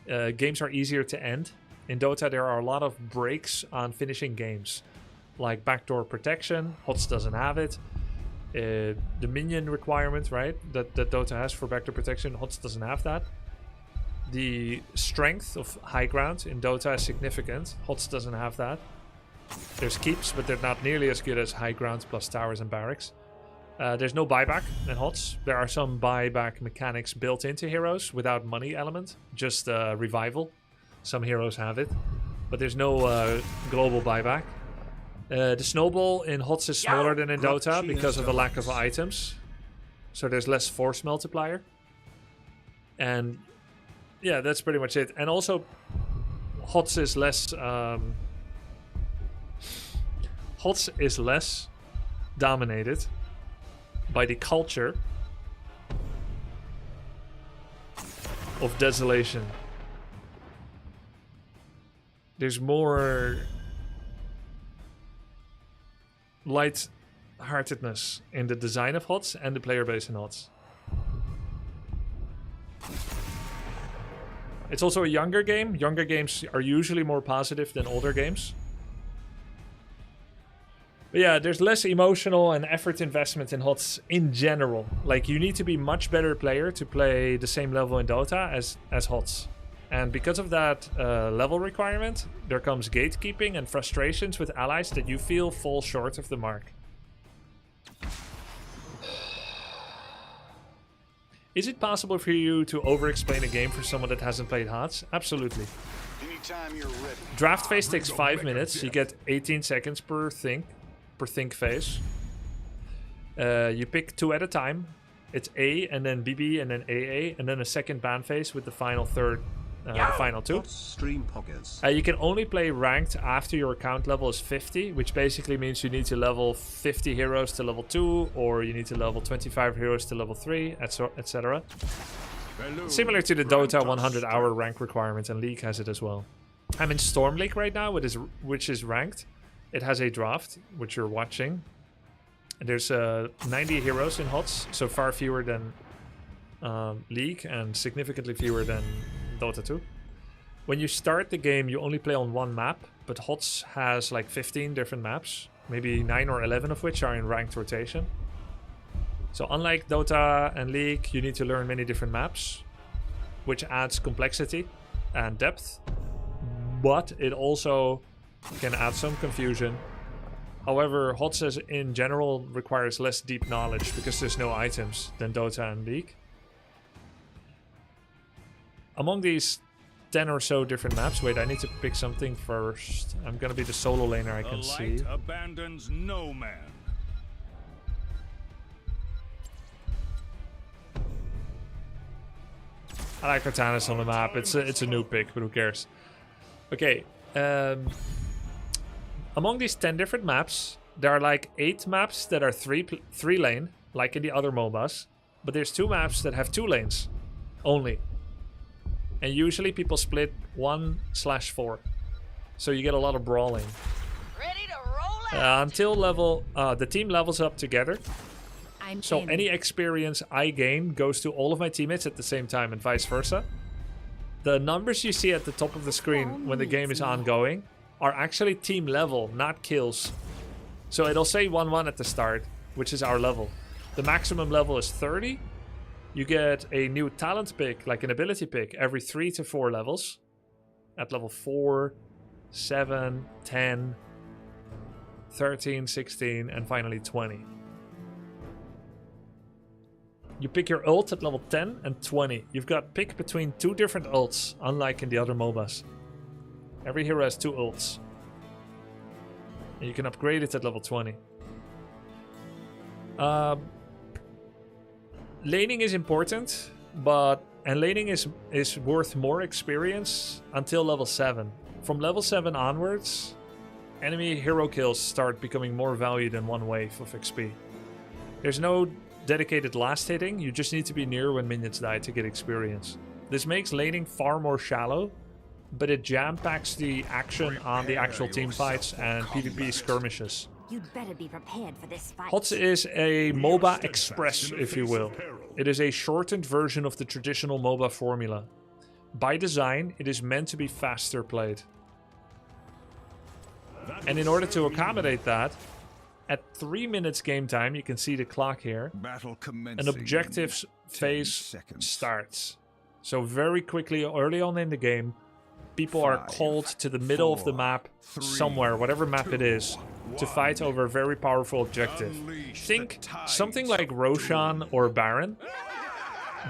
Games are easier to end. In Dota, there are a lot of breaks on finishing games. Like backdoor protection, HOTS doesn't have it. The minion requirement, right, that Dota has for backdoor protection, HOTS doesn't have that. The strength of high ground in Dota is significant. HOTS doesn't have that. There's keeps, but they're not nearly as good as high ground plus towers and barracks. There's no buyback in HOTS. There are some buyback mechanics built into heroes without money element, just revival. Some heroes have it, but there's no global buyback. The snowball in HOTS is smaller than in Dota because of the lack of items. So there's less force multiplier. And yeah, that's pretty much it. And also, HOTS is less... HOTS is less dominated by the culture of desolation. There's more light-heartedness in the design of HOTS and the player base in HOTS. It's also a younger game. Younger games are usually more positive than older games. But yeah, there's less emotional and effort investment in HOTS in general. Like, you need to be much better player to play the same level in Dota as HOTS. And because of that level requirement, there comes gatekeeping and frustrations with allies that you feel fall short of the mark. Is it possible for you to over-explain a game for someone that hasn't played HOTS? Absolutely. Anytime you're ready. Draft phase takes 5 minutes. You get 18 seconds per think phase. You pick 2 at a time. It's A and then BB and then AA and then a second ban phase with the final third, the final 2. Stream poggers. You can only play ranked after your account level is 50, which basically means you need to level 50 heroes to level 2, or you need to level 25 heroes to level 3, etc. Similar to the Dota 100-hour rank requirement, and League has it as well. I'm in Storm League right now, which is ranked. It has a draft, which you're watching. And there's 90 heroes in HOTS, so far fewer than League and significantly fewer than Dota 2. When you start the game, you only play on one map, but HOTS has like 15 different maps, maybe 9 or 11 of which are in ranked rotation. So unlike Dota and League, you need to learn many different maps, which adds complexity and depth, but it also can add some confusion. However, HOTS in general requires less deep knowledge because there's no items than Dota and League. Among these 10 or so different maps, wait, I need to pick something first. I'm gonna be the solo laner, I can see. The light abandons no man. I like Artanis on the map. It's a new pick, but who cares? Okay. Among these 10 different maps, there are like 8 maps that are three lane, like in the other MOBAs. But there's 2 maps that have 2 lanes only. And usually people split 1/4. So you get a lot of brawling. Ready to roll out. Until the team levels up together. So any experience I gain goes to all of my teammates at the same time and vice versa. The numbers you see at the top of the screen when the game is ongoing are actually team level, not kills. So it'll say 1-1 at the start, which is our level. The maximum level is 30. You get a new talent pick, like an ability pick, every 3 to 4 levels. At level 4, 7, 10, 13, 16, and finally 20. You pick your ult at level 10 and 20. You've got pick between 2 different ults, unlike in the other MOBAs. Every hero has 2 ults. And you can upgrade it at level 20. Laning is important, and laning is worth more experience until level 7. From level 7 onwards, enemy hero kills start becoming more value than one wave of XP. There's no dedicated last hitting, you just need to be near when minions die to get experience. This makes laning far more shallow, but it jam-packs the action on the actual team fights and PvP skirmishes. You'd better be prepared for this fight. HOTS is a MOBA Express, if you will. It is a shortened version of the traditional MOBA formula. By design, it is meant to be faster played. And in order to accommodate that, at 3 minutes game time, you can see the clock here, an objectives phase starts. So very quickly, early on in the game, people are called to the middle of the map, somewhere, whatever map it is, to fight over a very powerful objective. Think something like Roshan or Baron,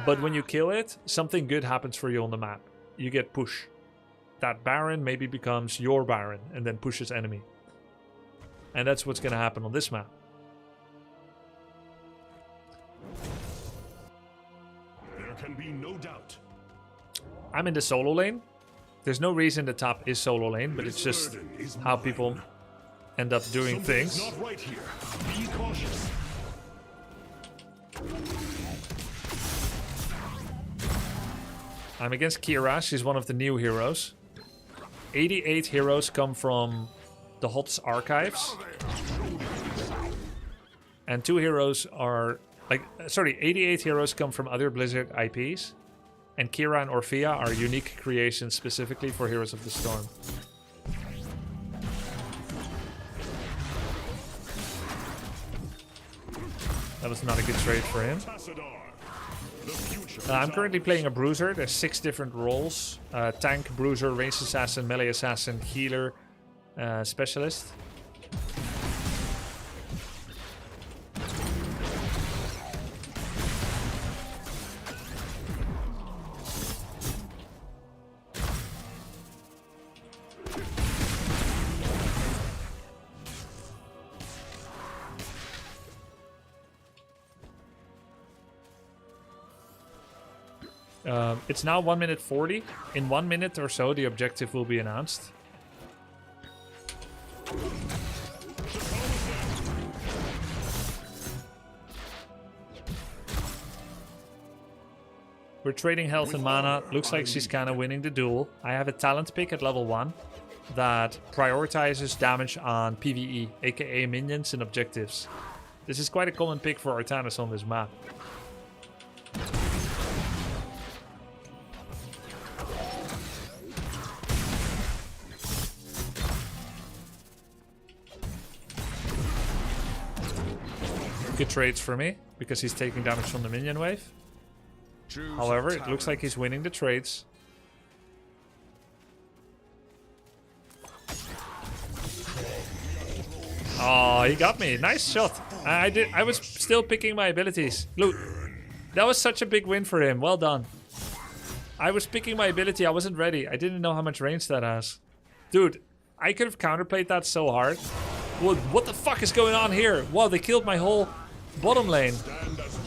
but when you kill it, something good happens for you on the map. You get push. That Baron maybe becomes your Baron and then pushes enemy. And that's what's going to happen on this map. There can be no doubt. I'm in the solo lane. There's no reason the top is solo lane, but it's just how people end up doing things. Not right here. Be cautious. I'm against Kira. She's one of the new heroes. 88 heroes come from the HOTS archives. And 2 heroes are... 88 heroes come from other Blizzard IPs. And Kira and Orphea are unique creations specifically for Heroes of the Storm. That was not a good trade for him. I'm currently playing a bruiser. There's 6 different roles. Tank, bruiser, ranged assassin, melee assassin, healer, specialist. It's now 1 minute 40. In 1 minute or so, the objective will be announced. We're trading health and mana. Looks like she's kind of winning the duel. I have a talent pick at level 1 that prioritizes damage on PvE, aka minions and objectives. This is quite a common pick for Artanis on this map. Good trades for me, because he's taking damage from the minion wave. However, it looks like he's winning the trades. Oh, he got me. Nice shot. I was still picking my abilities. Look, that was such a big win for him. Well done. I was picking my ability. I wasn't ready. I didn't know how much range that has. Dude, I could have counterplayed that so hard. Well, what the fuck is going on here? Wow, they killed my whole bottom lane.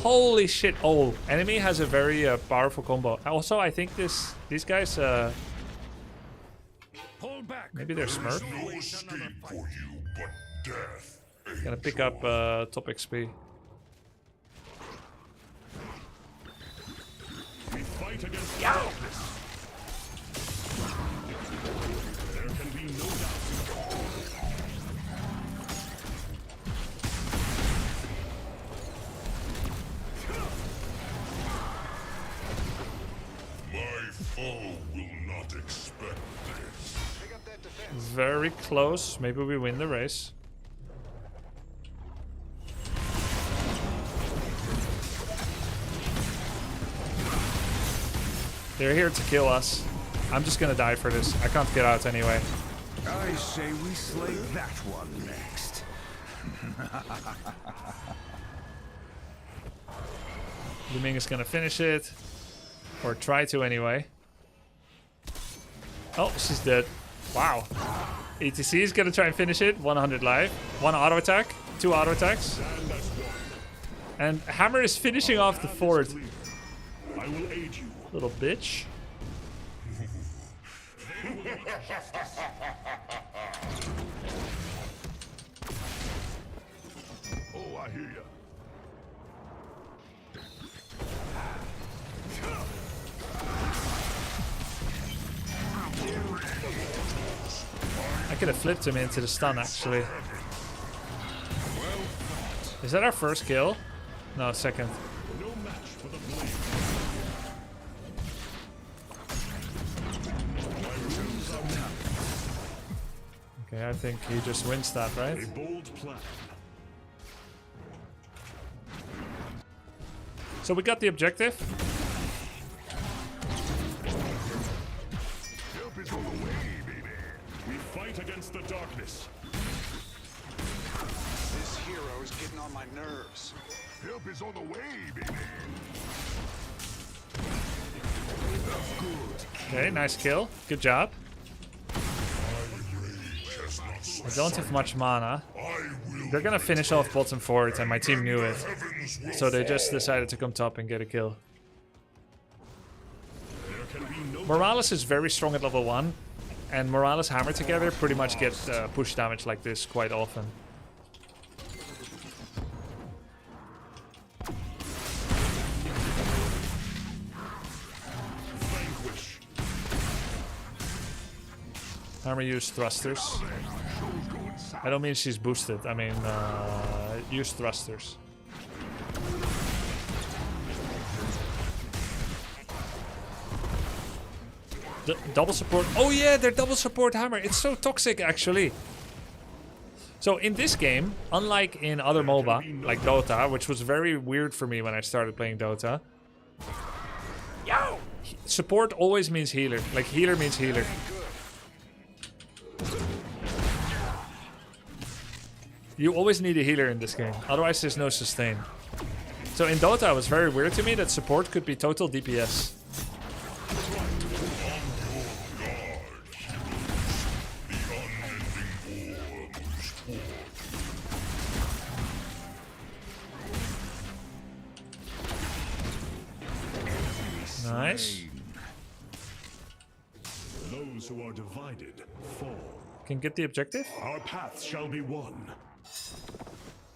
Holy shit. Oh, enemy has a very powerful combo. Also, I think these guys... maybe they're Smurf. Gonna pick up top XP. We fight against darkness. There can be no doubt. My foe will not expect this. Very close. Maybe we win the race. They're here to kill us. I'm just gonna die for this. I can't get out anyway. I say we slay that one next. Lu Ming is gonna finish it. Or try to anyway. Oh, she's dead. Wow. ETC is gonna try and finish it. 100 life. 1 auto attack. 2 auto attacks. And Hammer is finishing off the fort. I will aid you. Little bitch. Oh, I hear ya. I could have flipped him into the stun, actually. Is that our first kill? No, second. No match for the blade. Okay, I think he just wins that, right? A bold plan. So we got the objective. Help is on the way, baby. We fight against the darkness. This hero is getting on my nerves. Help is on the way, baby. Okay, nice kill. Good job. I don't have much mana. They're gonna finish off bottom fort, and my team knew it. So they just decided to come top and get a kill. Morales is very strong at level 1. And Morales Hammer together pretty much get push damage like this quite often. Hammer used thrusters. I don't mean she's boosted, I mean use thrusters. Double support. Oh yeah, they're double support Hammer. It's so toxic actually. So in this game, unlike in other MOBA, like Dota, which was very weird for me when I started playing Dota. Yo! Support always means healer. Like healer means healer. You always need a healer in this game, otherwise there's no sustain. So in Dota it was very weird to me that support could be total DPS. Nice. Those who are divided fall. Can get the objective? Our paths shall be one.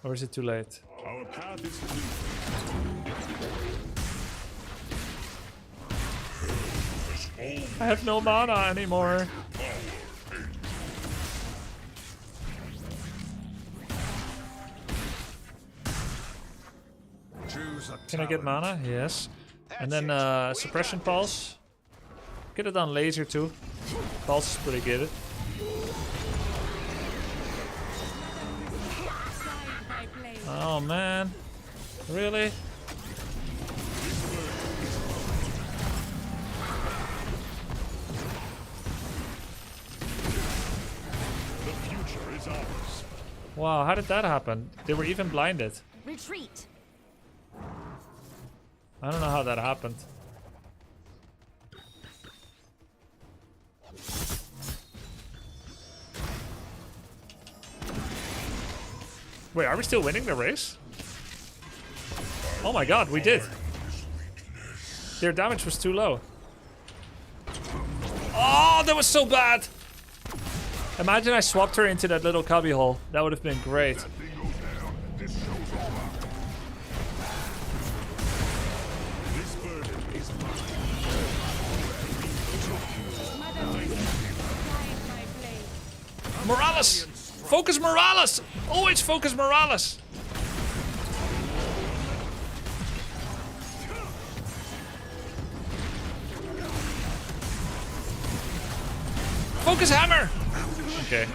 Or is it too late? Our path is clear. I have no mana anymore. Can I get mana? Yes. And then suppression pulse. Could have done laser too. Pulse is pretty good. Oh man. Really? The future is ours. Wow, how did that happen? They were even blinded. Retreat. I don't know how that happened. Wait, are we still winning the race? Oh my god, we did. Their damage was too low. Oh, that was so bad. Imagine I swapped her into that little cubby hole. That would have been great. Morales! Focus Morales! Always focus Morales! Focus Hammer! Okay.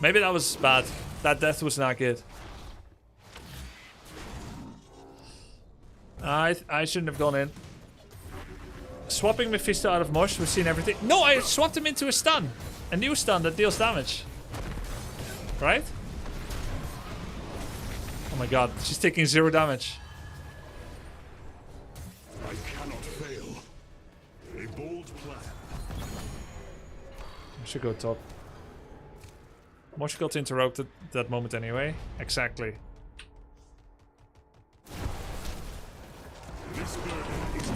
Maybe that was bad. That death was not good. I shouldn't have gone in. Swapping Mephisto out of Mosh, we've seen everything. No, I swapped him into a stun. A new stun that deals damage. Right? Oh my god, she's taking 0 damage. I cannot fail. A bold plan. I should go top. Mosh got interrupted that moment anyway. Exactly. This burden is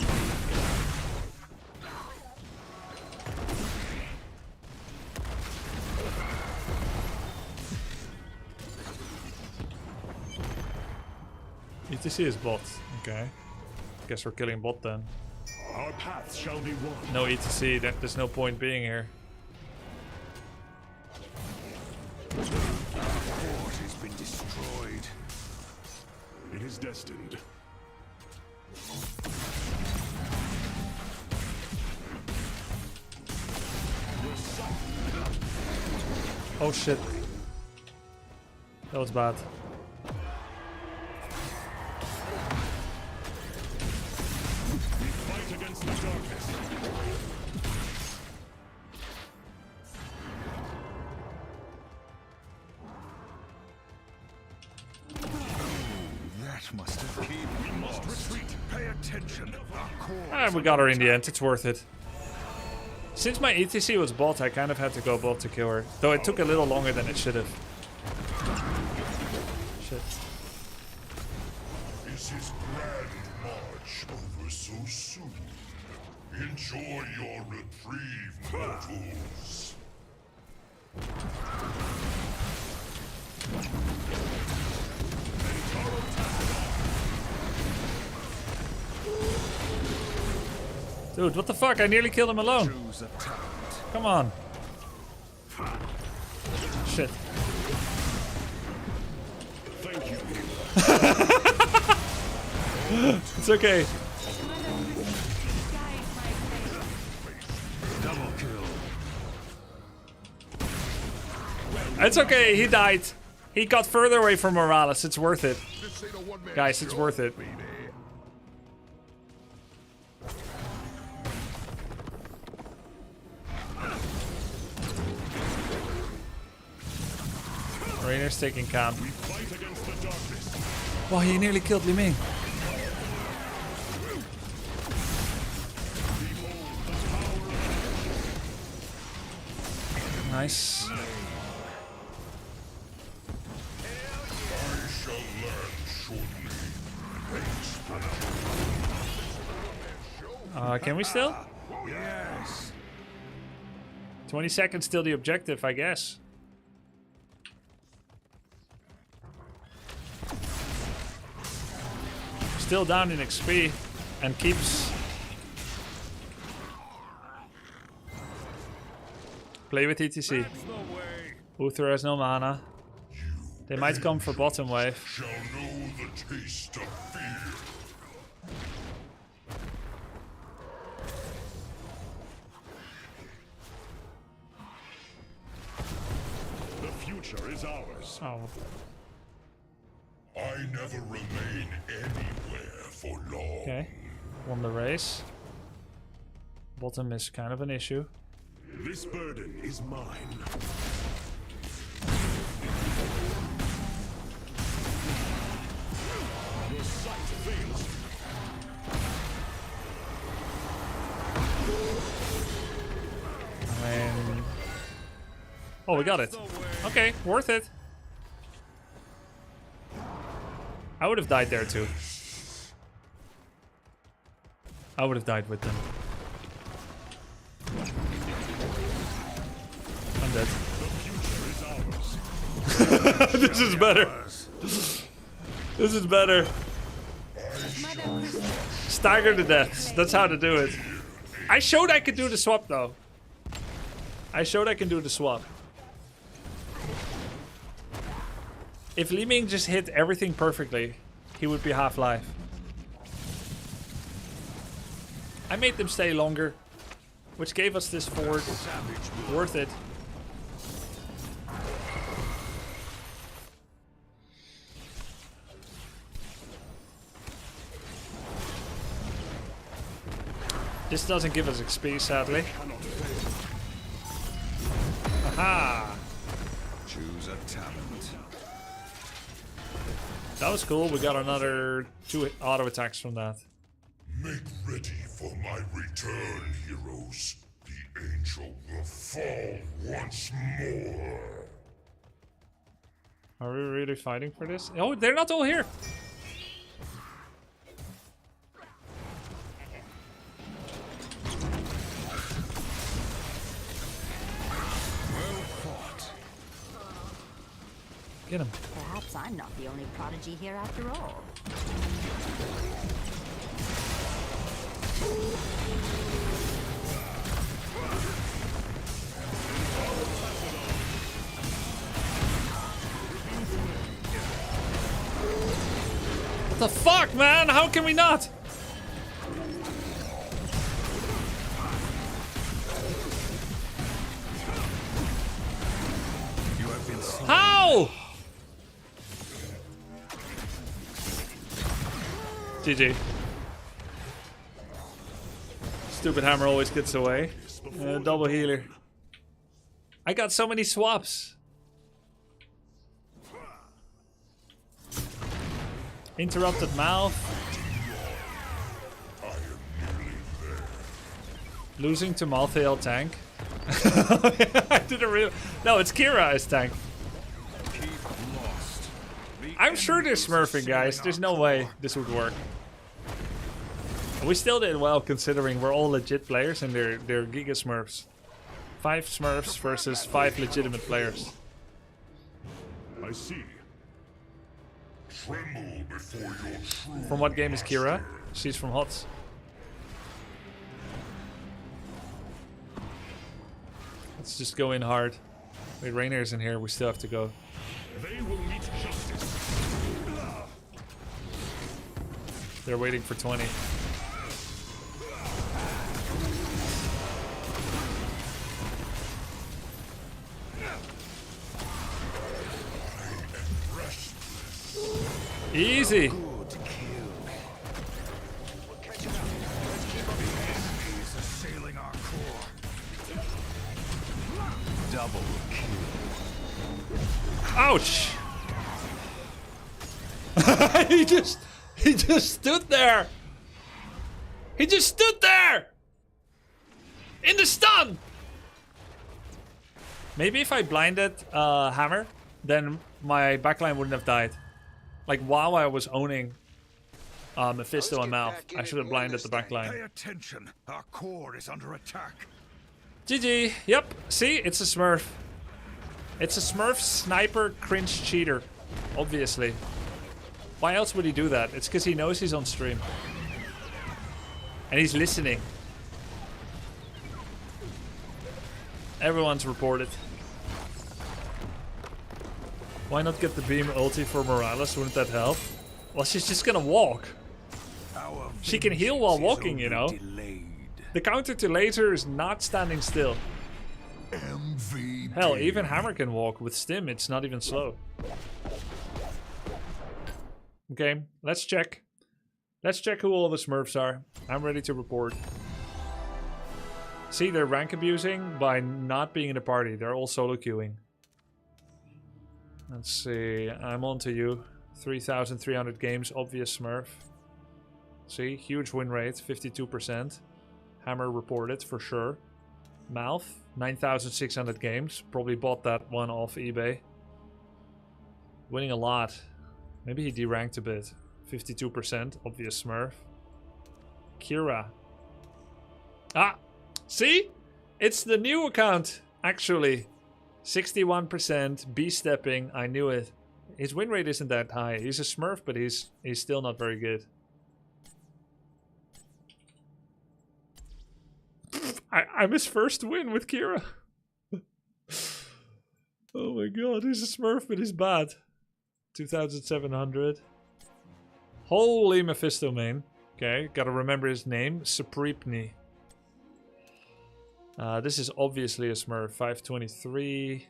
ETC is bot. Okay. Guess we're killing bot then. our paths shall be one. No ETC, there's no point being here. Our fort has been destroyed. It is destined. Oh shit. That was bad. We fight against the darkness. That must have been. We must retreat. Pay attention. Ah, we got her in the end. It's worth it. Since my ETC was bot, I kind of had to go bot to kill her. Though it took a little longer than it should have. Shit. Is his grand march over so soon? Enjoy your reprieve, mortals. Dude, what the fuck? I nearly killed him alone. Come on. Shit. Thank you. It's okay. Double kill. It's okay, he died. He got further away from Morales. It's worth it. Guys, it's worth it. Rainer's taking camp. Wow, he nearly killed Li Ming. Nice. I shall learn shortly. Can we still? Yes. 20 seconds till the objective, I guess. Still down in XP and keeps. Play with ETC. Uther has no mana. They might come for bottom wave. Shall know the taste of fear. The future is ours. Oh. I I never remain anywhere for long. Okay. Won the race. Bottom is kind of an issue. This burden is mine. Your sight fails. And... oh, we got it. Okay, worth it. I would have died there too. I would have died with them. I'm dead. This is better. This is better. Stagger the deaths. That's how to do it. I showed I could do the swap though. I showed I can do the swap. If Li Ming just hit everything perfectly, he would be half-life. I made them stay longer, which gave us this fort. Worth it. This doesn't give us XP, sadly. Aha! Choose a talent. That was cool. We got another 2 auto attacks from that. Make ready for my return, heroes. The angel will fall once more. Are we really fighting for this? Oh, they're not all here. Get him. Perhaps I'm not the only prodigy here after all. What the fuck, man? How can we not? How? GG. Stupid hammer always gets away. Double healer. I got so many swaps. Interrupted mouth. Losing to Malthael tank. I didn't really. No, it's Kira as tank. I'm sure they're smurfing, guys. There's no way this would work. We still did well considering we're all legit players and they're Giga Smurfs. 5 Smurfs versus 5 legitimate players. I see. Tremble before your true From what game is Kira? She's from HOTS. Let's just go in hard. Wait, Rainer's in here. We still have to go. They will meet justice. They're waiting for 20. Easy. Double Ouch! he just stood there. He just stood there in the stun. Maybe if I blinded Hammer, then my backline wouldn't have died. Like while I was owning Mephisto and Mouth, I should have blinded the backline. Pay attention. Our core is under attack. GG. Yep. See, it's a Smurf. It's a Smurf sniper cringe cheater. Obviously. Why else would he do that? It's because he knows he's on stream. And he's listening. Everyone's reported. Why not get the beam ulti for Morales? Wouldn't that help? Well, she's just gonna walk. She can heal while walking, you know. The counter to laser is not standing still. MVP. Hell, even Hammer can walk with Stim. It's not even slow. Okay, let's check. Let's check who all the Smurfs are. I'm ready to report. See, they're rank abusing by not being in the party. They're all solo queuing. Let's see. I'm on to you. 3,300 games. Obvious Smurf. See, huge win rate. 52%. Hammer reported for sure. Malf. 9,600 games. Probably bought that one off eBay. Winning a lot. Maybe he deranked a bit. 52%. Obvious Smurf. Kira. Ah! See? It's the new account, actually. 61%. B-stepping. I knew it. His win rate isn't that high. He's a Smurf, but he's still not very good. I'm his first win with Kira. Oh my god, he's a Smurf, but he's bad. 2,700. Holy Mephisto main. Okay, gotta remember his name. Suprepni. This is obviously a Smurf. 523.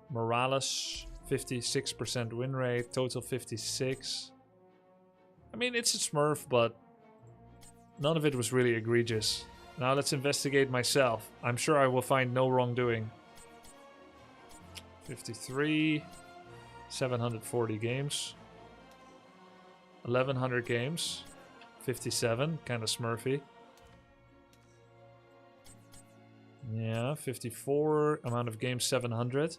Morales. 56% win rate. Total 56. I mean, it's a Smurf, but none of it was really egregious. Now let's investigate myself. I'm sure I will find no wrongdoing. 53. 740 games. 1,100 games. 57. Kind of Smurfy. Yeah, 54. Amount of games, 700.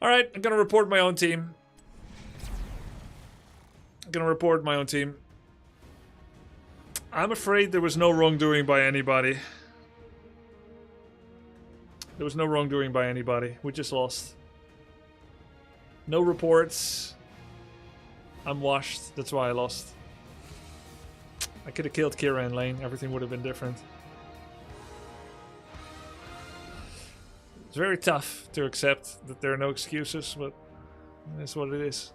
Alright, I'm gonna report my own team. I'm afraid there was no wrongdoing by anybody. We just lost. No reports. I'm washed. That's why I lost. I could have killed Kira in lane. Everything would have been different. It's very tough to accept that there are no excuses, but that's what it is.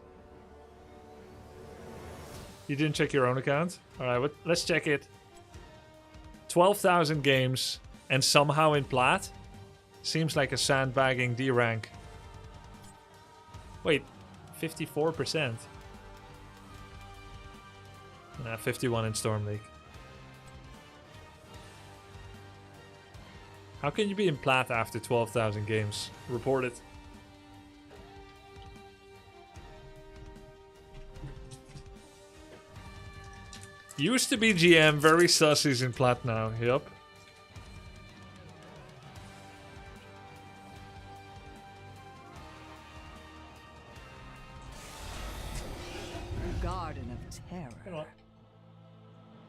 You didn't check your own account? Alright, let's check it. 12,000 games and somehow in plat? Seems like a sandbagging D rank. Wait, 54%? Nah, 51 in Storm League. How can you be in plat after 12,000 games? Report it. Used to be GM, very sus, he's in plat now. Yup. Garden of Terror. Come on.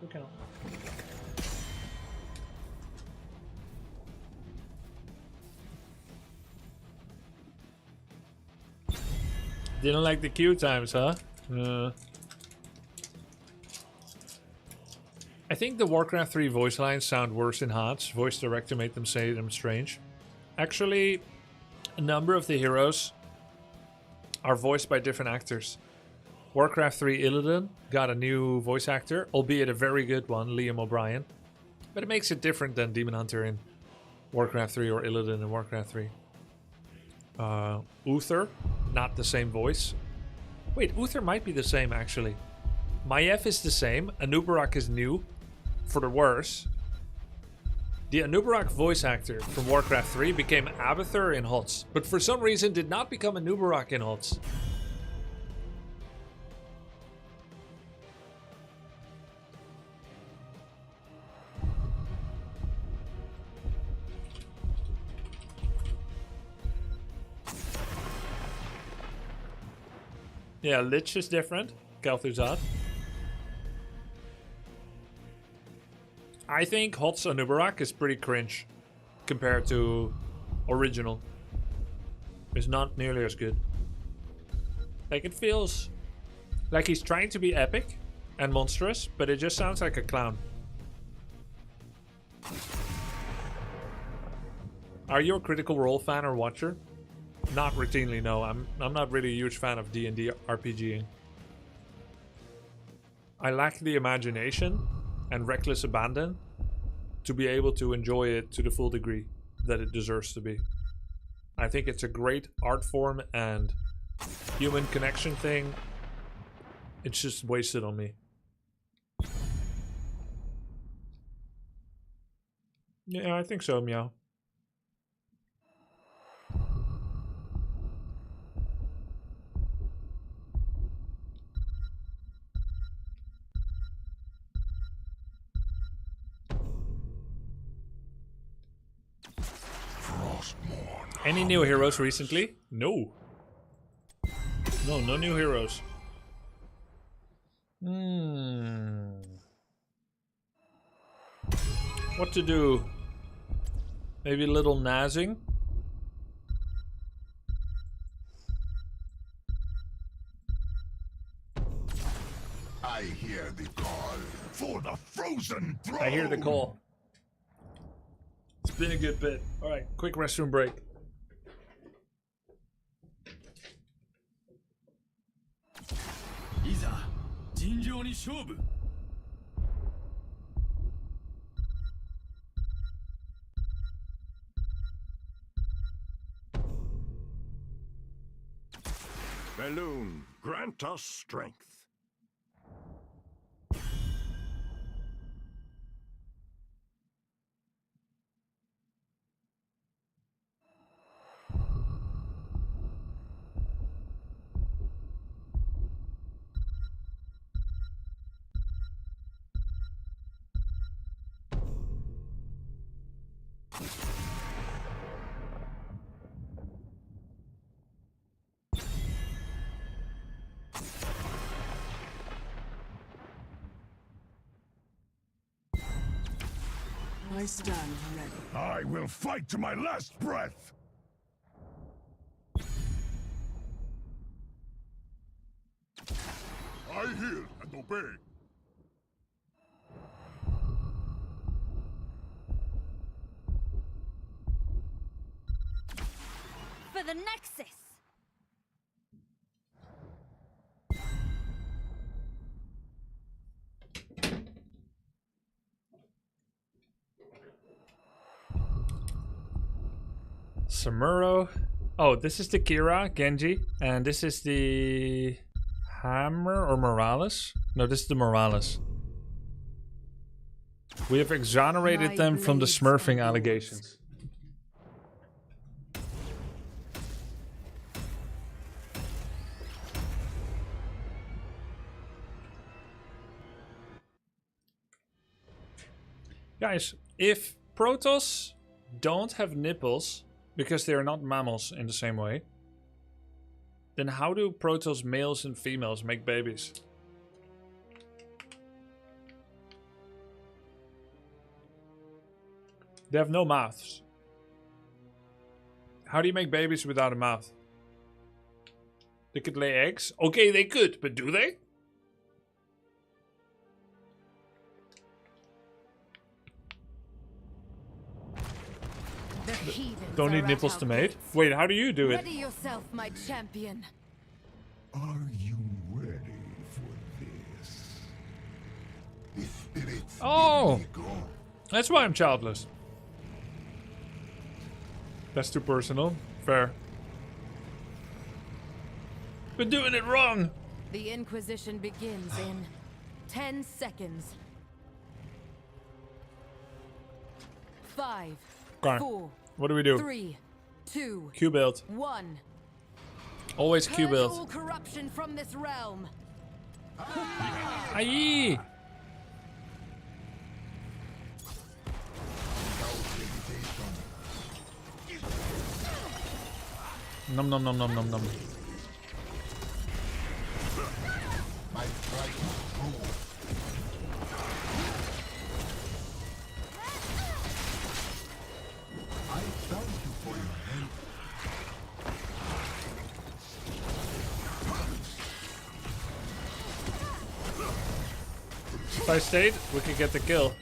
Look out. Didn't like the queue times, huh? I think the Warcraft 3 voice lines sound worse in HOTS. Voice director made them say them strange. Actually, a number of the heroes are voiced by different actors. Warcraft 3 Illidan got a new voice actor, albeit a very good one, Liam O'Brien. But it makes it different than Demon Hunter in Warcraft 3 or Illidan in Warcraft 3. Uther, not the same voice. Wait, Uther might be the same actually. Maiev is the same. Anubarak is new, for the worse. The Anubarak voice actor from Warcraft 3 became Abathur in HOTS, but for some reason did not become Anubarak in HOTS. Yeah, Lich is different. Kel'Thuzad. I think HOTS Anubarak is pretty cringe compared to original. It's not nearly as good. Like, it feels like he's trying to be epic and monstrous, but it just sounds like a clown. Are you a Critical Role fan or watcher? Not routinely, no. I'm not really a huge fan of D&D RPGing. I lack the imagination and reckless abandon to be able to enjoy it to the full degree that it deserves to be. I think it's a great art form and human connection thing, it's just wasted on me. Yeah, I think so, Meow. Any new heroes recently? No. No new heroes. What to do? Maybe a little nazzing? I hear the call for the frozen throne. I hear the call. It's been a good bit. Alright, quick restroom break. Balloon, grant us strength. I stand ready. I will fight to my last breath. I hear and obey. For the Nexus! Samuro. Oh, this is the Kira, Genji. And this is the Hammer or Morales? No, this is the Morales. We have exonerated them from the smurfing allegations. Guys, if Protoss don't have nipples, because they are not mammals in the same way, then how do Protoss males and females make babies? They have no mouths. How do you make babies without a mouth? They could lay eggs? Okay, they could, but do they? Don't need nipples to mate. Wait, how do you do it? Ready yourself, my champion. Are you ready for this? The spirits Oh! bid me go. That's why I'm childless. That's too personal. Fair. We're doing it wrong! The Inquisition begins in 10 seconds. 5, Okay. 4, What do we do? 3, 2, Q build. 1. Always Q Purge all build. corruption from this realm. Aye! Nom nom nom nom nom nom. My pride is true. I thank you for your help. If I stayed, we could get the kill.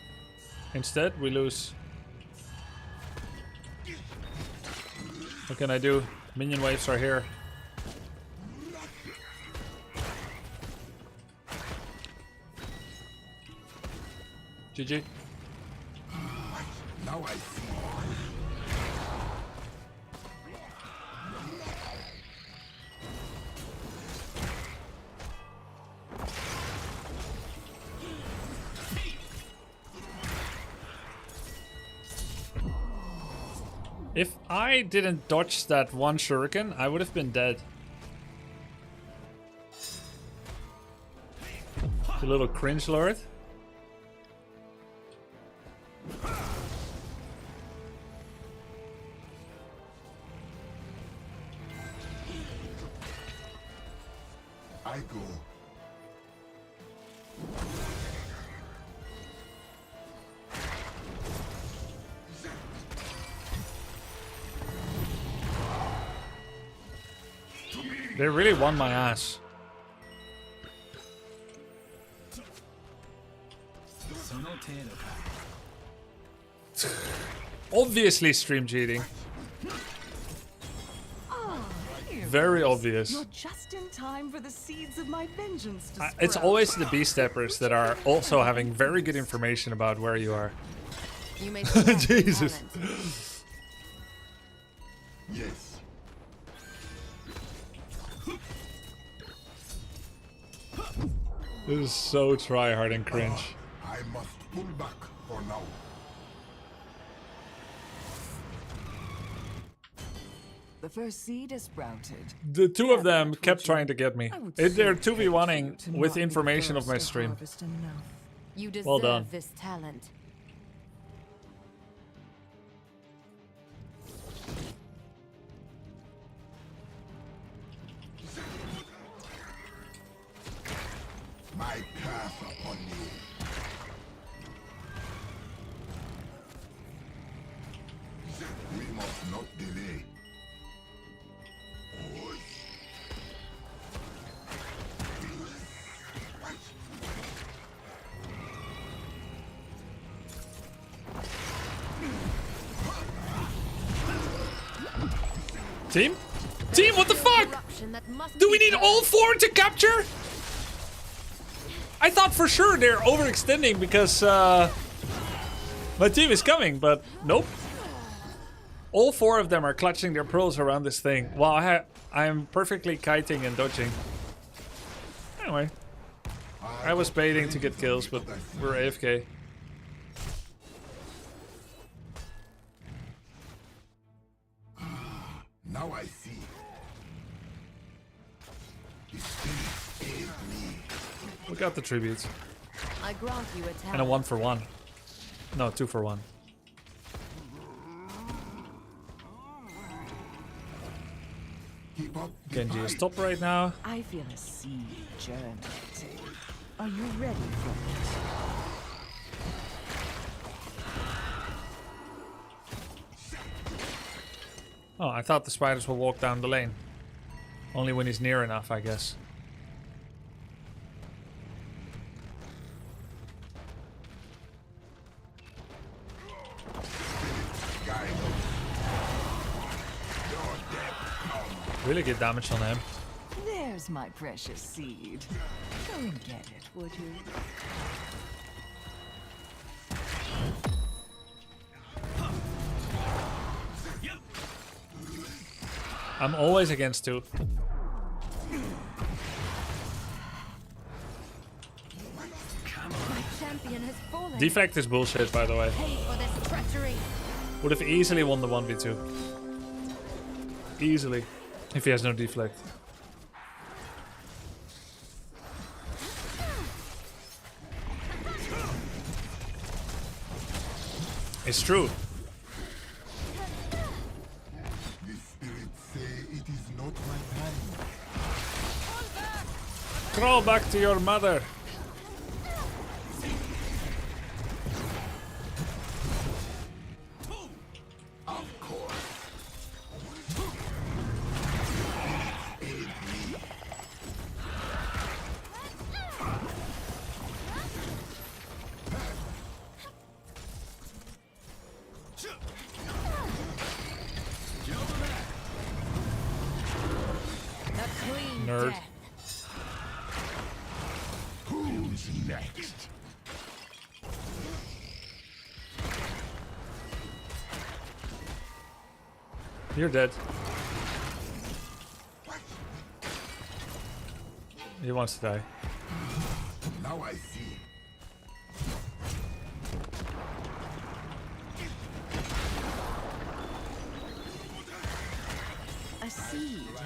Instead, we lose. What can I do? Minion waves are here. GG. Now I see. If I didn't dodge that one shuriken, I would have been dead. The little cringe lord. I go. They really won my ass. Obviously stream cheating. Very obvious. You're just in time for the seeds of my vengeance to sprout. It's always the B-steppers that are also having very good information about where you are. You may Jesus. Yes. This is so tryhard and cringe. I must pull back for now. The first seed is sprouted. The two of them kept trying to get me. They're 2v1ing with information of my stream. You deserve Well done. this talent. My path upon you. We must not delay. Team? Team, what the fuck? Do we need all four to capture? I thought for sure they're overextending because my team is coming, but nope. All four of them are clutching their pearls around this thing while I'm perfectly kiting and dodging. Anyway, I was baiting to get kills, but we're AFK. Now I see. The spirit aid me. We got the tributes. I grant you a talent. And a 1-for-1. No, 2-for-1. Genji is top right now. I feel a seed germinating. Are you ready for it? Oh, I thought the spiders will walk down the lane. Only when he's near enough, I guess. Really good damage on him. There's my precious seed. Go and get it, would you? I'm always against two. My champion has fallen. Deflect is bullshit, by the way. Pay for this treachery. Would have easily won the 1v2. Easily. If he has no deflect. It's true. The spirits say it is not my time. Crawl back to your mother. Of course. Nerd. Who's next? You're dead. He wants to die. Now I see.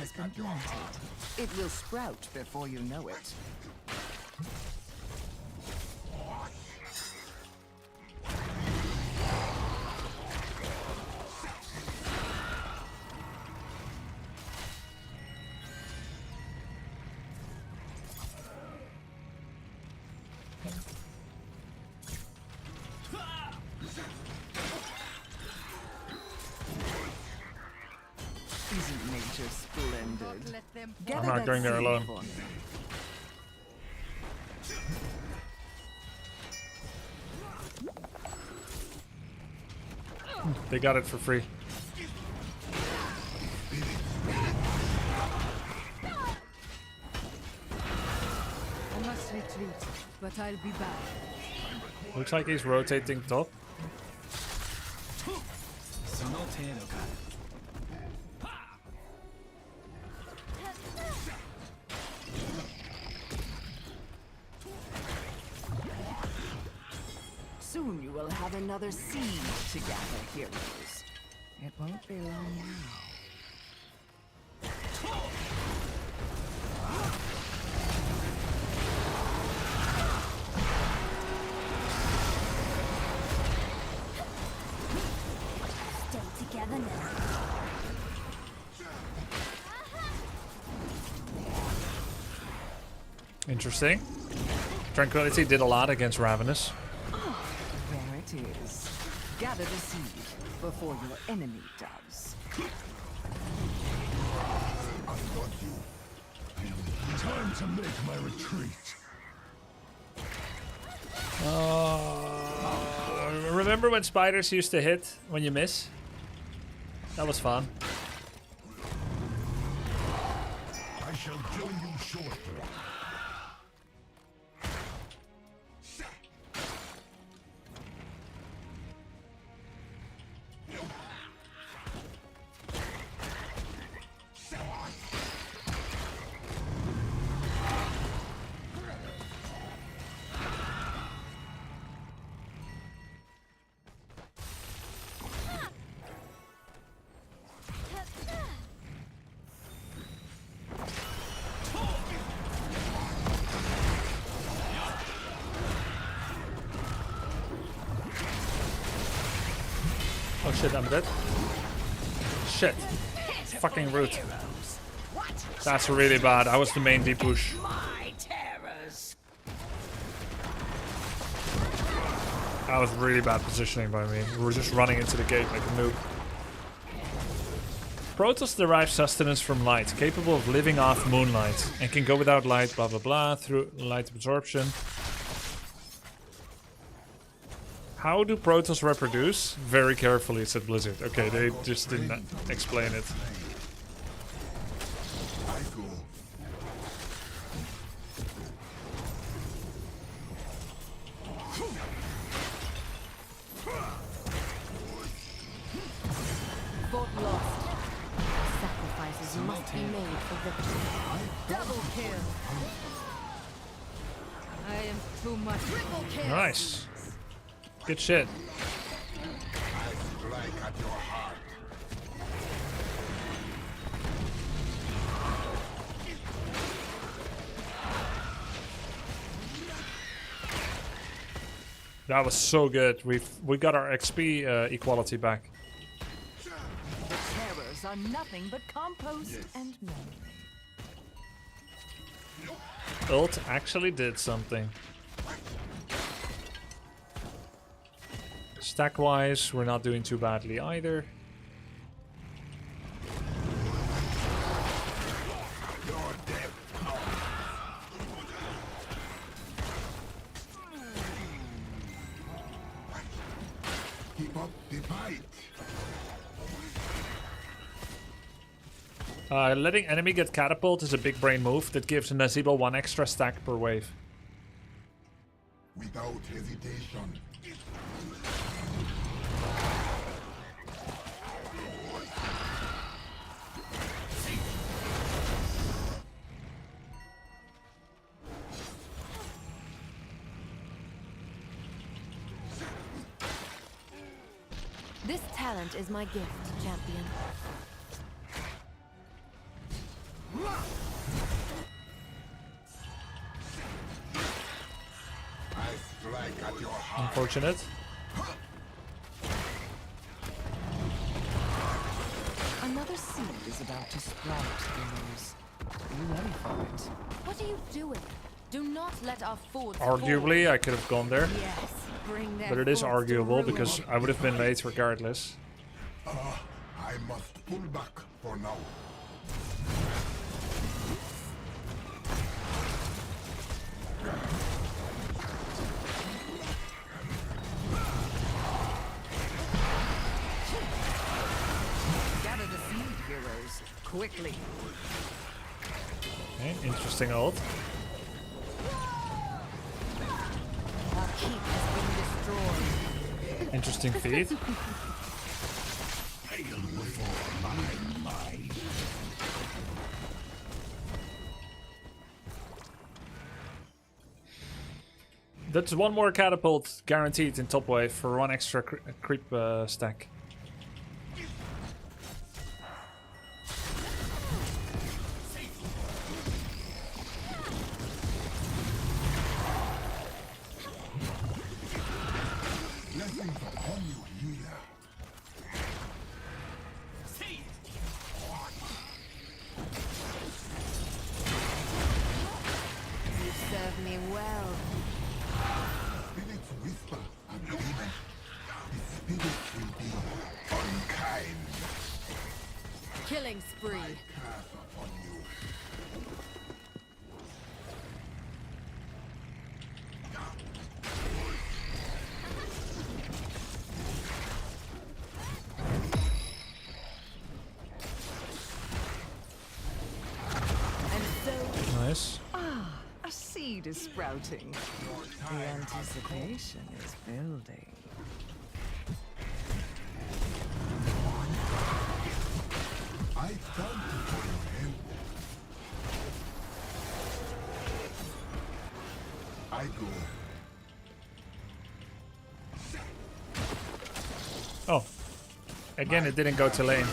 has been planted. It will sprout before you know it. Isn't nature splendid? I'm not going there alone. They got it for free. I must retreat, but I'll be back. Looks like he's rotating top. Soon you will have another seed to gather, heroes. It won't be long now. Stay together now. Interesting. Tranquility did a lot against Ravenous. There it is. Gather the seed before your enemy does. Time to make my retreat. Remember when spiders used to hit when you miss? That was fun. I shall join you shortly. Oh shit, I'm dead. Shit. Fucking rude. That's really bad. I was the main D push. That was really bad positioning by me. We were just running into the gate like a noob. Protoss derive sustenance from light, capable of living off moonlight, and can go without light, blah blah blah, through light absorption. How do Protoss reproduce? Very carefully, said Blizzard. Okay, they just didn't explain it. Fort lost. Sacrifices must be made for victory. Double kill. I am too much. Triple kill. Nice. Good shit. That was so good. We got our XP equality back. The terrors are nothing but compost and memory. Ult actually did something. Stack-wise, we're not doing too badly either. Keep up the fight. Letting enemy get catapult is a big brain move that gives Nazebo 1 extra stack per wave. Without hesitation. This talent is my gift, champion. Unfortunate. Another seed is about to sprout, heroes. Are you ready for it? What are you doing? Do not let our forts Arguably, I could have gone there. Yes, bring their But it is forts to arguable ruin. because I would have been late regardless. I must pull back for now. Gather the seed, heroes. Quickly. Okay, interesting ult. Our keep has been destroyed. Interesting feat. That's one more catapult guaranteed in top wave for one extra creep stack. Blessings upon you, healer. You serve me well. Spirits whisper agreement. The spirits will be unkind. Killing spree. Curse upon you. Nice. Ah, a seed is sprouting. The anticipation is building. I thank you for your help. I go. Oh. Again, it didn't go to lane.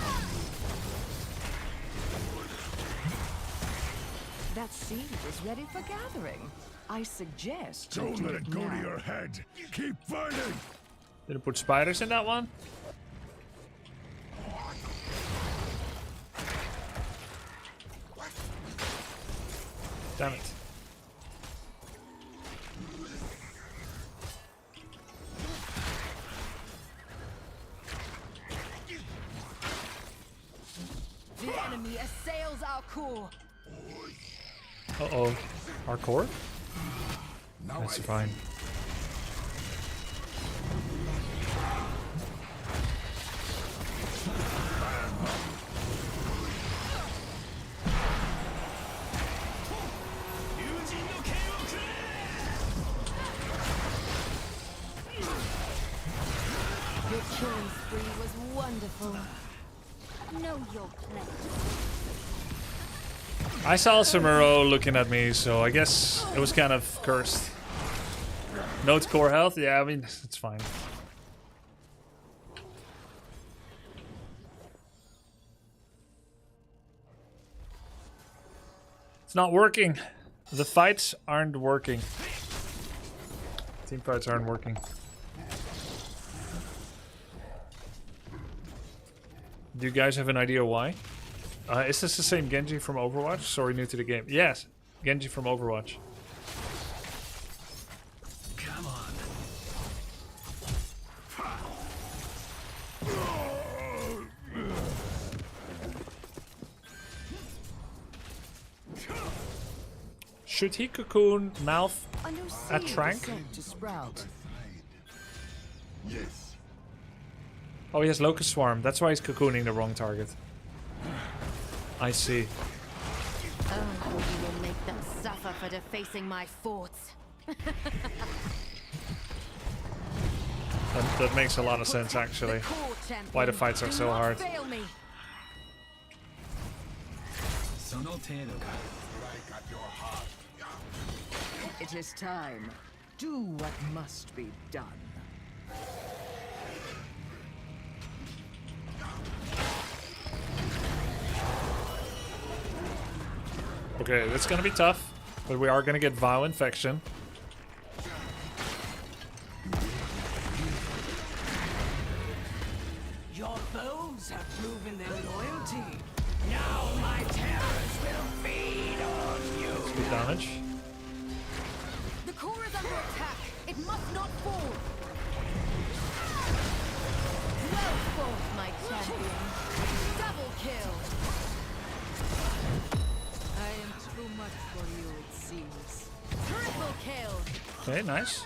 That seed is ready for gathering. I suggest you Don't do let it it go to now. your head. Keep fighting. Didn't put spiders in that one? Damn it. The enemy assails our core. Uh-oh. Our core? That's fine. Your killing spree was wonderful. Know your place. I saw Samuro looking at me, so I guess it was kind of cursed. Note core health? Yeah, I mean, it's fine. It's not working. The fights aren't working. Team fights aren't working. Do you guys have an idea why? Is this the same Genji from Overwatch? Sorry, new to the game. Yes, Genji from Overwatch. Come on. Should he cocoon mouth A new at seed Trank? is set to sprout. Yes. Oh, he has Locust Swarm. That's why he's cocooning the wrong target. I see. Oh, you will make them suffer for defacing my forts. That makes a lot of sense, actually. Why the fights are so hard. Fail me. It is time. Do what must be done. Okay, that's gonna be tough, but we are gonna get Vow Infection. foes have proven their loyalty. Now my terrors will feed on you. That's good damage. The core is under attack. It must not fall. Well fought, my champion. Double kill. I am too much for you, it seems. Triple kill. Okay, nice.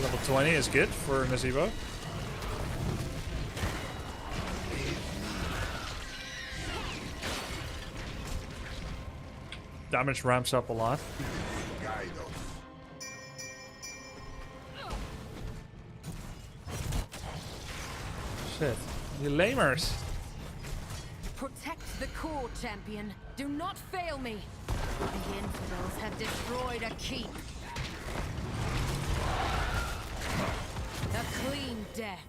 Level 20 is good for Nazebo. Damage ramps up a lot. Shit. You lamers. Protect the core, champion. Do not fail me. The infidels have destroyed a keep. A clean death.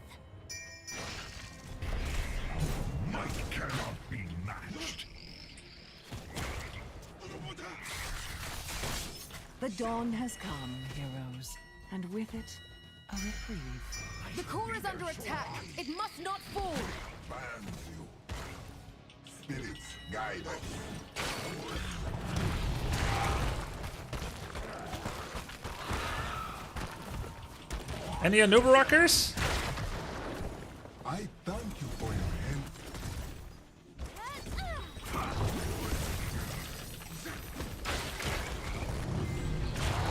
Might cannot be matched. The dawn has come, heroes, and with it, a reprieve. The core is under attack. It must not fall. Bands you. Spirits guide us. Any Anuba rockers? I thank you for your help.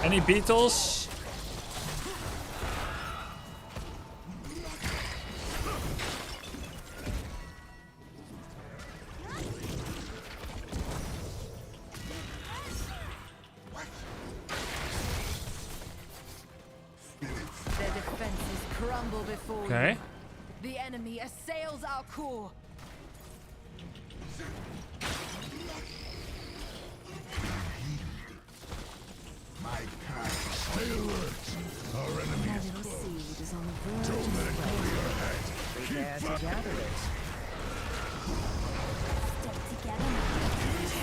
Any Beatles? Their defenses crumble before Okay. you. The enemy assails our core. My kind fireworks. Our enemy My is little close. seed is on the verge Don't let it of go to your head. prepare to gather it. Stick together.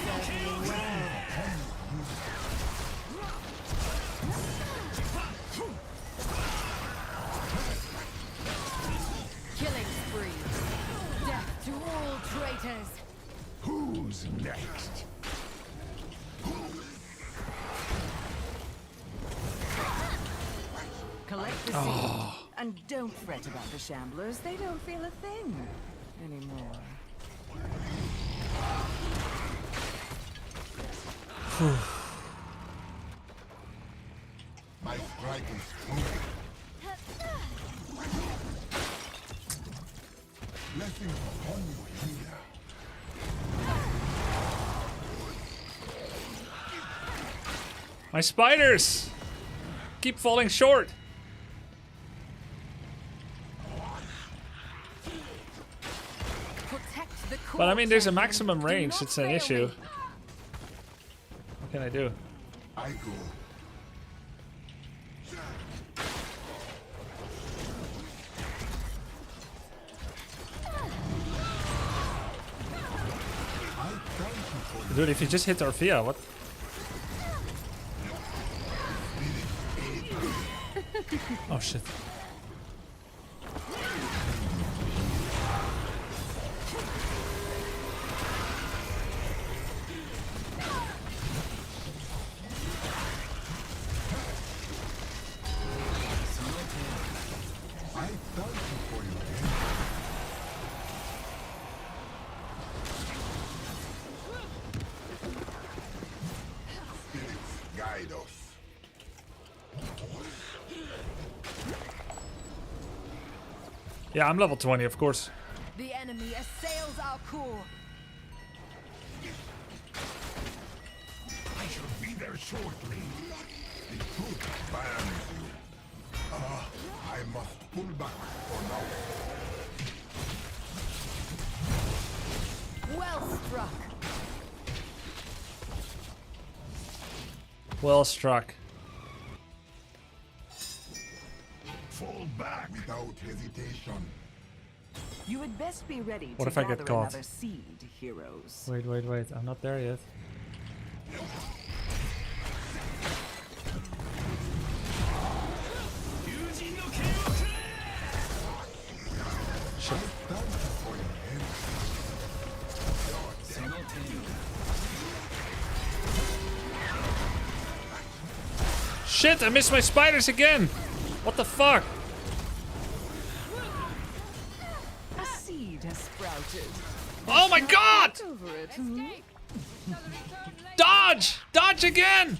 Certainly well. Killing spree. Death to all traitors. Who's next? Collect the seed. And don't fret about the shamblers. They don't feel a thing anymore. My strike is true. Blessings upon you, healer. My spiders keep falling short. Protect the core. But I mean, there's a champion. maximum Do range. not It's an fail issue. me. What can I do? I go. I thank you for Dude, if you just hit Orphea, what? Oh shit. I thank you for your help. Spirits guide us. Yeah, I'm level 20, of course. The enemy assails our core. I shall be there shortly. The truth bans you. I must pull back for now. Well struck. Well struck. Fall back without hesitation. You had best be ready What to if I get gather caught? another seed, heroes. Wait. I'm not there yet. Shit, I missed my spiders again. What the fuck? A seed has sprouted. Oh my god! Get over it, hmm? Dodge! Dodge again!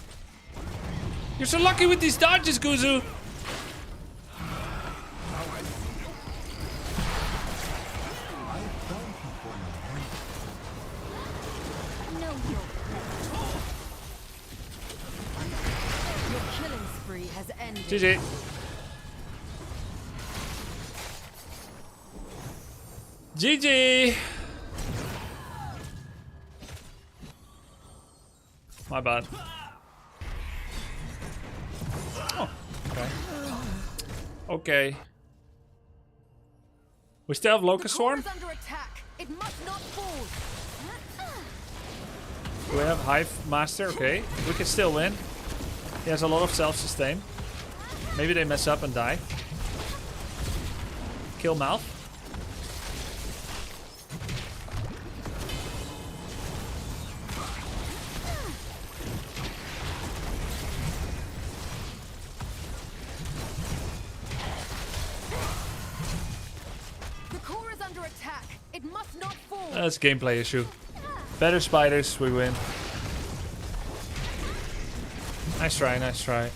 You're so lucky with these dodges, Guzu. Your killing spree has ended. GG. GG. My bad. Oh, okay. Okay. We still have Locust Swarm? The core is under attack. It must not fall. Do we have Hive Master? Okay. We can still win. He has a lot of self-sustain. Maybe they mess up and die. Kill Malf. The core is under attack. It must not fall. That's a gameplay issue. Better spiders, we win. Nice try, nice try.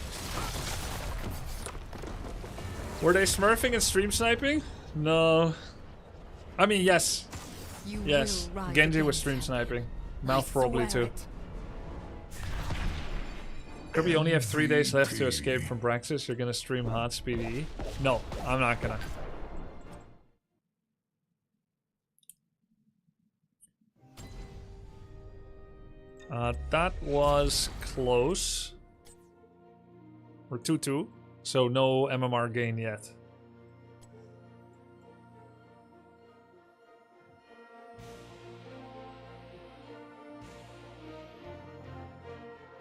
Were they smurfing and stream sniping? No. I mean, yes. Yes. Genji was stream sniping. Malf probably too. Kirby, you only have 3 days left to escape from Braxis. You're gonna stream hard PvE? No, I'm not gonna. That was close. We're 2-2, so no MMR gain yet.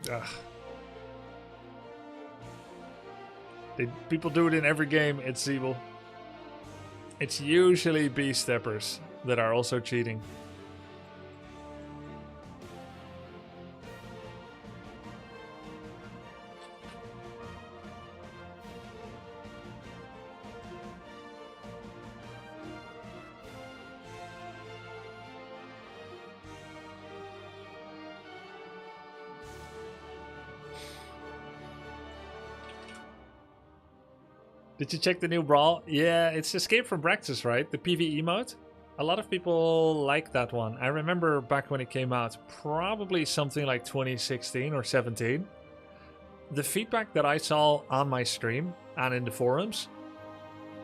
Ugh. People do it in every game, it's evil. It's usually B-steppers that are also cheating. Did you check the new Brawl? Yeah, it's Escape from Braxis, right? The PvE mode. A lot of people like that one. I remember back when it came out, probably something like 2016 or 17. The feedback that I saw on my stream and in the forums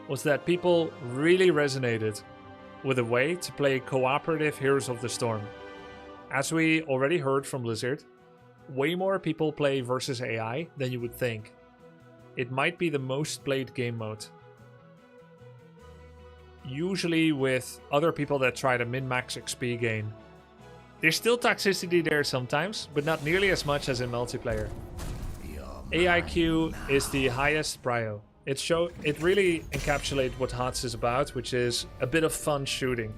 was that people really resonated with a way to play cooperative Heroes of the Storm. As we already heard from Blizzard, way more people play versus AI than you would think. It might be the most played game mode. Usually with other people that try to min-max XP gain. There's still toxicity there sometimes, but not nearly as much as in multiplayer. AIQ is the highest prio. It really encapsulates what HOTS is about, which is a bit of fun shooting.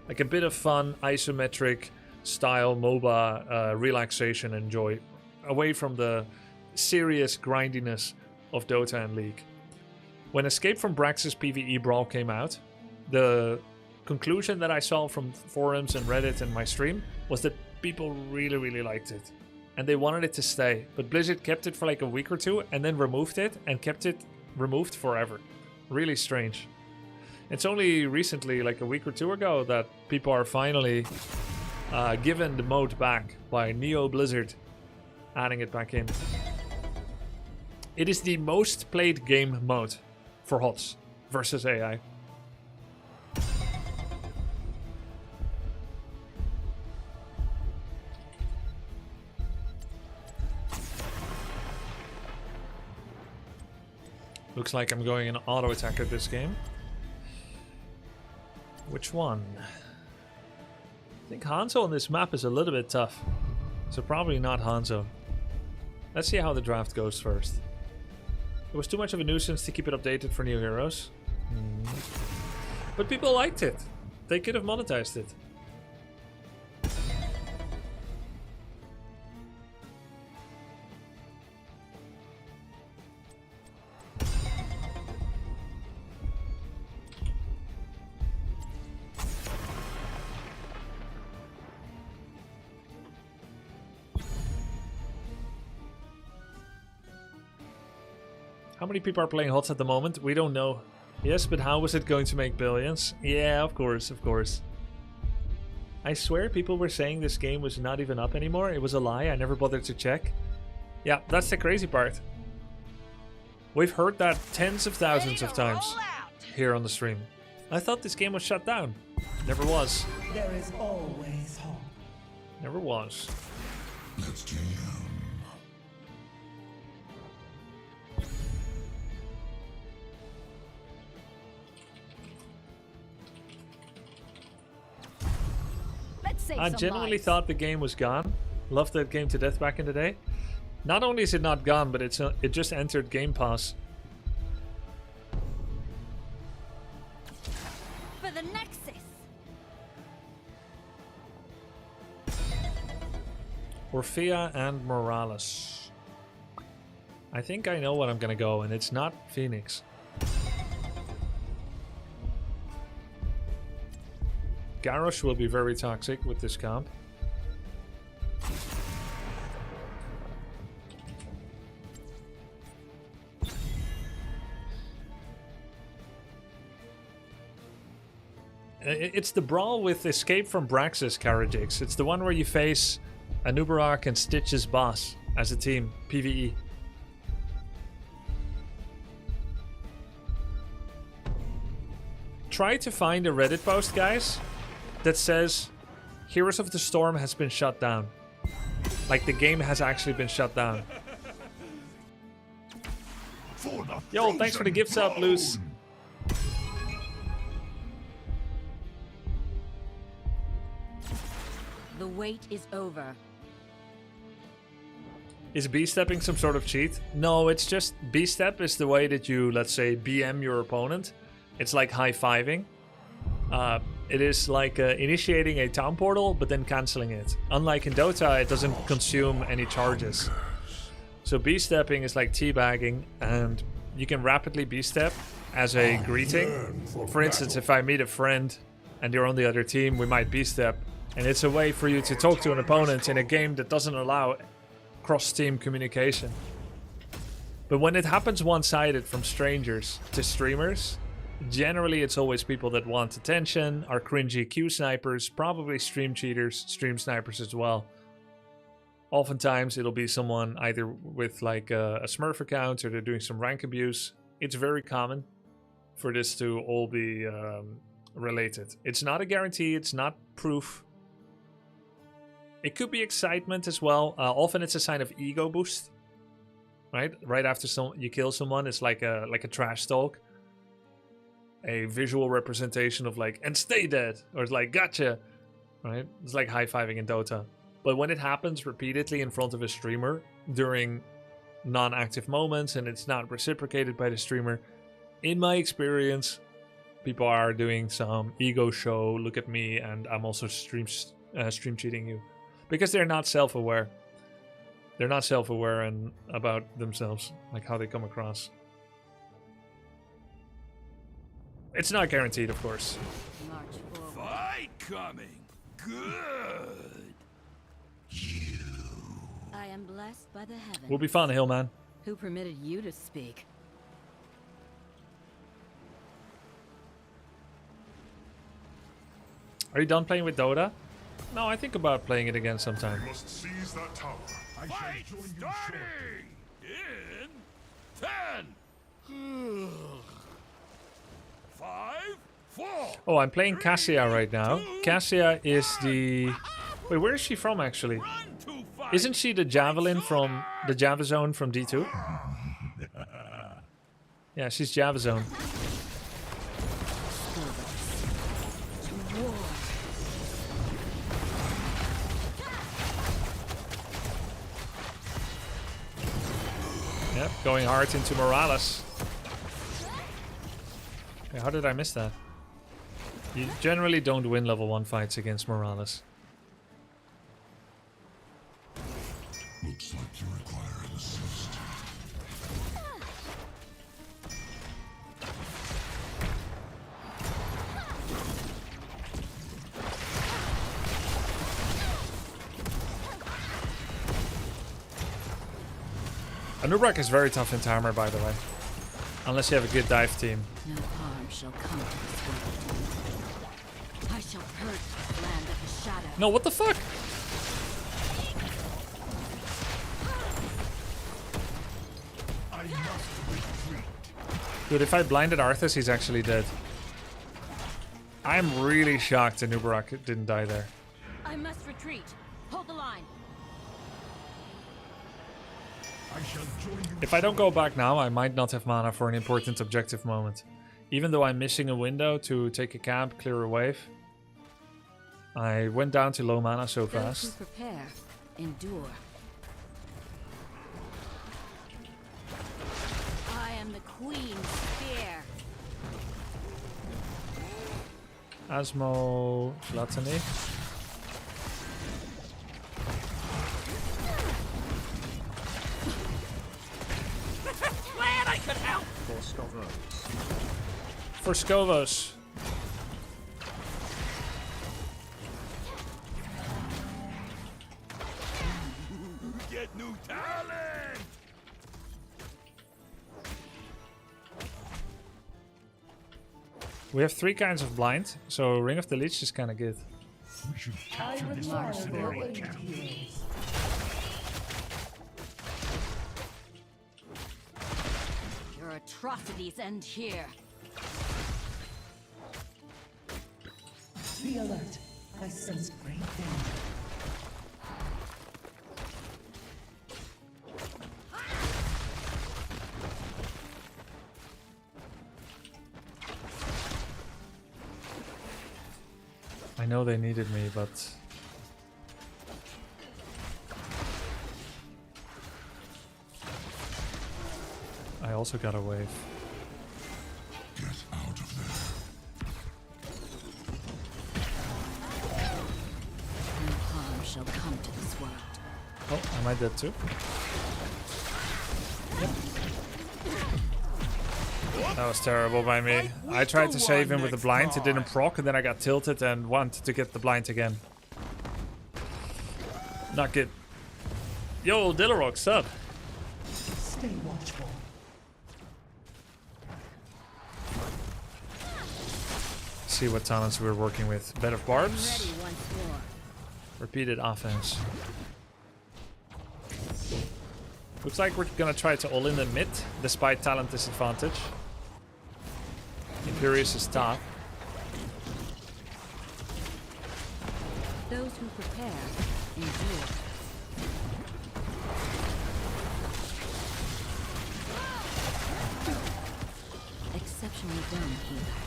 Like a bit of fun isometric style MOBA relaxation and joy. Away from the serious grindiness of Dota and League. When Escape from Braxis PvE Brawl came out, the conclusion that I saw from forums and Reddit and my stream was that people really liked it. And they wanted it to stay. But Blizzard kept it for like a week or two and then removed it and kept it removed forever. Really strange. It's only recently, like a week or two ago, that people are finally given the mode back by Neo Blizzard, adding it back in. It is the most played game mode for HOTS versus AI. Looks like I'm going in auto attack at this game. Which one? I think Hanzo on this map is a little bit tough. So probably not Hanzo. Let's see how the draft goes first. It was too much of a nuisance to keep it updated for new heroes. But people liked it. They could have monetized it. How many people are playing HOTS at the moment? We don't know. Yes, but how was it going to make billions? Yeah, of course, of course. I swear people were saying this game was not even up anymore. It was a lie. I never bothered to check. Yeah, that's the crazy part. We've heard that tens of thousands of times here on the stream. I thought this game was shut down. Never was. There is always hope. Never was. Let's jam. I genuinely thought the game was gone. Loved that game to death back in the day. Not only is it not gone, but it just entered Game Pass. For the Nexus. Orphea and Morales. I think I know what I'm gonna go, and it's not Phoenix. Garrosh will be very toxic with this comp. It's the brawl with Escape from Braxis, Karajix. It's the one where you face Anubarak and Stitch's boss as a team, PvE. Try to find a Reddit post, guys, that says Heroes of the Storm has been shut down. Like the game has actually been shut down. Yo, thanks for the gifts up, Luce. The wait is over. Is B-stepping some sort of cheat? No, it's just B-step is the way that you, let's say, BM your opponent. It's like high-fiving. It is like initiating a town portal, but then cancelling it. Unlike in Dota, it doesn't consume any charges. So B-stepping is like teabagging, and you can rapidly B-step as a greeting. For instance, if I meet a friend and you're on the other team, we might B-step. And it's a way for you to talk to an opponent in a game that doesn't allow cross-team communication. But when it happens one-sided from strangers to streamers, generally it's always people that want attention, are cringy Q snipers, probably stream cheaters, stream snipers as well. Oftentimes it'll be someone either with like a Smurf account or they're doing some rank abuse. It's very common for this to all be related. It's not a guarantee, it's not proof. It could be excitement as well. Often it's a sign of ego boost, right? Right after you kill someone, it's like a trash talk, a visual representation of like "and stay dead" or it's like "gotcha," right? It's like high-fiving in Dota. But when it happens repeatedly in front of a streamer during non-active moments and it's not reciprocated by the streamer, in my experience, people are doing some ego show. Look at me, and I'm also stream cheating you. Because they're not self-aware. They're not self-aware and about themselves, like how they come across. It's not guaranteed, of course. Fight coming. Good. I am blessed by the heavens. We'll be fine, Hillman. Who permitted you to speak? Are you done playing with Dota? No, I think about playing it again sometime. We must seize that tower. Fight starting in 10, 5, 4. Oh, I'm playing Cassia right now. Cassia is the... Wait, where is she from, actually? Isn't she the Javelin from... the Javazone from D2? Yeah, she's Javazone. Yep, going hard into Morales. Okay, how did I miss that? You generally don't win level 1 fights against Morales. Looks like you require an assist. Anubrak is very tough in Timer, by the way. Unless you have a good dive team. No harm shall come to this world. I shall purge the land of the shadow. No, what the fuck? I must retreat. Dude, if I blinded Arthas, he's actually dead. I'm really shocked that Nubarak didn't die there. I must retreat. Hold the line. I shall join you. If I don't go back now, I might not have mana for an important objective moment. Even though I'm missing a window to take a camp, clear a wave. I went down to low mana so Those who fast. prepare, endure. I am the Queen's spear. Asmo Flatany. Glad I could help. For Scovos. Get new talent. We have 3 kinds of blind, so Ring of the Leech is kind of good. We should capture this mercenary camp. Your atrocities end here. Be alert. I sense great danger. I know they needed me, but... I also got a wave. Get out of there. No harm shall come to this world. Oh, am I dead too? Yep. That was terrible by me. I tried to save him with the blind, it didn't proc, and then I got tilted and wanted to get the blind again. Not good. Yo, Dillarock, sub. Stay watchful. See what talents we're working with. Bed of Barbs. Ready once more. Repeated offense. Looks like we're gonna try to all in the mid, despite talent disadvantage. Imperious is top. Those who prepare, endure. Exceptionally done, healer.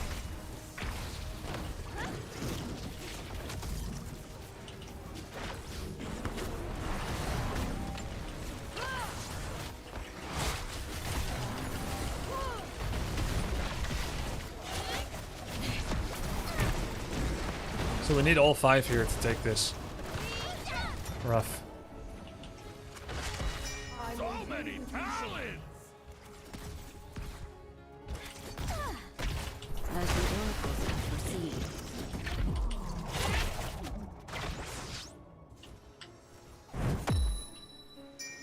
So we need all 5 here to take this. Rough. So many talents. As the oracles have foreseen.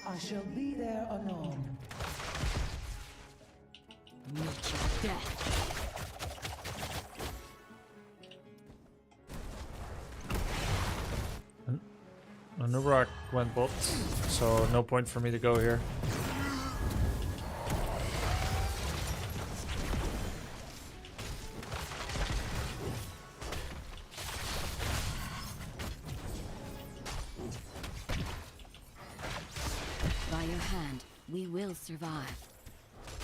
I shall be there anon. Meet your death. Nubarak went bot, so no point for me to go here. By your hand, we will survive.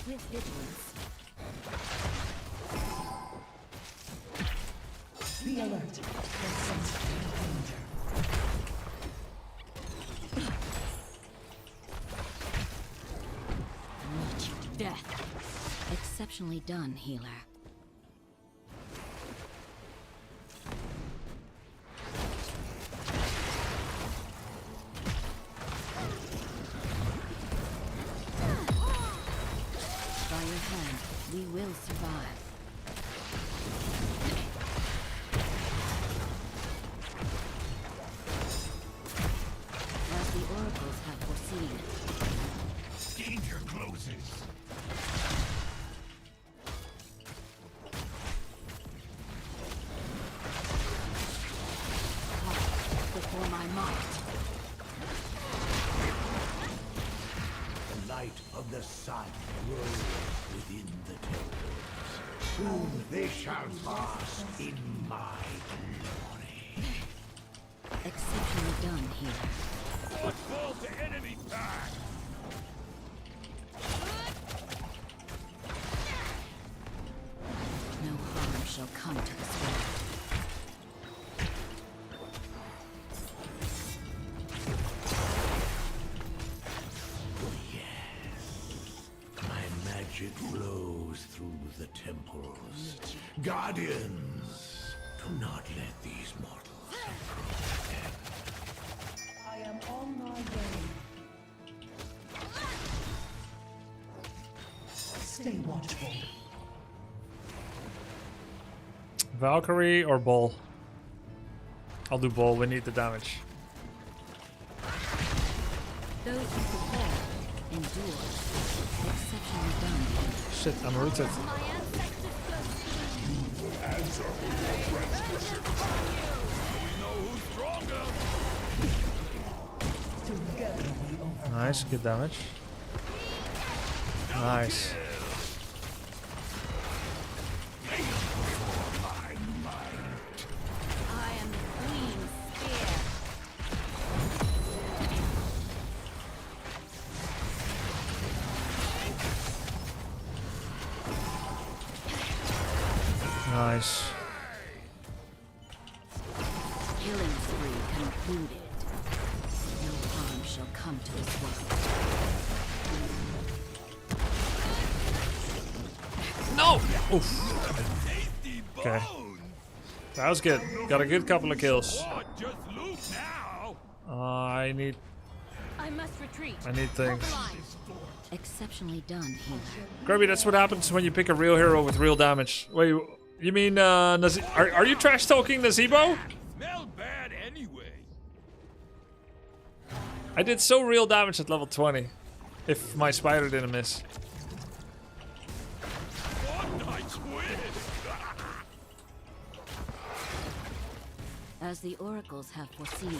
With vigilance. Be alert. I sense great danger. Meet your death. Exceptionally done, healer. By your hand, we will survive. As the oracles have foreseen. Danger closes. The sun grows within the temples. Soon they shall bask in my glory. Exceptionally done here. What falls to enemy pack? No harm shall come to the sword. My magic flows through the temples. Guardians, do not let these mortals approach them. I am on my way. Stay watchful. Valkyrie or Bull? I'll do Bull, we need the damage. Those who prepare, endure. Exceptionally done. Shit, I'm rooted. Answer your friend's question. We know who's stronger. Nice, good damage. Nice. I am the Queen's spear. Nice. Killing spree concluded. No harm shall come to this world. No! Oof. Okay. That was good. Got a good couple of kills. Just loot now. I need I must retreat. things. Exceptionally done here. Kirby, that's what happens when you pick a real hero with real damage. Wait, you mean are you trash talking Nazebo? Smell bad anyway. I did so real damage at level 20. If my spider didn't miss. One night's win. As the oracles have foreseen.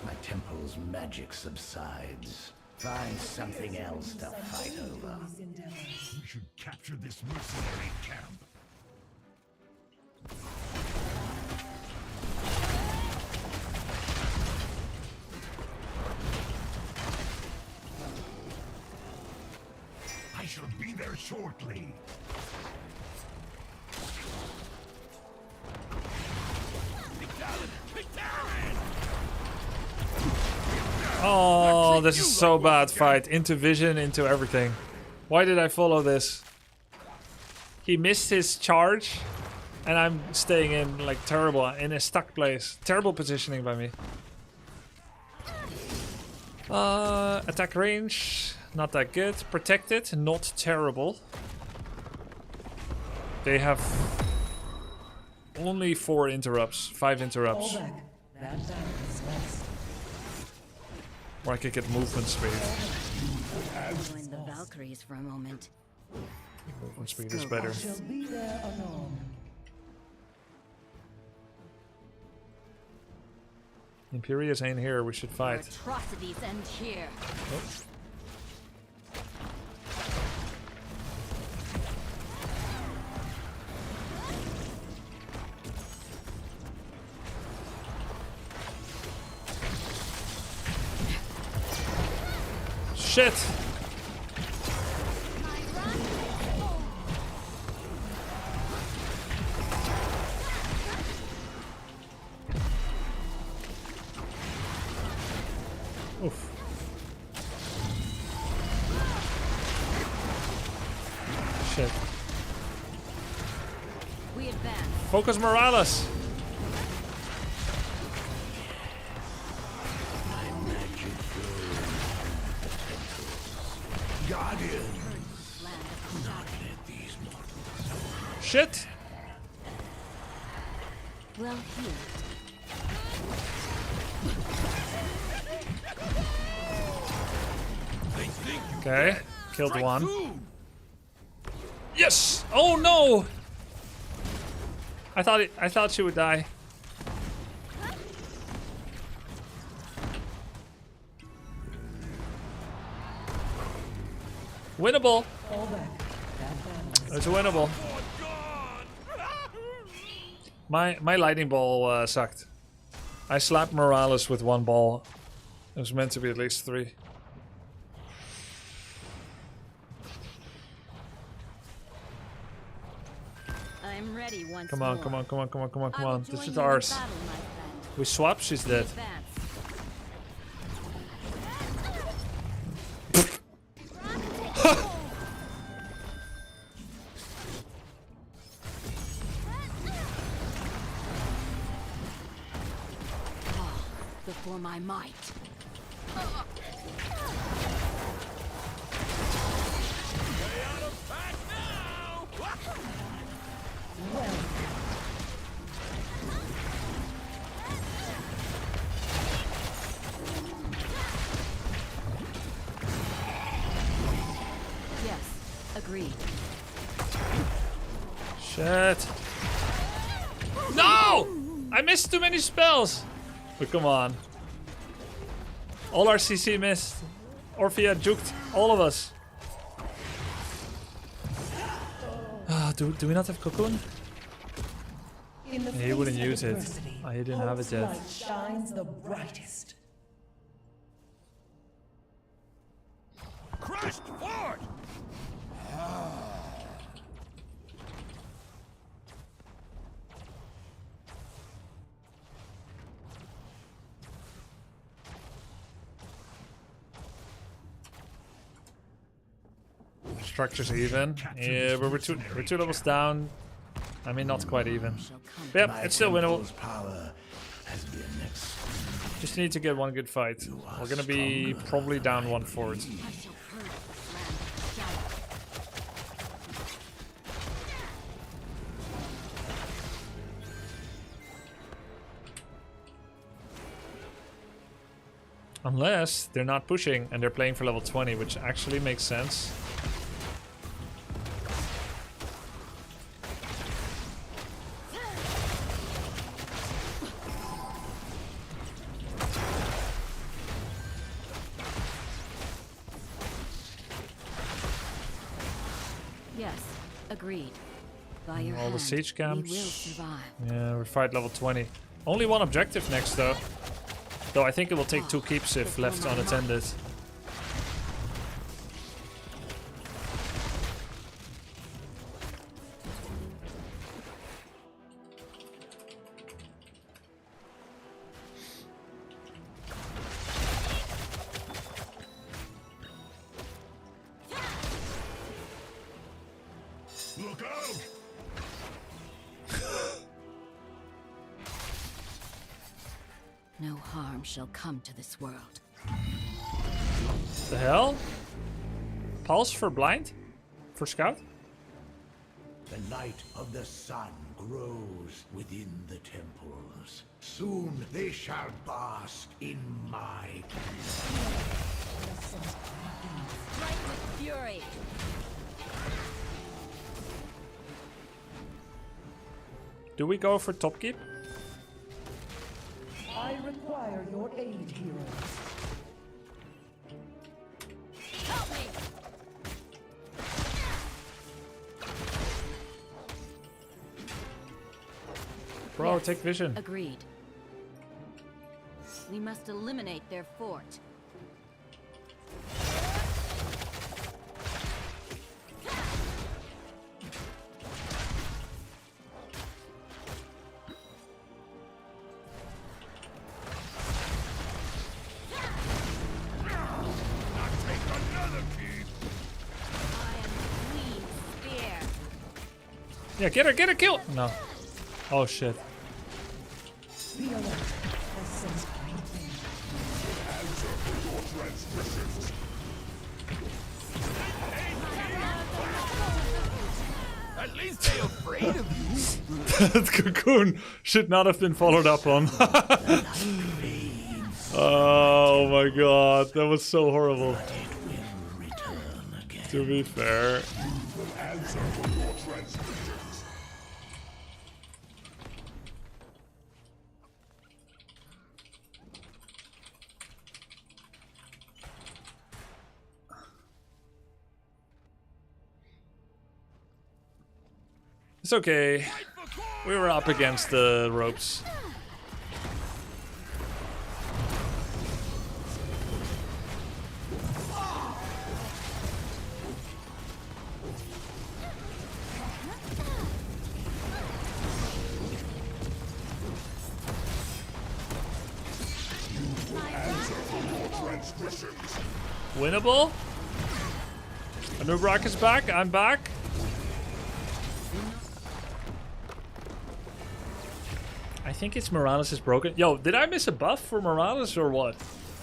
My temple's magic subsides. Find something else to fight over. We should capture this mercenary camp. I shall be there shortly. Oh, this is so bad fight. Into vision, into everything. Why did I follow this? He missed his charge, and I'm staying in like terrible, in a stuck place. Terrible positioning by me. Attack range, not that good. Protected, not terrible. They have only 4 interrupts, 5 interrupts. Or I could get movement speed. Join the Valkyries for a moment. Movement speed is better. Imperius ain't here, we should fight. Atrocities end here. Oh. Shit! Oof. Shit. We advance. Focus Morales! Guardians, do not let these mortals. Shit! Well, here. Okay, killed one. Yes! Oh no! I thought she would die. Winnable. Fall back. It's winnable. My lightning ball sucked. I slapped Morales with 1 ball. It was meant to be at least 3. I'm ready once Come on, more. come on, come on, come on, come on, come I will on. This join is you in ours. battle, my friend. We swap, she's dead. Advance. Before my might. Yes, agreed. Shit. No! I missed too many spells. But come on. All our CC missed. Orphea juked all of us. Do we not have cocoon? In the He wouldn't face of use it. adversity, Oh, he didn't have it hope's yet. light shines the brightest. Crushed fort! Structure's even. Yeah, but we're two levels down. I mean, not quite even. But yep, it's still winnable. Just need to get 1 good fight. We're gonna be probably down 1 fort. Unless they're not pushing and they're playing for level 20, which actually makes sense. Yes, agreed. By your All the hand, siege we will camps. survive. Yeah, we fight level 20. Only 1 objective next though. Though I think it will take 2 keeps if left unattended. Look out! No harm shall come to this world. The hell? Pulse for blind? For scout? The light of the sun grows within the temples. Soon they shall bask in my Strike with fury. Do we go for top keep? I require your aid, heroes. Help me. Bro, Yes, take vision. Agreed. We must eliminate their fort. Yeah, get her, kill! No. Oh shit. Be alert. I sense great things. Answer for your transgressions. At least they're afraid of you. That cocoon should not have been followed up on. Oh my god, that was so horrible. To be fair. Answer for your transgressions. It's okay. We were up against the ropes. Winnable. Anubrak is back. I'm back. I think it's Morales is broken. Yo, did I miss a buff for Morales or what?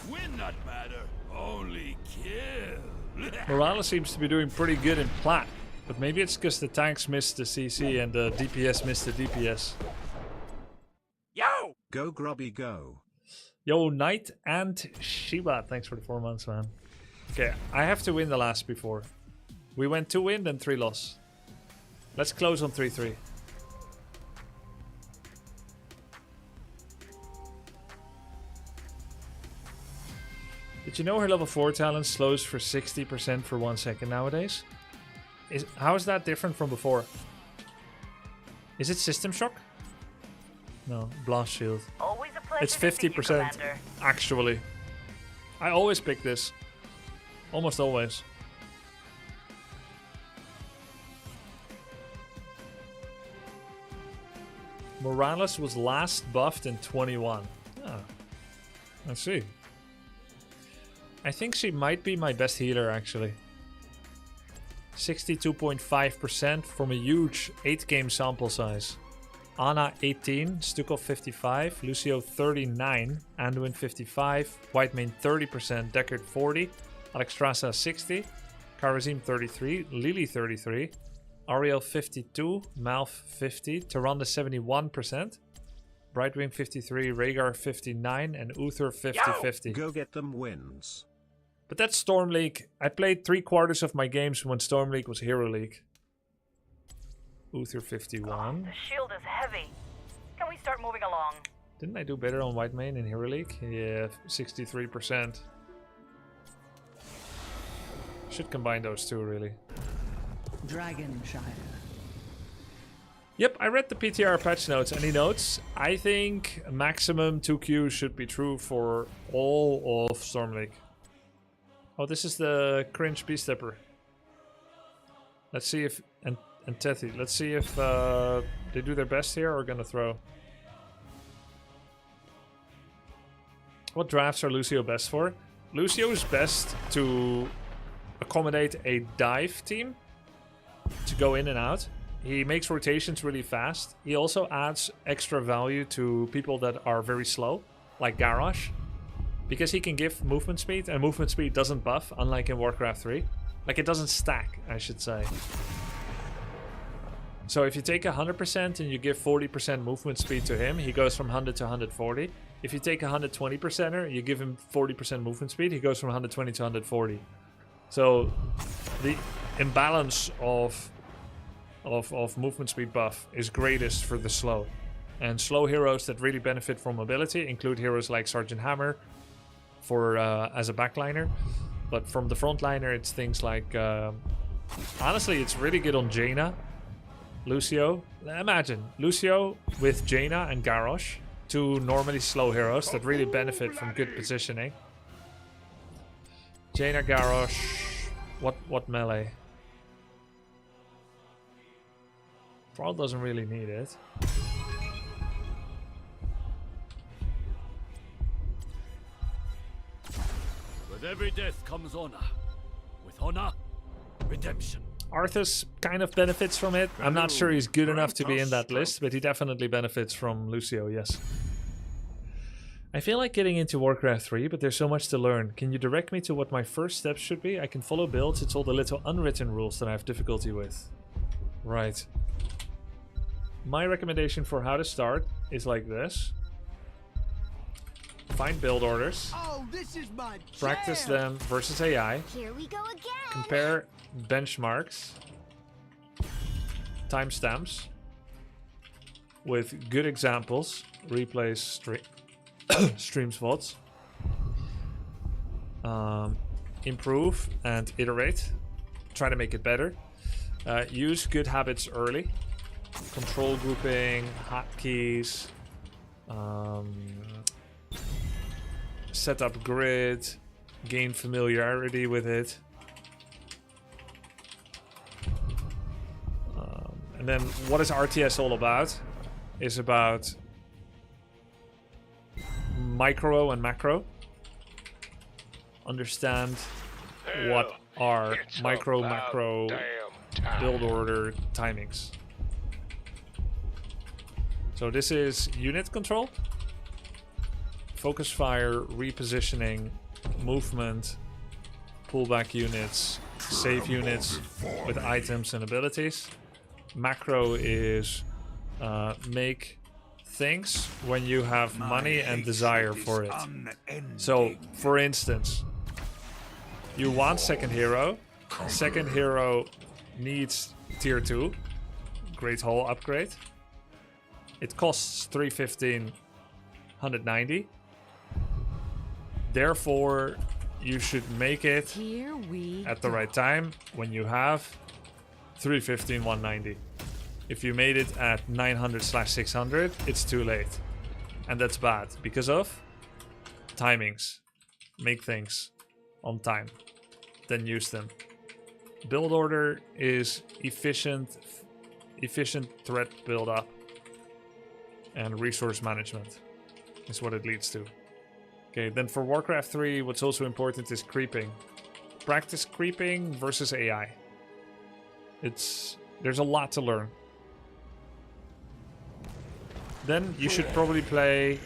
Win not matter, only kill. Morales seems to be doing pretty good in plat, but maybe it's because the tanks missed the CC and the DPS missed the DPS. Yo! Go Grubby go. Yo, Knight and Shiba, thanks for the 4 months, man. Okay, I have to win the last before. We went 2 win, then 3 loss. Let's close on 3-3. Did you know her level 4 talent slows for 60% for 1 second nowadays? How is that different from before? Is it System Shock? No, Blast Shield. Always a pleasure It's to see you, 50% Commander. actually. I always pick this. Almost always. Morales was last buffed in 21. Ah, I see. I think she might be my best healer actually. 62.5% from a huge 8-game sample size. Ana 18, Stukov 55, Lucio 39, Anduin 55, Whitemane 30%, Deckard 40, Alexstrasza 60, Karazim 33, Lily 33, Ariel 52, Malf 50, Tyrande 71%, Brightwing 53, Rhaegar 59, and Uther 50-50. Go get them wins. But that's Storm League. I played 3/4 of my games when Storm League was Hero League. Uther 51. The shield is heavy. Can we start moving along? Didn't I do better on Whitemane in Hero League? Yeah, 63%. Should combine those two, really. Dragonshire. Yep, I read the PTR patch notes. Any notes? I think maximum 2Q should be true for all of Storm League. Oh, this is the cringe Beast Stepper. Let's see if... And Tethy. Let's see if they do their best here or gonna throw. What drafts are Lucio best for? Lucio is best to accommodate a dive team to go in and out. He makes rotations really fast. He also adds extra value to people that are very slow, like Garrosh, because he can give movement speed, and movement speed doesn't buff, unlike in Warcraft 3. Like, it doesn't stack, I should say. So if you take 100% and you give 40% movement speed to him, he goes from 100 to 140. If you take 120%er, you give him 40% movement speed, he goes from 120 to 140. So the imbalance of movement speed buff is greatest for the slow. And slow heroes that really benefit from mobility include heroes like Sergeant Hammer for as a backliner. But from the frontliner, it's things like... honestly, it's really good on Jaina. Lucio, imagine Lucio with Jaina and Garrosh, two normally slow heroes that really benefit from good positioning. Jaina, Garrosh, what melee? Thrall doesn't really need it. With every death comes honor. With honor, redemption. Arthas kind of benefits from it. I'm not sure he's good enough to be in that list, but he definitely benefits from Lucio, yes. I feel like getting into Warcraft 3, but there's so much to learn. Can you direct me to what my first steps should be? I can follow builds, it's all the little unwritten rules that I have difficulty with. Right. My recommendation for how to start is like this. Find build orders. Oh, this is my Practice them versus AI. Here we go again. Compare benchmarks, timestamps with good examples, replays, streams, VODs, improve and iterate, try to make it better, use good habits early, control grouping, hotkeys, set up grid, gain familiarity with it. And then what is RTS all about? Is about micro and macro. Understand what are micro, macro, build order timings. So this is unit control, focus fire, repositioning, movement, pullback units, save units with items and abilities. Macro is make things when you have money and desire for it. So, for instance, you want second hero. Second hero needs tier 2, Great Hall upgrade. It costs 315, 190. Therefore, you should make it at the right time when you have 315, 190. If you made it at 900/600, it's too late. And that's bad because of timings. Make things on time, then use them. Build order is efficient threat build up and resource management is what it leads to. Okay, then for Warcraft 3, what's also important is creeping. Practice creeping versus AI. There's a lot to learn. Then you should probably play...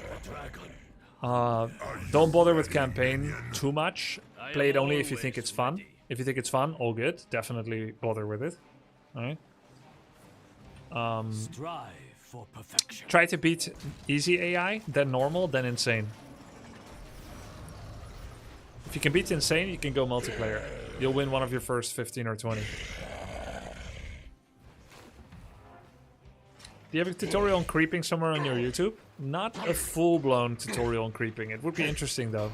don't bother with campaign too much. Play it only if you think it's fun. If you think it's fun, all good. Definitely bother with it. Alright. Strive for perfection. Try to beat easy AI, then normal, then insane. If you can beat insane, you can go multiplayer. You'll win one of your first 15 or 20. Do you have a tutorial on creeping somewhere on your YouTube? Not a full-blown tutorial on creeping. It would be interesting though.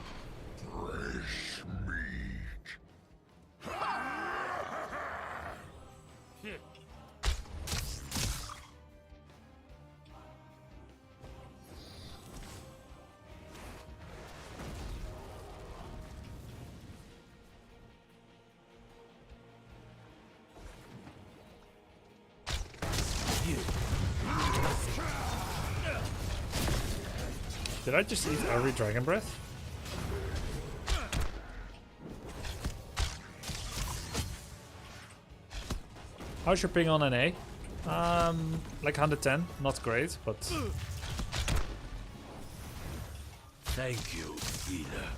Did I just eat every dragon breath? How's your ping on NA? Like 110, not great, but... Thank you, healer.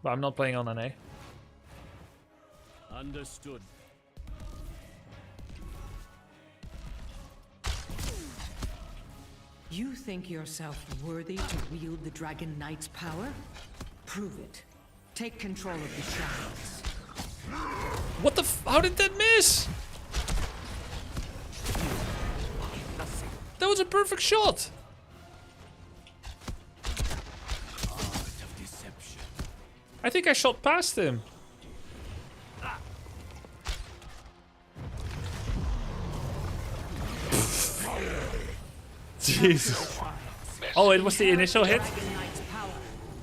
But I'm not playing on NA. Understood. You think yourself worthy to wield the Dragon Knight's power? Prove it. Take control of the shadows. What the how did that miss? That was a perfect shot! Art of deception. I think I shot past him. Jesus. Oh, it was the initial hit?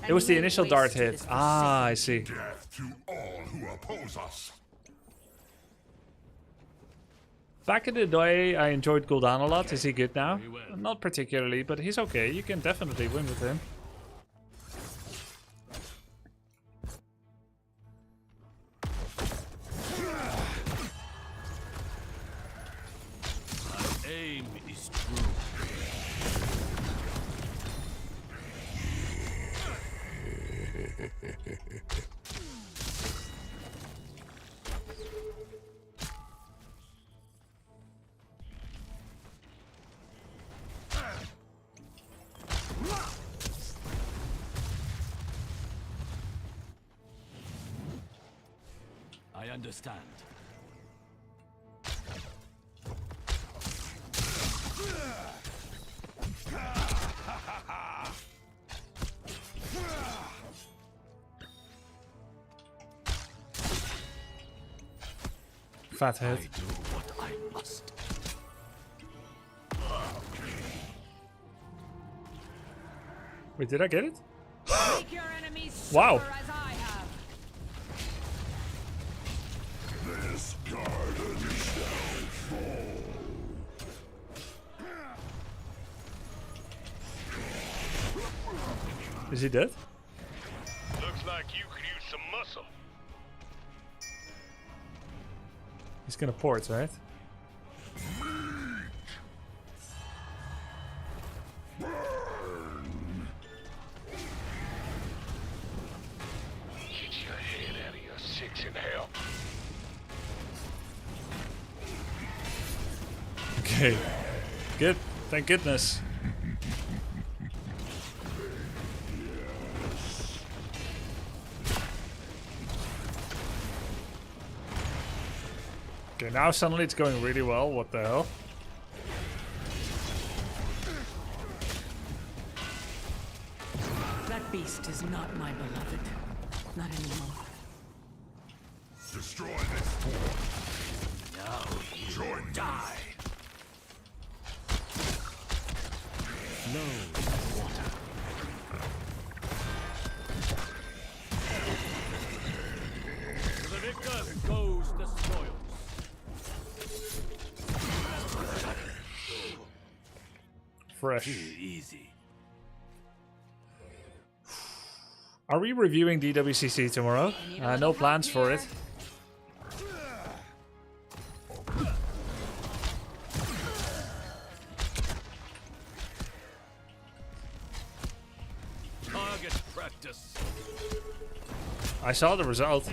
It was the initial dart hit. Ah, I see. Death to all who oppose us. Back in the day, I enjoyed Gul'dan a lot. Is he good now? Not particularly, but he's okay. You can definitely win with him. My aim is true. I understand. Fathead. I do what I must. Wait, did I get it? Make your enemies Wow. suffer as I have. This garden shall fall. Is he dead? Looks like you could use some muscle. He's gonna port, right? Get your head out of your six and hell. Okay. Good. Thank goodness. Okay, now suddenly it's going really well. What the hell? That beast is not my beloved. Not anymore. Destroy this fort. Now join die. Flow water. To the victor goes the spoils. Fresh. Easy. Are we reviewing DWCC tomorrow? No plans for it. Target practice. I saw the result.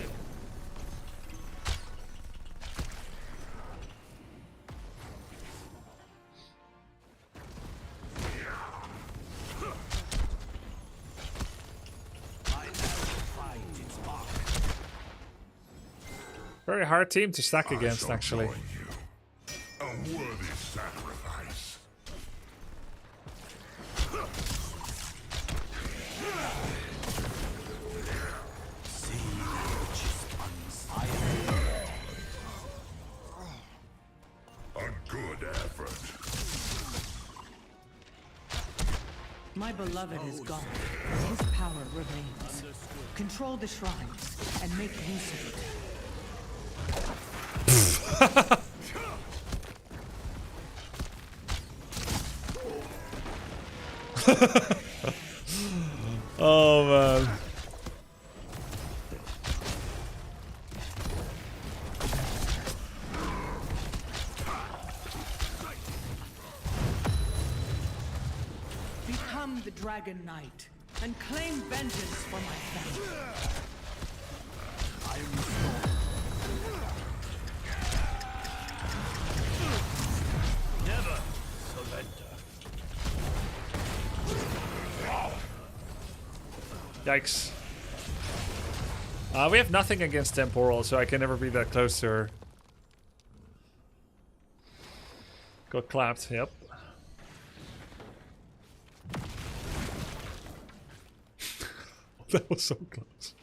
Very hard team to stack against, actually. A worthy sacrifice. A good effort. My beloved is gone. His power remains. Control the shrines and make use of it. Oh man. Become the Dragon Knight and claim vengeance for my family. I restore. Never surrender. Yikes. We have nothing against Temporal, so I can never be that close to her. Got clapped, yep. That was so close.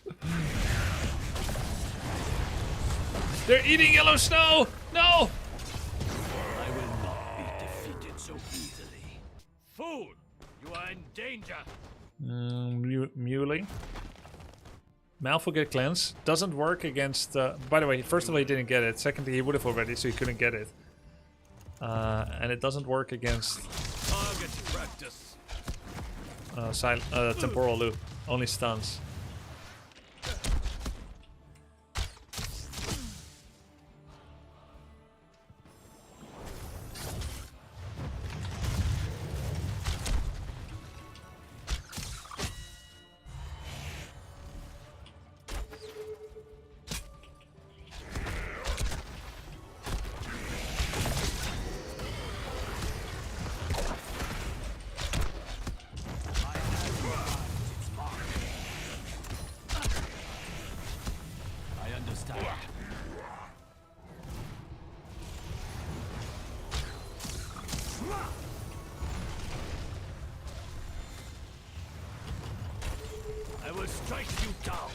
They're eating yellow snow! No! I will not be defeated so easily. Fool! You are in danger! Muley. Malforget Cleanse doesn't work against... by the way, first of all, he didn't get it. Secondly, he would have already, so he couldn't get it. And it doesn't work against... Target practice. Temporal Loop. Only stuns. I will strike you down,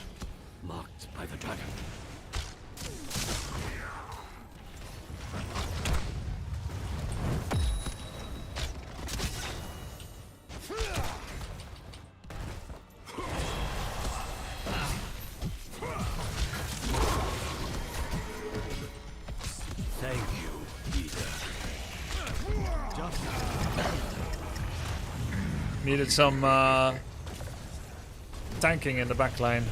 marked by the dragon. Needed some tanking in the back line.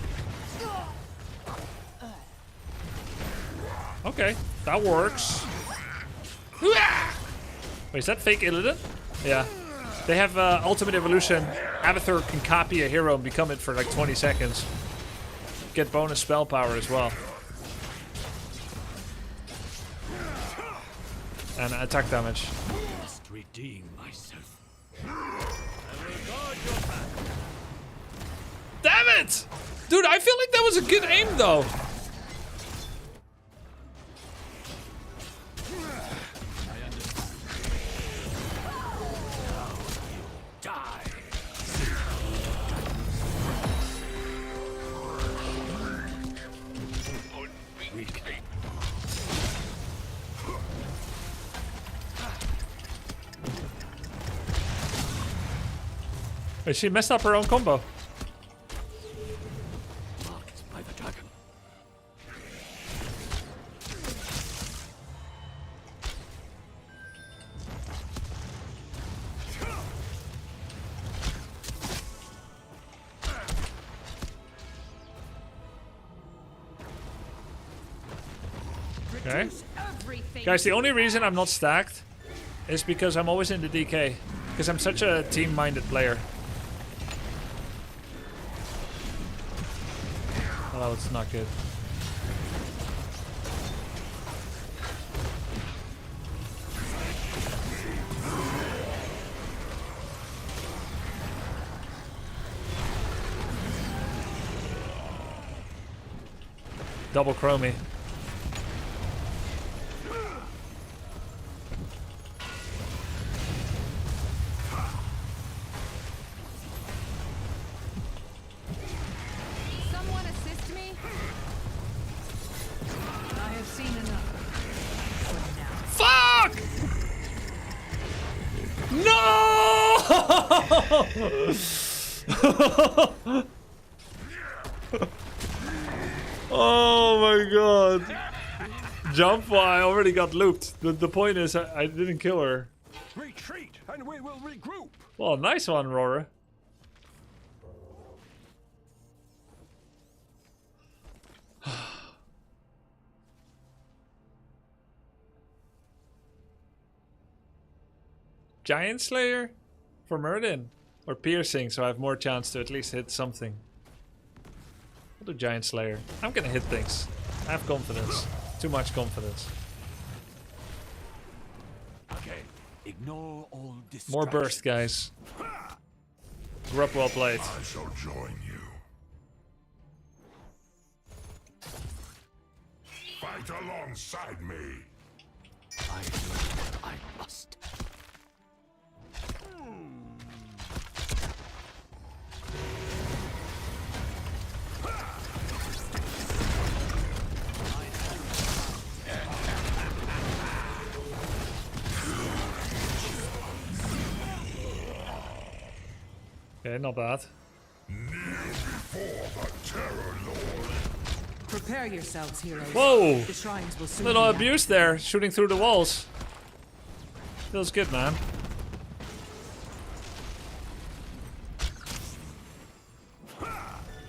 Okay, that works. Wait, is that fake Illidan? Yeah. They have Ultimate Evolution. Avatar can copy a hero and become it for like 20 seconds. Get bonus spell power as well. And attack damage. I must redeem myself. I will guard your back. Damn it! Dude, I feel like that was a good aim though. Wait, she messed up her own combo. Marked by the dragon. Okay. Guys, the only reason I'm not stacked is because I'm always in the DK. Because I'm such a team-minded player. Oh, it's not good. Double chromie. Someone assist me? I have seen enough. Fuck! No! Oh my god. Jump, well, I already got looped. The point is, I didn't kill her. Retreat, and we will regroup. Well, nice one, Rora. Giant Slayer for Merdin. Or piercing, so I have more chance to at least hit something. I'll do Giant Slayer. I'm gonna hit things. I have confidence. Too much confidence. Okay, ignore all distractions. More burst, guys. Grew up well played. I shall join you. Fight alongside me. I do what I must. Okay, not bad. Prepare yourselves, heroes. Whoa! The shrines will soon Little be abuse there, shooting through the walls. Feels good, man.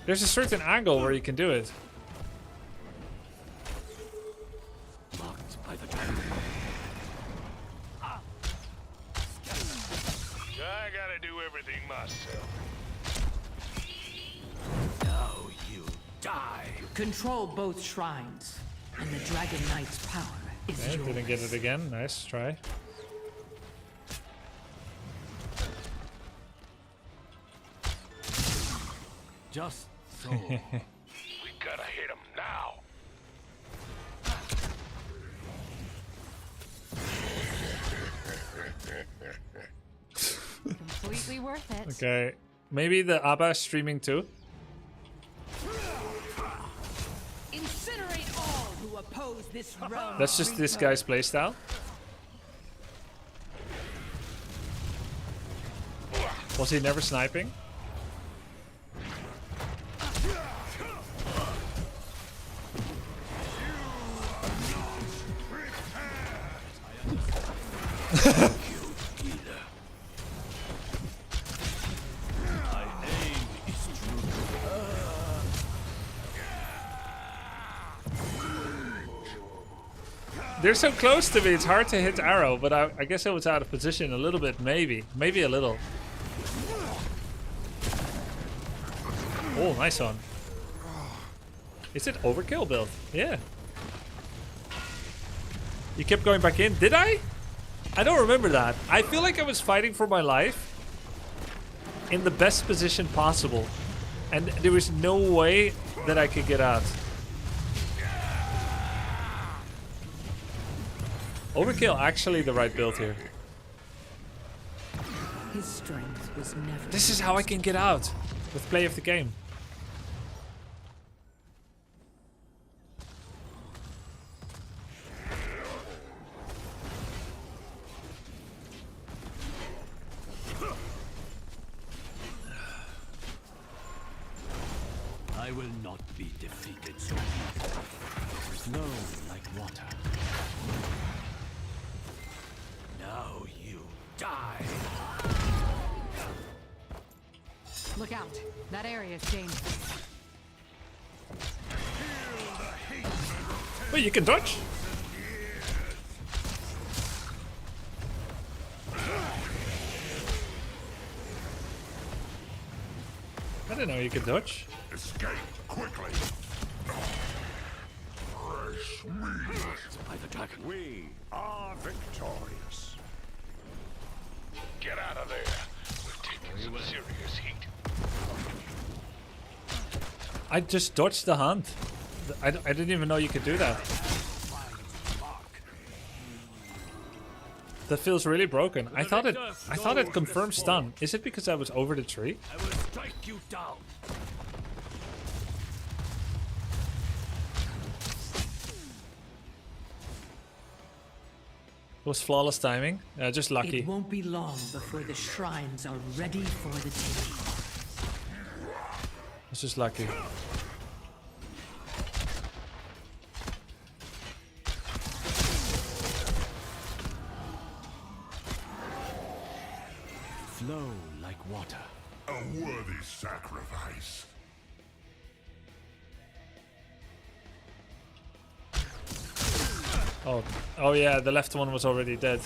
There's a certain angle where you can do it. Marked by the dragon. I gotta do everything myself. Now you die. Control both shrines, and the Dragon Knight's power is Okay, yours. didn't get it again. Nice try. Just so. We gotta hit him now. Completely worth it. Okay, maybe the Abba streaming too. Incinerate all who oppose this realm. That's just this guy's playstyle. Was he never sniping? They're so close to me, it's hard to hit arrow, but I guess I was out of position a little bit, maybe. Maybe a little. Oh, nice one. Is it overkill build? Yeah. You kept going back in. Did I? I don't remember that. I feel like I was fighting for my life in the best position possible. And there was no way that I could get out. Overkill actually the right build here. His strength was never. This is how I can get out with play of the game. I will not be defeated so easily. Flow like water. Now you die. Look out. That area is dangerous. Wait, you can dodge? I didn't know you could dodge. Escape quickly. Fresh meat. By the dragon. We are victorious. Get out of there. We're taking some serious heat. I just dodged the hunt. I didn't even know you could do that. That feels really broken. I thought it confirmed stun. Is it because I was over the tree? I will strike you down. It was flawless timing. Just lucky. It won't be long before the shrines are ready for the taking. It's just lucky. Flow like water. A worthy sacrifice. Oh yeah, the left one was already dead.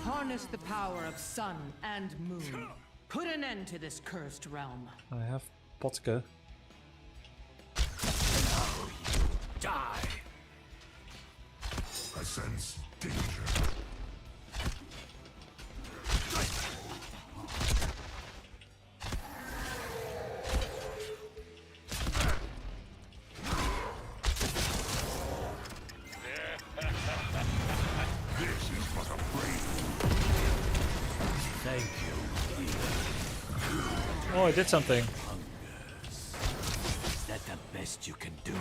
Harness the power of sun and moon. Put an end to this cursed realm. I have Potke. Die. I sense danger. Thank you. Oh, I did something. Is that the best you can do?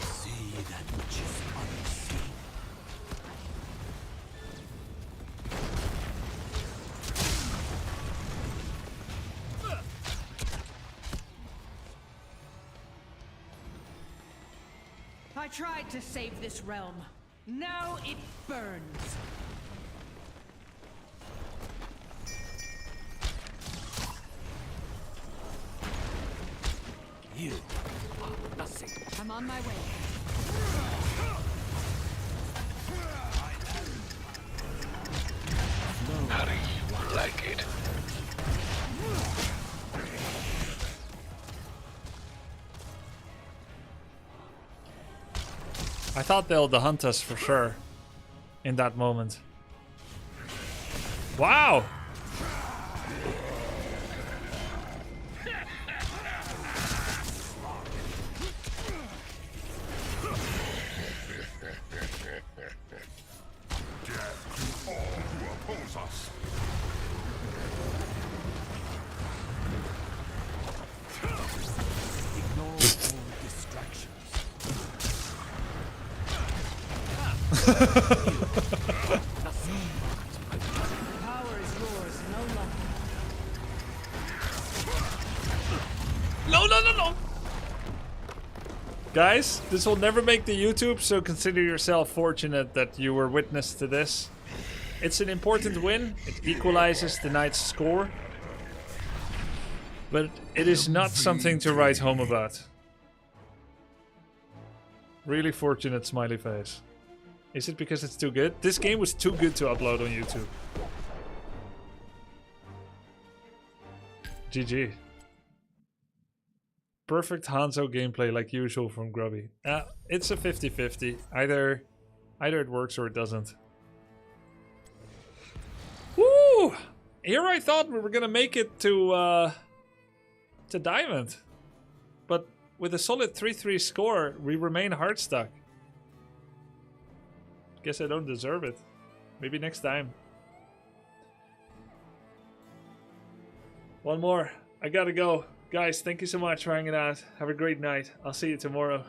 See that which is unseen. I tried to save this realm. Now it burns. You are nothing. I'm on my way. How do you like it? I thought they'll hunt us for sure in that moment. Wow! Death to all who oppose us. Ignore all distractions. Power is yours no longer. No! Guys, this will never make the YouTube, so consider yourself fortunate that you were witness to this. It's an important win. It equalizes the night's score. But it is not something to write home about. Really fortunate smiley face. Is it because it's too good? This game was too good to upload on YouTube. GG. Perfect Hanzo gameplay like usual from Grubby. It's a 50-50. Either it works or it doesn't. Woo! Here I thought we were gonna make it to Diamond. But with a solid 3-3 score, we remain hard stuck. Guess I don't deserve it. Maybe next time. One more. I gotta go. Guys, thank you so much for hanging out. Have a great night. I'll see you tomorrow.